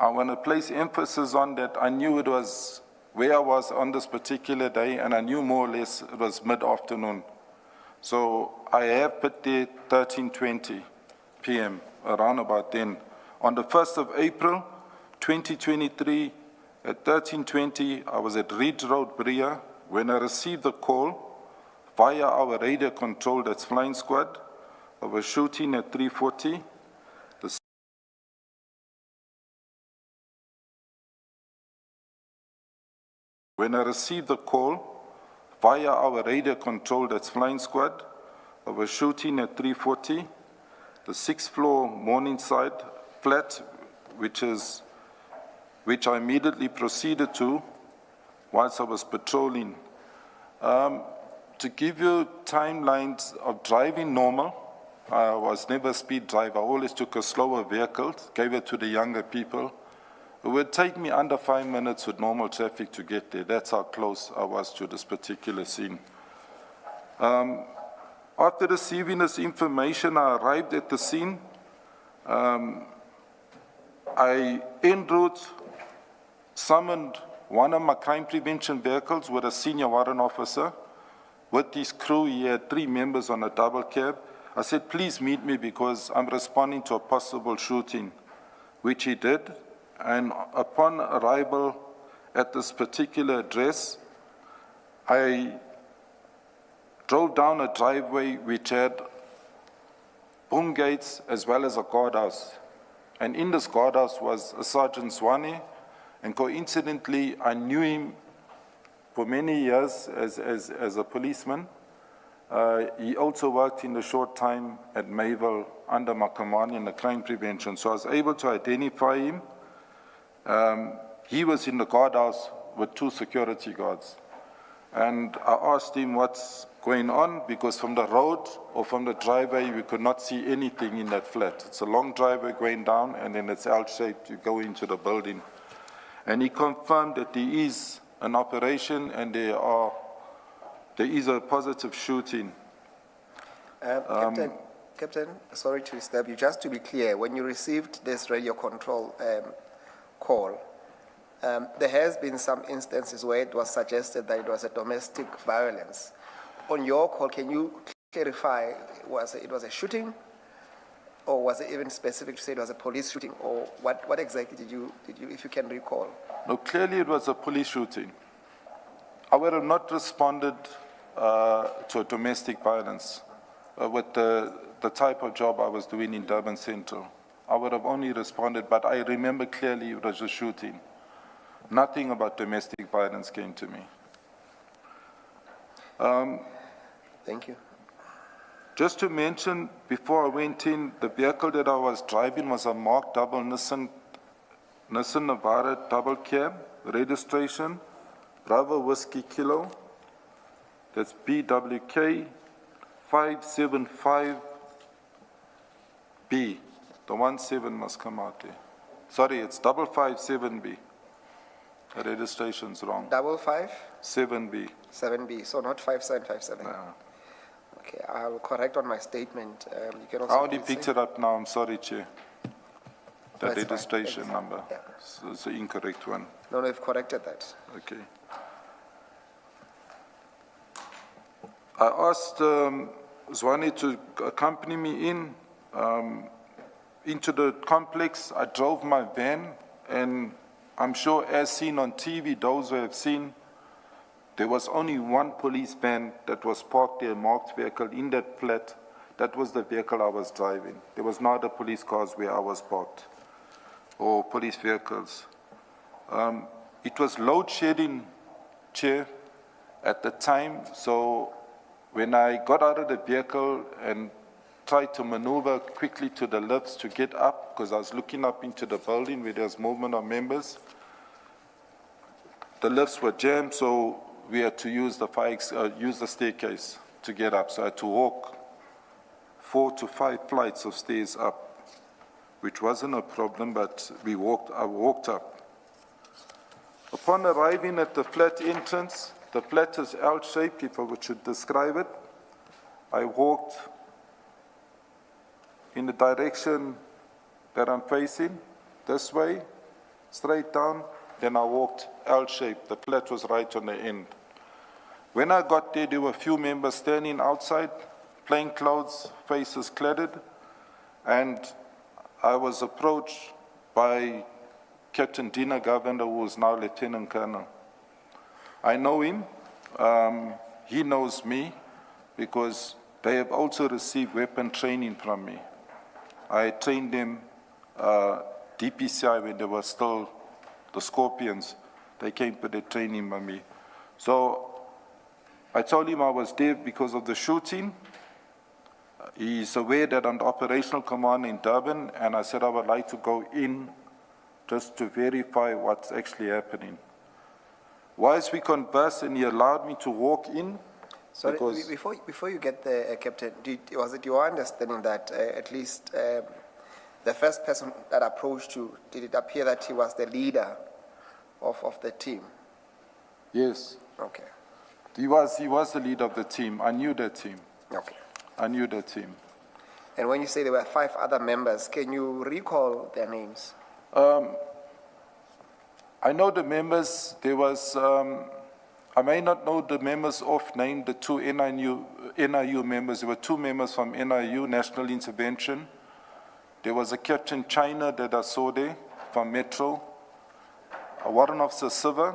S15: I want to place emphasis on that. I knew it was where I was on this particular day, and I knew more or less it was mid-afternoon. So I have put there 13:20 p.m., around about then. On the 1st of April, 2023, at 13:20, I was at Reed Road, Bria, when I received a call via our radio control, that's flying squad, of a shooting at 3:40. When I received the call via our radio control, that's flying squad, of a shooting at 3:40, the 6th floor Morningside flat, which I immediately proceeded to whilst I was patrolling. To give you timelines of driving normal, I was never a speed driver. I always took a slower vehicle, gave it to the younger people. It would take me under 5 minutes with normal traffic to get there. That's how close I was to this particular scene. After receiving this information, I arrived at the scene. I, en route, summoned one of my crime prevention vehicles with a senior warrant officer. With his crew, he had 3 members on a double cab. I said, please meet me because I'm responding to a possible shooting, which he did. And upon arrival at this particular address, I drove down a driveway which had boom gates as well as a guardhouse. And in this guardhouse was a Sergeant Swane, and coincidentally, I knew him for many years as a policeman. He also worked in a short time at Mayville under my command in the crime prevention. So I was able to identify him. He was in the guardhouse with 2 security guards. And I asked him what's going on, because from the road or from the driveway, we could not see anything in that flat. It's a long driveway going down, and then it's L-shaped, you go into the building. And he confirmed that there is an operation and there is a positive shooting.
S13: Captain, sorry to disturb you. Just to be clear, when you received this radio control call, there has been some instances where it was suggested that it was a domestic violence. On your call, can you clarify, it was a shooting, or was it even specific to say it was a police shooting, or what exactly did you, if you can recall?
S15: No, clearly it was a police shooting. I would have not responded to a domestic violence with the type of job I was doing in Durban Central. I would have only responded, but I remember clearly it was a shooting. Nothing about domestic violence came to me.
S13: Thank you.
S15: Just to mention, before I went in, the vehicle that I was driving was a marked double Nissan Navara double cab, registration, Bravo Whiskey Kilo. That's BWK 575B. The 17 must come out there. Sorry, it's 557B. The registration's wrong.
S13: 557B.
S15: 7B.
S13: So not 5757.
S15: No.
S13: Okay, I'll correct on my statement. You can also
S15: I already picked it up now. I'm sorry, Chair. The
S13: That's fine.
S15: registration
S13: Thanks.
S15: number.
S13: Yeah.
S15: So it's the incorrect one.
S13: No, you've corrected that.
S15: Okay. I asked Zwane to accompany me into the complex. I drove my van, and I'm sure as seen on TV, those who have seen, there was only one police van that was parked there, marked vehicle in that flat. That was the vehicle I was driving. There was no other police cars where I was parked, or police vehicles. It was load shedding, Chair, at the time, so when I got out of the vehicle and tried to maneuver quickly to the lifts to get up, because I was looking up into the building where there was movement of members, the lifts were jammed, so we had to use the staircase to get up. So I had to walk 4 to 5 flights of stairs up, which wasn't a problem, but I walked up. Upon arriving at the flat entrance, the flat is L-shaped, if I should describe it. I walked in the direction that I'm facing, this way, straight down, then I walked L-shaped. The flat was right on the end. When I got there, there were a few members standing outside, plain clothes, faces cladded, and I was approached by Captain Dina Govender, who is now Lieutenant Colonel. I know him, he knows me, because they have also received weapon training from me. I trained them DPCI when they were still the Scorpions. They came for their training by me. So I told him I was there because of the shooting. He's aware that I'm the operational commander in Durban, and I said I would like to go in just to verify what's actually happening. Whilst we conversed, and he allowed me to walk in.
S13: Sorry, before you get there, Captain, was it your understanding that at least the first person that approached you, did it appear that he was the leader of the team?
S15: Yes.
S13: Okay.
S15: He was the leader of the team. I knew that team.
S13: Okay.
S15: I knew that team.
S13: And when you say there were 5 other members, can you recall their names?
S15: I know the members. There was, I may not know the members off name, the 2 NIU members. There were 2 members from NIU, National Intervention. There was a Captain China that I saw there from Metro, a Warrant Officer Silva,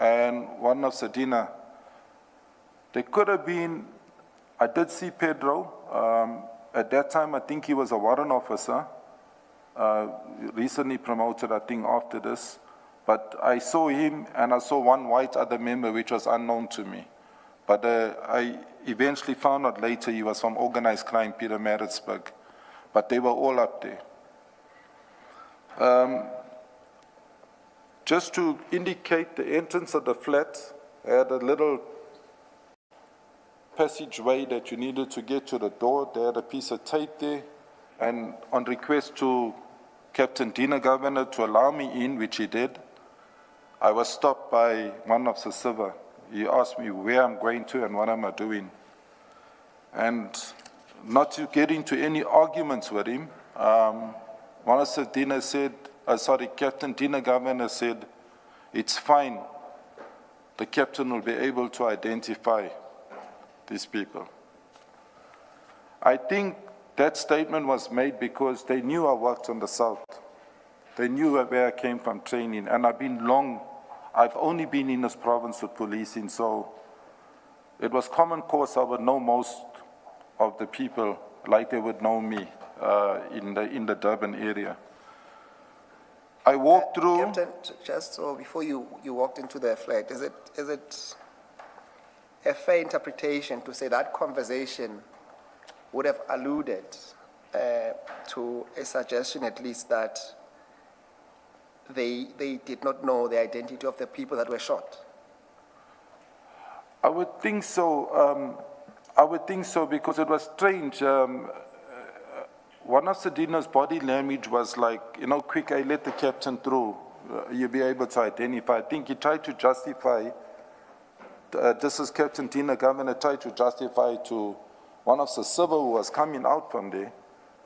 S15: and Warrant Officer Dina. There could have been, I did see Pedro. At that time, I think he was a warrant officer, recently promoted, I think, after this. But I saw him and I saw one white other member which was unknown to me. But I eventually found out later he was from organized crime, Peter Maritzburg. But they were all up there. Just to indicate the entrance of the flat, I had a little passageway that you needed to get to the door. They had a piece of tape there. And on request to Captain Dina Governor to allow me in, which he did, I was stopped by one of the civil. He asked me where I'm going to and what am I doing. And not to get into any arguments with him, Captain Dina Governor said, it's fine. The captain will be able to identify these people. I think that statement was made because they knew I worked on the South. They knew where I came from training, and I've only been in this province with policing, so it was common course I would know most of the people like they would know me in the Durban area. I walked through...
S13: Captain, just so before you walked into the flat, is it a fair interpretation to say that conversation would have alluded to a suggestion at least that they did not know the identity of the people that were shot?
S15: I would think so. Because it was strange. One of Sedina's body language was like, quick, I let the captain through. You'll be able to identify. I think he tried to justify, this is Captain Dina Governor, tried to justify to one of the civil who was coming out from there,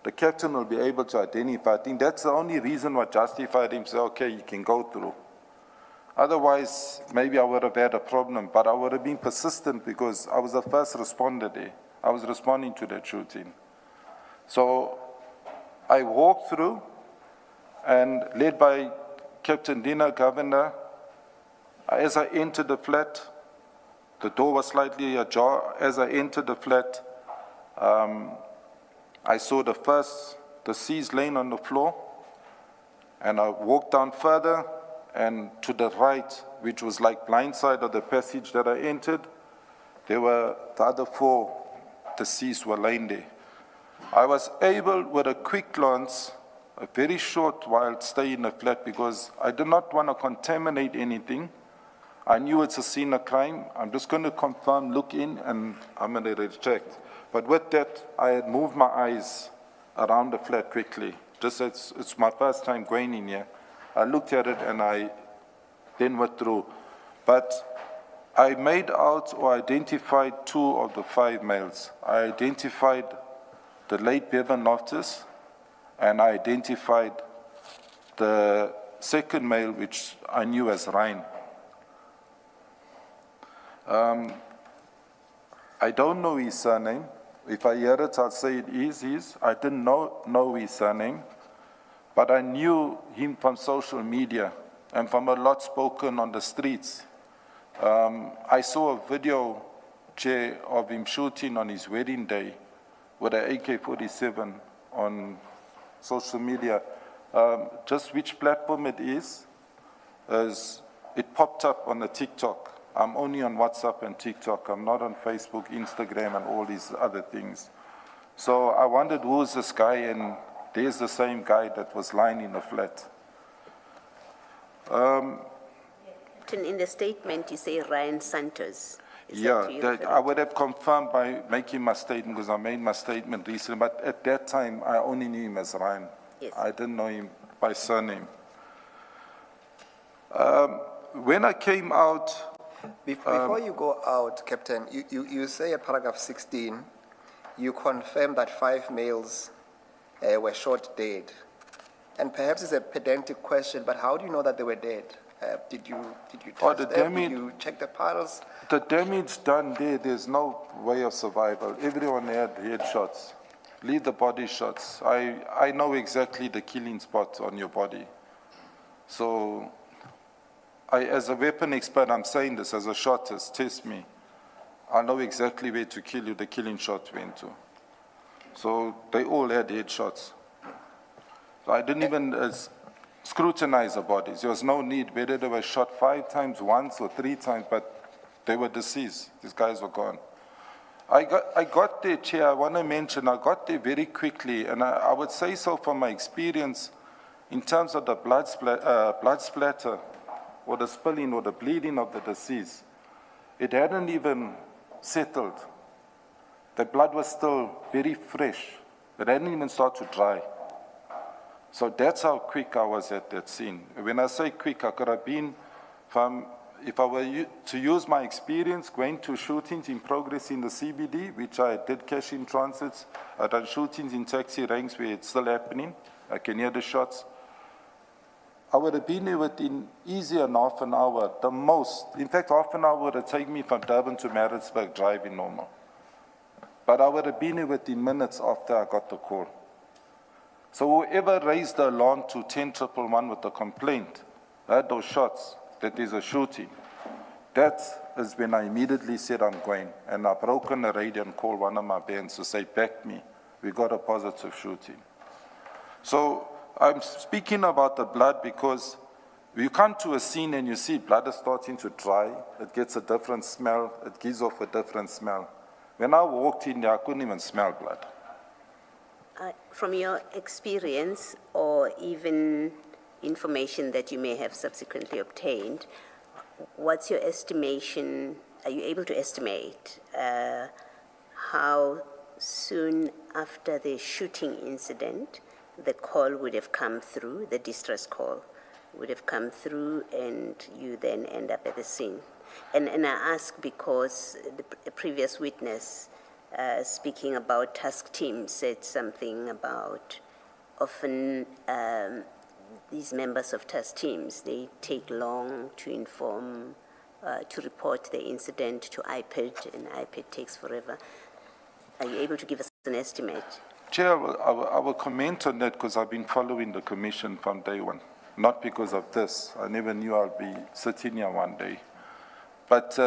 S15: the captain will be able to identify. I think that's the only reason what justified him, say, okay, you can go through. Otherwise, maybe I would have had a problem, but I would have been persistent because I was the first responder there. I was responding to that shooting. So I walked through, and led by Captain Dina Governor, as I entered the flat, the door was slightly ajar. As I entered the flat, I saw the C's laying on the floor, and I walked down further, and to the right, which was like blind side of the passage that I entered, there were the other 4 deceased were laying there. I was able, with a quick glance, a very short while, stay in the flat because I did not want to contaminate anything. I knew it's a scene of crime. I'm just going to confirm, look in, and I'm going to reject. But with that, I had moved my eyes around the flat quickly. Just as it's my first time going in here. I looked at it and I then went through. But I made out or identified 2 of the 5 males. I identified the late Bevan Loftus, and I identified the second male, which I knew as Ryan. I don't know his surname. If I hear it, I'll say it is his. I didn't know his surname, but I knew him from social media and from a lot spoken on the streets. I saw a video, Chair, of him shooting on his wedding day with an AK-47 on social media. Just which platform it is it popped up on the TikTok. I'm only on WhatsApp and TikTok. I'm not on Facebook, Instagram, and all these other things. So I wondered who is this guy, and there's the same guy that was lying in the flat.
S4: In the statement, you say Ryan Santos.
S15: I would have confirmed by making my statement because I made my statement recently, but at that time, I only knew him as Ryan.
S4: Yes.
S15: I didn't know him by surname. When I came out...
S13: Before you go out, Captain, you say at paragraph 16, you confirm that 5 males were shot dead. And perhaps it's a pedantic question, but how do you know that they were dead? Did you touch them? Did you check the pulse?
S15: The damage done there's no way of survival. Everyone had headshots. Leave the body shots. I know exactly the killing spot on your body. So, as a weapon expert, I'm saying this as a shotist, test me. I know exactly where to kill you, the killing shot went to. So they all had headshots. So I didn't even scrutinize the bodies. There was no need, whether they were shot 5 times, once or 3 times, but they were deceased. These guys were gone. I got there, Chair, I want to mention, I got there very quickly, and I would say so from my experience in terms of the blood splatter or the spilling or the bleeding of the deceased. It hadn't even settled. The blood was still very fresh. It hadn't even started to dry. So that's how quick I was at that scene. When I say quick, I could have been from, if I were to use my experience going to shootings in progress in the CBD, which I did cash in transits, I done shootings in taxi ranks where it's still happening. I can hear the shots. I would have been there within easier than half an hour, the most. In fact, half an hour would have taken me from Durban to Maritzburg driving normal. But I would have been there within minutes after I got the call. So whoever raised the alarm to 10-111 with the complaint, had those shots, that there's a shooting, that is when I immediately said I'm going. And I broke on the radio and called one of my bands to say, back me, we got a positive shooting. So I'm speaking about the blood because you come to a scene and you see blood is starting to dry, it gets a different smell, it gives off a different smell. When I walked in there, I couldn't even smell blood.
S4: From your experience or even information that you may have subsequently obtained, what's your estimation, are you able to estimate how soon after the shooting incident the call would have come through, the distress call would have come through, and you then end up at the scene? And I ask because the previous witness speaking about task teams said something about often these members of task teams, they take long to inform, to report the incident to IPID, and IPID takes forever. Are you able to give us an estimate?
S15: Chair, I will comment on that because I've been following the commission from day one. Not because of this. I never knew I'd be sitting here one day. But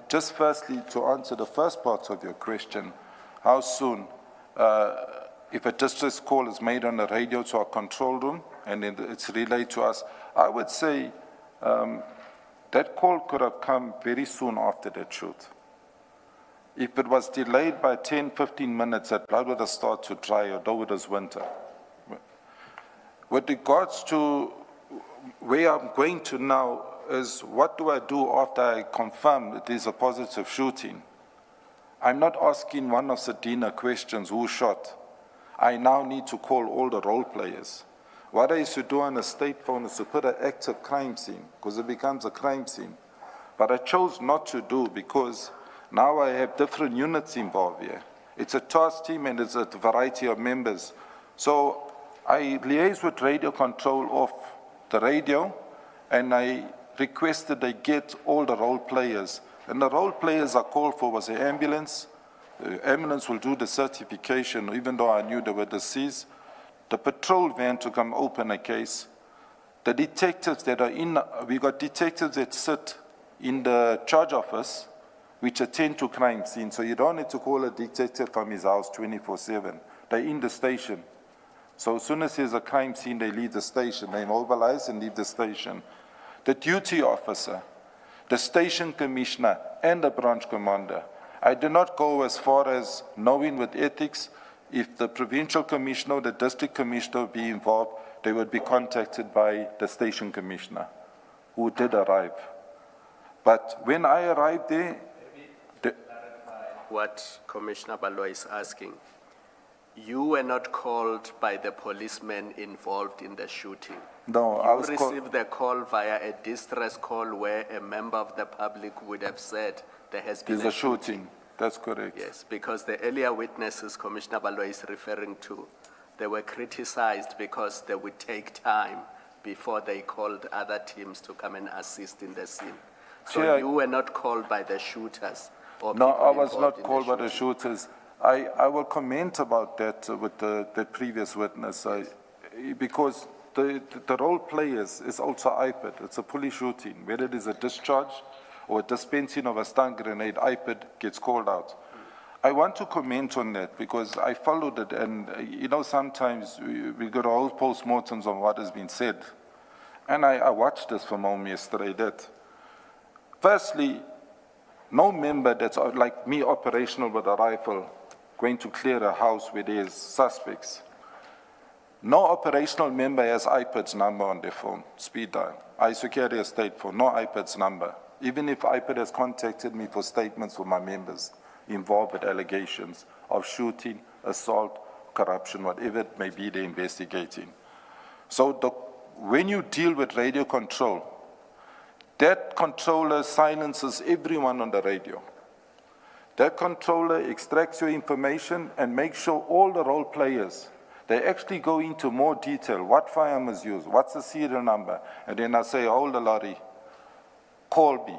S15: just firstly, to answer the first part of your question, how soon, if a distress call is made on the radio to our control room and then it's relayed to us, I would say that call could have come very soon after that shoot. If it was delayed by 10, 15 minutes, that blood would have started to dry, although it was winter. With regards to where I'm going to now is what do I do after I confirm that there's a positive shooting? I'm not asking one of Sadina questions, who shot? I now need to call all the role players. What I used to do on a state phone is to put an active crime scene, because it becomes a crime scene. But I chose not to do because now I have different units involved here. It's a task team and it's a variety of members. So I liaise with radio control of the radio, and I requested they get all the role players. And the role players I called for was the ambulance. The ambulance will do the certification, even though I knew they were deceased. The patrol van to come open a case. The detectives that are in, we got detectives that sit in the charge office, which attend to crime scenes. So you don't need to call a detective from his house 24/7. They're in the station. So as soon as there's a crime scene, they leave the station. They mobilize and leave the station. The duty officer, the station commissioner, and the branch commander. I do not go as far as knowing with ethics, if the provincial commissioner or the district commissioner would be involved, they would be contacted by the station commissioner, who did arrive. But when I arrived there,
S5: what Commissioner Baloy is asking, you were not called by the policeman involved in the shooting.
S15: No, I was
S5: called. You received the call via a distress call where a member of the public would have said there has been
S15: a shooting. That's correct.
S5: Yes, because the earlier witnesses Commissioner Baloy is referring to, they were criticized because they would take time before they called other teams to come and assist in the scene. So
S15: Chair,
S5: you were not called by the shooters? Or
S15: no, I was
S5: involved
S15: not
S5: in
S15: called by the shooters. I will comment about that with the previous witness, because the role players is also IPID. It's a police shooting. Whether it is a discharge or a dispensing of a stun grenade, IPID gets called out. I want to comment on that because I followed it, and you know, sometimes we got all post-mortems on what has been said. and I watched this from home yesterday, that firstly, no member that's like me operational with a rifle going to clear a house where there's suspects. No operational member has iPad's number on their phone, speed dial. I secure their state phone, no iPad's number. Even if iPad has contacted me for statements for my members involved with allegations of shooting, assault, corruption, whatever it may be they're investigating. So when you deal with radio control, that controller silences everyone on the radio. That controller extracts your information and makes sure all the role players, they actually go into more detail, what firearm is used, what's the serial number, and then I say, hold the lorry, call me.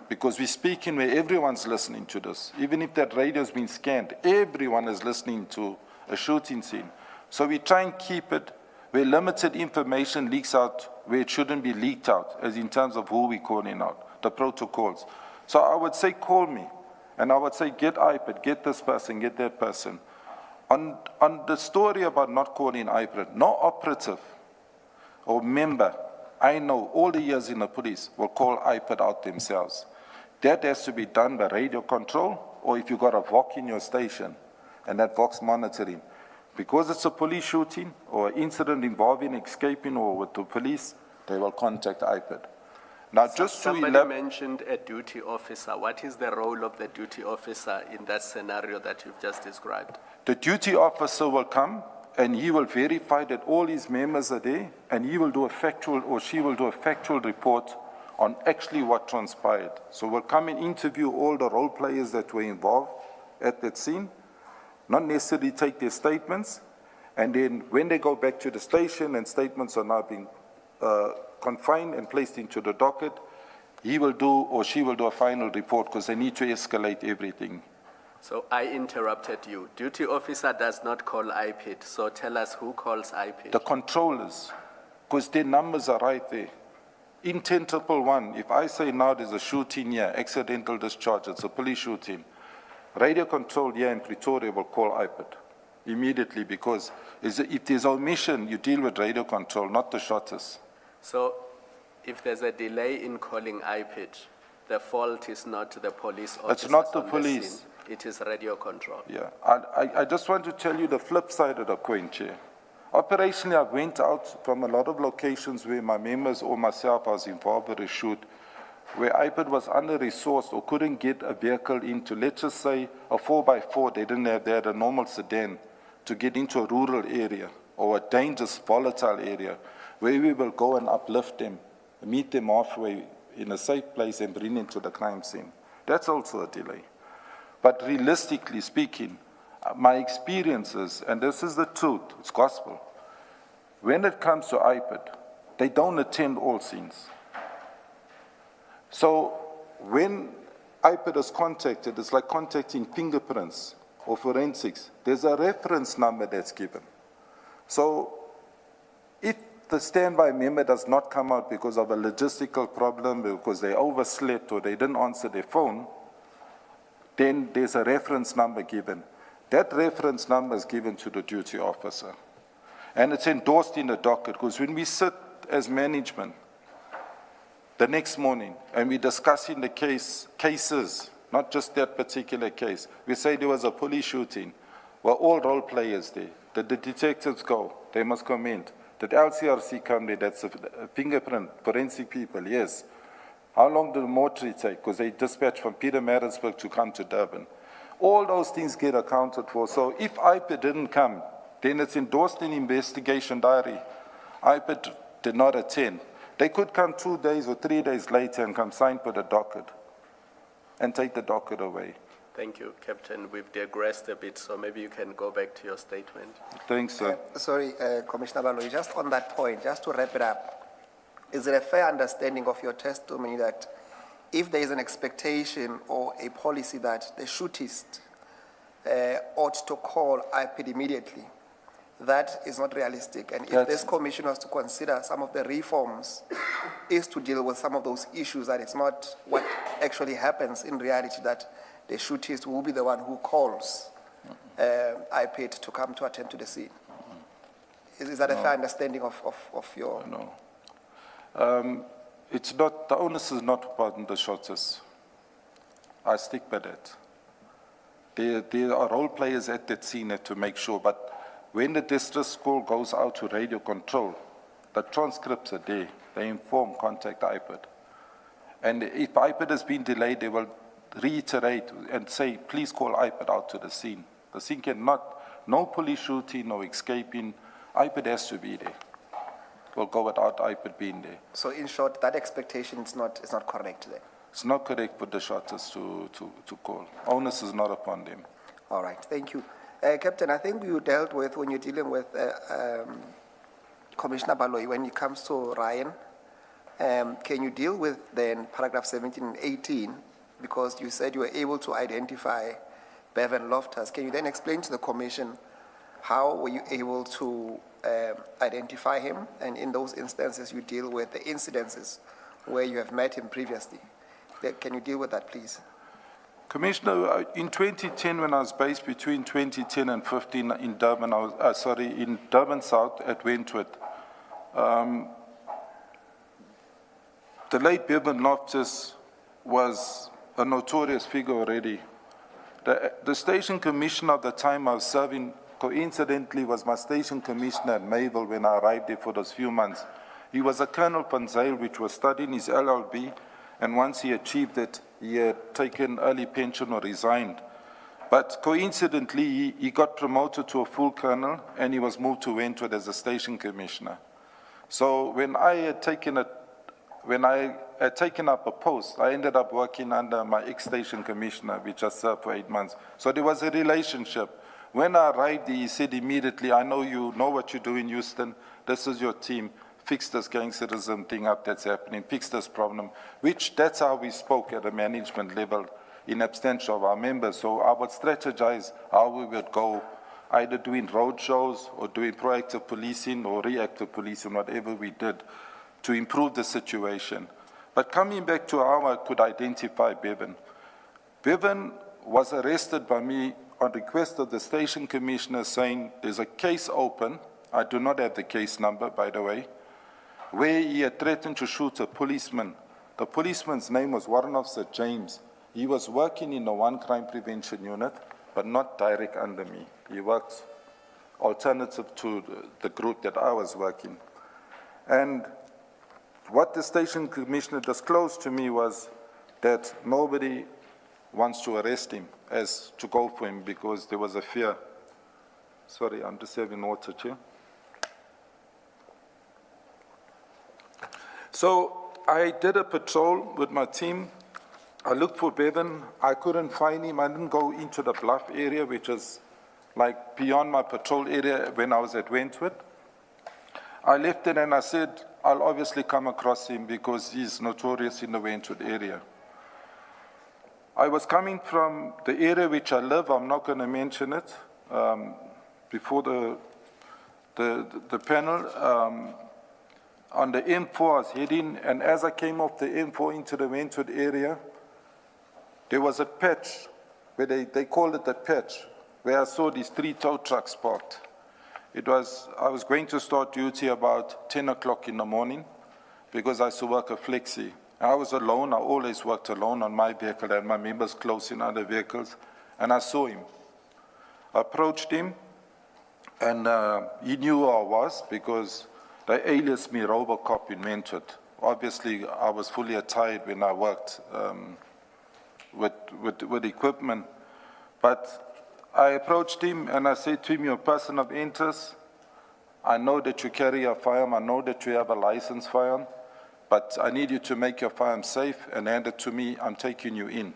S15: Because we're speaking where everyone's listening to this. Even if that radio's been scanned, everyone is listening to a shooting scene. So we try and keep it where limited information leaks out where it shouldn't be leaked out, as in terms of who we're calling out, the protocols. So I would say call me, and I would say get iPad, get this person, get that person. On the story about not calling iPad, no operative or member, I know all the years in the police, will call iPad out themselves. That has to be done by radio control, or if you've got a VOC in your station, and that VOC's monitoring. Because it's a police shooting or incident involving escaping or with the police, they will contact iPad. Now, just to
S5: Somebody mentioned a duty officer. What is the role of the duty officer in that scenario that you've just described?
S15: The duty officer will come and he will verify that all his members are there, and he will do a factual, or she will do a factual report on actually what transpired. So we'll come and interview all the role players that were involved at that scene, not necessarily take their statements, and then when they go back to the station and statements are now being confined and placed into the docket, he will do or she will do a final report because they need to escalate everything.
S5: So I interrupted you. Duty officer does not call IPID, so tell us who calls IPID.
S15: The controllers, because their numbers are right there. In 10-111, if I say now there's a shooting here, accidental discharge, it's a police shooting, radio control here in Pretoria will call IPID immediately, because if there's omission, you deal with radio control, not the shotters.
S5: So if there's a delay in calling IPID, the fault is not the police officers.
S15: It's not the
S5: on
S15: police.
S5: The scene. It is radio control.
S15: Yeah, I just want to tell you the flip side of the coin, Chair. Operationally, I went out from a lot of locations where my members or myself was involved with a shoot, where IPID was under-resourced or couldn't get a vehicle into, let's just say, a 4x4, they had a normal sedan, to get into a rural area or a dangerous, volatile area, where we will go and uplift them, meet them halfway in a safe place and bring them to the crime scene. That's also a delay. But realistically speaking, my experiences, and this is the truth, it's gospel, when it comes to IPID, they don't attend all scenes. So when IPID is contacted, it's like contacting fingerprints or forensics. There's a reference number that's given. So if the standby member does not come out because of a logistical problem, because they overslept or they didn't answer their phone, then there's a reference number given. That reference number is given to the duty officer. And it's endorsed in the docket, because when we sit as management the next morning and we're discussing the cases, not just that particular case, we say there was a police shooting, well, all role players there. Did the detectives go? They must comment. Did LCRC come there? That's a fingerprint, forensic people, yes. How long did the mortuary take? Because they dispatched from Pietermaritzburg to come to Durban. All those things get accounted for. So if IPID didn't come, then it's endorsed in investigation diary. IPID did not attend. They could come 2 days or 3 days later and come sign for the docket and take the docket away.
S5: Thank you, Captain. We've digressed a bit, so maybe you can go back to your statement.
S15: Thanks, sir.
S13: Sorry, Commissioner Baloyi, just on that point, just to wrap it up, is it a fair understanding of your testimony that if there is an expectation or a policy that the shootist ought to call IPID immediately, that is not realistic? And if this commission was to consider some of the reforms is to deal with some of those issues, that it's not what actually happens in reality, that the shootist will be the one who calls IPID to come to attend to the scene. Is that a fair understanding of your...
S15: No. It's not, the onus is not upon the shotters. I stick by that. There are role players at that scene to make sure, but when the distress call goes out to radio control, the transcripts are there. They inform, contact IPID. And if IPID has been delayed, they will reiterate and say, please call IPID out to the scene. The scene cannot, no police shooting, no escaping. IPID has to be there. We'll go without IPID being there.
S13: So in short, that expectation is not correct then?
S15: It's not correct for the shotters to call. Onus is not upon them.
S13: All right, thank you. Captain, I think you dealt with, when you're dealing with Commissioner Baloyi, when it comes to Ryan, can you deal with then paragraph 17 and 18, because you said you were able to identify Bevan Loftus. Can you then explain to the Commission how were you able to identify him, and in those instances you deal with the incidences where you have met him previously? Can you deal with that, please?
S15: Commissioner, in 2010, when I was based between 2010 and 15 in Durban, in Durban South at Wentworth, the late Bevan Loftus was a notorious figure already. The station commissioner at the time I was serving, coincidentally, was my station commissioner at Mayville when I arrived there for those few months. He was a Colonel Panzale, which was studying his LLB, and once he achieved it, he had taken early pension or resigned. But coincidentally, he got promoted to a full colonel, and he was moved to Wentworth as a station commissioner. So when I had taken up a post, I ended up working under my ex-station commissioner, which I served for 8 months. So there was a relationship. When I arrived, he said immediately, I know you know what you do in Houston. This is your team. Fix this gangsterism thing up that's happening. Fix this problem, which that's how we spoke at a management level in absentia of our members. So I would strategize how we would go, either doing road shows or doing proactive policing or reactive policing, whatever we did, to improve the situation. But coming back to how I could identify Bevan. Bevan was arrested by me on request of the station commissioner saying there's a case open. I do not have the case number, by the way, where he had threatened to shoot a policeman. The policeman's name was Warrant Officer James. He was working in the one crime prevention unit, but not direct under me. He works alternative to the group that I was working. And what the station commissioner disclosed to me was that nobody wants to arrest him, as to go for him, because there was a fear. Sorry, I'm just having water, Chair. So I did a patrol with my team. I looked for Bevan. I couldn't find him. I didn't go into the Bluff area, which is like beyond my patrol area when I was at Wentworth. I left it and I said, I'll obviously come across him because he's notorious in the Wentworth area. I was coming from the area which I live. I'm not going to mention it before the panel. On the M4, I was heading, and as I came off the M4 into the Wentworth area, there was a patch, where they called it a patch, where I saw these 3 tow trucks parked. I was going to start duty about 10 o'clock in the morning, because I used to work a flexi. I was alone. I always worked alone on my vehicle, and my members close in other vehicles, and I saw him. I approached him, and he knew who I was, because they aliased me Robocop in Wentworth. Obviously, I was fully attired when I worked with equipment. But I approached him and I said to him, you're a person of interest. I know that you carry a firearm. I know that you have a licensed firearm. But I need you to make your firearm safe and hand it to me. I'm taking you in.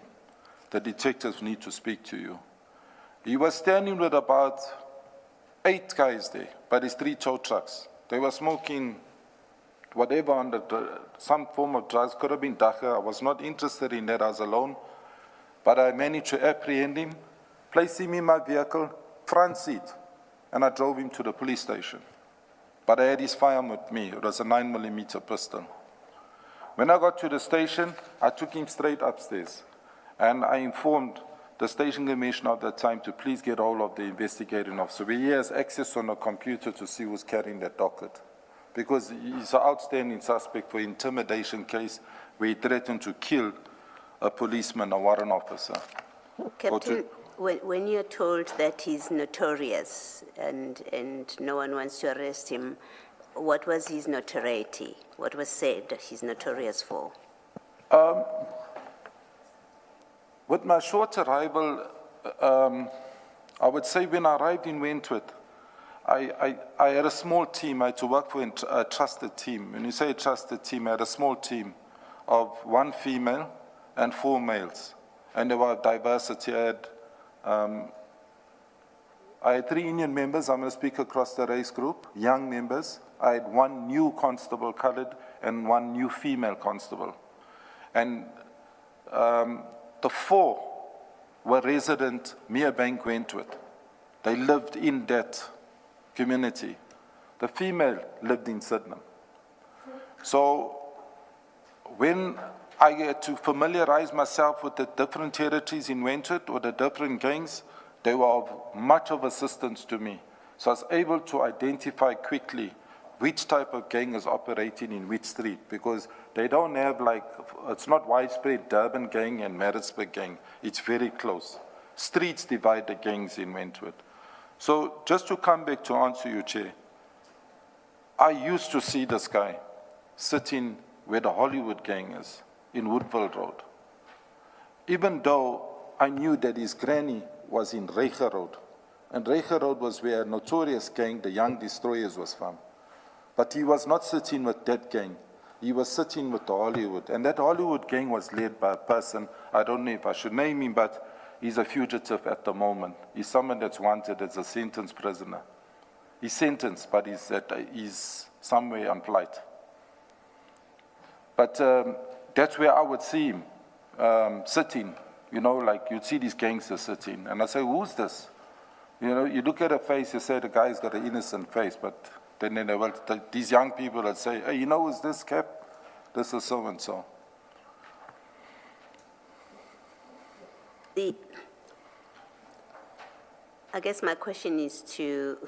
S15: The detectives need to speak to you. He was standing with about 8 guys there, but it's 3 tow trucks. They were smoking whatever under some form of drugs, could have been dacha. I was not interested in that, I was alone. But I managed to apprehend him, place him in my vehicle, front seat, and I drove him to the police station. But I had his firearm with me. It was a 9mm pistol. When I got to the station, I took him straight upstairs, and I informed the station commissioner at that time to please get hold of the investigating officer. He has access on a computer to see who's carrying that docket. because he's an outstanding suspect for intimidation case where he threatened to kill a policeman, a warrant officer.
S4: Captain, when you're told that he's notorious and no one wants to arrest him, what was his notoriety? What was said that he's notorious for?
S15: With my short arrival, I would say when I arrived in Wentworth, I had a small team. I had to work for a trusted team. When you say a trusted team, I had a small team of 1 female and 4 males. And there was diversity. I had 3 Indian members. I'm going to speak across the race group, young members. I had 1 new constable colored and 1 new female constable. And the 4 were resident Merebank Wentworth. They lived in that community. The female lived in Sydenham. So when I had to familiarize myself with the different territories in Wentworth or the different gangs, they were of much of assistance to me. So I was able to identify quickly which type of gang is operating in which street, because they don't have it's not widespread Durban gang and Maritzburg gang. It's very close. Streets divide the gangs in Wentworth. So just to come back to answer you, Chair, I used to see this guy sitting where the Hollywood gang is, in Woodville Road. Even though I knew that his granny was in Reiger Road, and Reiger Road was where a notorious gang, the Young Destroyers, was from. But he was not sitting with that gang. He was sitting with the Hollywood. And that Hollywood gang was led by a person, I don't know if I should name him, but he's a fugitive at the moment. He's someone that's wanted as a sentenced prisoner. He's sentenced, but he's somewhere on flight. But that's where I would see him sitting, like you'd see these gangsters sitting. And I say, who's this? You look at a face, you say the guy's got an innocent face, but then these young people would say, hey, who's this, Cap? This is so-and-so.
S4: I guess my question is you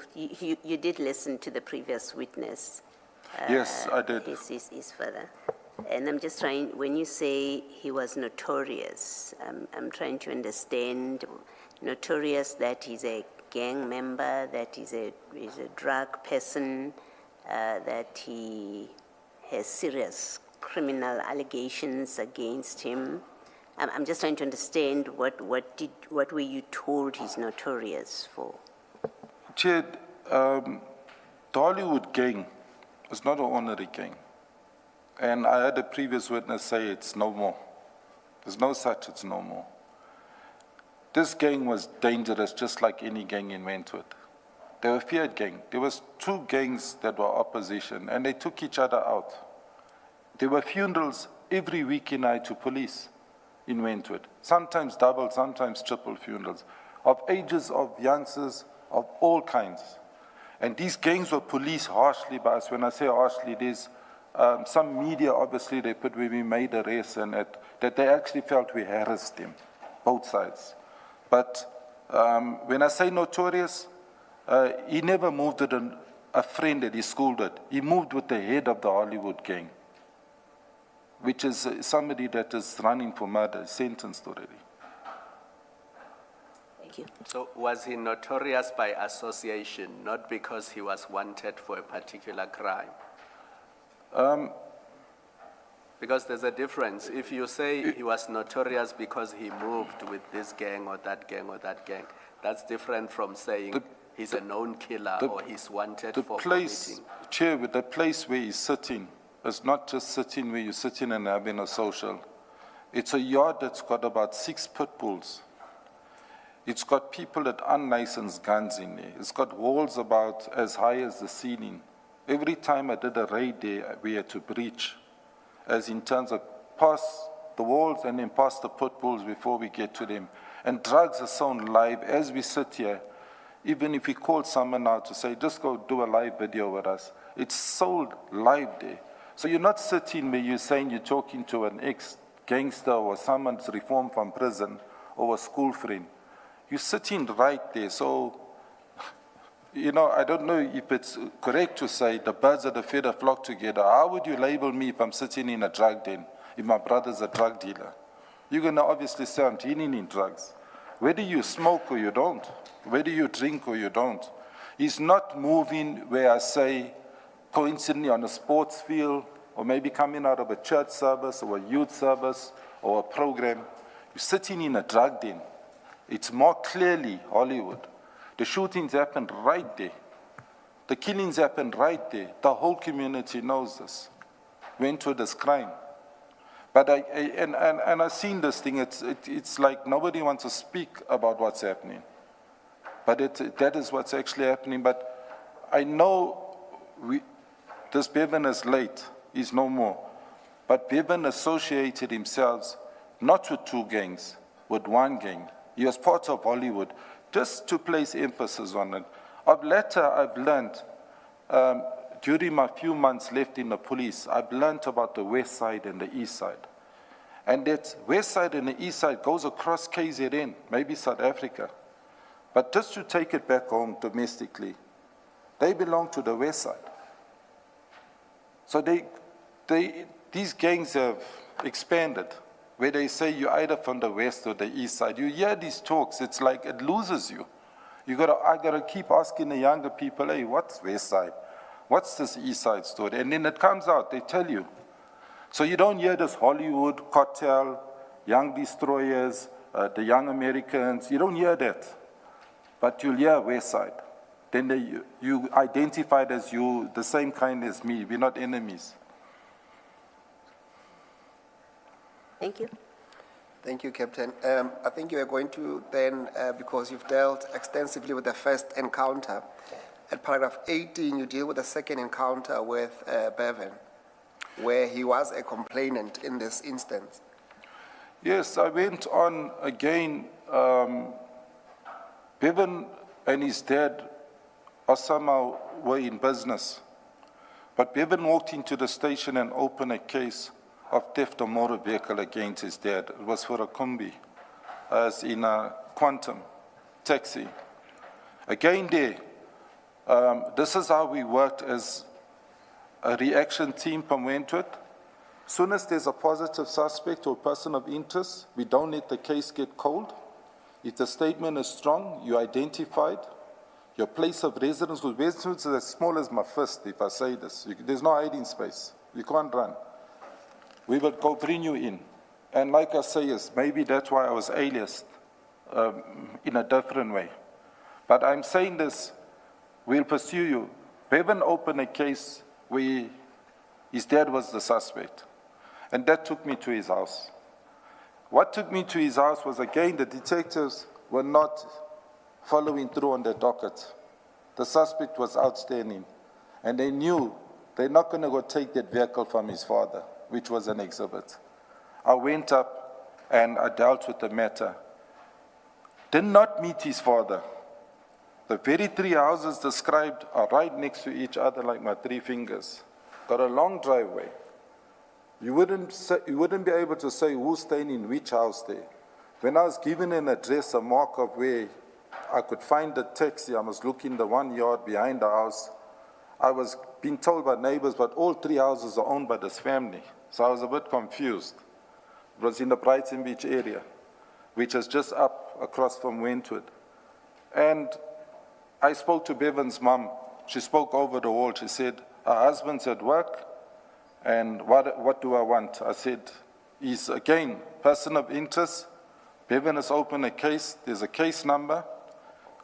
S4: did listen to the previous witness.
S15: Yes, I did.
S4: His father. And I'm just trying, when you say he was notorious, I'm trying to understand, notorious that he's a gang member, that he's a drug person, that he has serious criminal allegations against him. I'm just trying to understand what were you told he's notorious for?
S15: Chair, the Hollywood gang is not an honorary gang. And I had a previous witness say it's no more. There's no such, it's no more. This gang was dangerous, just like any gang in Wentworth. They were a feared gang. There was 2 gangs that were opposition, and they took each other out. There were funerals every weekend night to police in Wentworth. Sometimes double, sometimes triple funerals, of ages of youngsters of all kinds. And these gangs were policed harshly by us. When I say harshly, there's some media, obviously, they put where we made arrests and that they actually felt we harassed them, both sides. But when I say notorious, he never moved with a friend that he schooled with. He moved with the head of the Hollywood gang, which is somebody that is running for murder, sentenced already.
S4: Thank you.
S5: So was he notorious by association, not because he was wanted for a particular crime? Because there's a difference. If you say he was notorious because he moved with this gang or that gang or that gang, that's different from saying he's a known killer or he's wanted for committing.
S15: Chair, the place where he's sitting is not just sitting where you're sitting and having a social. It's a yard that's got about 6 pit bulls. It's got people that unlicensed guns in there. It's got walls about as high as the ceiling. Every time I did a raid there, we had to breach, as in terms of pass the walls and then pass the pit bulls before we get to them. And drugs are sold live as we sit here. Even if we call someone now to say, just go do a live video with us, it's sold live there. So you're not sitting where you're saying you're talking to an ex-gangster or someone's reformed from prison or a school friend. You're sitting right there. So you know, I don't know if it's correct to say the birds of the feather flock together. How would you label me if I'm sitting in a drug den, if my brother's a drug dealer? You're going to obviously say I'm dealing in drugs. Whether you smoke or you don't, whether you drink or you don't, it's not moving where I say, coincidentally on a sports field, or maybe coming out of a church service or a youth service or a program. You're sitting in a drug den. It's more clearly Hollywood. The shootings happened right there. The killings happened right there. The whole community knows this. Wentworth is crime. But I've seen this thing. It's like nobody wants to speak about what's happening. But that is what's actually happening. But I know this Bevan is late. He's no more. But Bevan associated himself not with two gangs, with one gang. He was part of Hollywood. Just to place emphasis on it. Of later, I've learned, during my few months left in the police, I've learned about the west side and the east side. And that west side and the east side goes across KZN, maybe South Africa. But just to take it back home domestically, they belong to the west side. So these gangs have expanded, where they say you're either from the west or the east side. You hear these talks, it's like it loses you. I gotta keep asking the younger people, hey, what's west side? What's this east side story? And then it comes out, they tell you. So you don't hear this Hollywood, cartel, young destroyers, the young Americans, you don't hear that. But you'll hear west side. Then you identified as you, the same kind as me, we're not enemies.
S4: Thank you.
S13: Thank you, Captain. I think you are going to then, because you've dealt extensively with the first encounter, at paragraph 18, you deal with the second encounter with Bevan, where he was a complainant in this instance.
S15: Yes, I went on again. Bevan and his dad, Osama, were in business. But Bevan walked into the station and opened a case of theft of motor vehicle against his dad. It was for a Kombi, as in a Quantum taxi. Again there, this is how we worked as a reaction team from Wentworth. As soon as there's a positive suspect or person of interest, we don't let the case get cold. If the statement is strong, you identify it. Your place of residence, with Wentworth is as small as my fist, if I say this. There's no hiding space. You can't run. We will go bring you in. And like I say, yes, maybe that's why I was aliased in a different way. But I'm saying this, we'll pursue you. Bevan opened a case where his dad was the suspect. And that took me to his house. What took me to his house was, again, the detectives were not following through on their docket. The suspect was outstanding. And they knew they're not going to go take that vehicle from his father, which was an exhibit. I went up and I dealt with the matter. Did not meet his father. The very three houses described are right next to each other like my three fingers. Got a long driveway. You wouldn't be able to say who's staying in which house there. When I was given an address, a mark of where I could find the taxi, I must look in the 1 yard behind the house. I was being told by neighbors, but all three houses are owned by this family. So I was a bit confused. It was in the Brighton Beach area, which is just up across from Wentworth. And I spoke to Bevan's mom. She spoke over the wall. She said, her husband's at work, and what do I want? I said, he's, again, person of interest. Bevan has opened a case. There's a case number.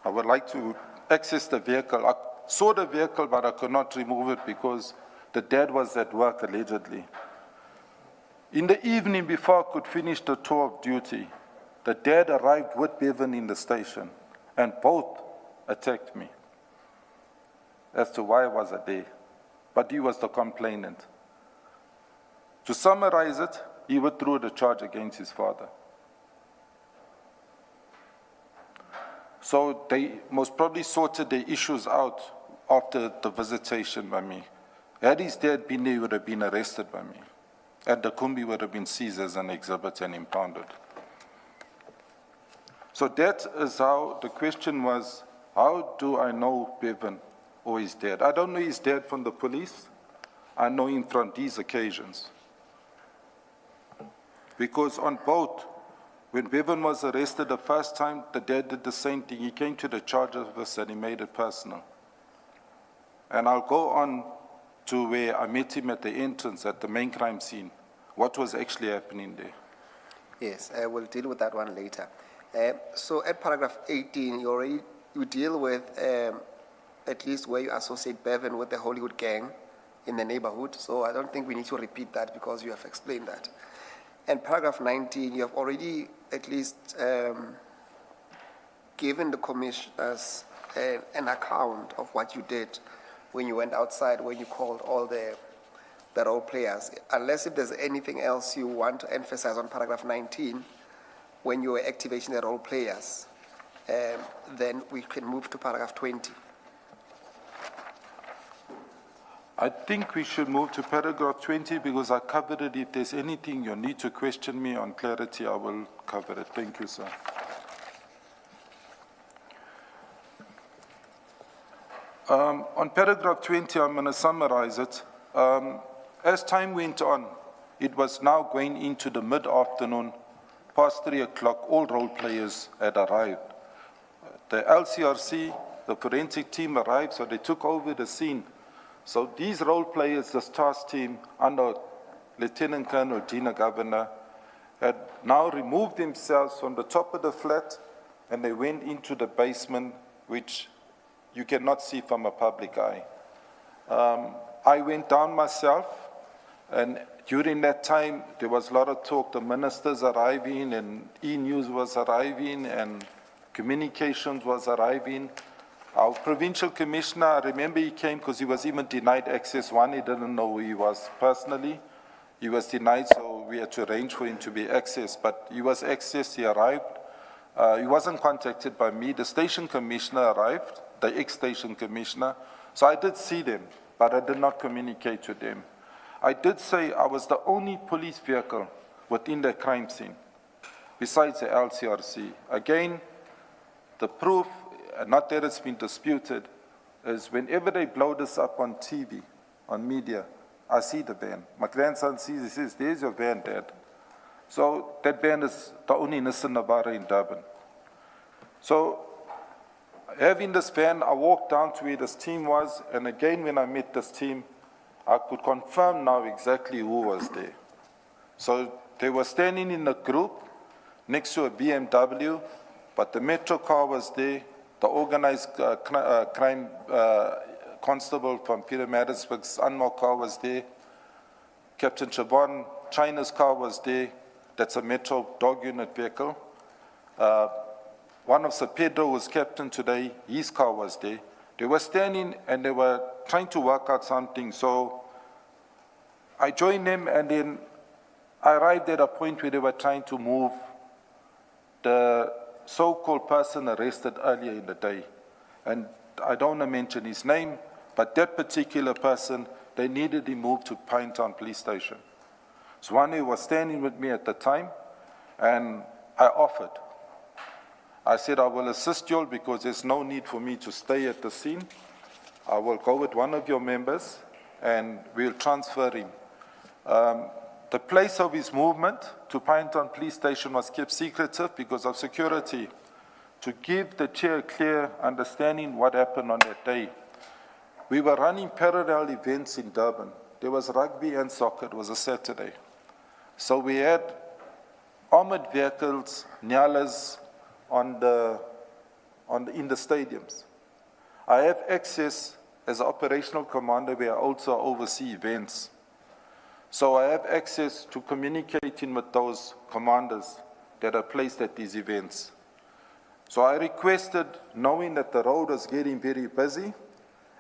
S15: I would like to access the vehicle. I saw the vehicle, but I could not remove it because the dad was at work, allegedly. In the evening, before I could finish the tour of duty, the dad arrived with Bevan in the station, and both attacked me as to why was I there. But he was the complainant. To summarize it, he withdrew the charge against his father. So they most probably sorted their issues out after the visitation by me. Had his dad been there, he would have been arrested by me. And the Kumbi would have been seized as an exhibit and impounded. So that is how the question was, How do I know Bevan or he's dead? I don't know he's dead from the police. I know him from these occasions. Because on both, when Bevan was arrested the first time, the dad did the same thing. He came to the charge office and he made it personal. And I'll go on to where I met him at the entrance at the main crime scene. What was actually happening there?
S13: Yes, we'll deal with that one later. So at paragraph 18, you deal with at least where you associate Bevan with the Hollywood gang in the neighborhood. So I don't think we need to repeat that because you have explained that. And paragraph 19, you have already at least given the commissioners an account of what you did when you went outside, when you called all the role players. Unless if there's anything else you want to emphasize on paragraph 19, when you were activating the role players, then we can move to paragraph 20.
S15: I think we should move to paragraph 20 because I covered it. If there's anything you need to question me on clarity, I will cover it. Thank you, sir. On paragraph 20, I'm going to summarize it. As time went on, it was now going into the mid-afternoon, past 3 o'clock, all role players had arrived. The LCRC, the forensic team arrived, so they took over the scene. So these role players, the task team under Lieutenant Colonel Dina Governor, had now removed themselves from the top of the flat and they went into the basement, which you cannot see from a public eye. I went down myself, and during that time, there was a lot of talk, the ministers arriving, and E-News was arriving, and communications was arriving. Our provincial commissioner, I remember he came because he was even denied access. One, he didn't know who he was personally. He was denied, so we had to arrange for him to be accessed. But he was accessed, he arrived. He wasn't contacted by me. The station commissioner arrived, the ex-station commissioner. So I did see them, but I did not communicate to them. I did say I was the only police vehicle within the crime scene, besides the LCRC. Again, the proof, not that it's been disputed, is whenever they blow this up on TV, on media, I see the van. My grandson sees, he says, there's your van, Dad. So that van is the only Nissan Navara in Durban. So having this van, I walked down to where this team was, and again, when I met this team, I could confirm now exactly who was there. So they were standing in a group next to a BMW, but the metro car was there, the organized crime constable from Peter Madisburg's unmarked car was there, Captain Chabon, China's car was there, that's a metro dog unit vehicle. One of Sir Pedro was captain today, his car was there. They were standing and they were trying to work out something, so I joined them, and then I arrived at a point where they were trying to move the so-called person arrested earlier in the day. And I don't want to mention his name, but that particular person, they needed him moved to Pinetown Police Station. So one who was standing with me at the time, and I offered. I said, I will assist you all because there's no need for me to stay at the scene. I will go with one of your members and we'll transfer him. The place of his movement to Pinetown Police Station was kept secretive because of security, to give the chair a clear understanding what happened on that day. We were running parallel events in Durban. There was rugby and soccer. It was a Saturday. So we had armored vehicles, Nyalas, in the stadiums. I have access as an operational commander where I also oversee events. So I have access to communicating with those commanders that are placed at these events. So I requested, knowing that the road was getting very busy,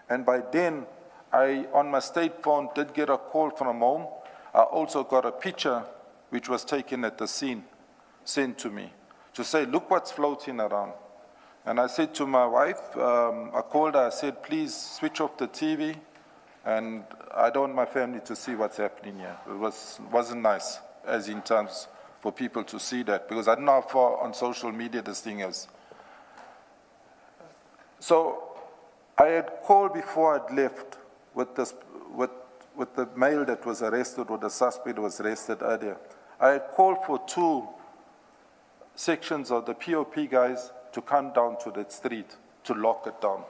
S15: and by then, I, on my state phone, did get a call from home. I also got a picture which was taken at the scene, sent to me, to say, look what's floating around. And I said to my wife, I called her, I said, please switch off the TV, and I don't want my family to see what's happening here. It wasn't nice, as in terms for people to see that, because I don't know how far on social media this thing is. So I had called before I'd left with the male that was arrested, or the suspect was arrested earlier. I had called for 2 sections of the POP guys to come down to that street to lock it down.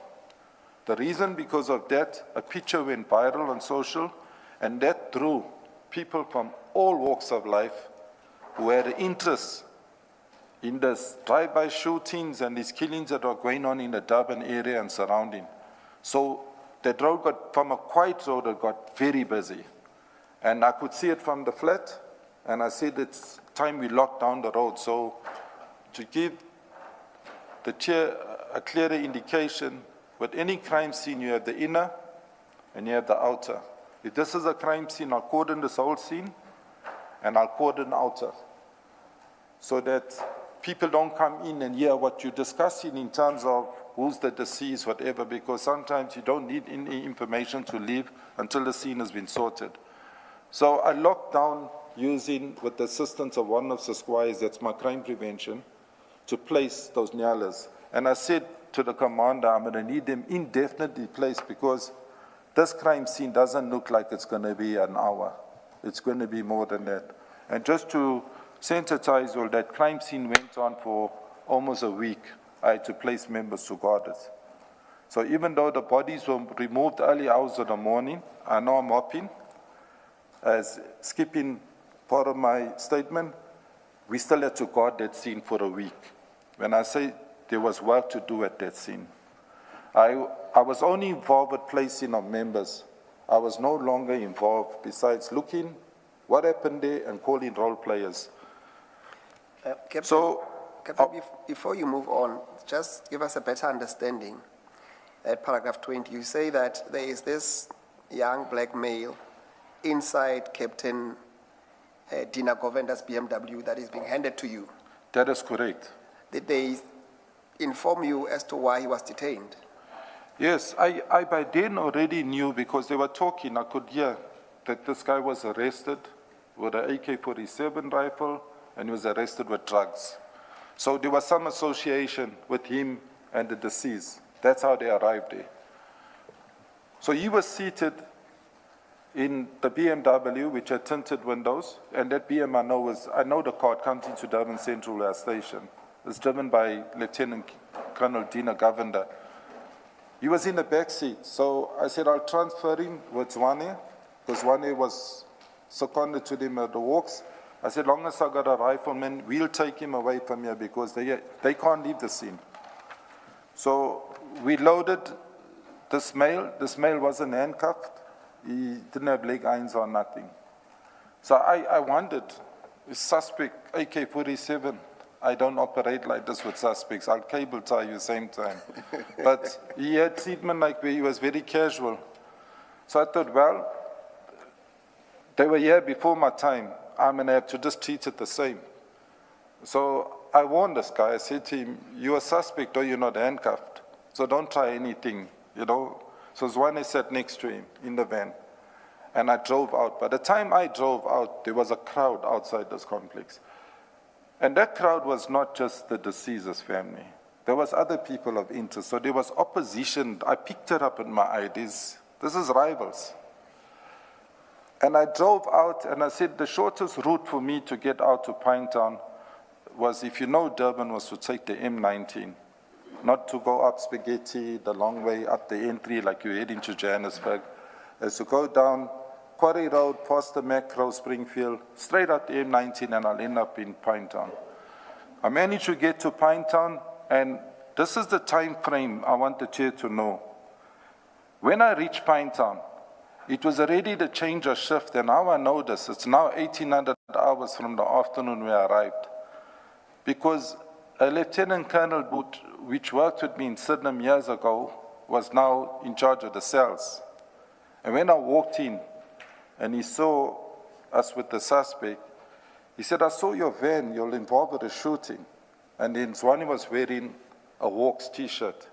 S15: The reason, because of that, a picture went viral on social, and that drew people from all walks of life who had interest in this drive-by shootings and these killings that are going on in the Durban area and surrounding. So that road got, from a quiet road, it got very busy. And I could see it from the flat, and I said it's time we lock down the road. So to give the chair a clearer indication, with any crime scene, you have the inner and you have the outer. If this is a crime scene, I'll cordon this whole scene, and I'll cordon outer, so that people don't come in and hear what you're discussing in terms of who's the deceased, whatever, because sometimes you don't need any information to leave until the scene has been sorted. So I locked down using, with the assistance of one of the squires, that's my crime prevention, to place those nyalas. And I said to the commander, I'm going to need them indefinitely placed, because this crime scene doesn't look like it's going to be an hour. It's going to be more than that. And just to sensitize all that, crime scene went on for almost a week. I had to place members to guard it. So even though the bodies were removed early hours of the morning, I know I'm hopping, as skipping part of my statement, we still had to guard that scene for a week. When I say there was work to do at that scene, I was only involved with placing of members. I was no longer involved, besides looking what happened there and calling role players.
S13: Captain, before you move on, just give us a better understanding. At paragraph 20, you say that there is this young black male inside Captain Dina Govenda's BMW that is being handed to you.
S15: That is correct.
S13: Did they inform you as to why he was detained?
S15: Yes, I by then already knew, because they were talking. I could hear that this guy was arrested with an AK-47 rifle, and he was arrested with drugs. So there was some association with him and the deceased. That's how they arrived there. So he was seated in the BMW, which had tinted windows, and that BM I know the car comes into Durban Central Station. It's driven by Lieutenant Colonel Dina Govender. He was in the back seat, so I said I'll transfer him with Zwane, because Zwane was seconded to them at the walks. I said, long as I got a rifleman, we'll take him away from here, because they can't leave the scene. So we loaded this male. This male wasn't handcuffed. He didn't have leg irons or nothing. So I wondered, suspect AK-47, I don't operate like this with suspects. I'll cable tie you same time. But he had treatment like where he was very casual. So I thought, well, they were here before my time. I'm going to have to just treat it the same. So I warned this guy. I said to him, you're a suspect or you're not handcuffed. So don't try anything, you know. So Zwane sat next to him in the van. And I drove out. By the time I drove out, there was a crowd outside this complex. And that crowd was not just the deceased's family. There was other people of interest. So there was opposition. I picked it up in my eye. This is rivals. And I drove out, and I said the shortest route for me to get out to Pinetown was, if you know Durban, was to take the M19. Not to go up Spaghetti the long way up the entry like you're heading to Johannesburg. As to go down Quarry Road, past the Macro, Springfield, straight up the M19, and I'll end up in Pinetown. I managed to get to Pinetown, and this is the time frame I want the chair to know. When I reached Pinetown, it was already the change of shift, and now I know this. It's now 1800 hours from the afternoon we arrived. Because a lieutenant colonel, which worked with me in Sydenham years ago, was now in charge of the cells. And when I walked in, and he saw us with the suspect, he said, I saw your van, you're involved with a shooting. And then Zwane was wearing a Walks t-shirt.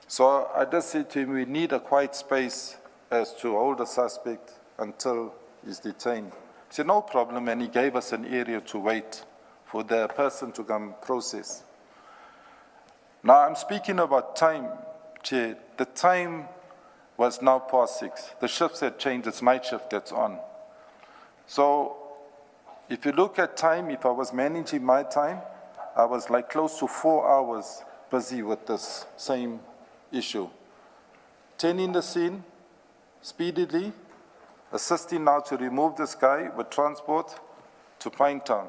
S15: So I just said to him, we need a quiet space as to hold the suspect until he's detained. He said, no problem, and he gave us an area to wait for the person to come process. Now, I'm speaking about time, Chair. The time was now past 6. The shifts had changed. It's night shift that's on. So if you look at time, if I was managing my time, I was like close to 4 hours busy with this same issue. 10 in the scene, speedily, assisting now to remove this guy with transport to Pinetown.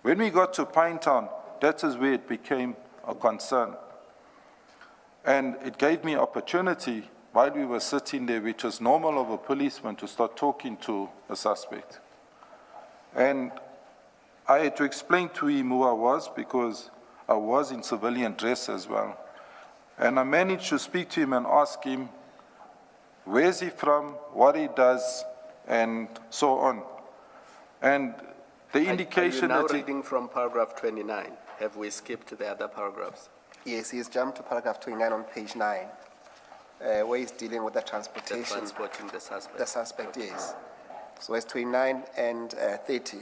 S15: When we got to Pinetown, that is where it became a concern. And it gave me opportunity while we were sitting there, which was normal of a policeman, to start talking to a suspect. And I had to explain to him who I was, because I was in civilian dress as well. And I managed to speak to him and ask him, where is he from, what he does, and so on. And the indication
S5: Are you now
S15: that
S5: reading from paragraph 29? Have we skipped the other paragraphs?
S13: Yes, he's jumped to paragraph 29 on page 9, where he's dealing with the transportation.
S5: The transporting the suspect.
S13: The suspect, yes. So it's 29 and 30.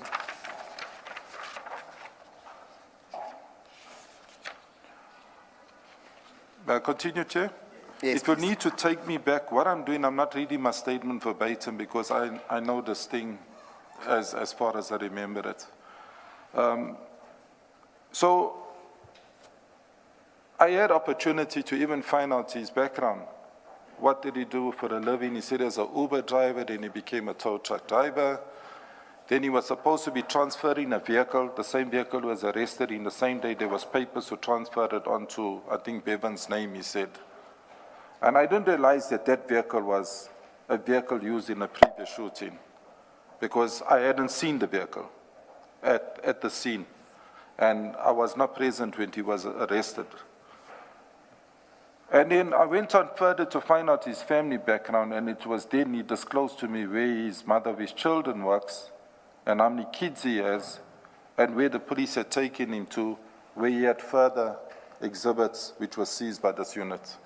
S15: Continue, Chair?
S13: Yes,
S15: if you
S13: please.
S15: need to take me back, what I'm doing, I'm not reading my statement verbatim because I know this thing as far as I remember it. So I had opportunity to even find out his background. What did he do for a living? He said he was an Uber driver, then he became a tow truck driver. Then he was supposed to be transferring a vehicle. The same vehicle was arrested in the same day. There was papers to transfer it onto, I think, Bevan's name, he said. And I didn't realize that that vehicle was a vehicle used in a previous shooting because I hadn't seen the vehicle at the scene. And I was not present when he was arrested. And then I went on further to find out his family background, and it was then he disclosed to me where his mother of his children works, and how many kids he has, and where the police had taken him to, where he had further exhibits which were seized by this unit.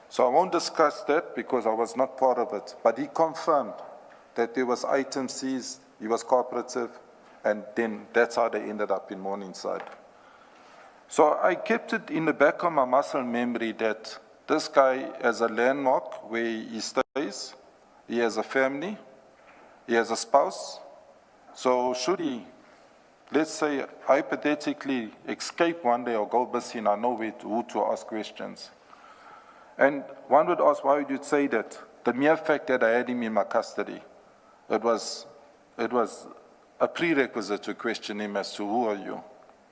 S15: So I won't discuss that because I was not part of it, but he confirmed that there was items seized, he was cooperative, and then that's how they ended up in Morningside. So I kept it in the back of my muscle memory that this guy has a landmark where he stays, he has a family, he has a spouse. So should he, let's say, hypothetically escape one day or go missing, I know who to ask questions. And one would ask, why would you say that? The mere fact that I had him in my custody, it was a prerequisite to question him as to who are you,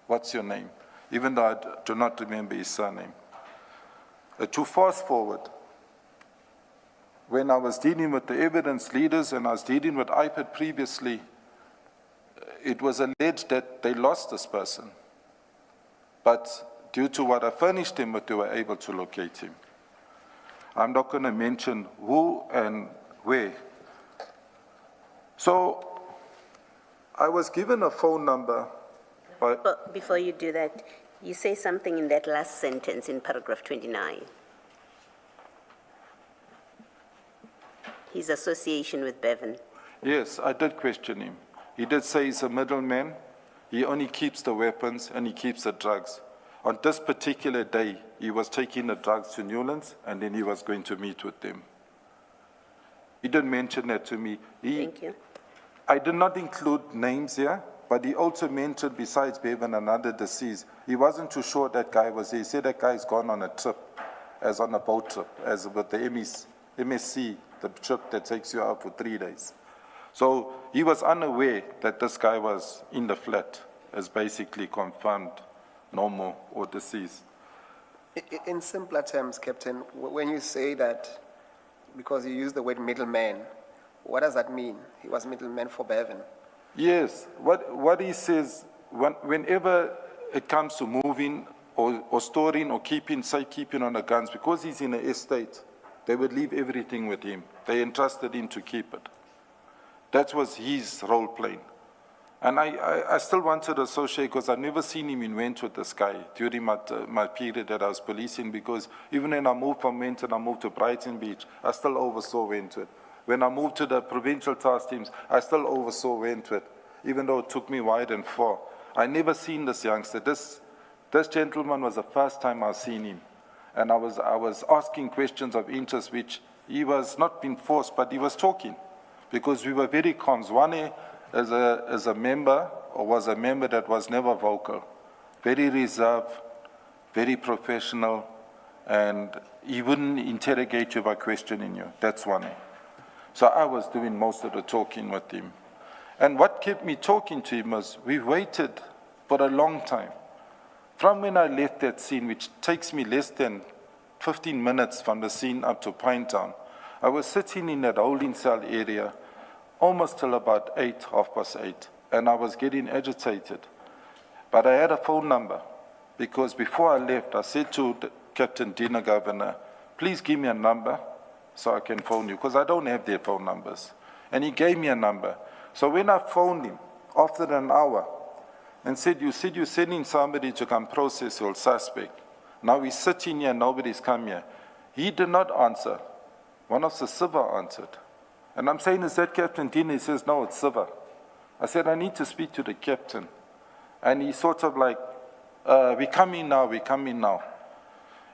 S15: what's your name, even though I do not remember his surname. To fast forward, when I was dealing with the evidence leaders and I was dealing with IPAD previously, it was alleged that they lost this person. But due to what I furnished them with, they were able to locate him. I'm not going to mention who and where. So I was given a phone number.
S4: But before you do that, you say something in that last sentence in paragraph 29. His association with Bevan.
S15: Yes, I did question him. He did say he's a middleman. He only keeps the weapons and he keeps the drugs. On this particular day, he was taking the drugs to Newlands and then he was going to meet with them. He didn't mention that to me.
S4: Thank you.
S15: I did not include names here, but he also mentioned, besides Bevan, another deceased. He wasn't too sure that guy was there. He said that guy's gone on a trip, as on a boat trip, as with the MSC, the trip that takes you out for 3 days. So he was unaware that this guy was in the flat, as basically confirmed normal or deceased.
S13: In simpler terms, Captain, when you say that, because you use the word middleman, what does that mean? He was middleman for Bevan.
S15: Yes, what he says, whenever it comes to moving or storing or safekeeping on the guns, because he's in an estate, they would leave everything with him. They entrusted him to keep it. That was his role playing. And I still wanted to associate because I've never seen him in Wentworth, this guy, during my period that I was policing, because even when I moved from Wentworth, I moved to Brighton Beach, I still oversaw Wentworth. When I moved to the provincial task teams, I still oversaw Wentworth, even though it took me wide and far. I never seen this youngster. This This gentleman was the first time I've seen him. And I was asking questions of interest, which he was not being forced, but he was talking. Because we were very calm. Zwane, as a member, or was a member that was never vocal. Very reserved, very professional, and he wouldn't interrogate you by questioning you. That's one. So I was doing most of the talking with him. And what kept me talking to him was we waited for a long time. From when I left that scene, which takes me less than 15 minutes from the scene up to Pinetown, I was sitting in that holding cell area almost till about 8, 8:30, and I was getting agitated. But I had a phone number, because before I left, I said to Captain Dina Governor, please give me a number so I can phone you, because I don't have their phone numbers. And he gave me a number. So when I phoned him, after an hour, and said you're sending somebody to come process your suspect. Now he's sitting here, nobody's come here. He did not answer. One of the civil answered. And I'm saying, is that Captain Dina? He says, no, it's civil. I said, I need to speak to the captain. And he sort of like, we come in now.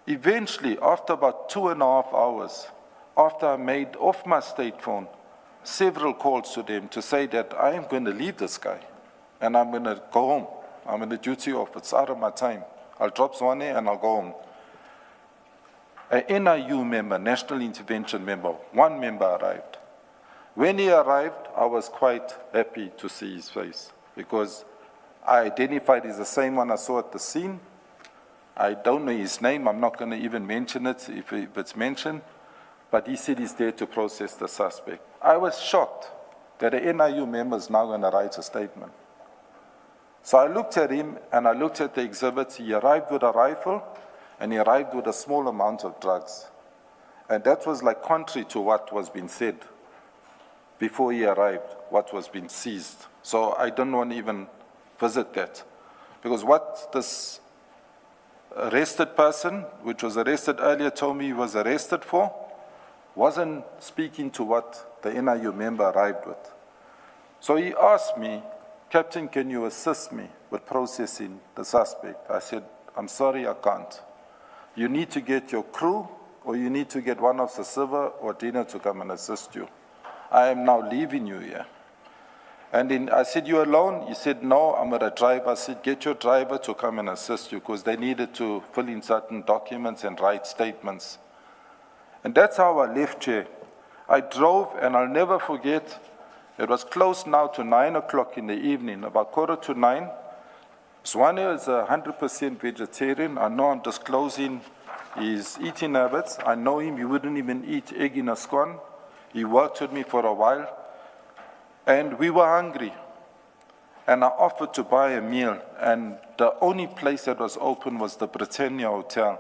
S15: Eventually, after about 2.5 hours, after I made off my state phone, several calls to them to say that I am going to leave this guy and I'm going to go home. I'm in the duty off. It's out of my time. I'll drop Zwane and I'll go home. An NIU member, National Intervention member, one member arrived. When he arrived, I was quite happy to see his face because I identified he's the same one I saw at the scene. I don't know his name. I'm not going to even mention it if it's mentioned. But he said he's there to process the suspect. I was shocked that an NIU member is now going to write a statement. So I looked at him and I looked at the exhibits. He arrived with a rifle and he arrived with a small amount of drugs. And that was like contrary to what was being said before he arrived, what was being seized. So I don't want to even visit that. Because what this arrested person, which was arrested earlier, told me he was arrested for, wasn't speaking to what the NIU member arrived with. So he asked me, Captain, can you assist me with processing the suspect? I said, I'm sorry, I can't. You need to get your crew, or you need to get one of the civil or Dina to come and assist you. I am now leaving you here. And then I said, you alone? He said, no, I'm with a driver. I said, get your driver to come and assist you, because they needed to fill in certain documents and write statements. And that's how I left here. I drove, and I'll never forget, it was close now to 9 o'clock in the evening, about 9:15. Zwane is 100% vegetarian. I know I'm disclosing his eating habits. I know him, he wouldn't even eat egg in a scone. He worked with me for a while. And we were hungry. And I offered to buy a meal. And the only place that was open was the Britannia Hotel.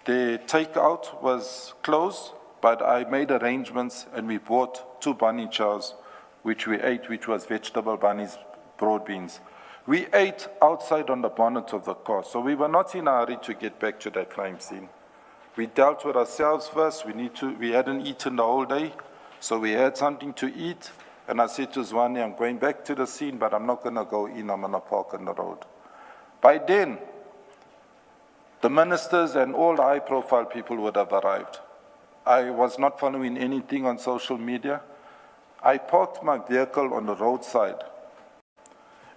S15: The takeout was closed, but I made arrangements and we bought 2 bunny chows, which we ate, which was vegetable bunnies, broad beans. We ate outside on the bonnet of the car, so we were not in a hurry to get back to that crime scene. We dealt with ourselves first. We hadn't eaten the whole day, so we had something to eat. And I said to Zwane, I'm going back to the scene, but I'm not going to go in. I'm going to park on the road. By then, the ministers and all the high-profile people would have arrived. I was not following anything on social media. I parked my vehicle on the roadside.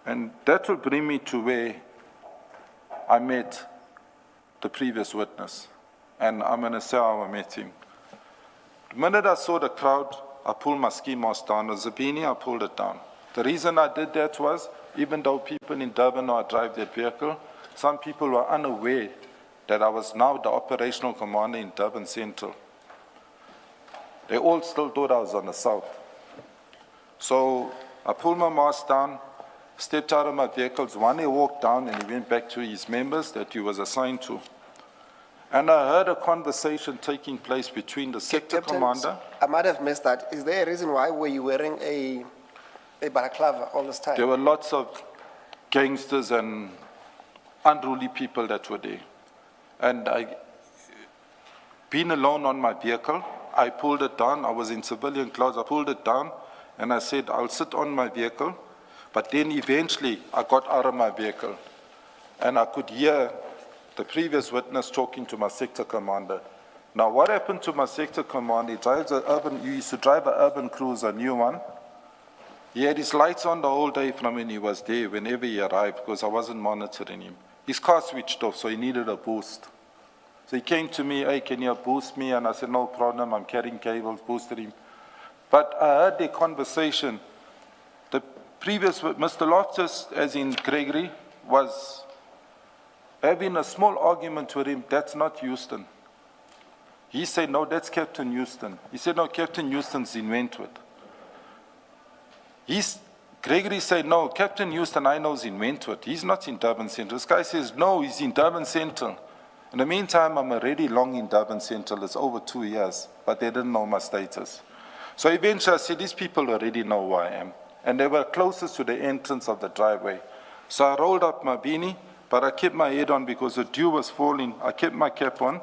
S15: And that will bring me to where I met the previous witness. And I'm going to say how I met him. The minute I saw the crowd, I pulled my ski mask down. The Zabini, I pulled it down. The reason I did that was, even though people in Durban know I drive that vehicle, some people were unaware that I was now the operational commander in Durban Central. They all still thought I was on the south. So I pulled my mask down, stepped out of my vehicle. Zwane walked down and he went back to his members that he was assigned to. And I heard a conversation taking place between the sector commander.
S13: I might have missed that. Is there a reason why were you wearing a balaclava all this time?
S15: There were lots of gangsters and unruly people that were there. And being alone on my vehicle, I pulled it down. I was in civilian clothes. I pulled it down and I said, I'll sit on my vehicle. But then eventually I got out of my vehicle. and I could hear the previous witness talking to my sector commander. Now, what happened to my sector commander? He used to drive an urban cruiser, a new one. He had his lights on the whole day from when he was there, whenever he arrived, because I wasn't monitoring him. His car switched off, so he needed a boost. So he came to me, hey, can you boost me? And I said, no problem, I'm carrying cables, boosted him. But I heard the conversation. The previous, Mr. Loftus, as in Gregory, was having a small argument with him. That's not Houston. He said, no, that's Captain Houston. He said, no, Captain Houston's in Wentworth. Gregory said, no, Captain Houston I know is in Wentworth. He's not in Durban Central. This guy says, no, he's in Durban Central. In the meantime, I'm already long in Durban Central. It's over 2 years, but they didn't know my status. So eventually I said, these people already know who I am. And they were closest to the entrance of the driveway. So I rolled up my beanie, but I kept my head on because the dew was falling. I kept my cap on,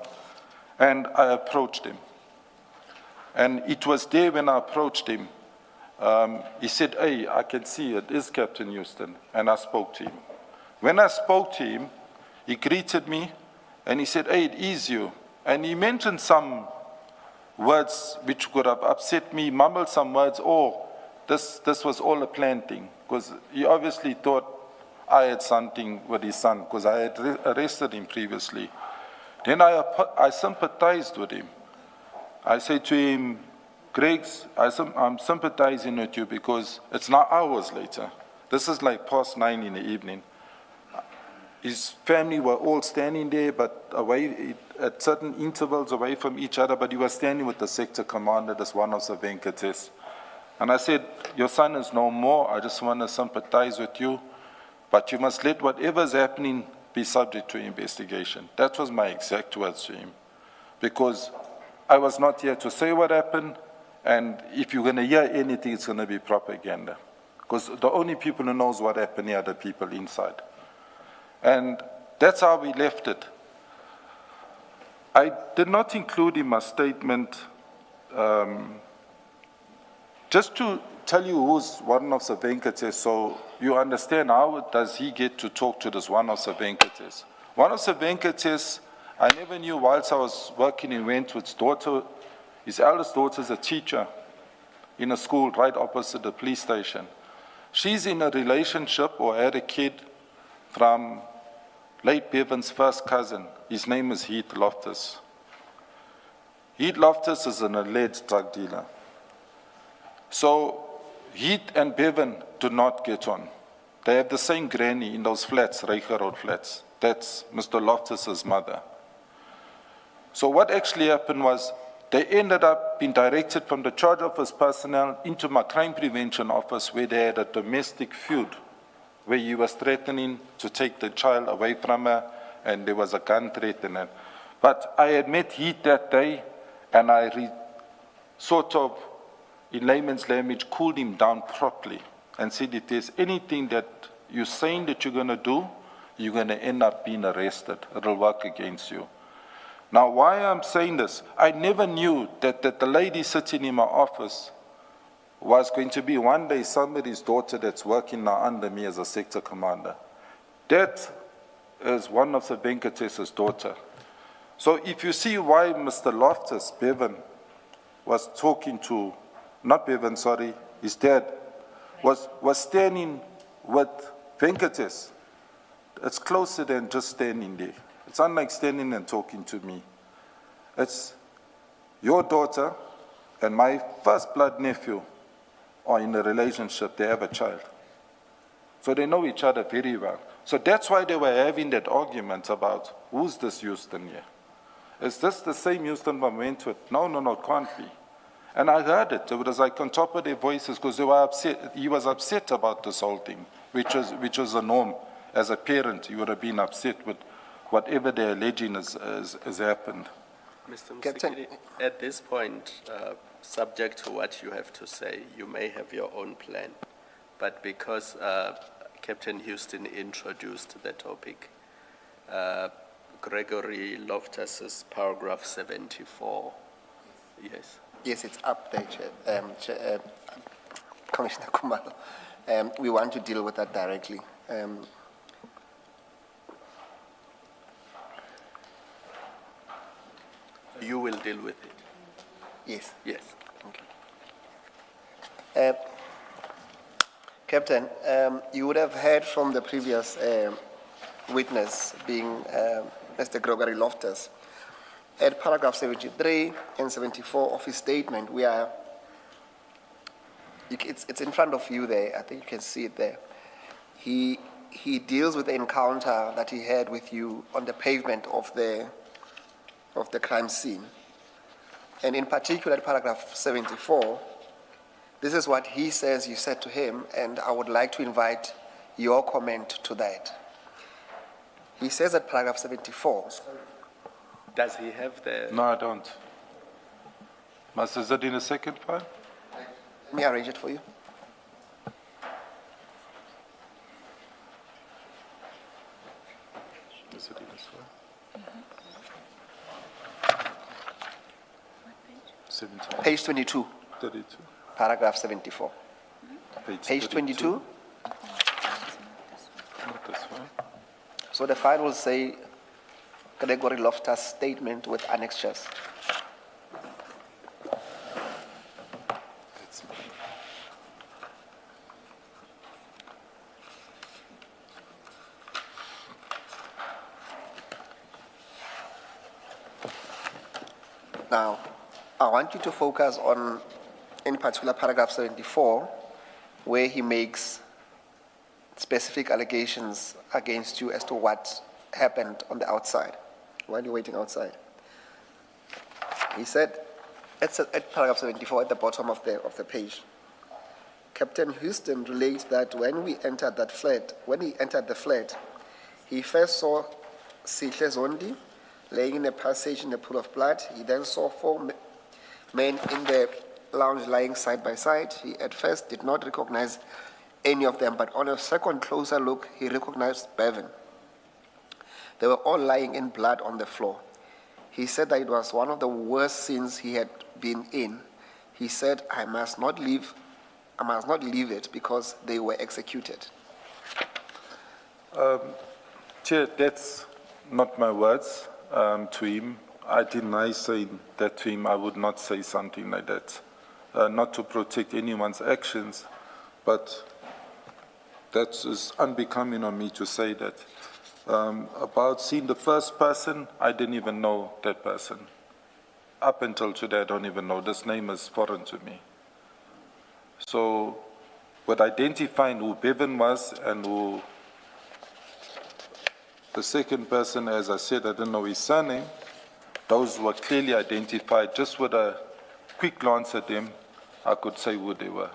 S15: and I approached him. And it was there when I approached him. He said, hey, I can see it is Captain Houston. And I spoke to him. When I spoke to him, he greeted me, and he said, hey, it is you. And he mentioned some words which could have upset me, mumbled some words, this was all a planned thing, because he obviously thought I had something with his son, because I had arrested him previously. Then I sympathized with him. I said to him, Greggs, I'm sympathizing with you because it's now hours later. This is like past 9 in the evening. His family were all standing there, but away at certain intervals away from each other, but he was standing with the sector commander, this one of the Venkates. And I said, your son is no more. I just want to sympathize with you, but you must let whatever's happening be subject to investigation. That was my exact words to him, because I was not here to say what happened, and if you're going to hear anything, it's going to be propaganda, because the only people who knows what happened here are the people inside. And that's how we left it. I did not include in my statement, just to tell you who's one of the Venkates, so you understand how does he get to talk to this one of the Venkates. One of the Venkates, I never knew whilst I was working in Wentworth's daughter, his eldest daughter is a teacher in a school right opposite the police station. She's in a relationship or had a kid from late Bevan's first cousin. His name is Heath Loftus. Heath Loftus is an alleged drug dealer. So Heath and Bevan do not get on. They have the same granny in those flats, Reicher Road flats. That's Mr. Loftus's mother. So what actually happened was they ended up being directed from the charge office personnel into my crime prevention office, where they had a domestic feud, where he was threatening to take the child away from her, and there was a gun threat in it. But I had met Heath that day, and I sort of, in layman's language, cooled him down properly and said, if there's anything that you're saying that you're going to do, you're going to end up being arrested. It'll work against you. Now, why I'm saying this, I never knew that the lady sitting in my office was going to be one day somebody's daughter that's working now under me as a sector commander. That is one of the Venkatesa's daughter. So if you see why Mr. Loftus, Bevan, was talking to, not Bevan, sorry, his dad, was standing with Venkates, it's closer than just standing there. It's unlike standing and talking to me. It's your daughter and my first blood nephew are in a relationship, they have a child. So they know each other very well. So that's why they were having that argument about, who's this Houston here? Is this the same Houston from Wentworth? No, it can't be. And I heard it. It was like on top of their voices because they were upset. He was upset about this whole thing, which was a norm. As a parent, you would have been upset with whatever they're alleging has happened.
S5: Mr. Musikili, at this point, subject to what you have to say, you may have your own plan. But because Captain Houston introduced the topic, Gregory Loftus's paragraph 74, yes.
S13: Yes, it's up there, Commissioner Kumalo. We want to deal with that directly.
S5: You will deal with it?
S13: Yes.
S5: Yes.
S13: Captain, you would have heard from the previous witness, being Mr. Gregory Loftus. At paragraph 73 and 74 of his statement, it's in front of you there. I think you can see it there. He deals with the encounter that he had with you on the pavement of the crime scene. And in particular, paragraph 74, this is what he says you said to him, and I would like to invite your comment to that. He says at paragraph 74.
S5: Does he have the...
S15: No, I don't. Is that in the second file?
S13: Let me arrange it for you.
S15: Is it in this file? 72.
S13: Page 22.
S15: 32.
S13: Paragraph 74. Page 22.
S15: Not this file.
S13: So the file will say Gregory Loftus' statement with annexures. Now, I want you to focus on, in particular, paragraph 74, where he makes specific allegations against you as to what happened on the outside, while you're waiting outside. He said, at paragraph 74, at the bottom of the page, Captain Houston relates that when he entered the flat, he first saw Sihle Zondi laying in a passage in a pool of blood. He then saw 4 men in the lounge lying side by side. He at first did not recognize any of them, but on a second closer look, he recognized Bevan. They were all lying in blood on the floor. He said that it was one of the worst scenes he had been in. He said, I must not leave it because they were executed.
S15: Chair, that's not my words to him. I deny saying that to him. I would not say something like that. Not to protect anyone's actions, but that is unbecoming of me to say that. About seeing the first person, I didn't even know that person. Up until today, I don't even know. This name is foreign to me. So, with identifying who Bevan was and who the second person, as I said, I didn't know his surname, those were clearly identified. Just with a quick glance at them, I could say who they were.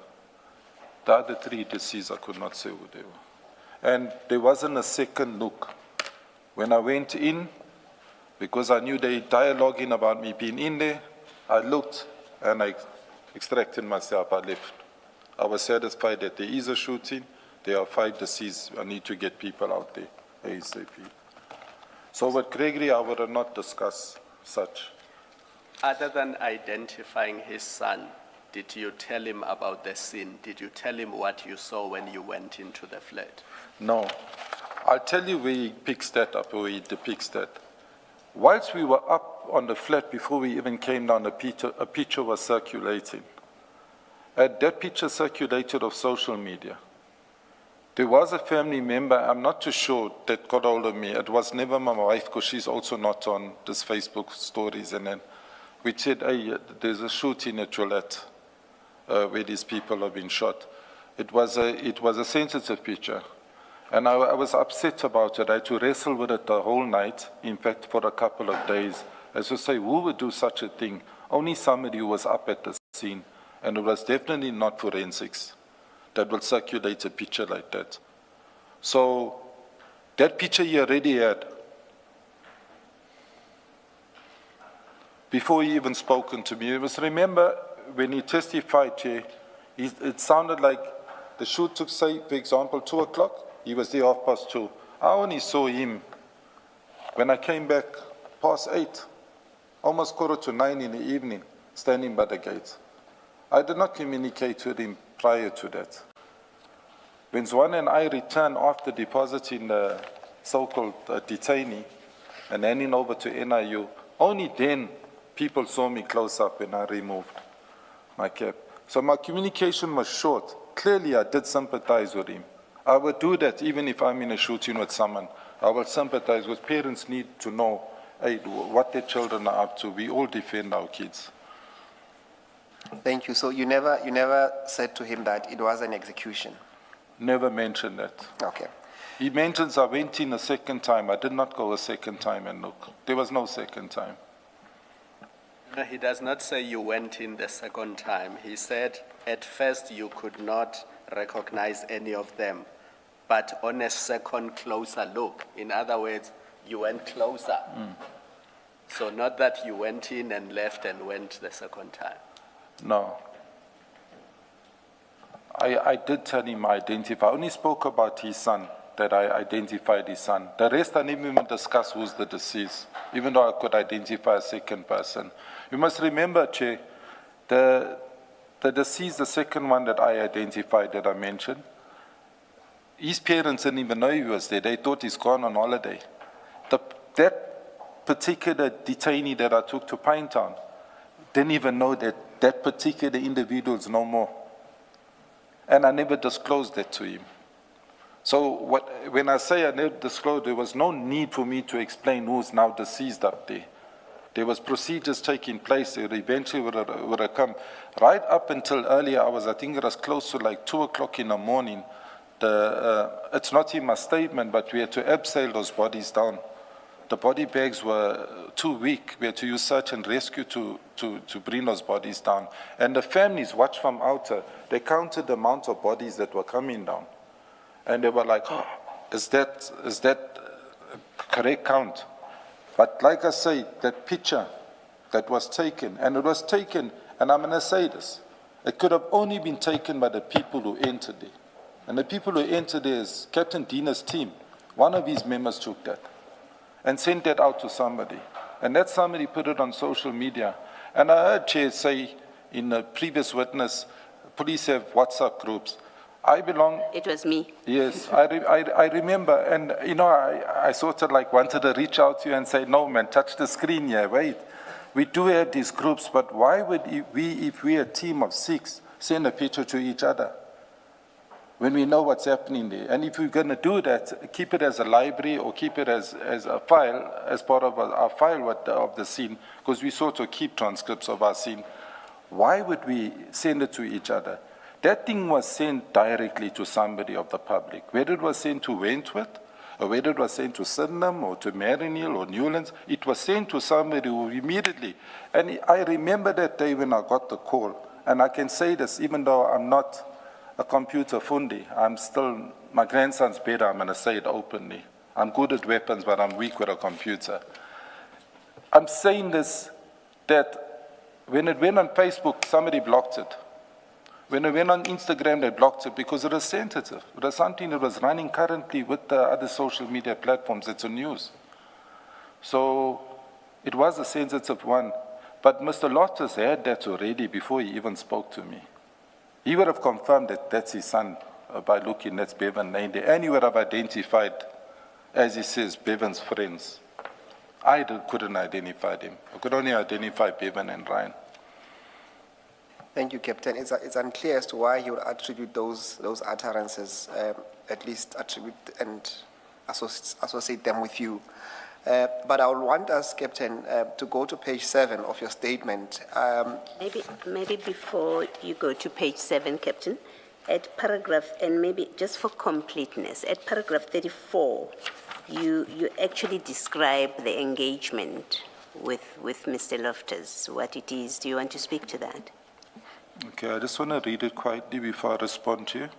S15: The other 3 deceased, I could not say who they were. And there wasn't a second look. When I went in, because I knew they dialoguing about me being in there, I looked and I extracted myself, I left. I was satisfied that there is a shooting, there are 5 deceased, I need to get people out there ASAP. So with Gregory, I would have not discussed such.
S5: Other than identifying his son, did you tell him about the scene? Did you tell him what you saw when you went into the flat?
S15: No. I'll tell you where he picks that up, where he depicts that. Whilst we were up on the flat, before we even came down, a picture was circulating. And that picture circulated of social media. There was a family member, I'm not too sure, that got hold of me. It was never my wife, because she's also not on this Facebook stories. And then we said, hey, there's a shooting at Jolette where these people have been shot. It was a sensitive picture. And I was upset about it. I had to wrestle with it the whole night, in fact, for a couple of days. As to say, who would do such a thing? Only somebody who was up at the scene. And it was definitely not forensics that will circulate a picture like that. So that picture he already had. Before he even spoken to me, it was, remember, when he testified here, it sounded like the shoot took, say, for example, 2 o'clock. He was there 2:30. I only saw him when I came back past 8, almost 8:45 in the evening, standing by the gate. I did not communicate with him prior to that. When Zwan and I returned after depositing the so-called detainee and handing over to NIU, only then People saw me close up when I removed my cap. So my communication was short. Clearly, I did sympathize with him. I would do that even if I'm in a shooting with someone. I will sympathize with parents need to know what their children are up to. We all defend our kids.
S13: Thank you. So you never said to him that it was an execution?
S15: Never mentioned that.
S13: Okay.
S15: He mentions I went in a second time. I did not go a second time and look. There was no second time.
S5: No, he does not say you went in the second time. He said at first you could not recognize any of them, but on a second closer look. In other words, you went closer. So not that you went in and left and went the second time.
S15: No. I did tell him I identified. I only spoke about his son, that I identified his son. The rest I didn't even discuss who's the deceased, even though I could identify a second person. You must remember, Chair, the deceased, the second one that I identified, that I mentioned, his parents didn't even know he was there. They thought he's gone on holiday. That particular detainee that I took to Pinetown didn't even know that that particular individual is no more. And I never disclosed that to him. So when I say I never disclosed, there was no need for me to explain who's now deceased up there. There was procedures taking place. It eventually would have come. Right up until earlier hours, I think it was close to like 2 o'clock in the morning, it's not in my statement, but we had to abseil those bodies down. The body bags were too weak. We had to use search and rescue to bring those bodies down. And the families watched from outer. They counted the amount of bodies that were coming down. And they were like, oh, is that correct count? But like I say, that picture that was taken, and it was taken, and I'm going to say this, it could have only been taken by the people who entered there. And the people who entered there is Captain Dina's team. One of his members took that and sent that out to somebody. And that somebody put it on social media. And I heard Chair say in a previous witness, police have WhatsApp groups. I belong.
S4: It was me.
S15: Yes, I remember. And, you know, I sort of like wanted to reach out to you and say, no, man, touch the screen here, wait. We do have these groups, but why would we, if we're a team of 6, send a picture to each other when we know what's happening there? And if we're going to do that, keep it as a library or keep it as a file, as part of our file of the scene, because we sort of keep transcripts of our scene. Why would we send it to each other? That thing was sent directly to somebody of the public. Whether it was sent to Wentworth, or whether it was sent to Sydenham, or to Marinill, or Newlands, it was sent to somebody who immediately. And I remember that day when I got the call, and I can say this, even though I'm not a computer fundi, I'm still, my grandson's better, I'm going to say it openly. I'm good at weapons, but I'm weak with a computer. I'm saying this, that when it went on Facebook, somebody blocked it. When it went on Instagram, they blocked it because it was sensitive. It was something that was running currently with the other social media platforms. It's on news. So it was a sensitive one. But Mr. Loftus had that already before he even spoke to me. He would have confirmed that that's his son by looking, that's Bevan, and he would have identified, as he says, Bevan's friends. I couldn't identify them. I could only identify Bevan and Ryan.
S13: Thank you, Captain. It's unclear as to why you would attribute those utterances, at least attribute and associate them with you. But I would want us, Captain, to go to page 7 of your statement.
S4: Maybe before you go to page 7, Captain, at paragraph, and maybe just for completeness, at paragraph 34, you actually describe the engagement with Mr. Loftus, what it is. Do you want to speak to that?
S15: Okay, I just want to read it quietly before I respond to you.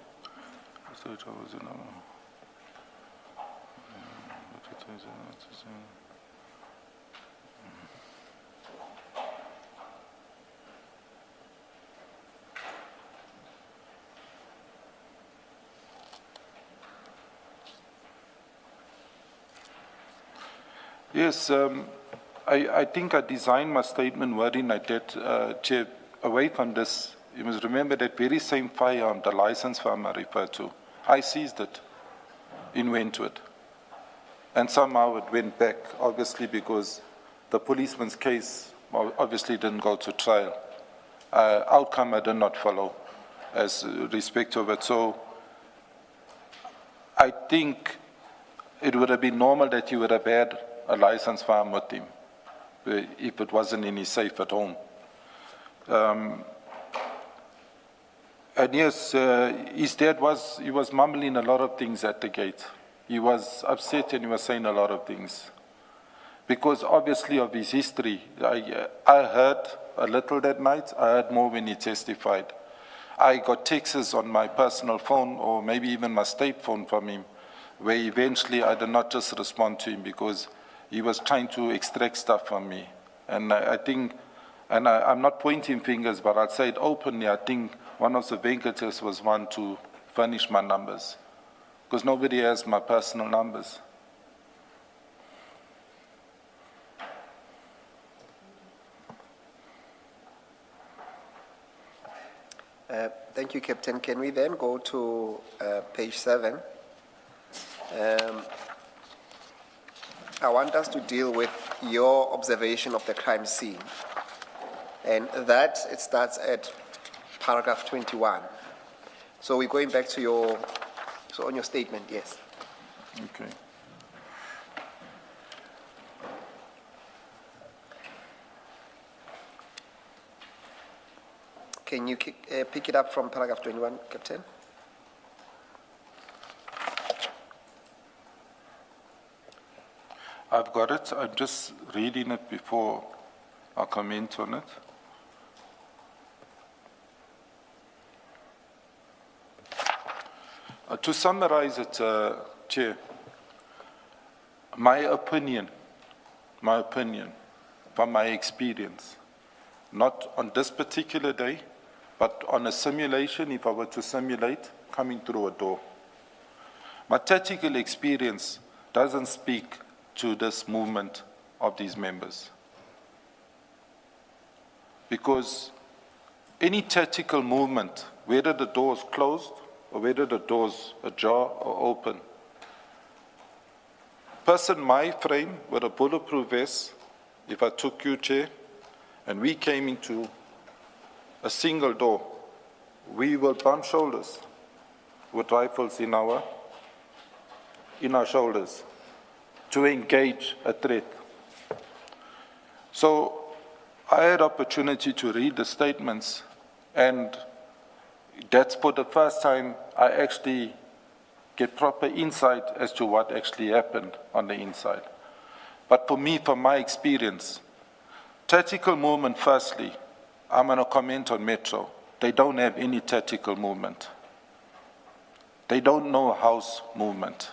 S15: Yes, I think I designed my statement wording like that, Chair, away from this. You must remember that very same firearm, the license firearm I referred to, I seized it in Wentworth. And somehow it went back, obviously because the policeman's case obviously didn't go to trial. Outcome I did not follow as respect of it. So I think it would have been normal that you would have had a licensed farm with him if it wasn't in his safe at home. And yes, his dad he was mumbling a lot of things at the gate. He was upset and he was saying a lot of things. Because obviously of his history, I heard a little that night, I heard more when he testified. I got texts on my personal phone or maybe even my state phone from him, where eventually I did not just respond to him because he was trying to extract stuff from me. And I think, and I'm not pointing fingers, but I'll say it openly, I think one of the Venkates was one to furnish my numbers, because nobody has my personal numbers.
S13: Thank you, Captain. Can we then go to page 7? I want us to deal with your observation of the crime scene. And that, it starts at paragraph 21. So we're going back to on your statement, yes.
S15: Okay.
S13: Can you pick it up from paragraph 21, Captain?
S15: I've got it. I'm just reading it before I comment on it. To summarize it, Chair, my opinion, from my experience, not on this particular day, but on a simulation, if I were to simulate coming through a door. My tactical experience doesn't speak to this movement of these members. Because any tactical movement, whether the door is closed or whether the door is ajar or open, person my frame with a bulletproof vest, if I took you, Chair, and we came into a single door, we will bump shoulders with rifles in our shoulders to engage a threat. So I had opportunity to read the statements, and that's for the first time I actually get proper insight as to what actually happened on the inside. But for me, from my experience, tactical movement, firstly, I'm going to comment on Metro. They don't have any tactical movement. They don't know house movement.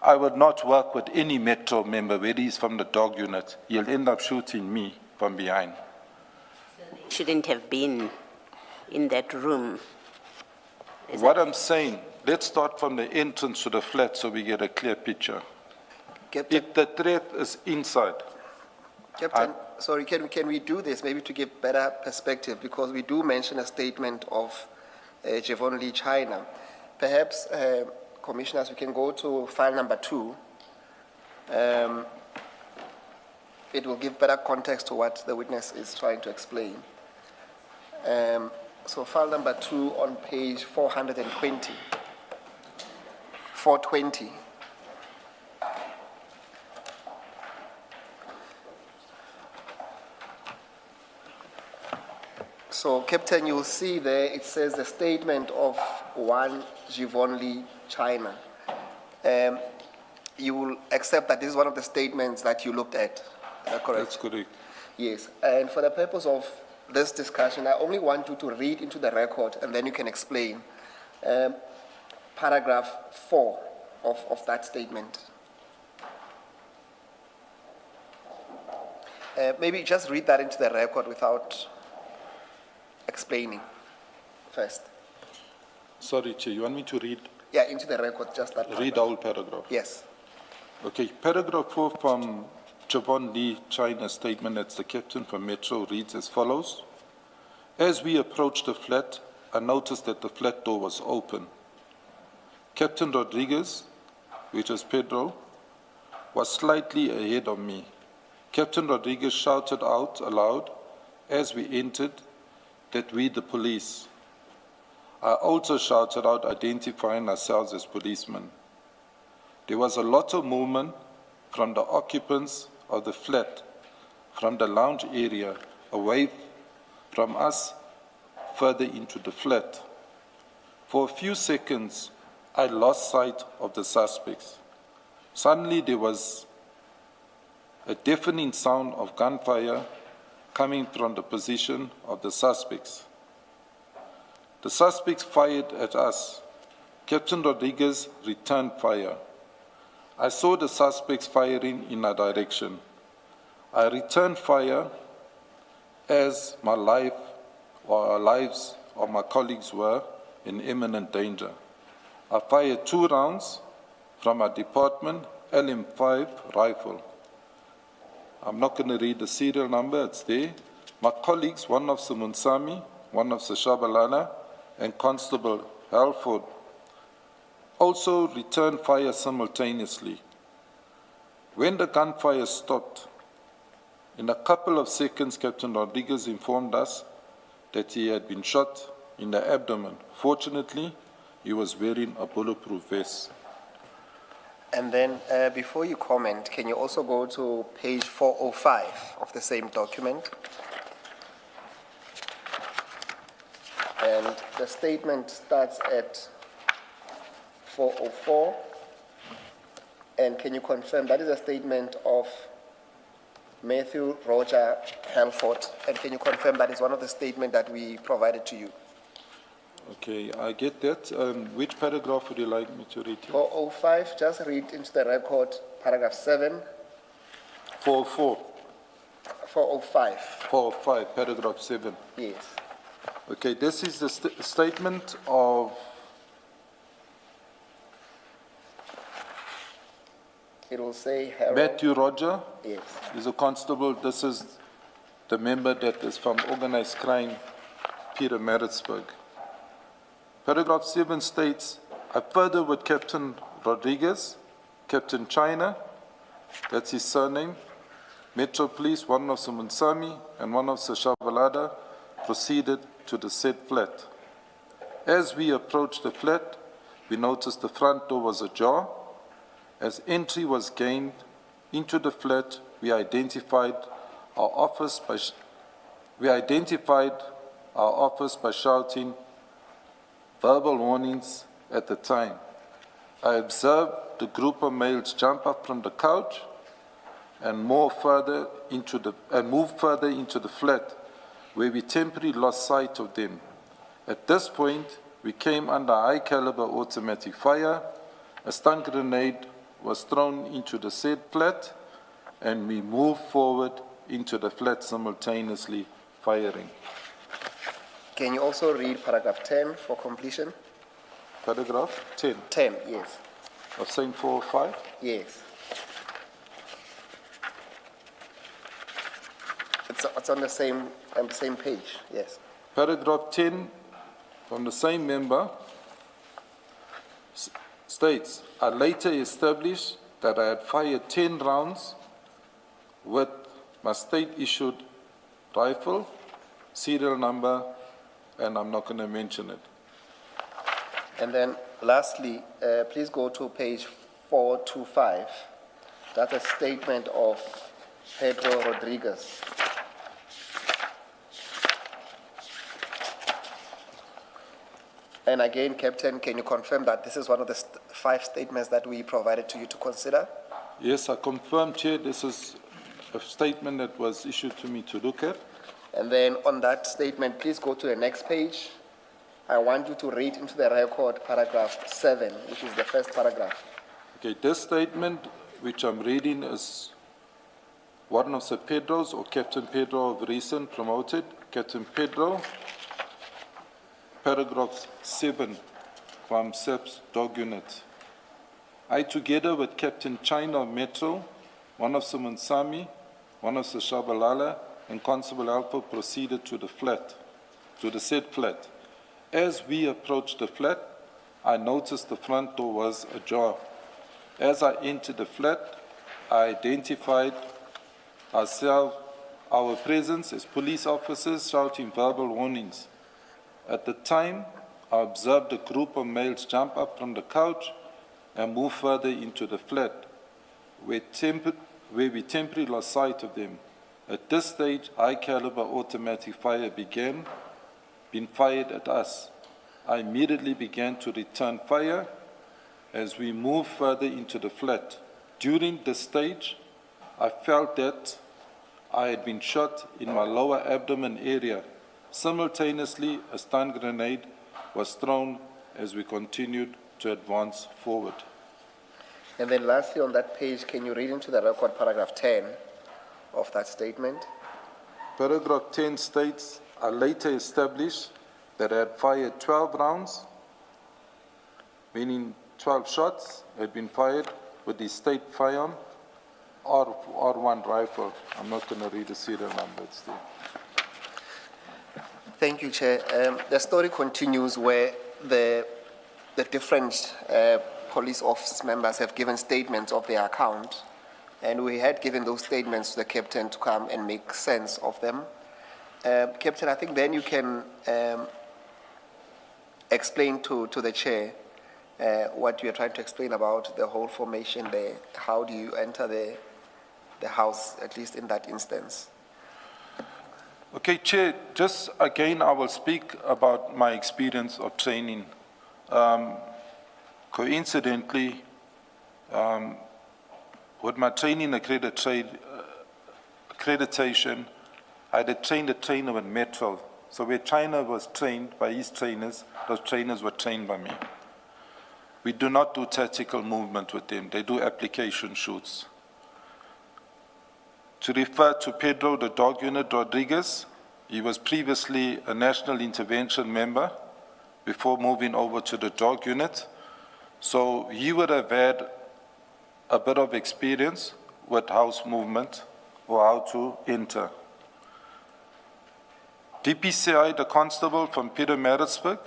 S15: I would not work with any Metro member, whether he's from the dog unit. He'll end up shooting me from behind.
S4: Shouldn't have been in that room.
S15: What I'm saying, let's start from the entrance to the flat so we get a clear picture.
S13: Captain,
S15: if the threat is inside.
S13: Captain, sorry, can we do this maybe to give better perspective, because we do mention a statement of Javon Lee China. Perhaps, Commissioners, we can go to file number 2. It will give better context to what the witness is trying to explain. So file number 2 on page 420. 420. So, Captain, you'll see there it says the statement of one Javon Lee China. You will accept that this is one of the statements that you looked at. Is that correct?
S15: That's correct.
S13: Yes. And for the purpose of this discussion, I only want you to read into the record and then you can explain paragraph 4 of that statement. Maybe just read that into the record without explaining first.
S15: Sorry, Chair, you want me to read?
S13: Yeah, into the record, just that.
S15: Read the whole paragraph?
S13: Yes.
S15: Okay, paragraph 4 from Javon Lee China's statement, that's the captain from Metro, reads as follows. As we approached the flat, I noticed that the flat door was open. Captain Rodriguez, which is Pedro, was slightly ahead of me. Captain Rodriguez shouted out aloud as we entered that we the police. I also shouted out identifying ourselves as policemen. There was a lot of movement from the occupants of the flat, from the lounge area, away from us, further into the flat. For a few seconds, I lost sight of the suspects. Suddenly, there was a deafening sound of gunfire coming from the position of the suspects. The suspects fired at us. Captain Rodriguez returned fire. I saw the suspects firing in our direction. I returned fire as my life or our lives of my colleagues were in imminent danger. I fired 2 rounds from our department LM5 rifle. I'm not going to read the serial number, it's there. My colleagues, one of Munsami, one of Shabalala, and Constable Halford, also returned fire simultaneously. When the gunfire stopped, in a couple of seconds, Captain Rodriguez informed us that he had been shot in the abdomen. Fortunately, he was wearing a bulletproof vest.
S13: And then, before you comment, can you also go to page 405 of the same document? And the statement starts at 404. And can you confirm that is a statement of Matthew Roger Halford? And can you confirm that is one of the statements that we provided to you?
S15: Okay, I get that. Which paragraph would you like me to read?
S13: 405, just read into the record paragraph 7.
S15: 404.
S13: 405.
S15: 405, paragraph 7.
S13: Yes.
S15: Okay, this is the statement of
S13: It will say Harold.
S15: Matthew Roger.
S13: Yes.
S15: He's a constable. This is the member that is from organized crime, Peter Maritzburg. Paragraph 7 states, I further with Captain Rodriguez, Captain China, that's his surname, Metro Police, one of Munsami and one of Shabalada, proceeded to the said flat. As we approached the flat, we noticed the front door was ajar. As entry was gained into the flat, we identified our office by shouting verbal warnings at the time. I observed the group of males jump up from the couch and move further into the flat, where we temporarily lost sight of them. At this point, we came under high-caliber automatic fire. A stun grenade was thrown into the said flat, and we moved forward into the flat simultaneously firing.
S13: Can you also read paragraph 10 for completion?
S15: Paragraph 10?
S13: 10, yes.
S15: Of same 405?
S13: Yes. It's on the same page, yes.
S15: Paragraph 10 from the same member states, I later established that I had fired 10 rounds with my state-issued rifle, serial number, and I'm not going to mention it.
S13: And then lastly, please go to page 425. That's a statement of Pedro Rodriguez. And again, Captain, can you confirm that this is one of the 5 statements that we provided to you to consider?
S15: Yes, I confirm, Chair, this is a statement that was issued to me to look at.
S13: And then on that statement, please go to the next page. I want you to read into the record paragraph 7, which is the first paragraph.
S15: Okay, this statement, which I'm reading, is one of Sir Pedro's, or Captain Pedro of recent promoted. Captain Pedro, paragraph 7 from SEP's dog unit. I, together with Captain China of Metro, one of Munsami, one of Shabalala, and Constable Alpha proceeded to the flat, to the said flat. As we approached the flat, I noticed the front door was ajar. As I entered the flat, I identified our presence as police officers shouting verbal warnings. At the time, I observed a group of males jump up from the couch and move further into the flat, where we temporarily lost sight of them. At this stage, high-caliber automatic fire being fired at us. I immediately began to return fire as we moved further into the flat. During this stage, I felt that I had been shot in my lower abdomen area. Simultaneously, a stun grenade was thrown as we continued to advance forward.
S13: And then lastly on that page, can you read into the record paragraph 10 of that statement?
S15: Paragraph 10 states, I later established that I had fired 12 rounds, meaning 12 shots had been fired with the state firearm or one rifle. I'm not going to read the serial number, it's there.
S13: Thank you, Chair. The story continues where the different police office members have given statements of their account, and we had given those statements to the captain to come and make sense of them. Captain, I think then you can explain to the Chair what you are trying to explain about the whole formation there. How do you enter the house, at least in that instance?
S15: Okay, Chair, just again, I will speak about my experience of training. Coincidentally, with my training accreditation, I had trained a trainer with Metro. So where China was trained by his trainers, those trainers were trained by me. We do not do tactical movement with them. They do application shoots. To refer to Pedro, the dog unit Rodriguez, he was previously a national intervention member before moving over to the dog unit. So he would have had a bit of experience with house movement or how to enter. DPCI, the constable from Peter Maritzburg,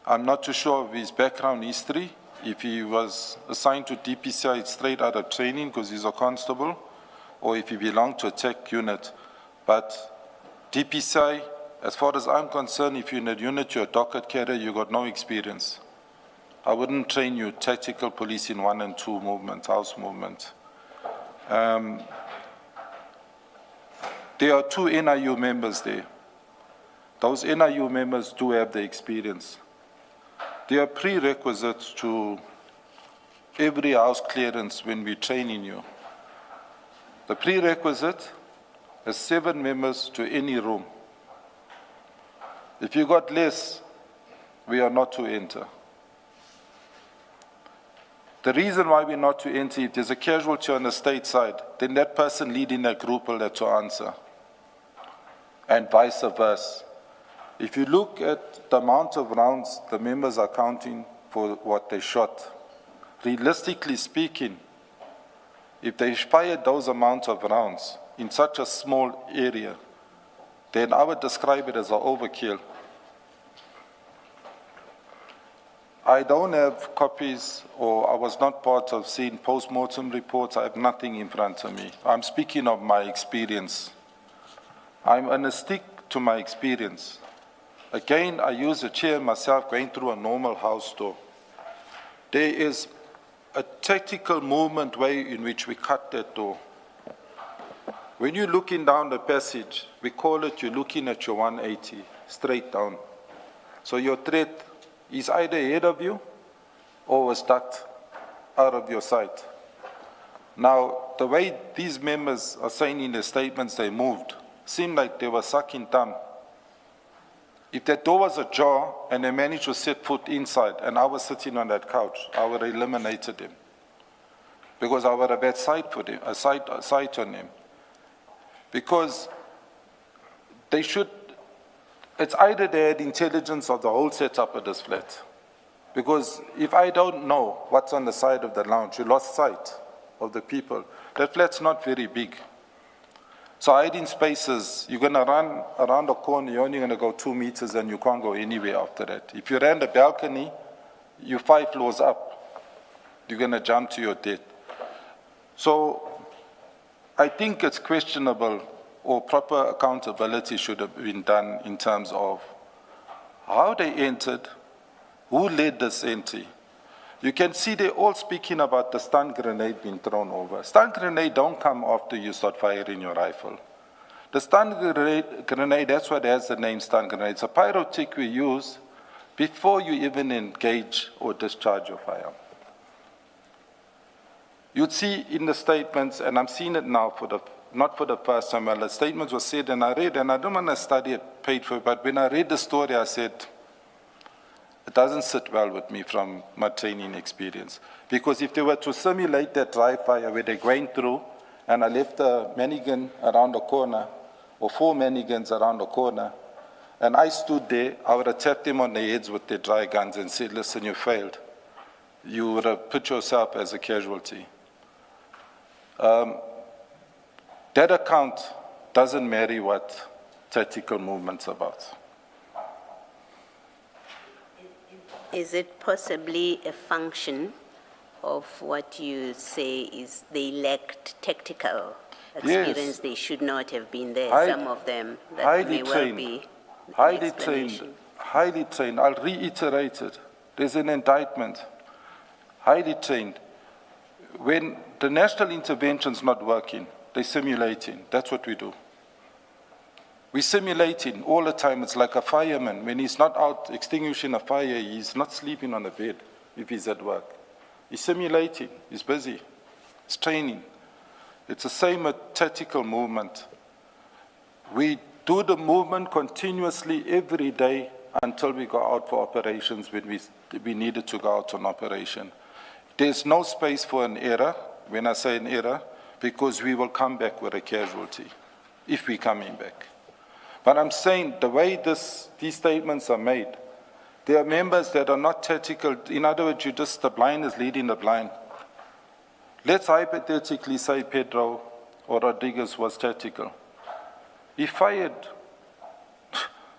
S15: I'm not too sure of his background history. If he was assigned to DPCI straight out of training because he's a constable, or if he belonged to a tech unit. But DPCI, as far as I'm concerned, if you're in a unit, you're a docket carrier, you got no experience. I wouldn't train you tactical police in 1 and 2 movement, house movement. There are 2 NIU members there. Those NIU members do have the experience. There are prerequisites to every house clearance when we're training you. The prerequisite is 7 members to any room. If you got less, we are not to enter. The reason why we're not to enter, if there's a casualty on the state side, then that person leading that group will have to answer, and vice versa. If you look at the amount of rounds the members are counting for what they shot, realistically speaking, if they fired those amounts of rounds in such a small area, then I would describe it as an overkill. I don't have copies, or I was not part of seeing post-mortem reports. I have nothing in front of me. I'm speaking of my experience. I'm going to stick to my experience. Again, I use a chair myself going through a normal house door. There is a tactical movement way in which we cut that door. When you're looking down the passage, we call it you're looking at your 180, straight down. So your threat is either ahead of you or was ducked out of your sight. Now, the way these members are saying in their statements they moved, seemed like they were sucking thumb. If that door was ajar and they managed to set foot inside and I was sitting on that couch, I would have eliminated them. Because I would have had sight for them, a sight on them. Because they should, it's either they had intelligence of the whole setup of this flat. Because if I don't know what's on the side of the lounge, you lost sight of the people. That flat's not very big. So hiding spaces, you're going to run around the corner, you're only going to go 2 meters and you can't go anywhere after that. If you ran the balcony, you're 5 floors up. You're going to jump to your death. So I think it's questionable, or proper accountability should have been done in terms of how they entered, who led this entry. You can see they're all speaking about the stun grenade being thrown over. Stun grenade don't come after you start firing your rifle. The stun grenade, that's what has the name stun grenade. It's a pyrotechnic we use before you even engage or discharge your firearm. You'd see in the statements, and I'm seeing it now not for the first time, well, the statements were said, and I read, and I don't want to study it paid for, but when I read the story, I said, it doesn't sit well with me from my training experience. Because if they were to simulate that dry fire where they're going through, and I left a manigan around the corner, or 4 manigans around the corner, and I stood there, I would have tapped them on the heads with their dry guns and said, listen, you failed. You would have put yourself as a casualty. That account doesn't marry what tactical movement's about.
S4: Is it possibly a function of what you say is they lacked tactical experience?
S15: Yes.
S4: They should not have been there, some of them, that
S15: highly
S4: may well
S15: trained,
S4: be the
S15: highly trained,
S4: explanation.
S15: highly trained. I'll reiterate it. There's an indictment. Highly trained. When the national intervention's not working, they're simulating. That's what we do. We're simulating all the time. It's like a fireman. When he's not out extinguishing a fire, he's not sleeping on the bed if he's at work. He's simulating. He's busy. He's training. It's the same with tactical movement. We do the movement continuously every day until we go out for operations when we needed to go out on operation. There's no space for an error, when I say an error, because we will come back with a casualty, if we're coming back. But I'm saying the way these statements are made, there are members that are not tactical. In other words, the blind is leading the blind. Let's hypothetically say Pedro or Rodriguez was tactical. He fired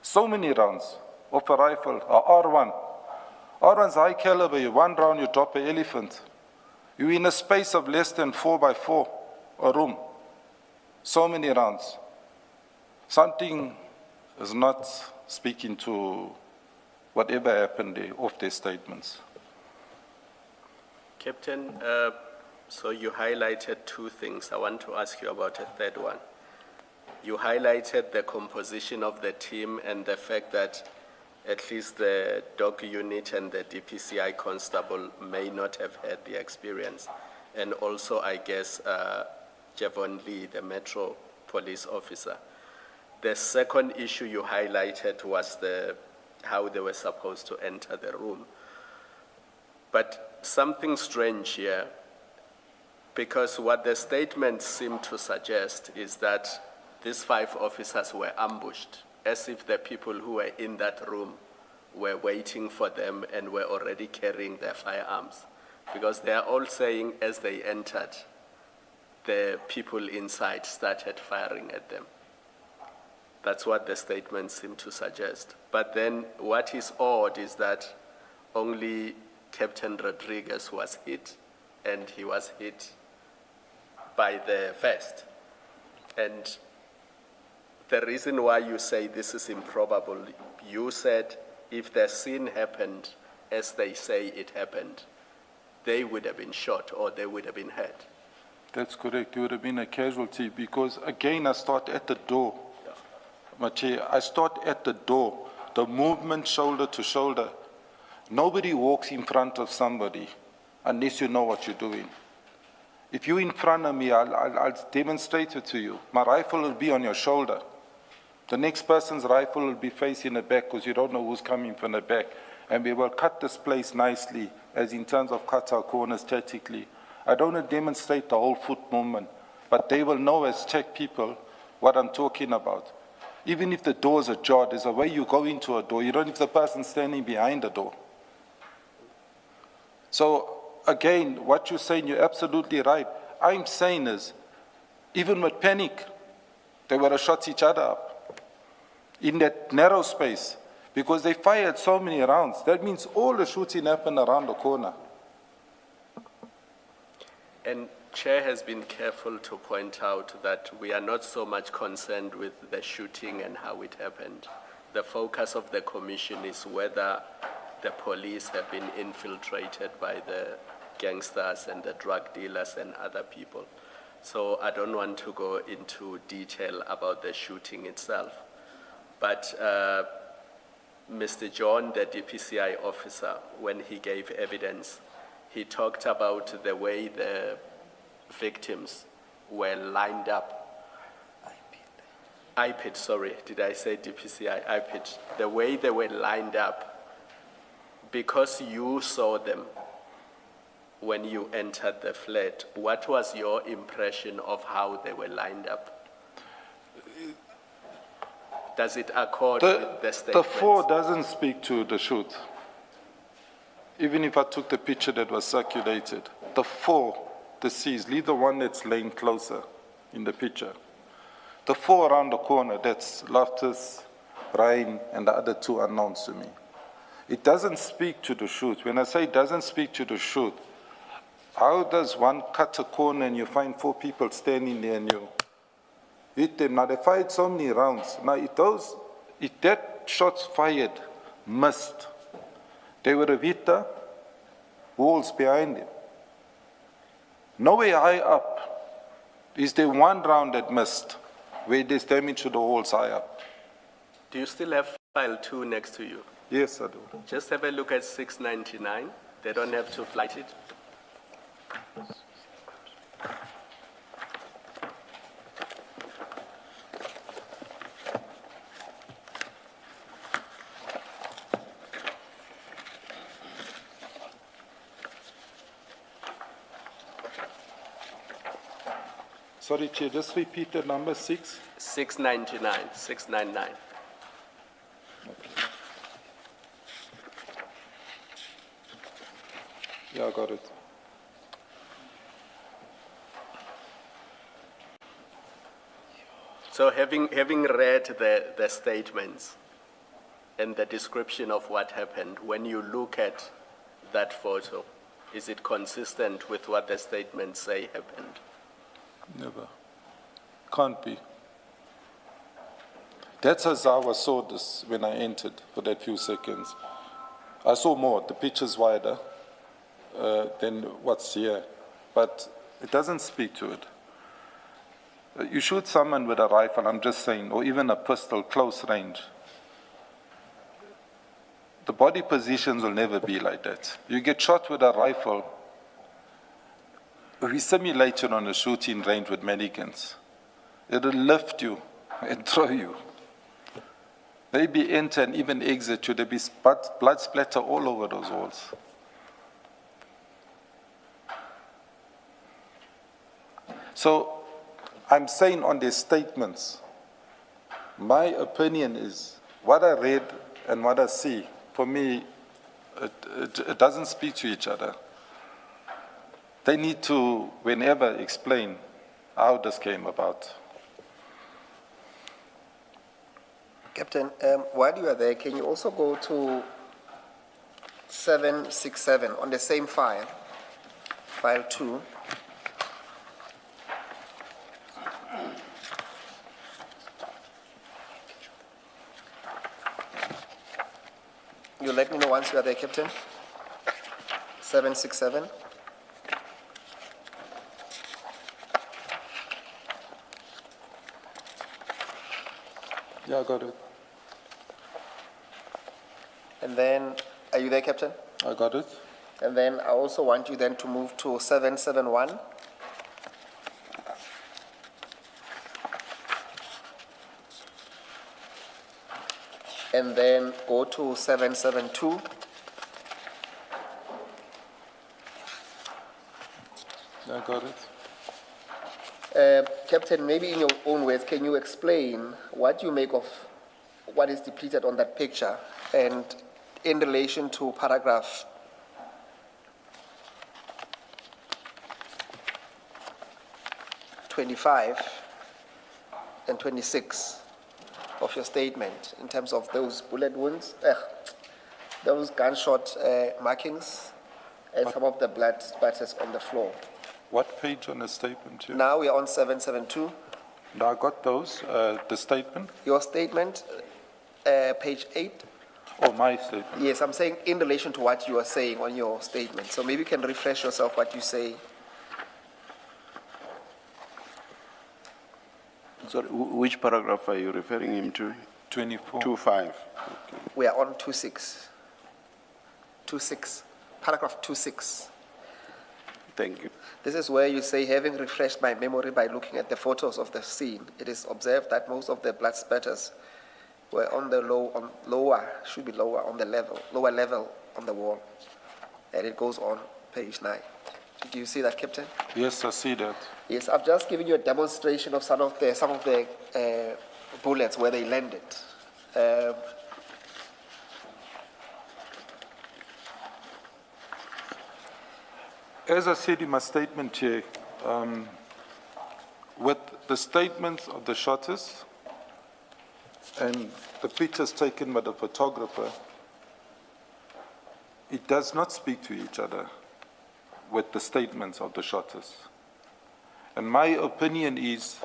S15: so many rounds of a rifle, a R1. R1's high caliber, you 1 round, you drop an elephant. You're in a space of less than 4x4, a room. So many rounds. Something is not speaking to whatever happened there of their statements.
S5: Captain, so you highlighted 2 things. I want to ask you about a third one. You highlighted the composition of the team and the fact that at least the dog unit and the DPCI constable may not have had the experience. And also, I guess, Javon Lee, the Metro police officer. The second issue you highlighted was how they were supposed to enter the room. But something strange here, because what the statements seem to suggest is that these 5 officers were ambushed, as if the people who were in that room were waiting for them and were already carrying their firearms. Because they are all saying as they entered, the people inside started firing at them. That's what the statements seem to suggest. But then what is odd is that only Captain Rodriguez was hit, and he was hit by the vest. And the reason why you say this is improbable, you said if the scene happened as they say it happened, they would have been shot or they would have been hurt.
S15: That's correct. You would have been a casualty because, again, I start at the door. Machi, I start at the door. The movement shoulder to shoulder. Nobody walks in front of somebody unless you know what you're doing. If you're in front of me, I'll demonstrate it to you. My rifle will be on your shoulder. The next person's rifle will be facing the back because you don't know who's coming from the back. And we will cut this place nicely, as in terms of cut our corners tactically. I don't want to demonstrate the whole foot movement, but they will know as tech people what I'm talking about. Even if the doors are ajar, there's a way you go into a door. You don't know if the person's standing behind the door. So, again, what you're saying, you're absolutely right. I'm saying is, even with panic, they would have shot each other up in that narrow space because they fired so many rounds. That means all the shooting happened around the corner.
S5: And Chair has been careful to point out that we are not so much concerned with the shooting and how it happened. The focus of the commission is whether the police have been infiltrated by the gangsters and the drug dealers and other people. So I don't want to go into detail about the shooting itself. But Mr. John, the DPCI officer, when he gave evidence, he talked about the way the victims were lined up. IPID, sorry, did I say DPCI? IPID. The way they were lined up, because you saw them when you entered the flat, what was your impression of how they were lined up? Does it accord with the statement?
S15: The 4 doesn't speak to the shoot. Even if I took the picture that was circulated, the 4, the C's, leave the one that's laying closer in the picture. The 4 around the corner, that's Loftus, Ryan, and the other 2 unknowns to me. It doesn't speak to the shoot. When I say it doesn't speak to the shoot, how does one cut a corner and you find 4 people standing there and you hit them? Now, they fired so many rounds. Now, if that shots fired missed, they would have hit the walls behind them. Nowhere high up is there one round that missed, where there's damage to the walls high up.
S5: Do you still have file 2 next to you?
S15: Yes, I do.
S5: Just have a look at 699. They don't have to flight it.
S15: Sorry, Chair, just repeat the number 6.
S5: 699, 699.
S15: Yeah, I got it.
S5: So having read the statements and the description of what happened, when you look at that photo, is it consistent with what the statements say happened?
S15: Never. Can't be. That's as how I saw this when I entered for that few seconds. I saw more. The picture's wider than what's here, but it doesn't speak to it. You shoot someone with a rifle, I'm just saying, or even a pistol, close range. The body positions will never be like that. You get shot with a rifle, we simulate it on a shooting range with mannequins. It'll lift you and throw you. Maybe enter and even exit you. There'll be blood splatter all over those walls. So I'm saying on their statements, my opinion is what I read and what I see, for me, it doesn't speak to each other. They need to, whenever, explain how this came about.
S13: Captain, while you are there, can you also go to 767 on the same file, file 2? You let me know once you are there, Captain. 767.
S15: Yeah, I got it.
S13: And then, are you there, Captain?
S15: I got it.
S13: And then I also want you then to move to 771. And then go to 772.
S15: Yeah, I got it.
S13: Captain, maybe in your own words, can you explain what you make of what is depicted on that picture and in relation to paragraph 25 and 26 of your statement in terms of those bullet wounds, those gunshot markings, and some of the blood spatters on the floor?
S15: What page on the statement, Chair?
S13: Now we are on 772.
S15: No, I got those, the statement.
S13: Your statement, page 8.
S15: Oh, my statement.
S13: Yes, I'm saying in relation to what you are saying on your statement. So maybe you can refresh yourself what you say.
S2: Sorry, which paragraph are you referring him to?
S15: 24.
S2: 25. Okay.
S13: We are on 26. 26. Paragraph 26.
S2: Thank you.
S13: This is where you say, having refreshed my memory by looking at the photos of the scene, it is observed that most of the blood spatters were on the lower level on the wall. And it goes on page 9. Do you see that, Captain?
S15: Yes, I see that.
S13: Yes, I've just given you a demonstration of some of the bullets where they landed.
S15: As I said in my statement, Chair, with the statements of the shotters and the pictures taken by the photographer, it does not speak to each other with the statements of the shotters. And my opinion is,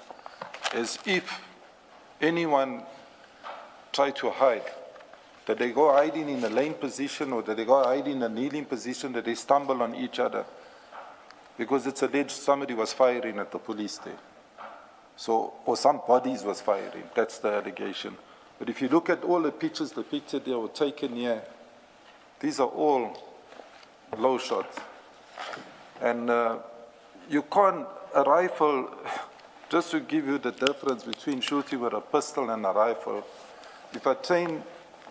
S15: as if anyone tried to hide, that they go hiding in a laying position or that they go hiding in a kneeling position, that they stumble on each other. Because it's alleged somebody was firing at the police there. So, or some bodies was firing, that's the allegation. But if you look at all the pictures, the picture they were taken here, these are all low shots. And you can't, a rifle, just to give you the difference between shooting with a pistol and a rifle, if I train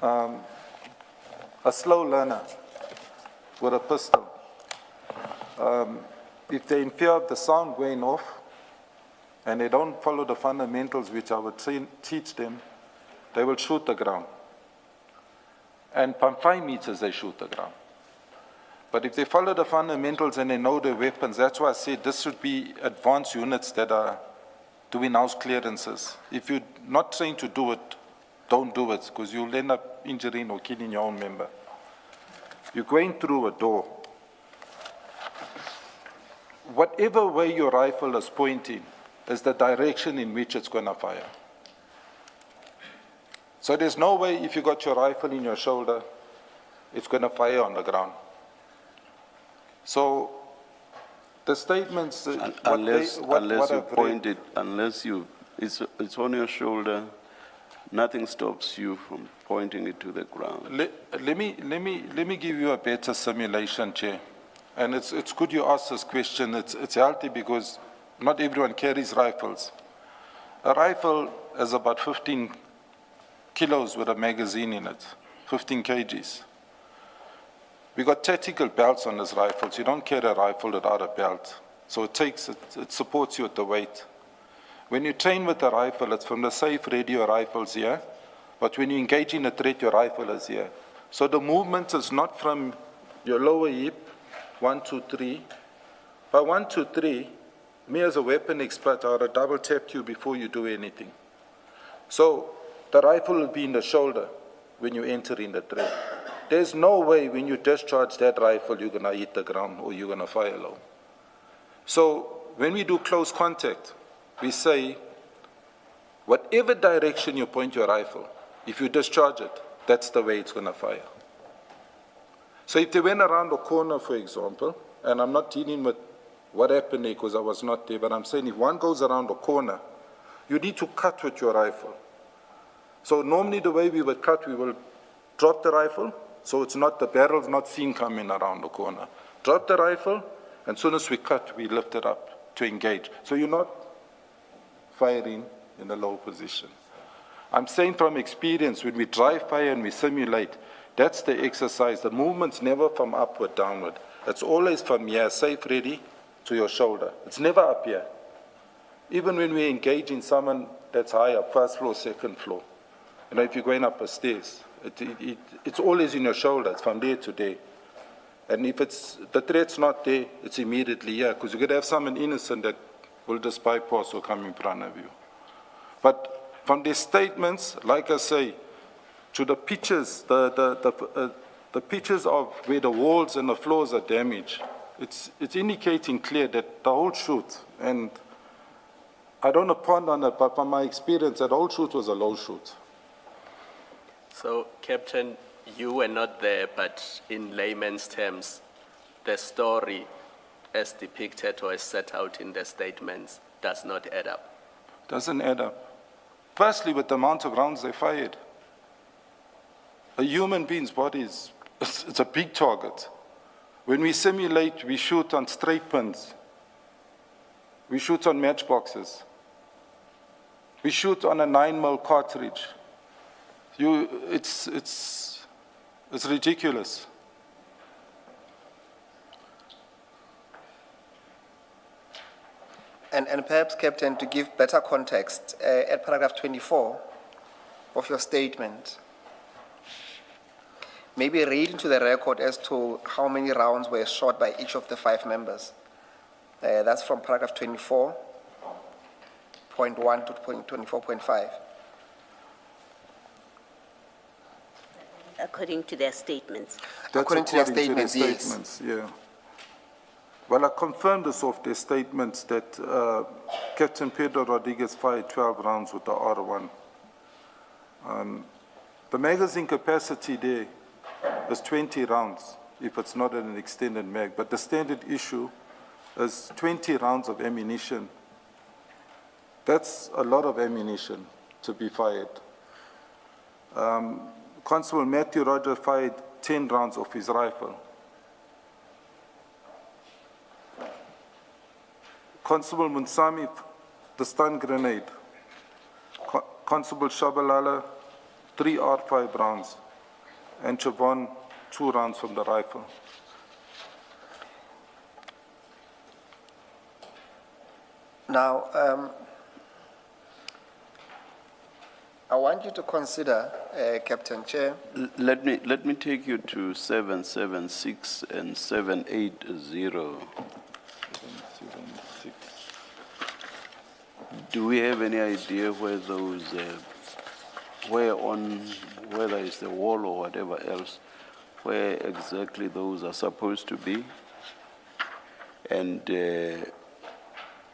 S15: a slow learner with a pistol, if they're in fear of the sound going off and they don't follow the fundamentals which I would teach them, they will shoot the ground. And from 5 meters, they shoot the ground. But if they follow the fundamentals and they know their weapons, that's why I said this should be advanced units that are doing house clearances. If you're not trained to do it, don't do it, because you'll end up injuring or killing your own member. You're going through a door. Whatever way your rifle is pointing is the direction in which it's going to fire. So there's no way if you got your rifle in your shoulder, it's going to fire on the ground. So the statements,
S2: unless you point it, it's on your shoulder, nothing stops you from pointing it to the ground.
S15: Let me give you a better simulation, Chair. And it's good you ask this question. It's healthy because not everyone carries rifles. A rifle is about 15 kilos with a magazine in it, 15 kgs. We got tactical belts on these rifles. You don't carry a rifle without a belt. So it supports you at the weight. When you train with a rifle, it's from the safe radio rifles here, but when you engage in a threat, your rifle is here. So the movement is not from your lower hip, 1, 2, 3. By 1, 2, 3, me as a weapon expert, I would have double tapped you before you do anything. So the rifle will be in the shoulder when you enter in the threat. There's no way when you discharge that rifle, you're going to hit the ground or you're going to fire low. So when we do close contact, we say, whatever direction you point your rifle, if you discharge it, that's the way it's going to fire. So if they went around the corner, for example, and I'm not dealing with what happened there because I was not there, but I'm saying if one goes around the corner, you need to cut with your rifle. So normally the way we would cut, we will drop the rifle, so it's not, the barrel's not seen coming around the corner. Drop the rifle, and as soon as we cut, we lift it up to engage. So you're not firing in a low position. I'm saying from experience, when we dry fire and we simulate, that's the exercise. The movement's never from upward, downward. It's always from here, safe, ready, to your shoulder. It's never up here. Even when we engage in someone that's higher, first floor, second floor. You know, if you're going up the stairs, it's always in your shoulder. It's from there to there. And if the threat's not there, it's immediately here, because you could have someone innocent that will just bypass or come in front of you. But from these statements, like I say, to the pictures, the pictures of where the walls and the floors are damaged, It's indicating clear that the whole shoot, and I don't want to ponder on it, but from my experience, that whole shoot was a low shoot.
S5: So, Captain, you were not there, but in layman's terms, the story as depicted or as set out in the statements does not add up.
S15: Doesn't add up. Firstly, with the amount of rounds they fired. A human being's body is it's a big target. When we simulate, we shoot on straight pins. We shoot on matchboxes. We shoot on a 9mm cartridge. It's ridiculous.
S13: And perhaps, Captain, to give better context, at paragraph 24 of your statement, maybe read into the record as to how many rounds were shot by each of the 5 members. That's from paragraph 24.1 to 24.5.
S4: According to their statements.
S13: According to their statements, yes.
S15: Yeah. Well, I confirmed this off their statements that Captain Pedro Rodriguez fired 12 rounds with the R1. The magazine capacity there is 20 rounds if it's not an extended mag, but the standard issue is 20 rounds of ammunition. That's a lot of ammunition to be fired. Constable Matthew Roger fired 10 rounds of his rifle. Constable Munsami, the stun grenade. Constable Shabalala, 3 R5 rounds. And Chavon, 2 rounds from the rifle.
S13: Now, I want you to consider, Captain Chair.
S2: Let me take you to 776 and 780. Do we have any idea where those, whether it's the wall or whatever else, where exactly those are supposed to be? And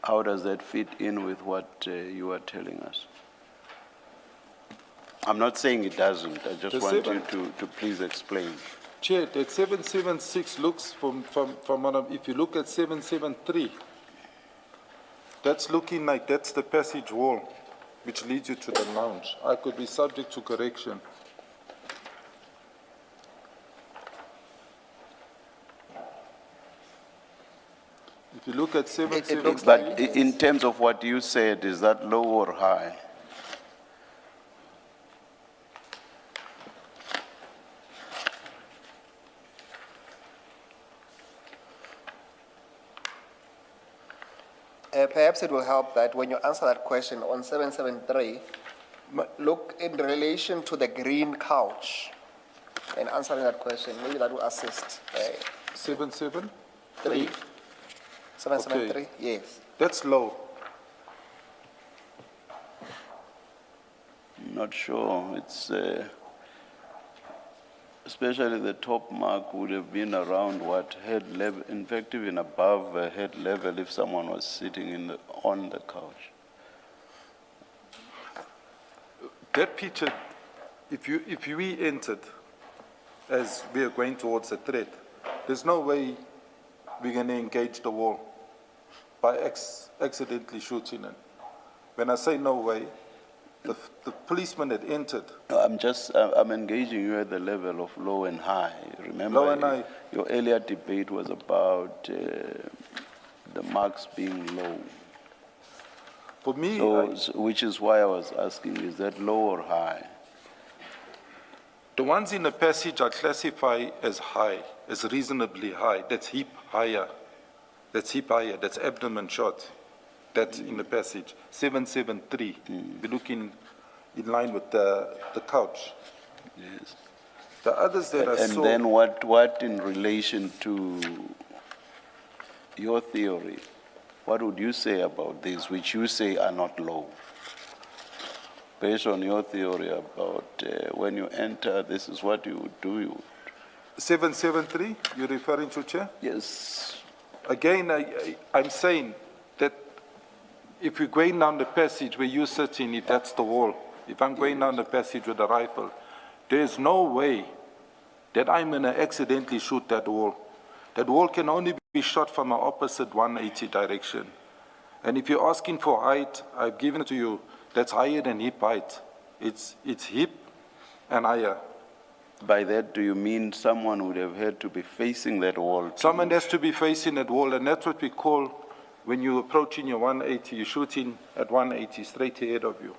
S2: how does that fit in with what you are telling us? I'm not saying it doesn't. I just want you to please explain.
S15: Chair, that 776 looks from if you look at 773, that's looking like that's the passage wall which leads you to the lounge. I could be subject to correction. If you look at 773,
S2: but in terms of what you said, is that low or high?
S13: Perhaps it will help that when you answer that question on 773, look in relation to the green couch and answering that question. Maybe that will assist.
S15: 773?
S13: 773,
S15: okay.
S13: Yes.
S15: That's low.
S2: Not sure. It's especially the top mark would have been around what head level. In fact, even above head level, if someone was sitting on the couch.
S15: That picture, if we entered as we are going towards the threat, there's no way we're going to engage the wall by accidentally shooting it. When I say no way, the policeman had entered.
S2: I'm engaging you at the level of low and high. Remember,
S15: low and high.
S2: Your earlier debate was about the marks being low.
S15: For me,
S2: which is why I was asking, is that low or high?
S15: The ones in the passage I classify as high, as reasonably high. That's hip higher. That's hip higher. That's abdomen shot. That's in the passage. 773. We're looking in line with the couch.
S2: Yes.
S15: The others that I saw.
S2: And then what in relation to your theory? What would you say about these, which you say are not low? Based on your theory about when you enter, this is what you would do.
S15: 773, you're referring to, Chair?
S2: Yes.
S15: Again, I'm saying that if we're going down the passage where you're sitting, if that's the wall, if I'm going down the passage with a rifle, there's no way that I'm going to accidentally shoot that wall. That wall can only be shot from an opposite 180 direction. And if you're asking for height, I've given it to you, that's higher than hip height. It's hip and higher.
S2: By that, do you mean someone would have had to be facing that wall?
S15: Someone has to be facing that wall, and that's what we call, when you're approaching your 180, you're shooting at 180, straight ahead of you.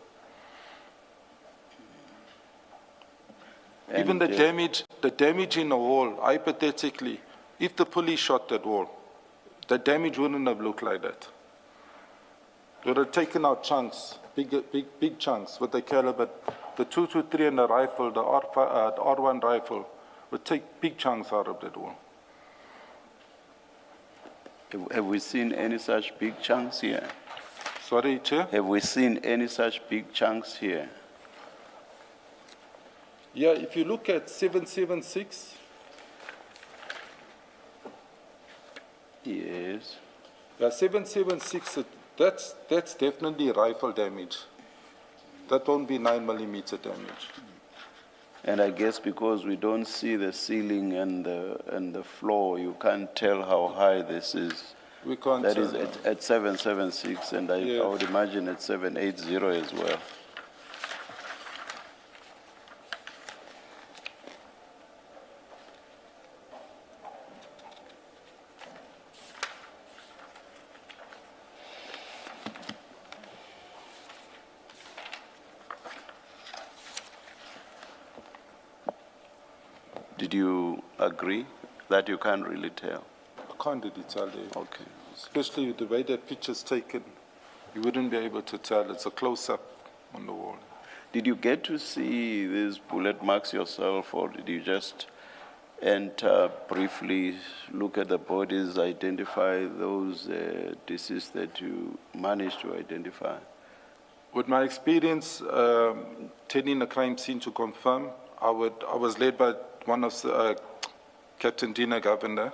S15: Even the damage in the wall, hypothetically, if the police shot that wall, the damage wouldn't have looked like that. They would have taken out chunks, big chunks with the caliber. The 223 and the rifle, the R1 rifle, would take big chunks out of that wall.
S2: Have we seen any such big chunks here?
S15: Sorry, Chair?
S2: Have we seen any such big chunks here?
S15: Yeah, if you look at 776.
S2: Yes.
S15: Yeah, 776, that's definitely rifle damage. That won't be 9mm damage.
S2: And I guess because we don't see the ceiling and the floor, you can't tell how high this is.
S15: We can't
S2: That
S15: tell.
S2: is at 776, and I would imagine at 780 as well. Did you agree that you can't really tell?
S15: I can't really tell you.
S2: Okay.
S15: Especially with the way that picture's taken, you wouldn't be able to tell. It's a close-up on the wall.
S2: Did you get to see these bullet marks yourself, or did you just enter briefly, look at the bodies, identify those deceased that you managed to identify?
S15: With my experience attending the crime scene to confirm, I was led by one of Captain Dina Governor.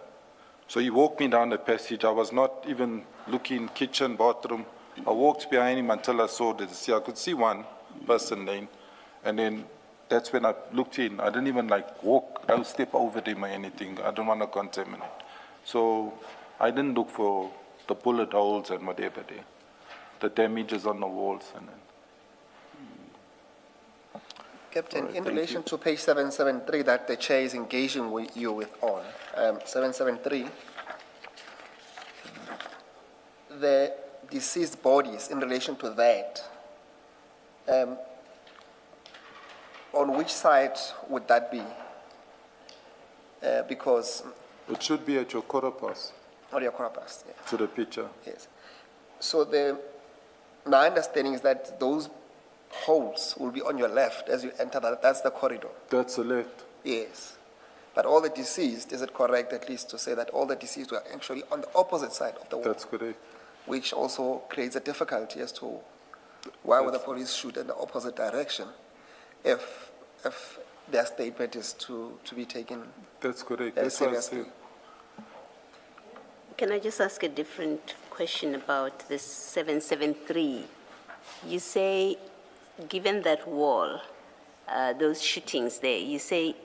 S15: So he walked me down the passage. I was not even looking kitchen, bathroom. I walked behind him until I saw the deceased. I could see one person then, and then that's when I looked in. I didn't even walk, I would step over them or anything. I don't want to contaminate. So I didn't look for the bullet holes and whatever there, the damages on the walls and then.
S13: Captain, in relation to page 773 that the chair is engaging with you with on, 773, the deceased bodies in relation to that, on which side would that be? Because...
S15: It should be at your quarter past.
S13: Or your quarter past, yeah.
S15: To the picture.
S13: Yes. So my understanding is that those holes will be on your left as you enter that's the corridor.
S15: That's the left.
S13: Yes. But all the deceased, is it correct at least to say that all the deceased were actually on the opposite side of the wall?
S15: That's correct.
S13: Which also creates a difficulty as to why would the police shoot in the opposite direction if their statement is to be taken.
S15: That's correct.
S13: Seriously.
S4: Can I just ask a different question about this 773? You say, given that wall, those shootings there, you say,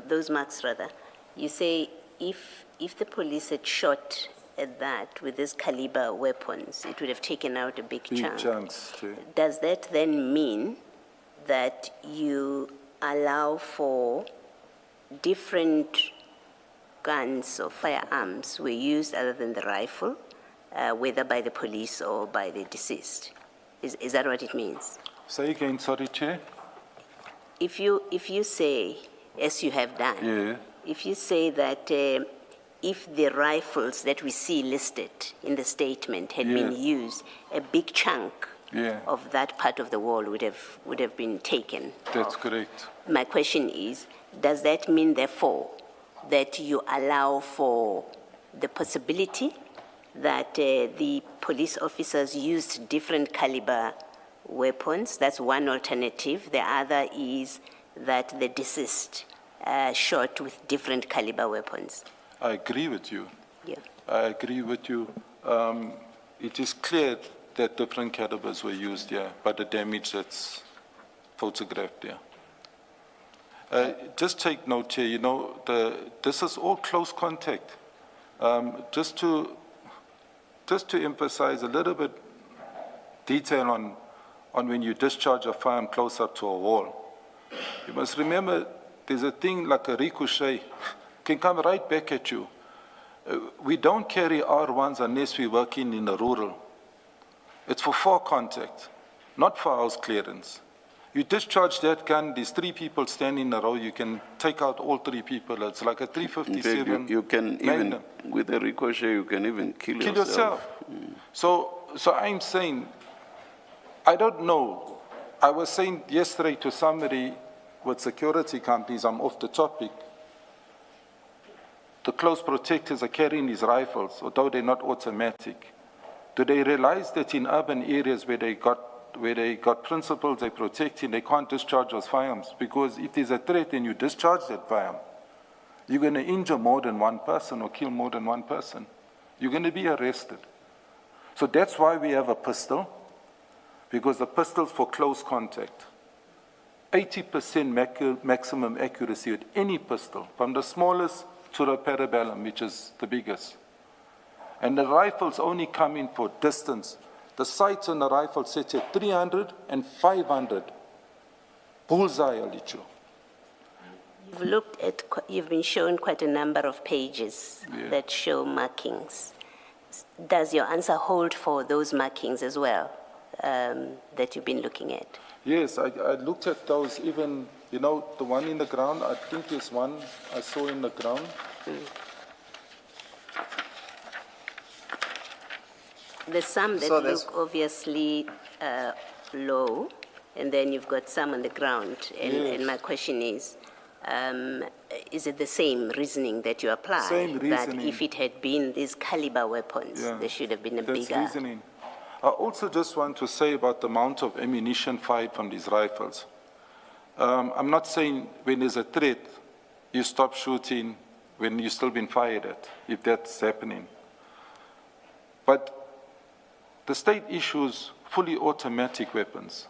S4: those marks rather, you say if the police had shot at that with these caliber weapons, it would have taken out a big chunk.
S15: Chunks, too.
S4: Does that then mean that you allow for different guns or firearms were used other than the rifle, whether by the police or by the deceased? Is that what it means?
S15: Say again, sorry, Chair.
S4: If you say, as you have done, if you say that if the rifles that we see listed in the statement had been used, a big chunk of that part of the wall would have been taken.
S15: That's correct.
S4: My question is, does that mean, therefore, that you allow for the possibility that the police officers used different caliber weapons? That's one alternative. The other is that the deceased shot with different caliber weapons.
S15: I agree with you.
S4: Yeah.
S15: I agree with you. It is clear that different calibers were used here, but the damage that's photographed here. Just take note here, you know, this is all close contact. Just to emphasize a little bit detail on when you discharge a firearm close up to a wall. You must remember there's a thing like a ricochet, can come right back at you. We don't carry R1s unless we're working in the rural. It's for far contact, not for house clearance. You discharge that gun, there's 3 people standing in a row, you can take out all 3 people. It's like a 357.
S2: You can even, with a ricochet, you can even kill yourself.
S15: So I'm saying, I don't know. I was saying yesterday to somebody with security companies, I'm off the topic, the close protectors are carrying these rifles, although they're not automatic. Do they realize that in urban areas where they got principles they're protecting, they can't discharge those firearms? Because if there's a threat and you discharge that firearm, you're going to injure more than one person or kill more than one person. You're going to be arrested. So that's why we have a pistol, because the pistol's for close contact. 80% maximum accuracy with any pistol, from the smallest to the parabellum, which is the biggest. And the rifles only come in for distance. The sights on the rifle set at 300 and 500. Bullseye, I'll let you.
S4: You've been shown quite a number of pages that show markings. Does your answer hold for those markings as well that you've been looking at?
S15: Yes, I looked at those, even, you know, the one in the ground, I think there's one I saw in the ground.
S4: There's some that look obviously low, and then you've got some on the ground. And my question is it the same reasoning that you apply?
S15: Same reasoning.
S4: That if it had been these caliber weapons, there should have been a bigger...
S15: reasoning. I also just want to say about the amount of ammunition fired from these rifles. I'm not saying when there's a threat, you stop shooting when you've still been fired at, if that's happening. But the state issues fully automatic weapons.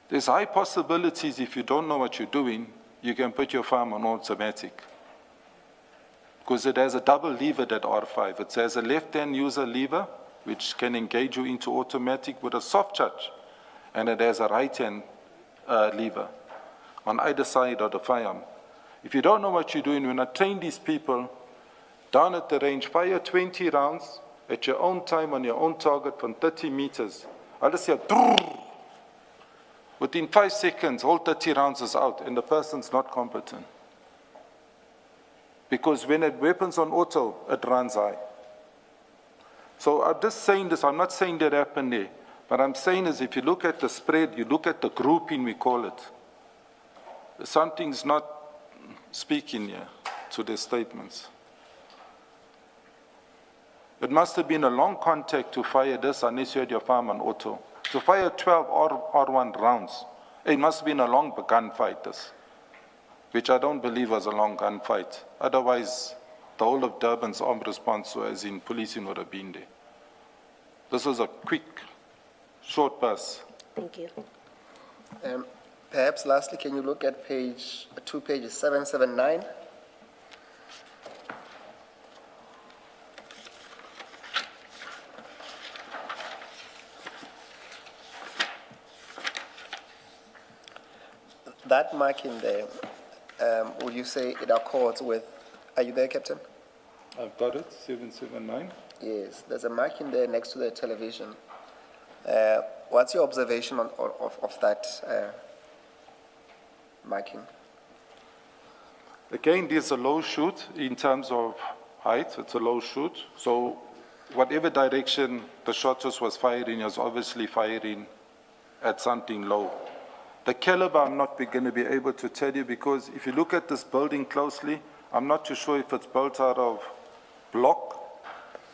S15: There's high possibilities if you don't know what you're doing, you can put your firearm on automatic. Because it has a double lever, that R5. It has a left-hand user lever, which can engage you into automatic with a soft charge. And it has a right-hand lever on either side of the firearm. If you don't know what you're doing, when I train these people down at the range, fire 20 rounds at your own time on your own target from 30 meters. I'll just hear, within 5 seconds, all 30 rounds is out, and the person's not competent. Because when a weapon's on auto, it runs high. So I'm just saying this, I'm not saying that happened there, but I'm saying is if you look at the spread, you look at the grouping, we call it, something's not speaking here to their statements. It must have been a long contact to fire this unless you had your firearm on auto. To fire 12 R1 rounds, it must have been a long gunfight, this, which I don't believe was a long gunfight. Otherwise, the whole of Durban's armed response, as in policing, would have been there. This was a quick, short burst.
S4: Thank you.
S13: Perhaps lastly, can you look at two pages, 779? That marking there, would you say it accords with, are you there, Captain?
S15: I've got it, 779.
S13: Yes, there's a marking there next to the television. What's your observation of that marking?
S15: Again, there's a low shoot in terms of height. It's a low shoot. So whatever direction the shot was firing, was obviously firing at something low. The caliber, I'm not going to be able to tell you, because if you look at this building closely, I'm not too sure if it's built out of block,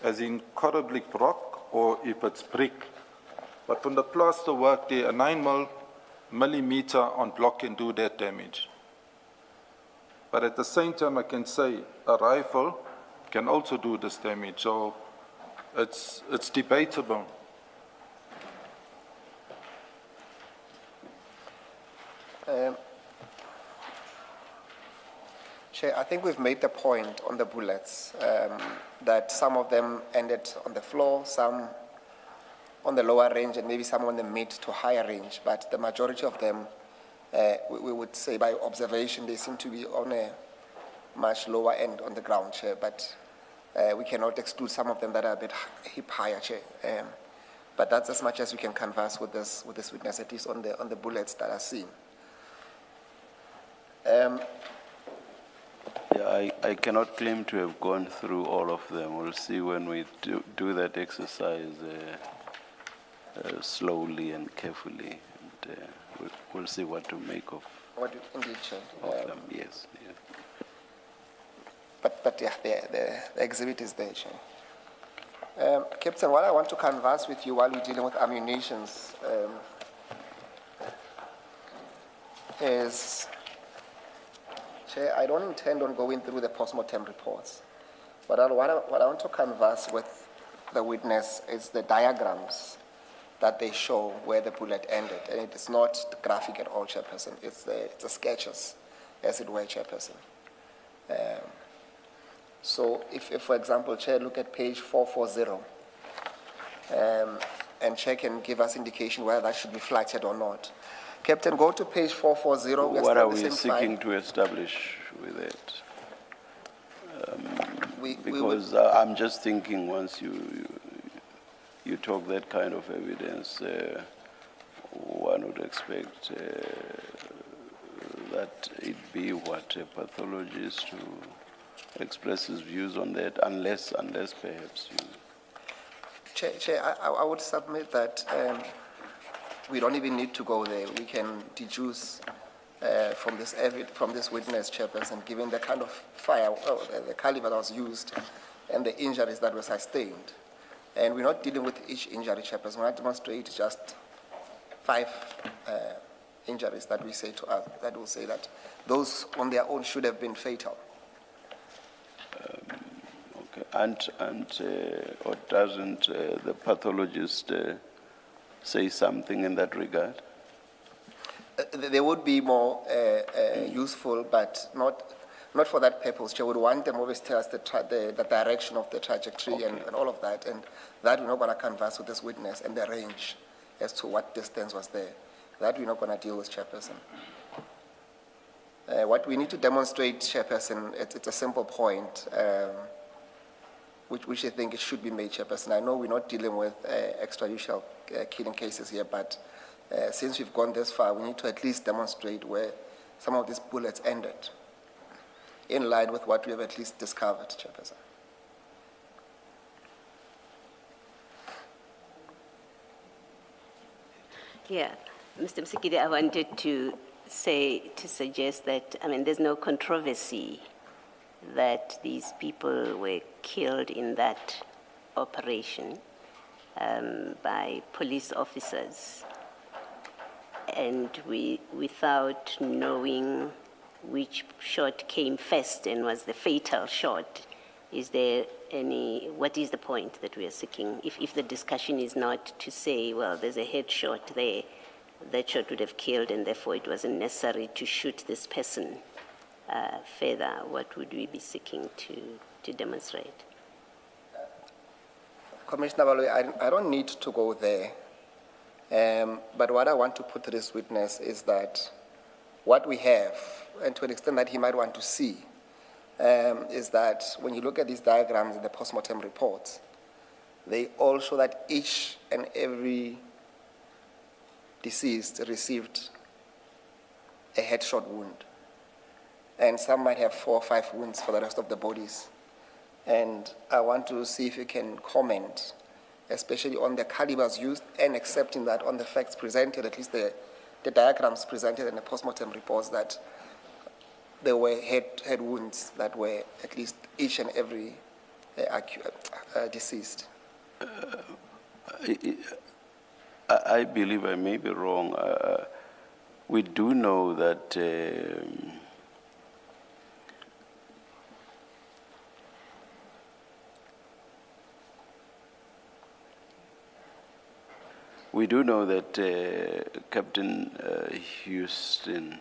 S15: as in Corablik block, or if it's brick. But from the plaster work there, a 9 millimeter on block can do that damage. But at the same time, I can say a rifle can also do this damage. So it's debatable.
S13: Chair, I think we've made the point on the bullets that some of them ended on the floor, some on the lower range, and maybe some on the mid to higher range. But the majority of them, we would say by observation, they seem to be on a much lower end on the ground, Chair. But we cannot exclude some of them that are a bit hip higher, Chair. But that's as much as we can canvass with this witness, at least on the bullets that are seen.
S2: Yeah, I cannot claim to have gone through all of them. We'll see when we do that exercise slowly and carefully. And we'll see what to make of
S13: Indeed, Chair.
S2: them. Yes. Yeah.
S13: But yeah, the exhibit is there, Chair. Captain, what I want to canvass with you while we're dealing with ammunitions is, Chair, I don't intend on going through the post-mortem reports. But what I want to canvass with the witness is the diagrams that they show where the bullet ended. And it is not graphic at all, Chairperson. It's the sketches, as it were, Chairperson. So if, for example, Chair, look at page 440, and Chair can give us indication whether that should be flattered or not. Captain, go to page 440.
S2: What are we seeking to establish with it? Because I'm just thinking once you talk that kind of evidence, one would expect that it be what a pathologist who express his views on that, unless perhaps you...
S13: Chair, I would submit that we don't even need to go there. We can deduce from this witness, Chairperson, given the kind of fire, the caliber that was used and the injuries that were sustained. And we're not dealing with each injury, Chairperson. We're not demonstrating just 5 injuries that we say to us, that will say that those on their own should have been fatal.
S2: Okay, or doesn't the pathologist say something in that regard?
S13: They would be more useful, but not for that purpose. Chair would want them always tell us the direction of the trajectory, okay, and all of that, and that we're not going to canvass with this witness, and the range as to what distance was there. That we're not going to deal with, Chairperson. What we need to demonstrate, Chairperson, it's a simple point, which I think it should be made, Chairperson. I know we're not dealing with extrajudicial killing cases here, but since we've gone this far, we need to at least demonstrate where some of these bullets ended, in line with what we have at least discovered, Chairperson.
S4: Yeah, Mr. Msikidi, I wanted to suggest that, I mean, there's no controversy that these people were killed in that operation by police officers, and without knowing which shot came first and was the fatal shot. Is there what is the point that we are seeking? If the discussion is not to say, well, there's a headshot there, that shot would have killed, and therefore it wasn't necessary to shoot this person further, what would we be seeking to demonstrate?
S13: Commissioner Baloi, I don't need to go there. But what I want to put to this witness is that what we have, and to an extent that he might want to see, is that when you look at these diagrams in the postmortem reports, they all show that each and every deceased received a headshot wound. And some might have 4 or 5 wounds for the rest of the bodies. And I want to see if you can comment, especially on the calibers used, and accepting that on the facts presented, at least the diagrams presented in the postmortem reports, that there were head wounds that were at least each and every deceased.
S2: I believe I may be wrong. We do know that We do know that Captain Houston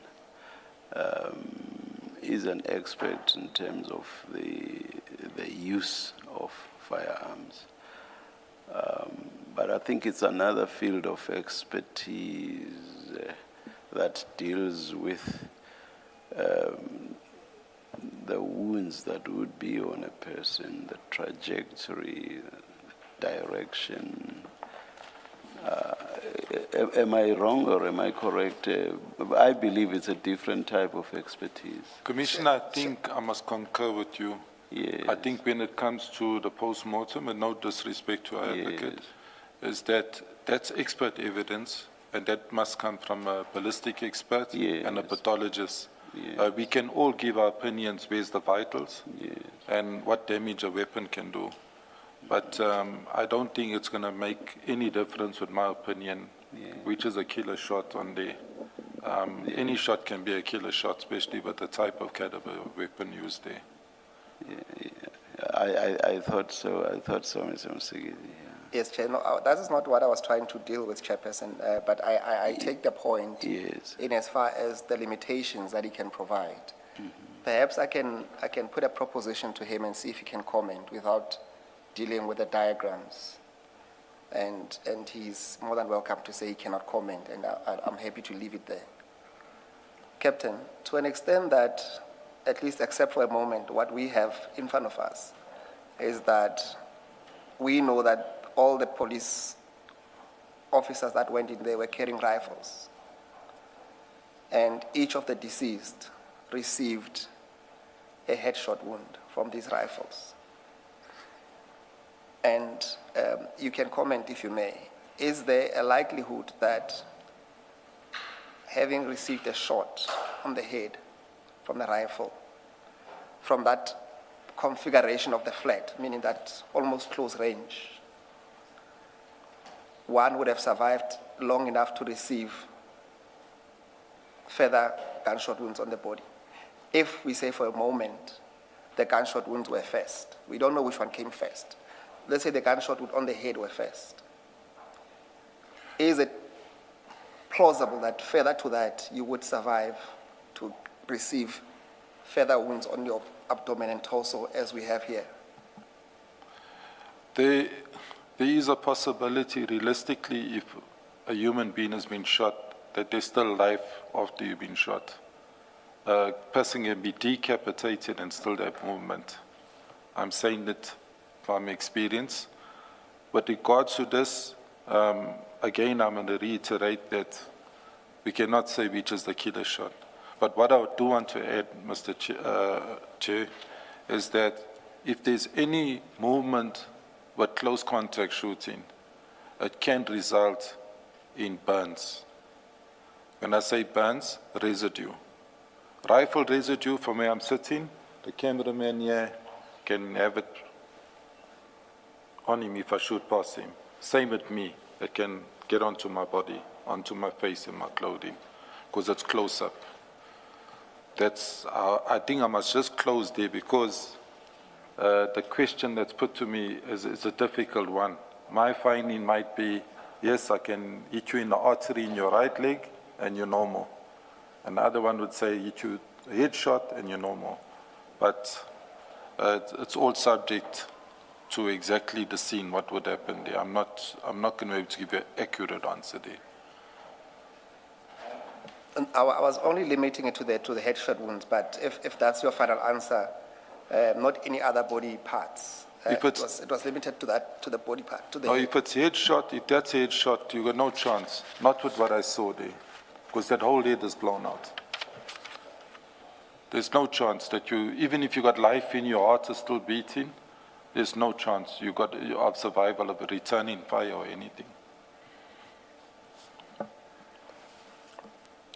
S2: is an expert in terms of the use of firearms. But I think it's another field of expertise that deals with the wounds that would be on a person, the trajectory, direction. Am I wrong or am I correct? I believe it's a different type of expertise.
S15: Commissioner, I think I must concur with you.
S2: Yes.
S15: I think when it comes to the post-mortem, and no disrespect to our advocate, is that's expert evidence, and that must come from a ballistic expert and a pathologist. We can all give our opinions, where's the vitals, and what damage a weapon can do. But I don't think it's going to make any difference with my opinion, which is a killer shot on there. Any shot can be a killer shot, especially with the type of caliber weapon used there.
S2: I thought so. I thought so, Mr. Msigidi.
S13: Yes, Chair. No, that is not what I was trying to deal with, Chairperson. But I take the point in as far as the limitations that he can provide. Perhaps I can put a proposition to him and see if he can comment without dealing with the diagrams. And he's more than welcome to say he cannot comment, and I'm happy to leave it there. Captain, to an extent that, at least except for a moment, what we have in front of us is that we know that all the police officers that went in there were carrying rifles. And each of the deceased received a headshot wound from these rifles. And you can comment if you may. Is there a likelihood that having received a shot on the head from the rifle, from that configuration of the flat, meaning that almost close range, one would have survived long enough to receive further gunshot wounds on the body? If we say for a moment the gunshot wounds were first, we don't know which one came first. Let's say the gunshot wound on the head were first. Is it plausible that further to that you would survive to receive further wounds on your abdomen and torso as we have here?
S15: There is a possibility, realistically, if a human being has been shot, that there's still life after you've been shot. A person can be decapitated and still have movement. I'm saying that from experience. With regards to this, again, I'm going to reiterate that we cannot say which is the killer shot. But what I do want to add, Mr. Chair, is that if there's any movement with close contact shooting, it can result in burns. When I say burns, residue. Rifle residue from where I'm sitting, the cameraman here can have it on him if I shoot past him. Same with me, it can get onto my body, onto my face and my clothing, because it's close up. That's, I think I must just close there, because the question that's put to me is a difficult one. My finding might be, yes, I can hit you in the artery in your right leg and you're normal. Another one would say hit you a headshot and you're normal. But it's all subject to exactly the scene, what would happen there. I'm not going to be able to give you an accurate answer there.
S13: And I was only limiting it to the headshot wounds, but if that's your final answer, not any other body parts. It was limited to that, to the body part. To the
S15: no,
S13: head.
S15: if it's headshot, if that's a headshot, you got no chance. Not with what I saw there, because that whole head is blown out. There's no chance that you, even if you got life in your heart is still beating, there's no chance you got of survival of a returning fire or anything.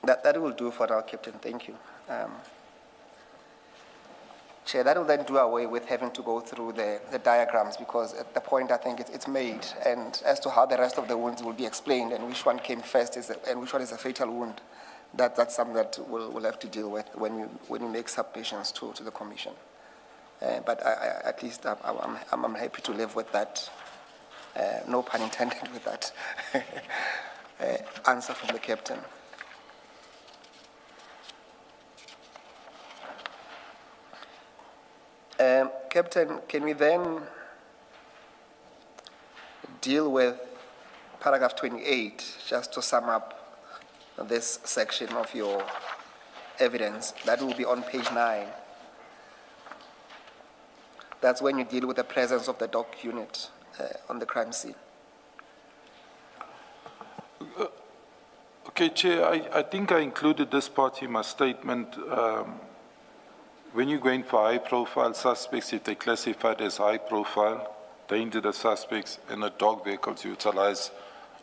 S13: That will do for now, Captain. Thank you. Chair, that will then do away with having to go through the diagrams, because at the point I think it's made, and as to how the rest of the wounds will be explained and which one came first and which one is a fatal wound, that's something that we'll have to deal with when you make submissions to the Commission. But at least I'm happy to live with that No pun intended with that answer from the captain. Captain, can we then deal with paragraph 28, just to sum up this section of your evidence? That will be on page 9. That's when you deal with the presence of the dog unit on the crime scene.
S15: Okay, Chair, I think I included this part in my statement. When you're going for high-profile suspects, if they're classified as high-profile, dangerous suspects, and a dog vehicle is utilized.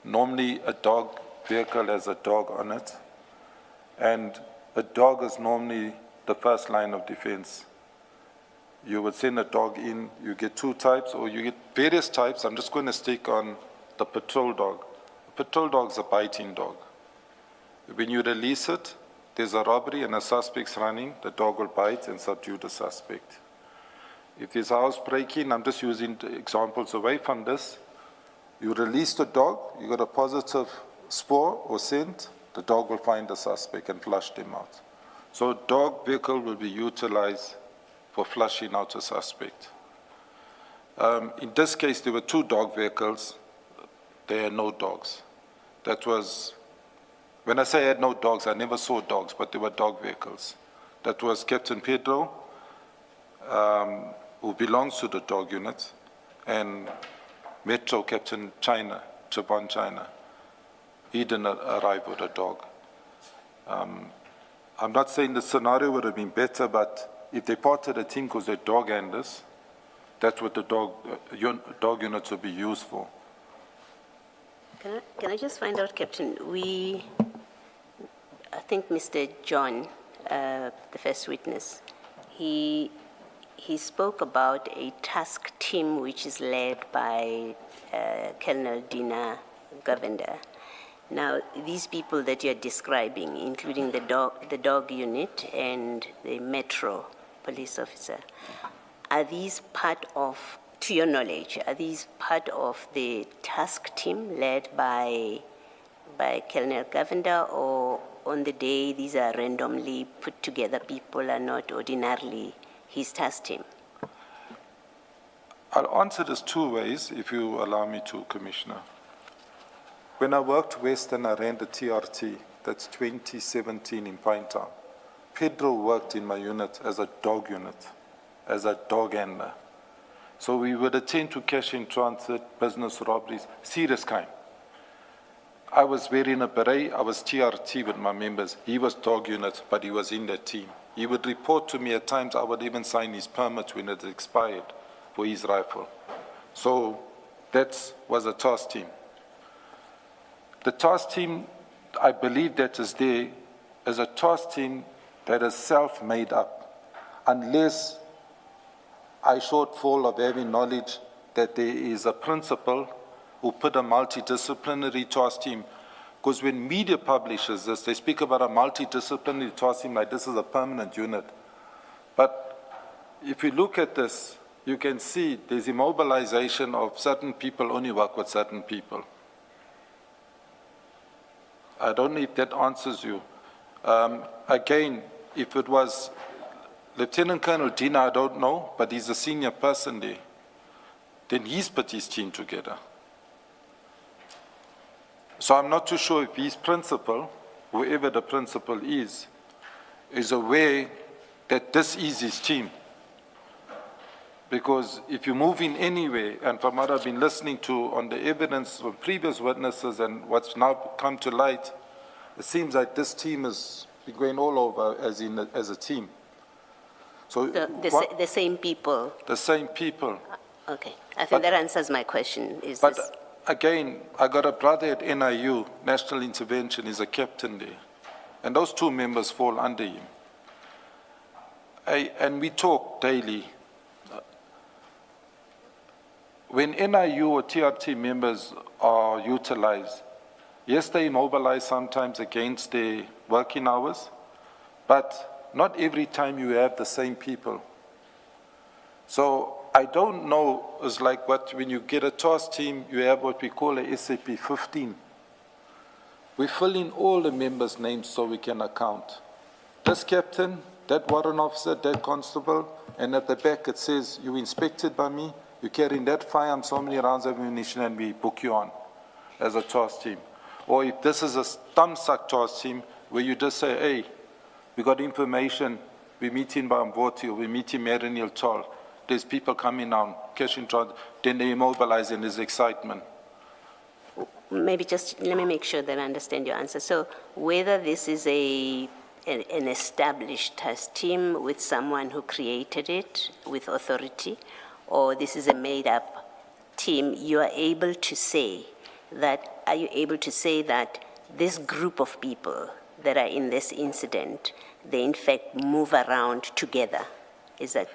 S15: Normally, a dog vehicle has a dog on it, and a dog is normally the first line of defense. You would send a dog in, you get 2 types, or you get various types. I'm just going to stick on the patrol dog. A patrol dog is a biting dog. When you release it, there's a robbery and a suspect's running, the dog will bite and subdue the suspect. If there's a house break-in, I'm just using examples away from this. You release the dog, you got a positive spore or scent, the dog will find the suspect and flush them out. So a dog vehicle will be utilized for flushing out a suspect. In this case, there were 2 dog vehicles. There are no dogs. That was, when I say I had no dogs, I never saw dogs, but there were dog vehicles. That was Captain Pedro, who belongs to the dog unit, and Metro Captain China, Japan China. He didn't arrive with a dog. I'm not saying the scenario would have been better, but if they parted the team because they're dog handlers, that's what the dog units would be used for.
S4: Can I just find out, Captain, I think Mr. John, the first witness, he spoke about a task team which is led by Colonel Dina Govender. Now, these people that you're describing, including the dog unit and the Metro police officer, are these part of, to your knowledge, are these part of the task team led by Colonel Govender, or on the day these are randomly put together people are not ordinarily his task team?
S15: I'll answer this 2 ways, if you allow me to, Commissioner. When I worked West and I ran the TRT, that's 2017 in Pinetown, Pedro worked in my unit as a dog unit, as a dog handler. So we would attend to cash in transit, business robberies, serious crime. I was wearing a beret, I was TRT with my members. He was dog unit, but he was in the team. He would report to me at times, I would even sign his permit when it expired for his rifle. So that was a task team. The task team, I believe that is there as a task team that is self-made up, unless I shortfall of having knowledge that there is a principal who put a multidisciplinary task team. Because when media publishes this, they speak about a multidisciplinary task team like this is a permanent unit. But if you look at this, you can see there's immobilization of certain people only work with certain people. I don't know if that answers you. Again, if it was Lieutenant Colonel Dina, I don't know, but he's a senior person there, then he's put his team together. So I'm not too sure if his principal, whoever the principal is aware that this is his team. Because if you move in anywhere, and from what I've been listening to on the evidence of previous witnesses and what's now come to light, it seems like this team has been going all over as a team. So
S4: the same people?
S15: The same people.
S4: Okay, I think that answers my question.
S15: Again, I got a brother at NIU, National Intervention, he's a captain there. And those 2 members fall under him. And we talk daily. When NIU or TRT members are utilized, yes, they mobilize sometimes against their working hours, but not every time you have the same people. So I don't know, it's like when you get a task team, you have what we call a SAP 15. We fill in all the members' names so we can account. This captain, that warrant officer, that constable, and at the back it says, you inspected by me, you carrying that firearm, so many rounds of ammunition, and we book you on as a task team. Or if this is a thumbsuck task team, where you just say, hey, we got information, we meet in Bamvoti, or we meet in Marinil Toll, there's people coming down, cash in transit, then they immobilize and there's excitement.
S4: Maybe just let me make sure that I understand your answer. So whether this is an established task team with someone who created it with authority, or this is a made-up team, you are able to say that, are you able to say that this group of people that are in this incident, they in fact move around together? Is that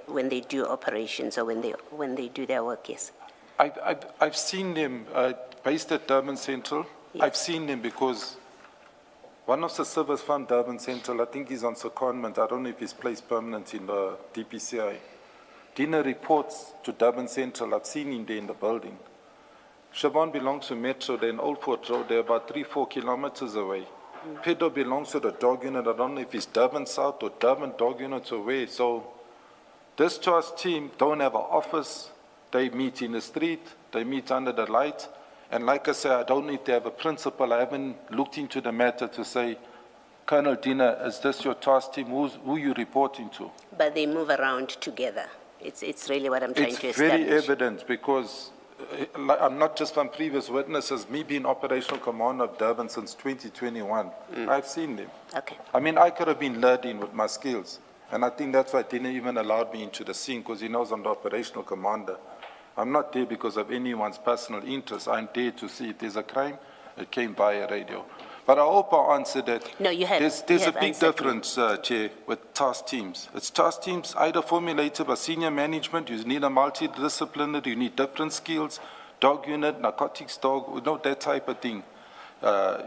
S4: when they do operations or when they do their work? Yes.
S15: I've seen them based at Durban Central.
S4: Yes.
S15: I've seen them because one of the servers from Durban Central, I think he's on secondment. I don't know if he's placed permanent in the DPCI. Dina reports to Durban Central. I've seen him there in the building. Siobhan belongs to Metro. They're in Old Fort Road. They're about 3-4 kilometers away. Pedro belongs to the dog unit. I don't know if it's Durban South or Durban dog units or where. So this task team don't have an office. They meet in the street. They meet under the light. And like I say, I don't need to have a principal. I haven't looked into the matter to say, Colonel Dina, is this your task team? Who you reporting to?
S4: But they move around together. It's really what I'm trying to establish.
S15: It's very evident because I'm not just from previous witnesses, me being operational commander of Durban since 2021, I've seen them.
S4: Okay.
S15: I mean, I could have been lured in with my skills, and I think that's why didn't even allowed me into the scene, because he knows I'm the operational commander. I'm not there because of anyone's personal interest. I'm there to see if there's a crime. It came via radio. But I hope I answered that.
S4: No, you have.
S15: There's a big difference, Chair, with task teams. It's task teams either formulated by senior management. You need a multidisciplinary. You need different skills. Dog unit, narcotics dog, you know, that type of thing.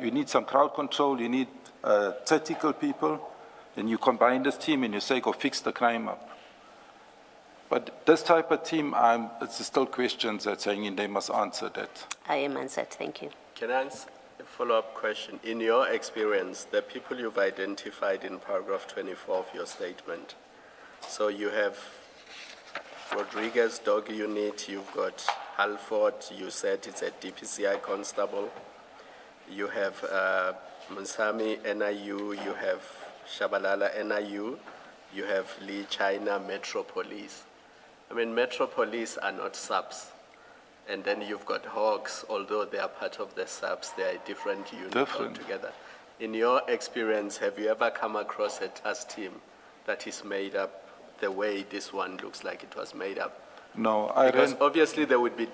S15: You need some crowd control. You need tactical people. And you combine this team and you say, go fix the crime up. But this type of team, it's still questions that saying they must answer that.
S4: I am answered. Thank you.
S5: Can I answer a follow-up question? In your experience, the people you've identified in paragraph 24 of your statement, so you have Rodriguez dog unit, you've got Halford, you said it's a DPCI constable, you have Musami NIU, you have Shabalala NIU, you have Lee China Metro Police. I mean, Metro Police are not subs. And then you've got Hawks, although they are part of the subs, they are a different unit altogether. In your experience, have you ever come across a task team that is made up the way this one looks like it was made up?
S15: No,
S5: because obviously they would be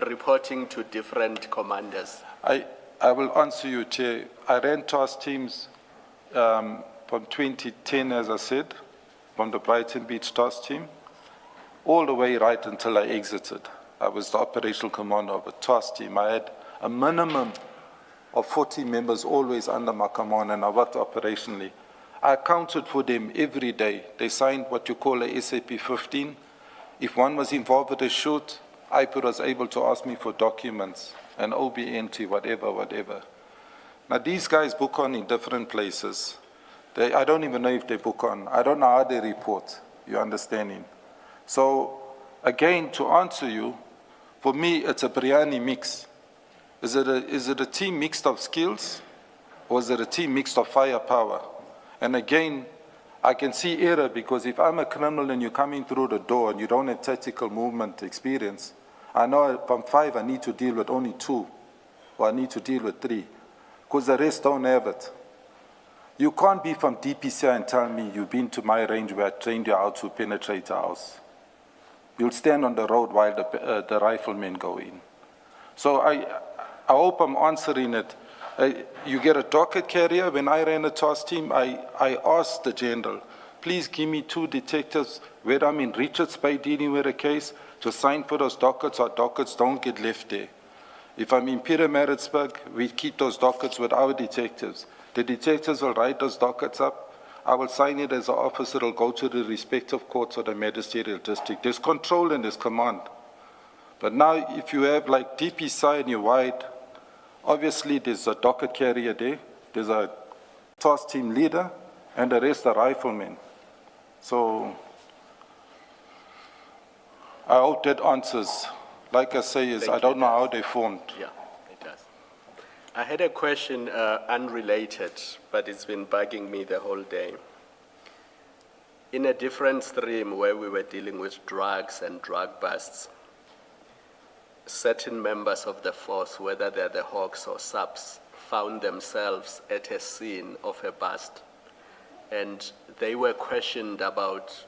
S5: reporting to different commanders.
S15: I will answer you, Chair. I ran task teams from 2010, as I said, from the Brighton Beach task team, all the way right until I exited. I was the operational commander of a task team. I had a minimum of 40 members always under my command, and I worked operationally. I accounted for them every day. They signed what you call a SAP 15. If one was involved with a shoot, IPO was able to ask me for documents, an OB entry, whatever. Now, these guys book on in different places. I don't even know if they book on. I don't know how they report. You understanding? So, again, to answer you, for me, it's a biryani mix. Is it a team mixed of skills, or is it a team mixed of firepower? And again, I can see error, because if I'm a criminal and you're coming through the door and you don't have tactical movement experience, I know from 5 I need to deal with only 2, or I need to deal with 3, because the rest don't have it. You can't be from DPCI and tell me you've been to my range where I trained you how to penetrate a house. You'll stand on the road while the riflemen go in. So I hope I'm answering it. You get a docket carrier. When I ran a task team, I asked the general, please give me 2 detectives where I'm in Richards Bay dealing with a case to sign for those dockets. Our dockets don't get left there. If I'm in Pietermaritzburg, we keep those dockets with our detectives. The detectives will write those dockets up. I will sign it as an officer. It'll go to the respective courts or the magisterial district. There's control and there's command. But now, if you have like DPSI and you're wide, obviously there's a docket carrier there, there's a task team leader, and the rest are riflemen. So I hope that answers. Like I say, I don't know how they formed.
S5: Yeah, it does. I had a question unrelated, but it's been bugging me the whole day. In a different stream where we were dealing with drugs and drug busts, certain members of the force, whether they're the Hawks or subs, found themselves at a scene of a bust, and they were questioned about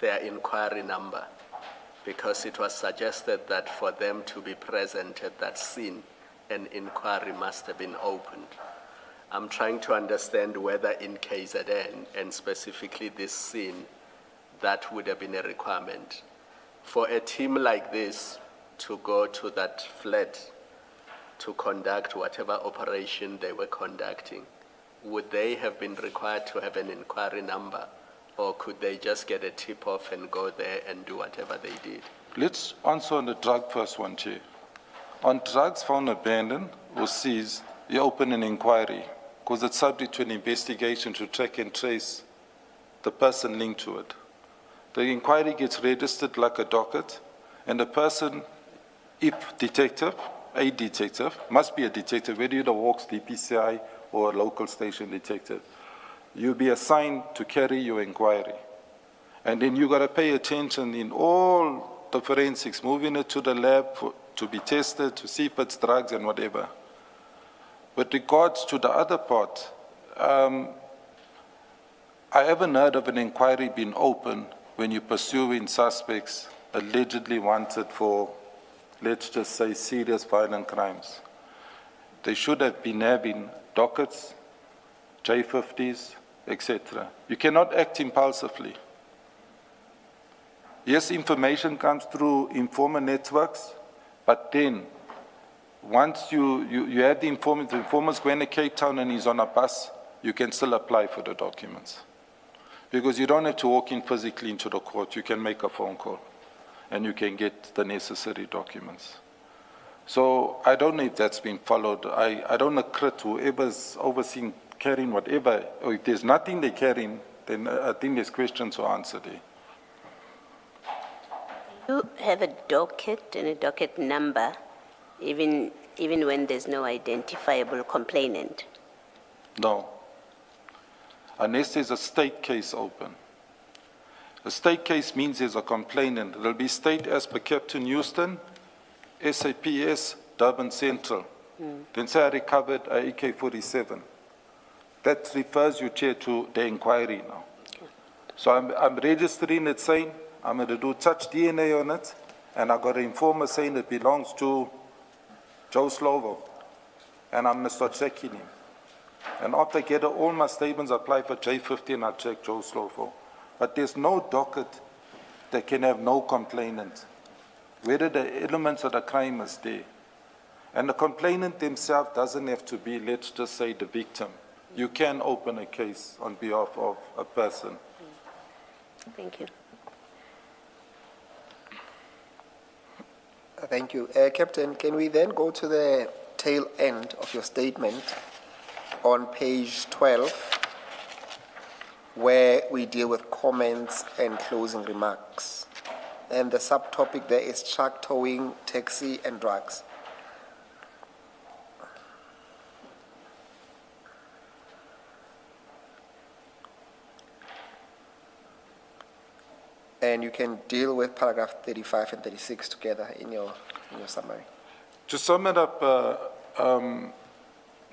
S5: their inquiry number, because it was suggested that for them to be present at that scene, an inquiry must have been opened. I'm trying to understand whether in KZN, and specifically this scene, that would have been a requirement. For a team like this to go to that flat to conduct whatever operation they were conducting, would they have been required to have an inquiry number? Or could they just get a tip-off and go there and do whatever they did?
S15: Let's answer on the drug first one, Chair. On drugs found abandoned or seized, you open an inquiry because it's subject to an investigation to track and trace the person linked to it. The inquiry gets registered like a docket, and the person, if detective, a detective, must be a detective, whether you're the Hawks, DPCI, or a local station detective, you'll be assigned to carry your inquiry. And then you got to pay attention in all the forensics, moving it to the lab to be tested, to see if it's drugs and whatever. With regards to the other part, I haven't heard of an inquiry being opened when you're pursuing suspects allegedly wanted for, let's just say, serious violent crimes. They should have been having dockets, J50s, etc. You cannot act impulsively. Yes, information comes through informer networks, but then once you have the informer's going to Cape Town and he's on a bus, you can still apply for the documents. Because you don't have to walk in physically into the court, you can make a phone call and you can get the necessary documents. So I don't know if that's been followed. I don't accredit whoever's overseeing carrying whatever, or if there's nothing they're carrying, then I think there's questions to answer there.
S4: You have a docket and a docket number, even when there's no identifiable complainant?
S15: No. Unless there's a state case open. A state case means there's a complainant. It'll be state as per Captain Houston, SAPS, Durban Central. Then say I recovered a AK-47. That refers you, Chair, to the inquiry now. Okay. So I'm registering it saying, I'm going to do touch DNA on it, and I got an informer saying it belongs to Joe Slovo, and I'm going to start checking him. And after I get all my statements, I apply for J50 and I check Joe Slovo. But there's no docket that can have no complainant, whether the elements of the crime is there. And the complainant themselves doesn't have to be, let's just say, the victim. You can open a case on behalf of a person.
S4: Thank you.
S13: Thank you. Captain, can we then go to the tail end of your statement on page 12, where we deal with comments and closing remarks? And the subtopic there is truck towing, taxi, and drugs. And you can deal with paragraph 35 and 36 together in your summary.
S15: To sum it up,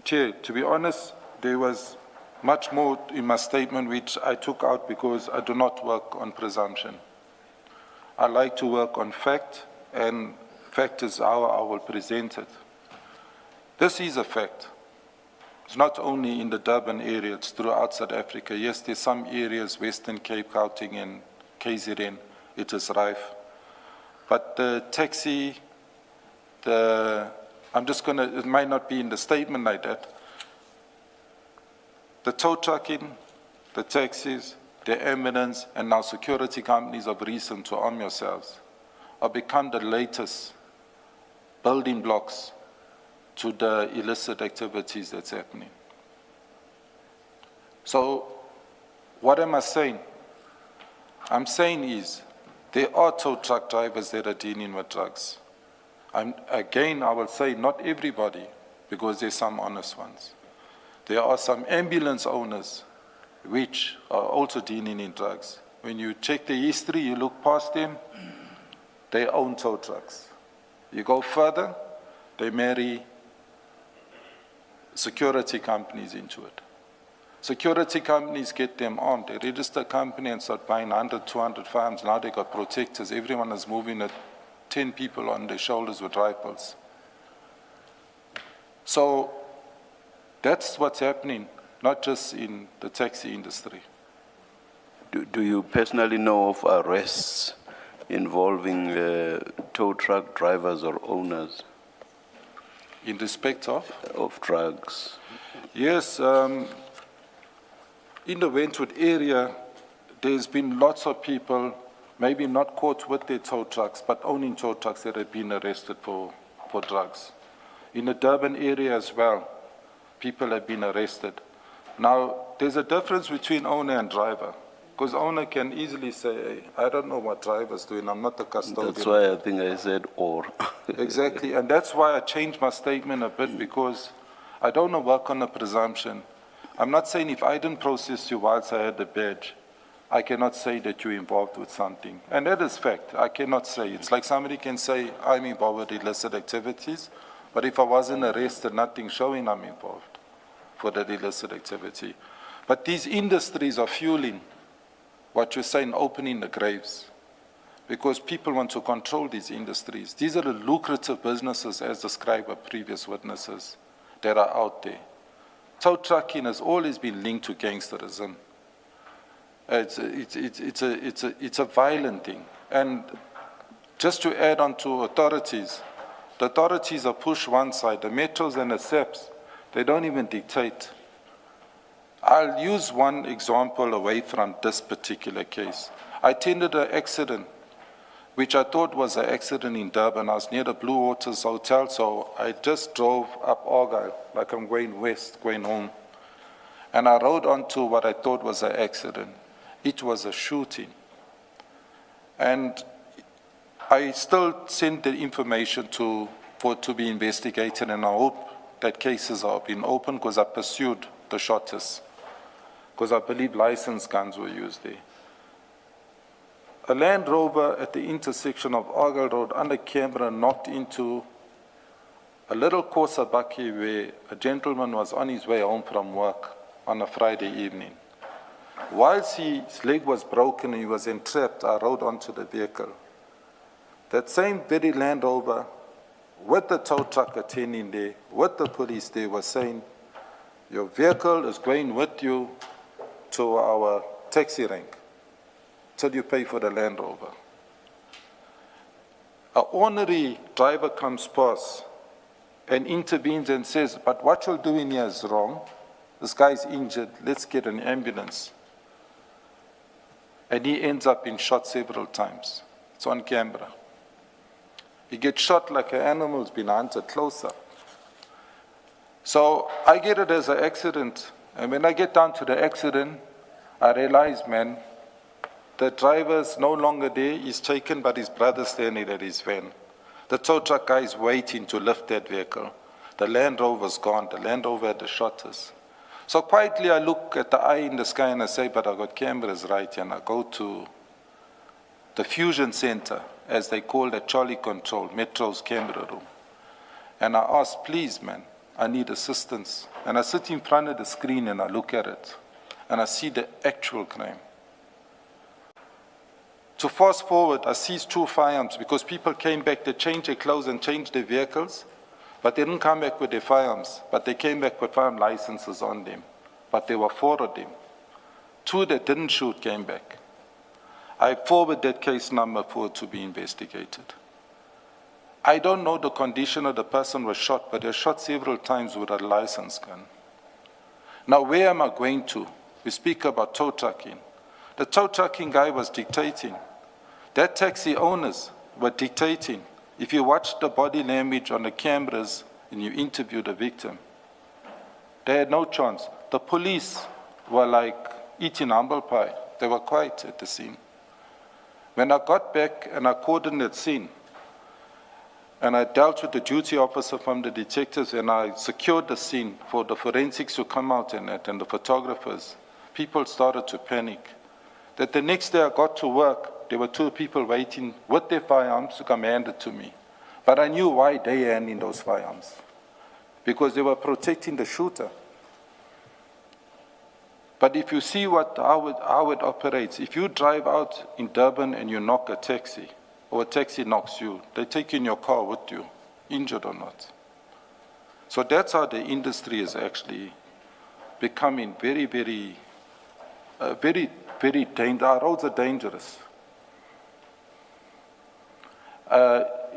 S15: Chair, to be honest, there was much more in my statement which I took out because I do not work on presumption. I like to work on fact, and fact is how I will present it. This is a fact. It's not only in the Durban area, it's throughout South Africa. Yes, there's some areas, Western Cape, Gauteng, and KZN, it is rife. But the taxi, it might not be in the statement like that. The tow trucking, the taxis, the ambulance, and now security companies of recent to arm yourselves have become the latest building blocks to the illicit activities that's happening. So what am I saying? I'm saying is there are tow truck drivers that are dealing with drugs. Again, I will say not everybody, because there's some honest ones. There are some ambulance owners which are also dealing in drugs. When you check the history, you look past them, they own tow trucks. You go further, they marry security companies into it. Security companies get them armed. They register a company and start buying 100, 200 firearms. Now they got protectors. Everyone is moving at 10 people on their shoulders with rifles. So that's what's happening, not just in the taxi industry.
S2: Do you personally know of arrests involving tow truck drivers or owners?
S15: In respect of?
S2: Of drugs.
S15: Yes, in the Wentworth area, there's been lots of people, maybe not caught with their tow trucks, but owning tow trucks that have been arrested for drugs. In the Durban area as well, people have been arrested. Now, there's a difference between owner and driver, because owner can easily say, hey, I don't know what driver's doing, I'm not the custodian.
S2: That's why I think I said or.
S15: Exactly, and that's why I changed my statement a bit, because I don't want to work on a presumption. I'm not saying if I didn't process you whilst I had the badge, I cannot say that you're involved with something. And that is fact. I cannot say. It's like somebody can say, I'm involved with illicit activities, but if I wasn't arrested, nothing showing I'm involved for that illicit activity. But these industries are fueling what you're saying, opening the graves, because people want to control these industries. These are the lucrative businesses, as described by previous witnesses, that are out there. Tow trucking has always been linked to gangsterism. It's a violent thing. And just to add on to authorities, the authorities are pushed one side. The metros and the SEPs, they don't even dictate. I'll use one example away from this particular case. I attended an accident, which I thought was an accident in Durban. I was near the Blue Waters Hotel, so I just drove up Argyle, like I'm going west, going home. And I rode onto what I thought was an accident. It was a shooting. And I still sent the information to be investigated, and I hope that cases are being opened, because I pursued the shooters, because I believe licensed guns were used there. A Land Rover at the intersection of Argyle Road under Canberra knocked into a little Kosa Bakkie where a gentleman was on his way home from work on a Friday evening. Whilst his leg was broken and he was entrapped, I rode onto the vehicle. That same very Land Rover, with the tow truck attending there, with the police there, was saying, your vehicle is going with you to our taxi rank till you pay for the Land Rover. An ornery driver comes past and intervenes and says, but what you're doing here is wrong. This guy's injured, let's get an ambulance. And he ends up being shot several times. It's on camera. He gets shot like an animal's been hunted closer. So I get it as an accident. And when I get down to the accident, I realize, man, the driver's no longer there. He's taken, but his brother's standing at his van. The tow truck guy is waiting to lift that vehicle. The Land Rover's gone. The Land Rover had the shutters. So quietly I look at the eye in the sky and I say, but I got cameras right here. And I go to the Fusion Center, as they call the Charlie Control, Metro's camera room. And I ask, please, man, I need assistance. And I sit in front of the screen and I look at it. And I see the actual crime. To fast forward, I seized 2 firearms because people came back, they changed their clothes and changed their vehicles, but they didn't come back with their firearms, but they came back with firearm licenses on them. But there were 4 of them. 2 that didn't shoot came back. I forwarded that case number for it to be investigated. I don't know the condition of the person was shot, but they were shot several times with a licensed gun. Now, where am I going to? We speak about tow trucking. The tow trucking guy was dictating. That taxi owners were dictating. If you watch the body language on the cameras and you interview the victim, they had no chance. The police were like eating humble pie. They were quiet at the scene. When I got back and I coordinated scene, and I dealt with the duty officer from the detectives, and I secured the scene for the forensics to come out and the photographers, people started to panic. That the next day I got to work, there were 2 people waiting with their firearms to come hand it to me. But I knew why they handing those firearms. Because they were protecting the shooter. But if you see how it operates, if you drive out in Durban and you knock a taxi, or a taxi knocks you, they take you in your car with you, injured or not. So that's how the industry is actually becoming very, very dangerous. Our roads are dangerous.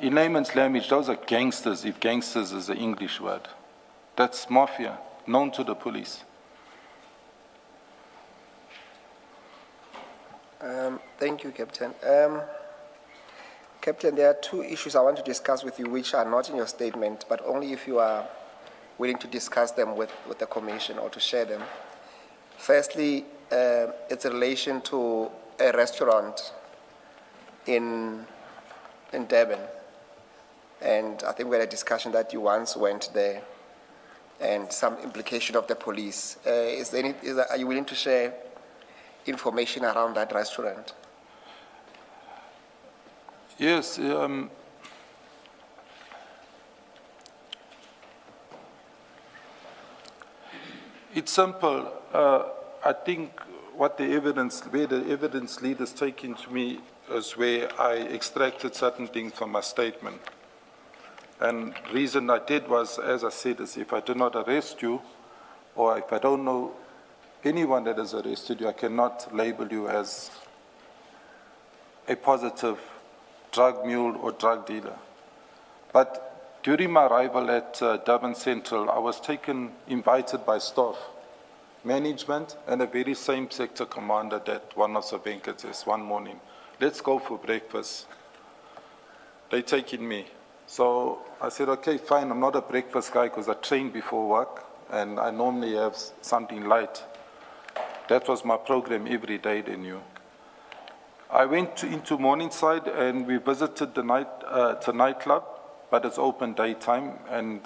S15: In layman's language, those are gangsters, if gangsters is the English word. That's mafia, known to the police.
S13: Thank you, Captain. Captain, there are 2 issues I want to discuss with you which are not in your statement, but only if you are willing to discuss them with the Commission or to share them. Firstly, it's in relation to a restaurant in Durban. And I think we had a discussion that you once went there and some implication of the police. Are you willing to share information around that restaurant?
S15: Yes. It's simple. I think where the evidence leaders taken to me is where I extracted certain things from my statement. And the reason I did was, as I said, is if I do not arrest you, or if I don't know anyone that has arrested you, I cannot label you as a positive drug mule or drug dealer. But during my arrival at Durban Central, I was invited by staff, management, and a very same sector commander that one of the bankers is one morning. Let's go for breakfast. They taking me. So I said, okay, fine, I'm not a breakfast guy because I train before work and I normally have something light. That was my program every day, they knew. I went into Morningside and we visited the nightclub, but it's open daytime. And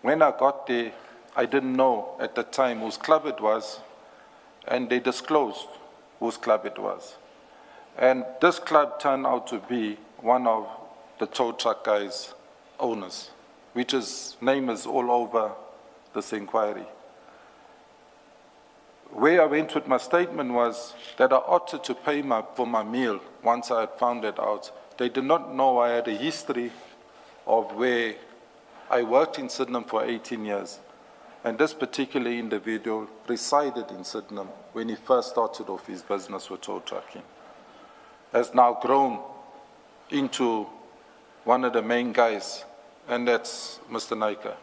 S15: when I got there, I didn't know at the time whose club it was, and they disclosed whose club it was. And this club turned out to be one of the tow truck guys' owners, which his name is all over this inquiry. Where I went with my statement was that I opted to pay for my meal once I had found it out. They did not know I had a history of where I worked in Sydenham for 18 years. And this particular individual resided in Sydenham when he first started off his business with tow trucking. Has now grown into one of the main guys, and that's Mr. Naika.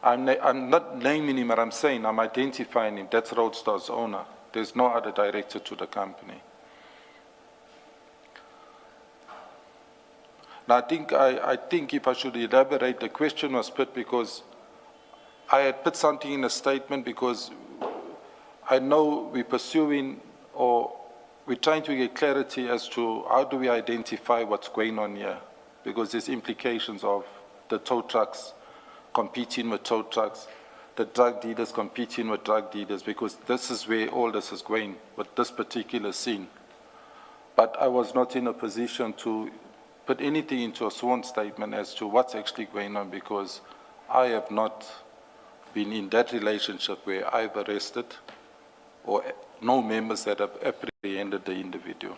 S15: I'm not naming him, but I'm saying I'm identifying him. That's Roadstar's owner. There's no other director to the company. Now, I think if I should elaborate, the question was put because I had put something in a statement because I know we're pursuing or we're trying to get clarity as to how do we identify what's going on here, because there's implications of the tow trucks competing with tow trucks, the drug dealers competing with drug dealers, because this is where all this is going with this particular scene. But I was not in a position to put anything into a sworn statement as to what's actually going on, because I have not been in that relationship where I've arrested or no members that have apprehended the individual.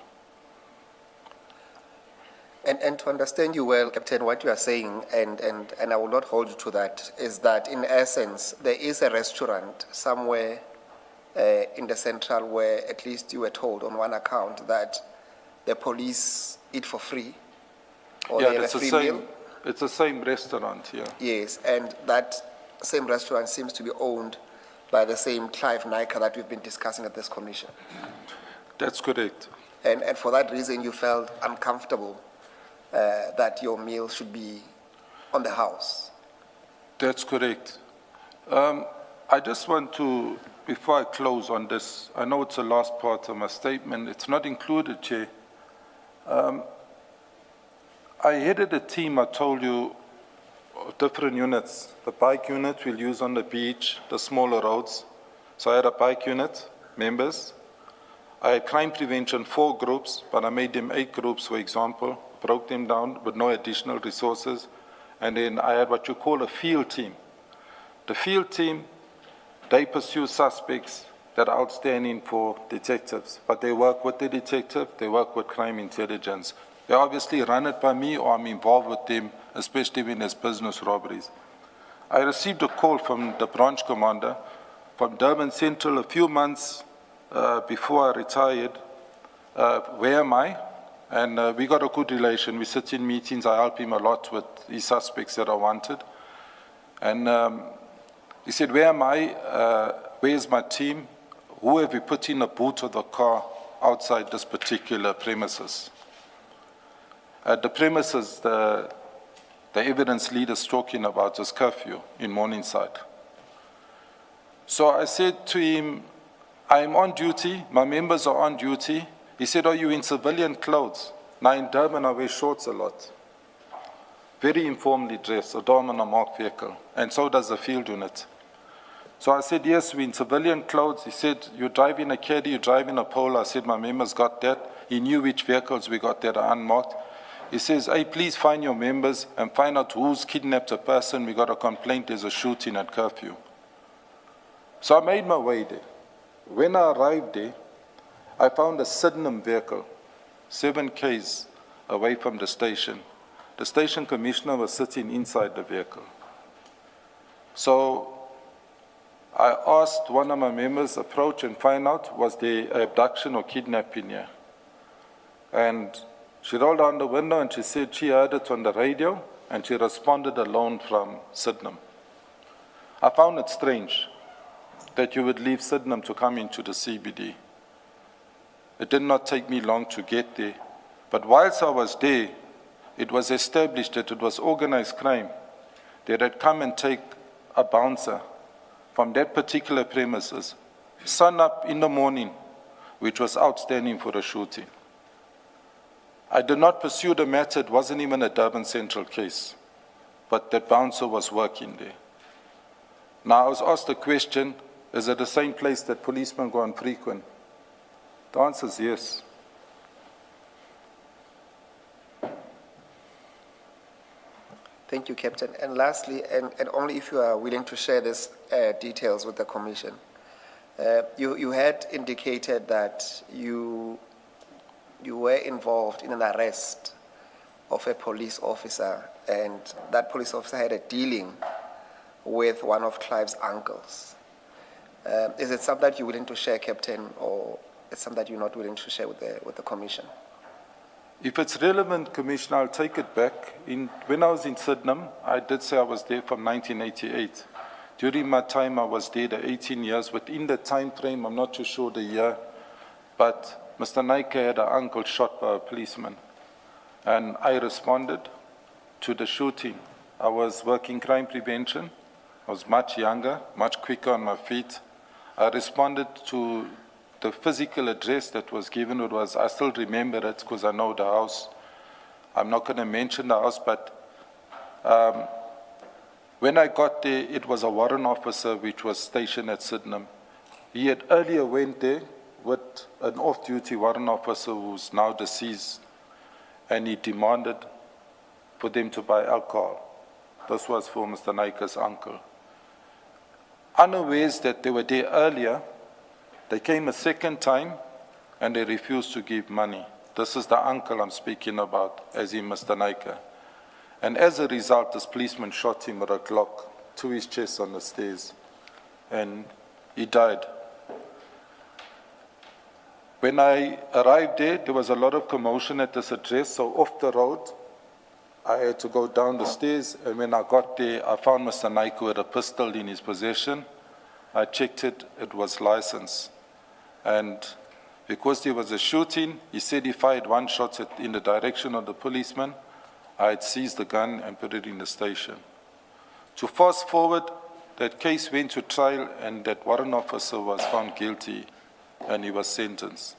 S13: And to understand you well, Captain, what you are saying, and I will not hold you to that, is that in essence, there is a restaurant somewhere in the Central where at least you were told on one account that the police eat for free, or they have a free meal?
S15: It's the same restaurant, yeah.
S13: Yes, and that same restaurant seems to be owned by the same Clive Naika that we've been discussing at this commission.
S15: That's correct.
S13: And for that reason, you felt uncomfortable that your meal should be on the house.
S15: That's correct. I just want to, before I close on this, I know it's the last part of my statement, it's not included, Chair. I headed a team, I told you, of different units. The bike unit we'll use on the beach, the smaller roads. So I had a bike unit, members. I had crime prevention, 4 groups, but I made them 8 groups, for example, broke them down with no additional resources. And then I had what you call a field team. The field team, they pursue suspects that are outstanding for detectives, but they work with the detective, they work with crime intelligence. They obviously run it by me or I'm involved with them, especially when there's business robberies. I received a call from the branch commander from Durban Central a few months before I retired. Where am I? And we got a good relation. We sit in meetings. I help him a lot with the suspects that are wanted. And he said, where am I? Where's my team? Who have we put in a boot of the car outside this particular premises? At the premises, the evidence leader is talking about is curfew in Morningside. So I said to him, I'm on duty, my members are on duty. He said, are you in civilian clothes? Now in Durban, I wear shorts a lot. Very informally dressed, a dorm on a marked vehicle, and so does the field unit. So I said, yes, we're in civilian clothes. He said, you're driving a caddy, you're driving a Polo. I said, my members got that. He knew which vehicles we got that are unmarked. He says, hey, please find your members and find out who's kidnapped a person. We got a complaint, there's a shooting at curfew. So I made my way there. When I arrived there, I found a Sydenham vehicle, 7 k's away from the station. The station commissioner was sitting inside the vehicle. So I asked one of my members to approach and find out, was there abduction or kidnapping here? And she rolled down the window and she said she heard it on the radio and she responded alone from Sydenham. I found it strange that you would leave Sydenham to come into the CBD. It did not take me long to get there, but whilst I was there, it was established that it was organized crime that had come and take a bouncer from that particular premises, sun up in the morning, which was outstanding for a shooting. I did not pursue the matter, it wasn't even a Durban Central case, but that bouncer was working there. Now I was asked the question, is it the same place that policemen go on frequent? The answer is yes.
S13: Thank you, Captain. And lastly, and only if you are willing to share these details with the Commission, you had indicated that you were involved in an arrest of a police officer, and that police officer had a dealing with one of Clive's uncles. Is it something that you're willing to share, Captain, or it's something that you're not willing to share with the Commission?
S15: If it's relevant, Commissioner, I'll take it back. When I was in Sydenham, I did say I was there from 1988. During my time, I was there the 18 years. Within the time frame, I'm not too sure the year, but Mr. Naika had an uncle shot by a policeman, and I responded to the shooting. I was working crime prevention. I was much younger, much quicker on my feet. I responded to the physical address that was given. It was, I still remember it because I know the house. I'm not going to mention the house, but when I got there, it was a warrant officer which was stationed at Sydenham. He had earlier went there with an off-duty warrant officer who's now deceased, and he demanded for them to buy alcohol. This was for Mr. Naika's uncle. Unawares that they were there earlier, they came a second time and they refused to give money. This is the uncle I'm speaking about, as in Mr. Naika. And as a result, this policeman shot him with a Glock to his chest on the stairs, and he died. When I arrived there was a lot of commotion at this address, so off the road, I had to go down the stairs, and when I got there, I found Mr. Naika with a pistol in his possession, I checked it, it was licensed. And because there was a shooting, he said he fired one shot in the direction of the policeman. I had seized the gun and put it in the station. To fast forward, that case went to trial and that warrant officer was found guilty and he was sentenced.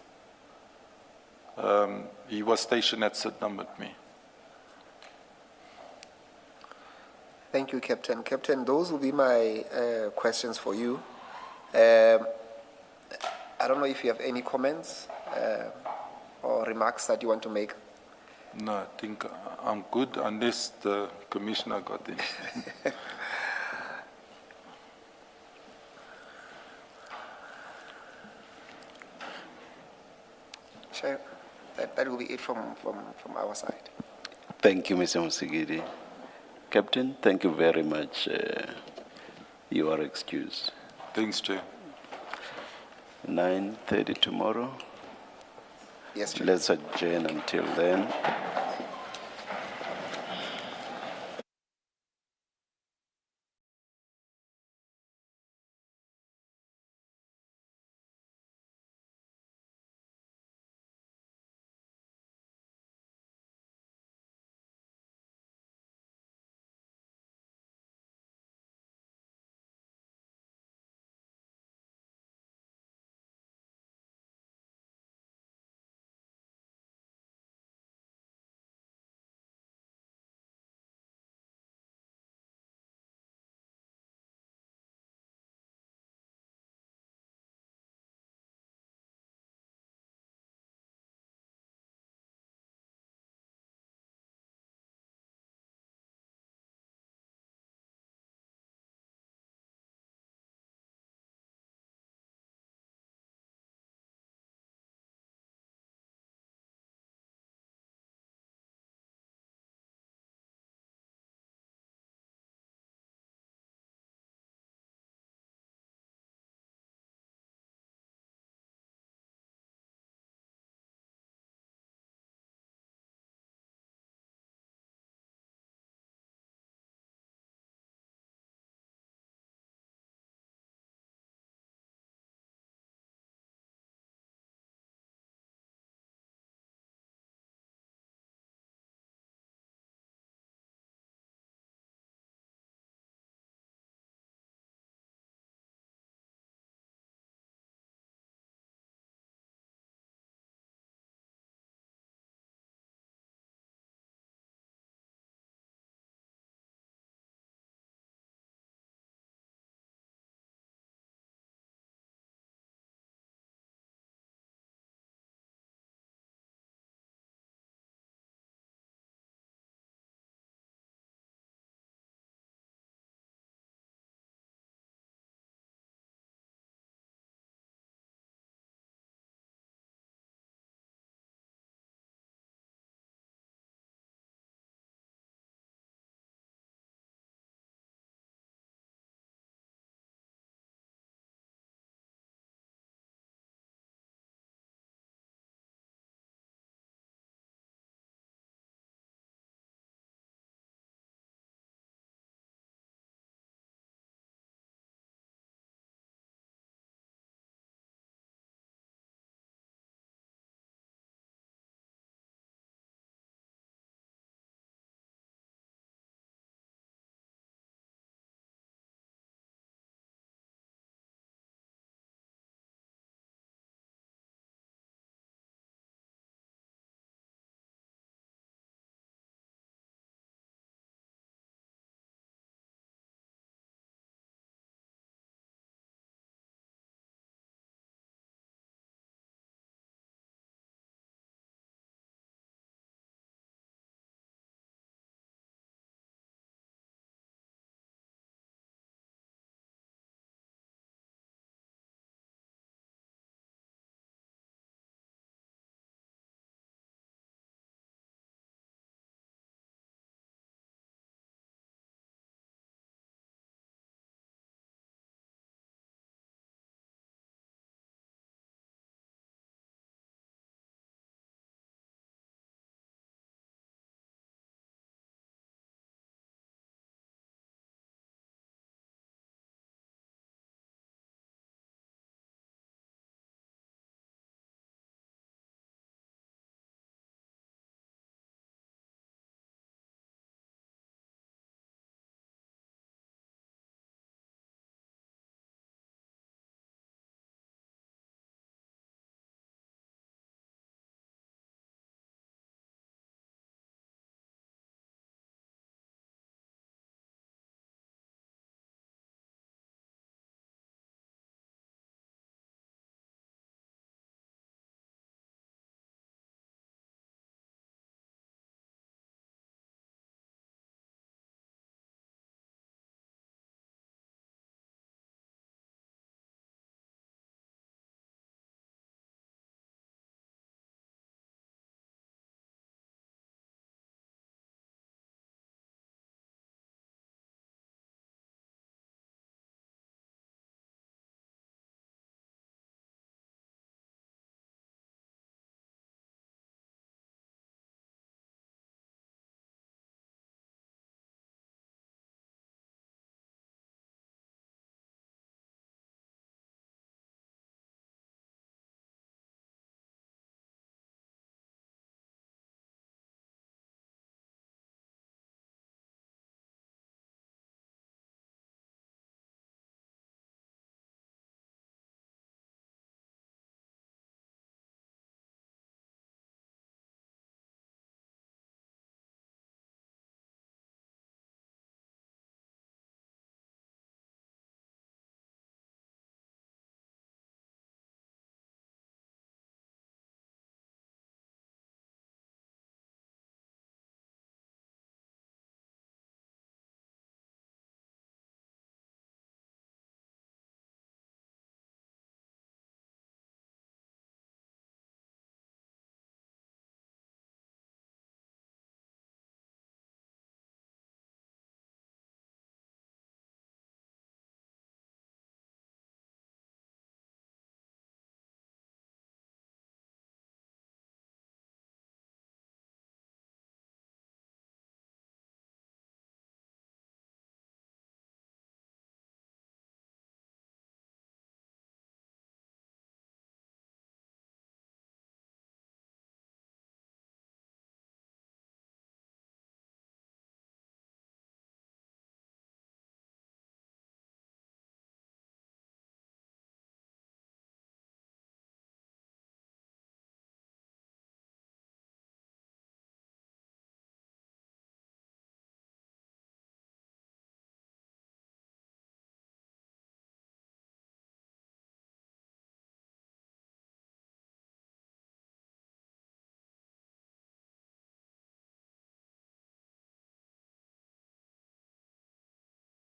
S15: He was stationed at Sydenham with me.
S13: Thank you, Captain. Captain, those will be my questions for you. I don't know if you have any comments or remarks that you want to make.
S15: No, I think I'm good unless the commissioner got it.
S13: Sure. That will be it from our side.
S2: Thank you, Mr. Musigiri. Captain, thank you very much. You are excused.
S15: Thanks, Chair.
S2: 9:30 tomorrow.
S13: Yes, Chair.
S2: Let's adjourn until then.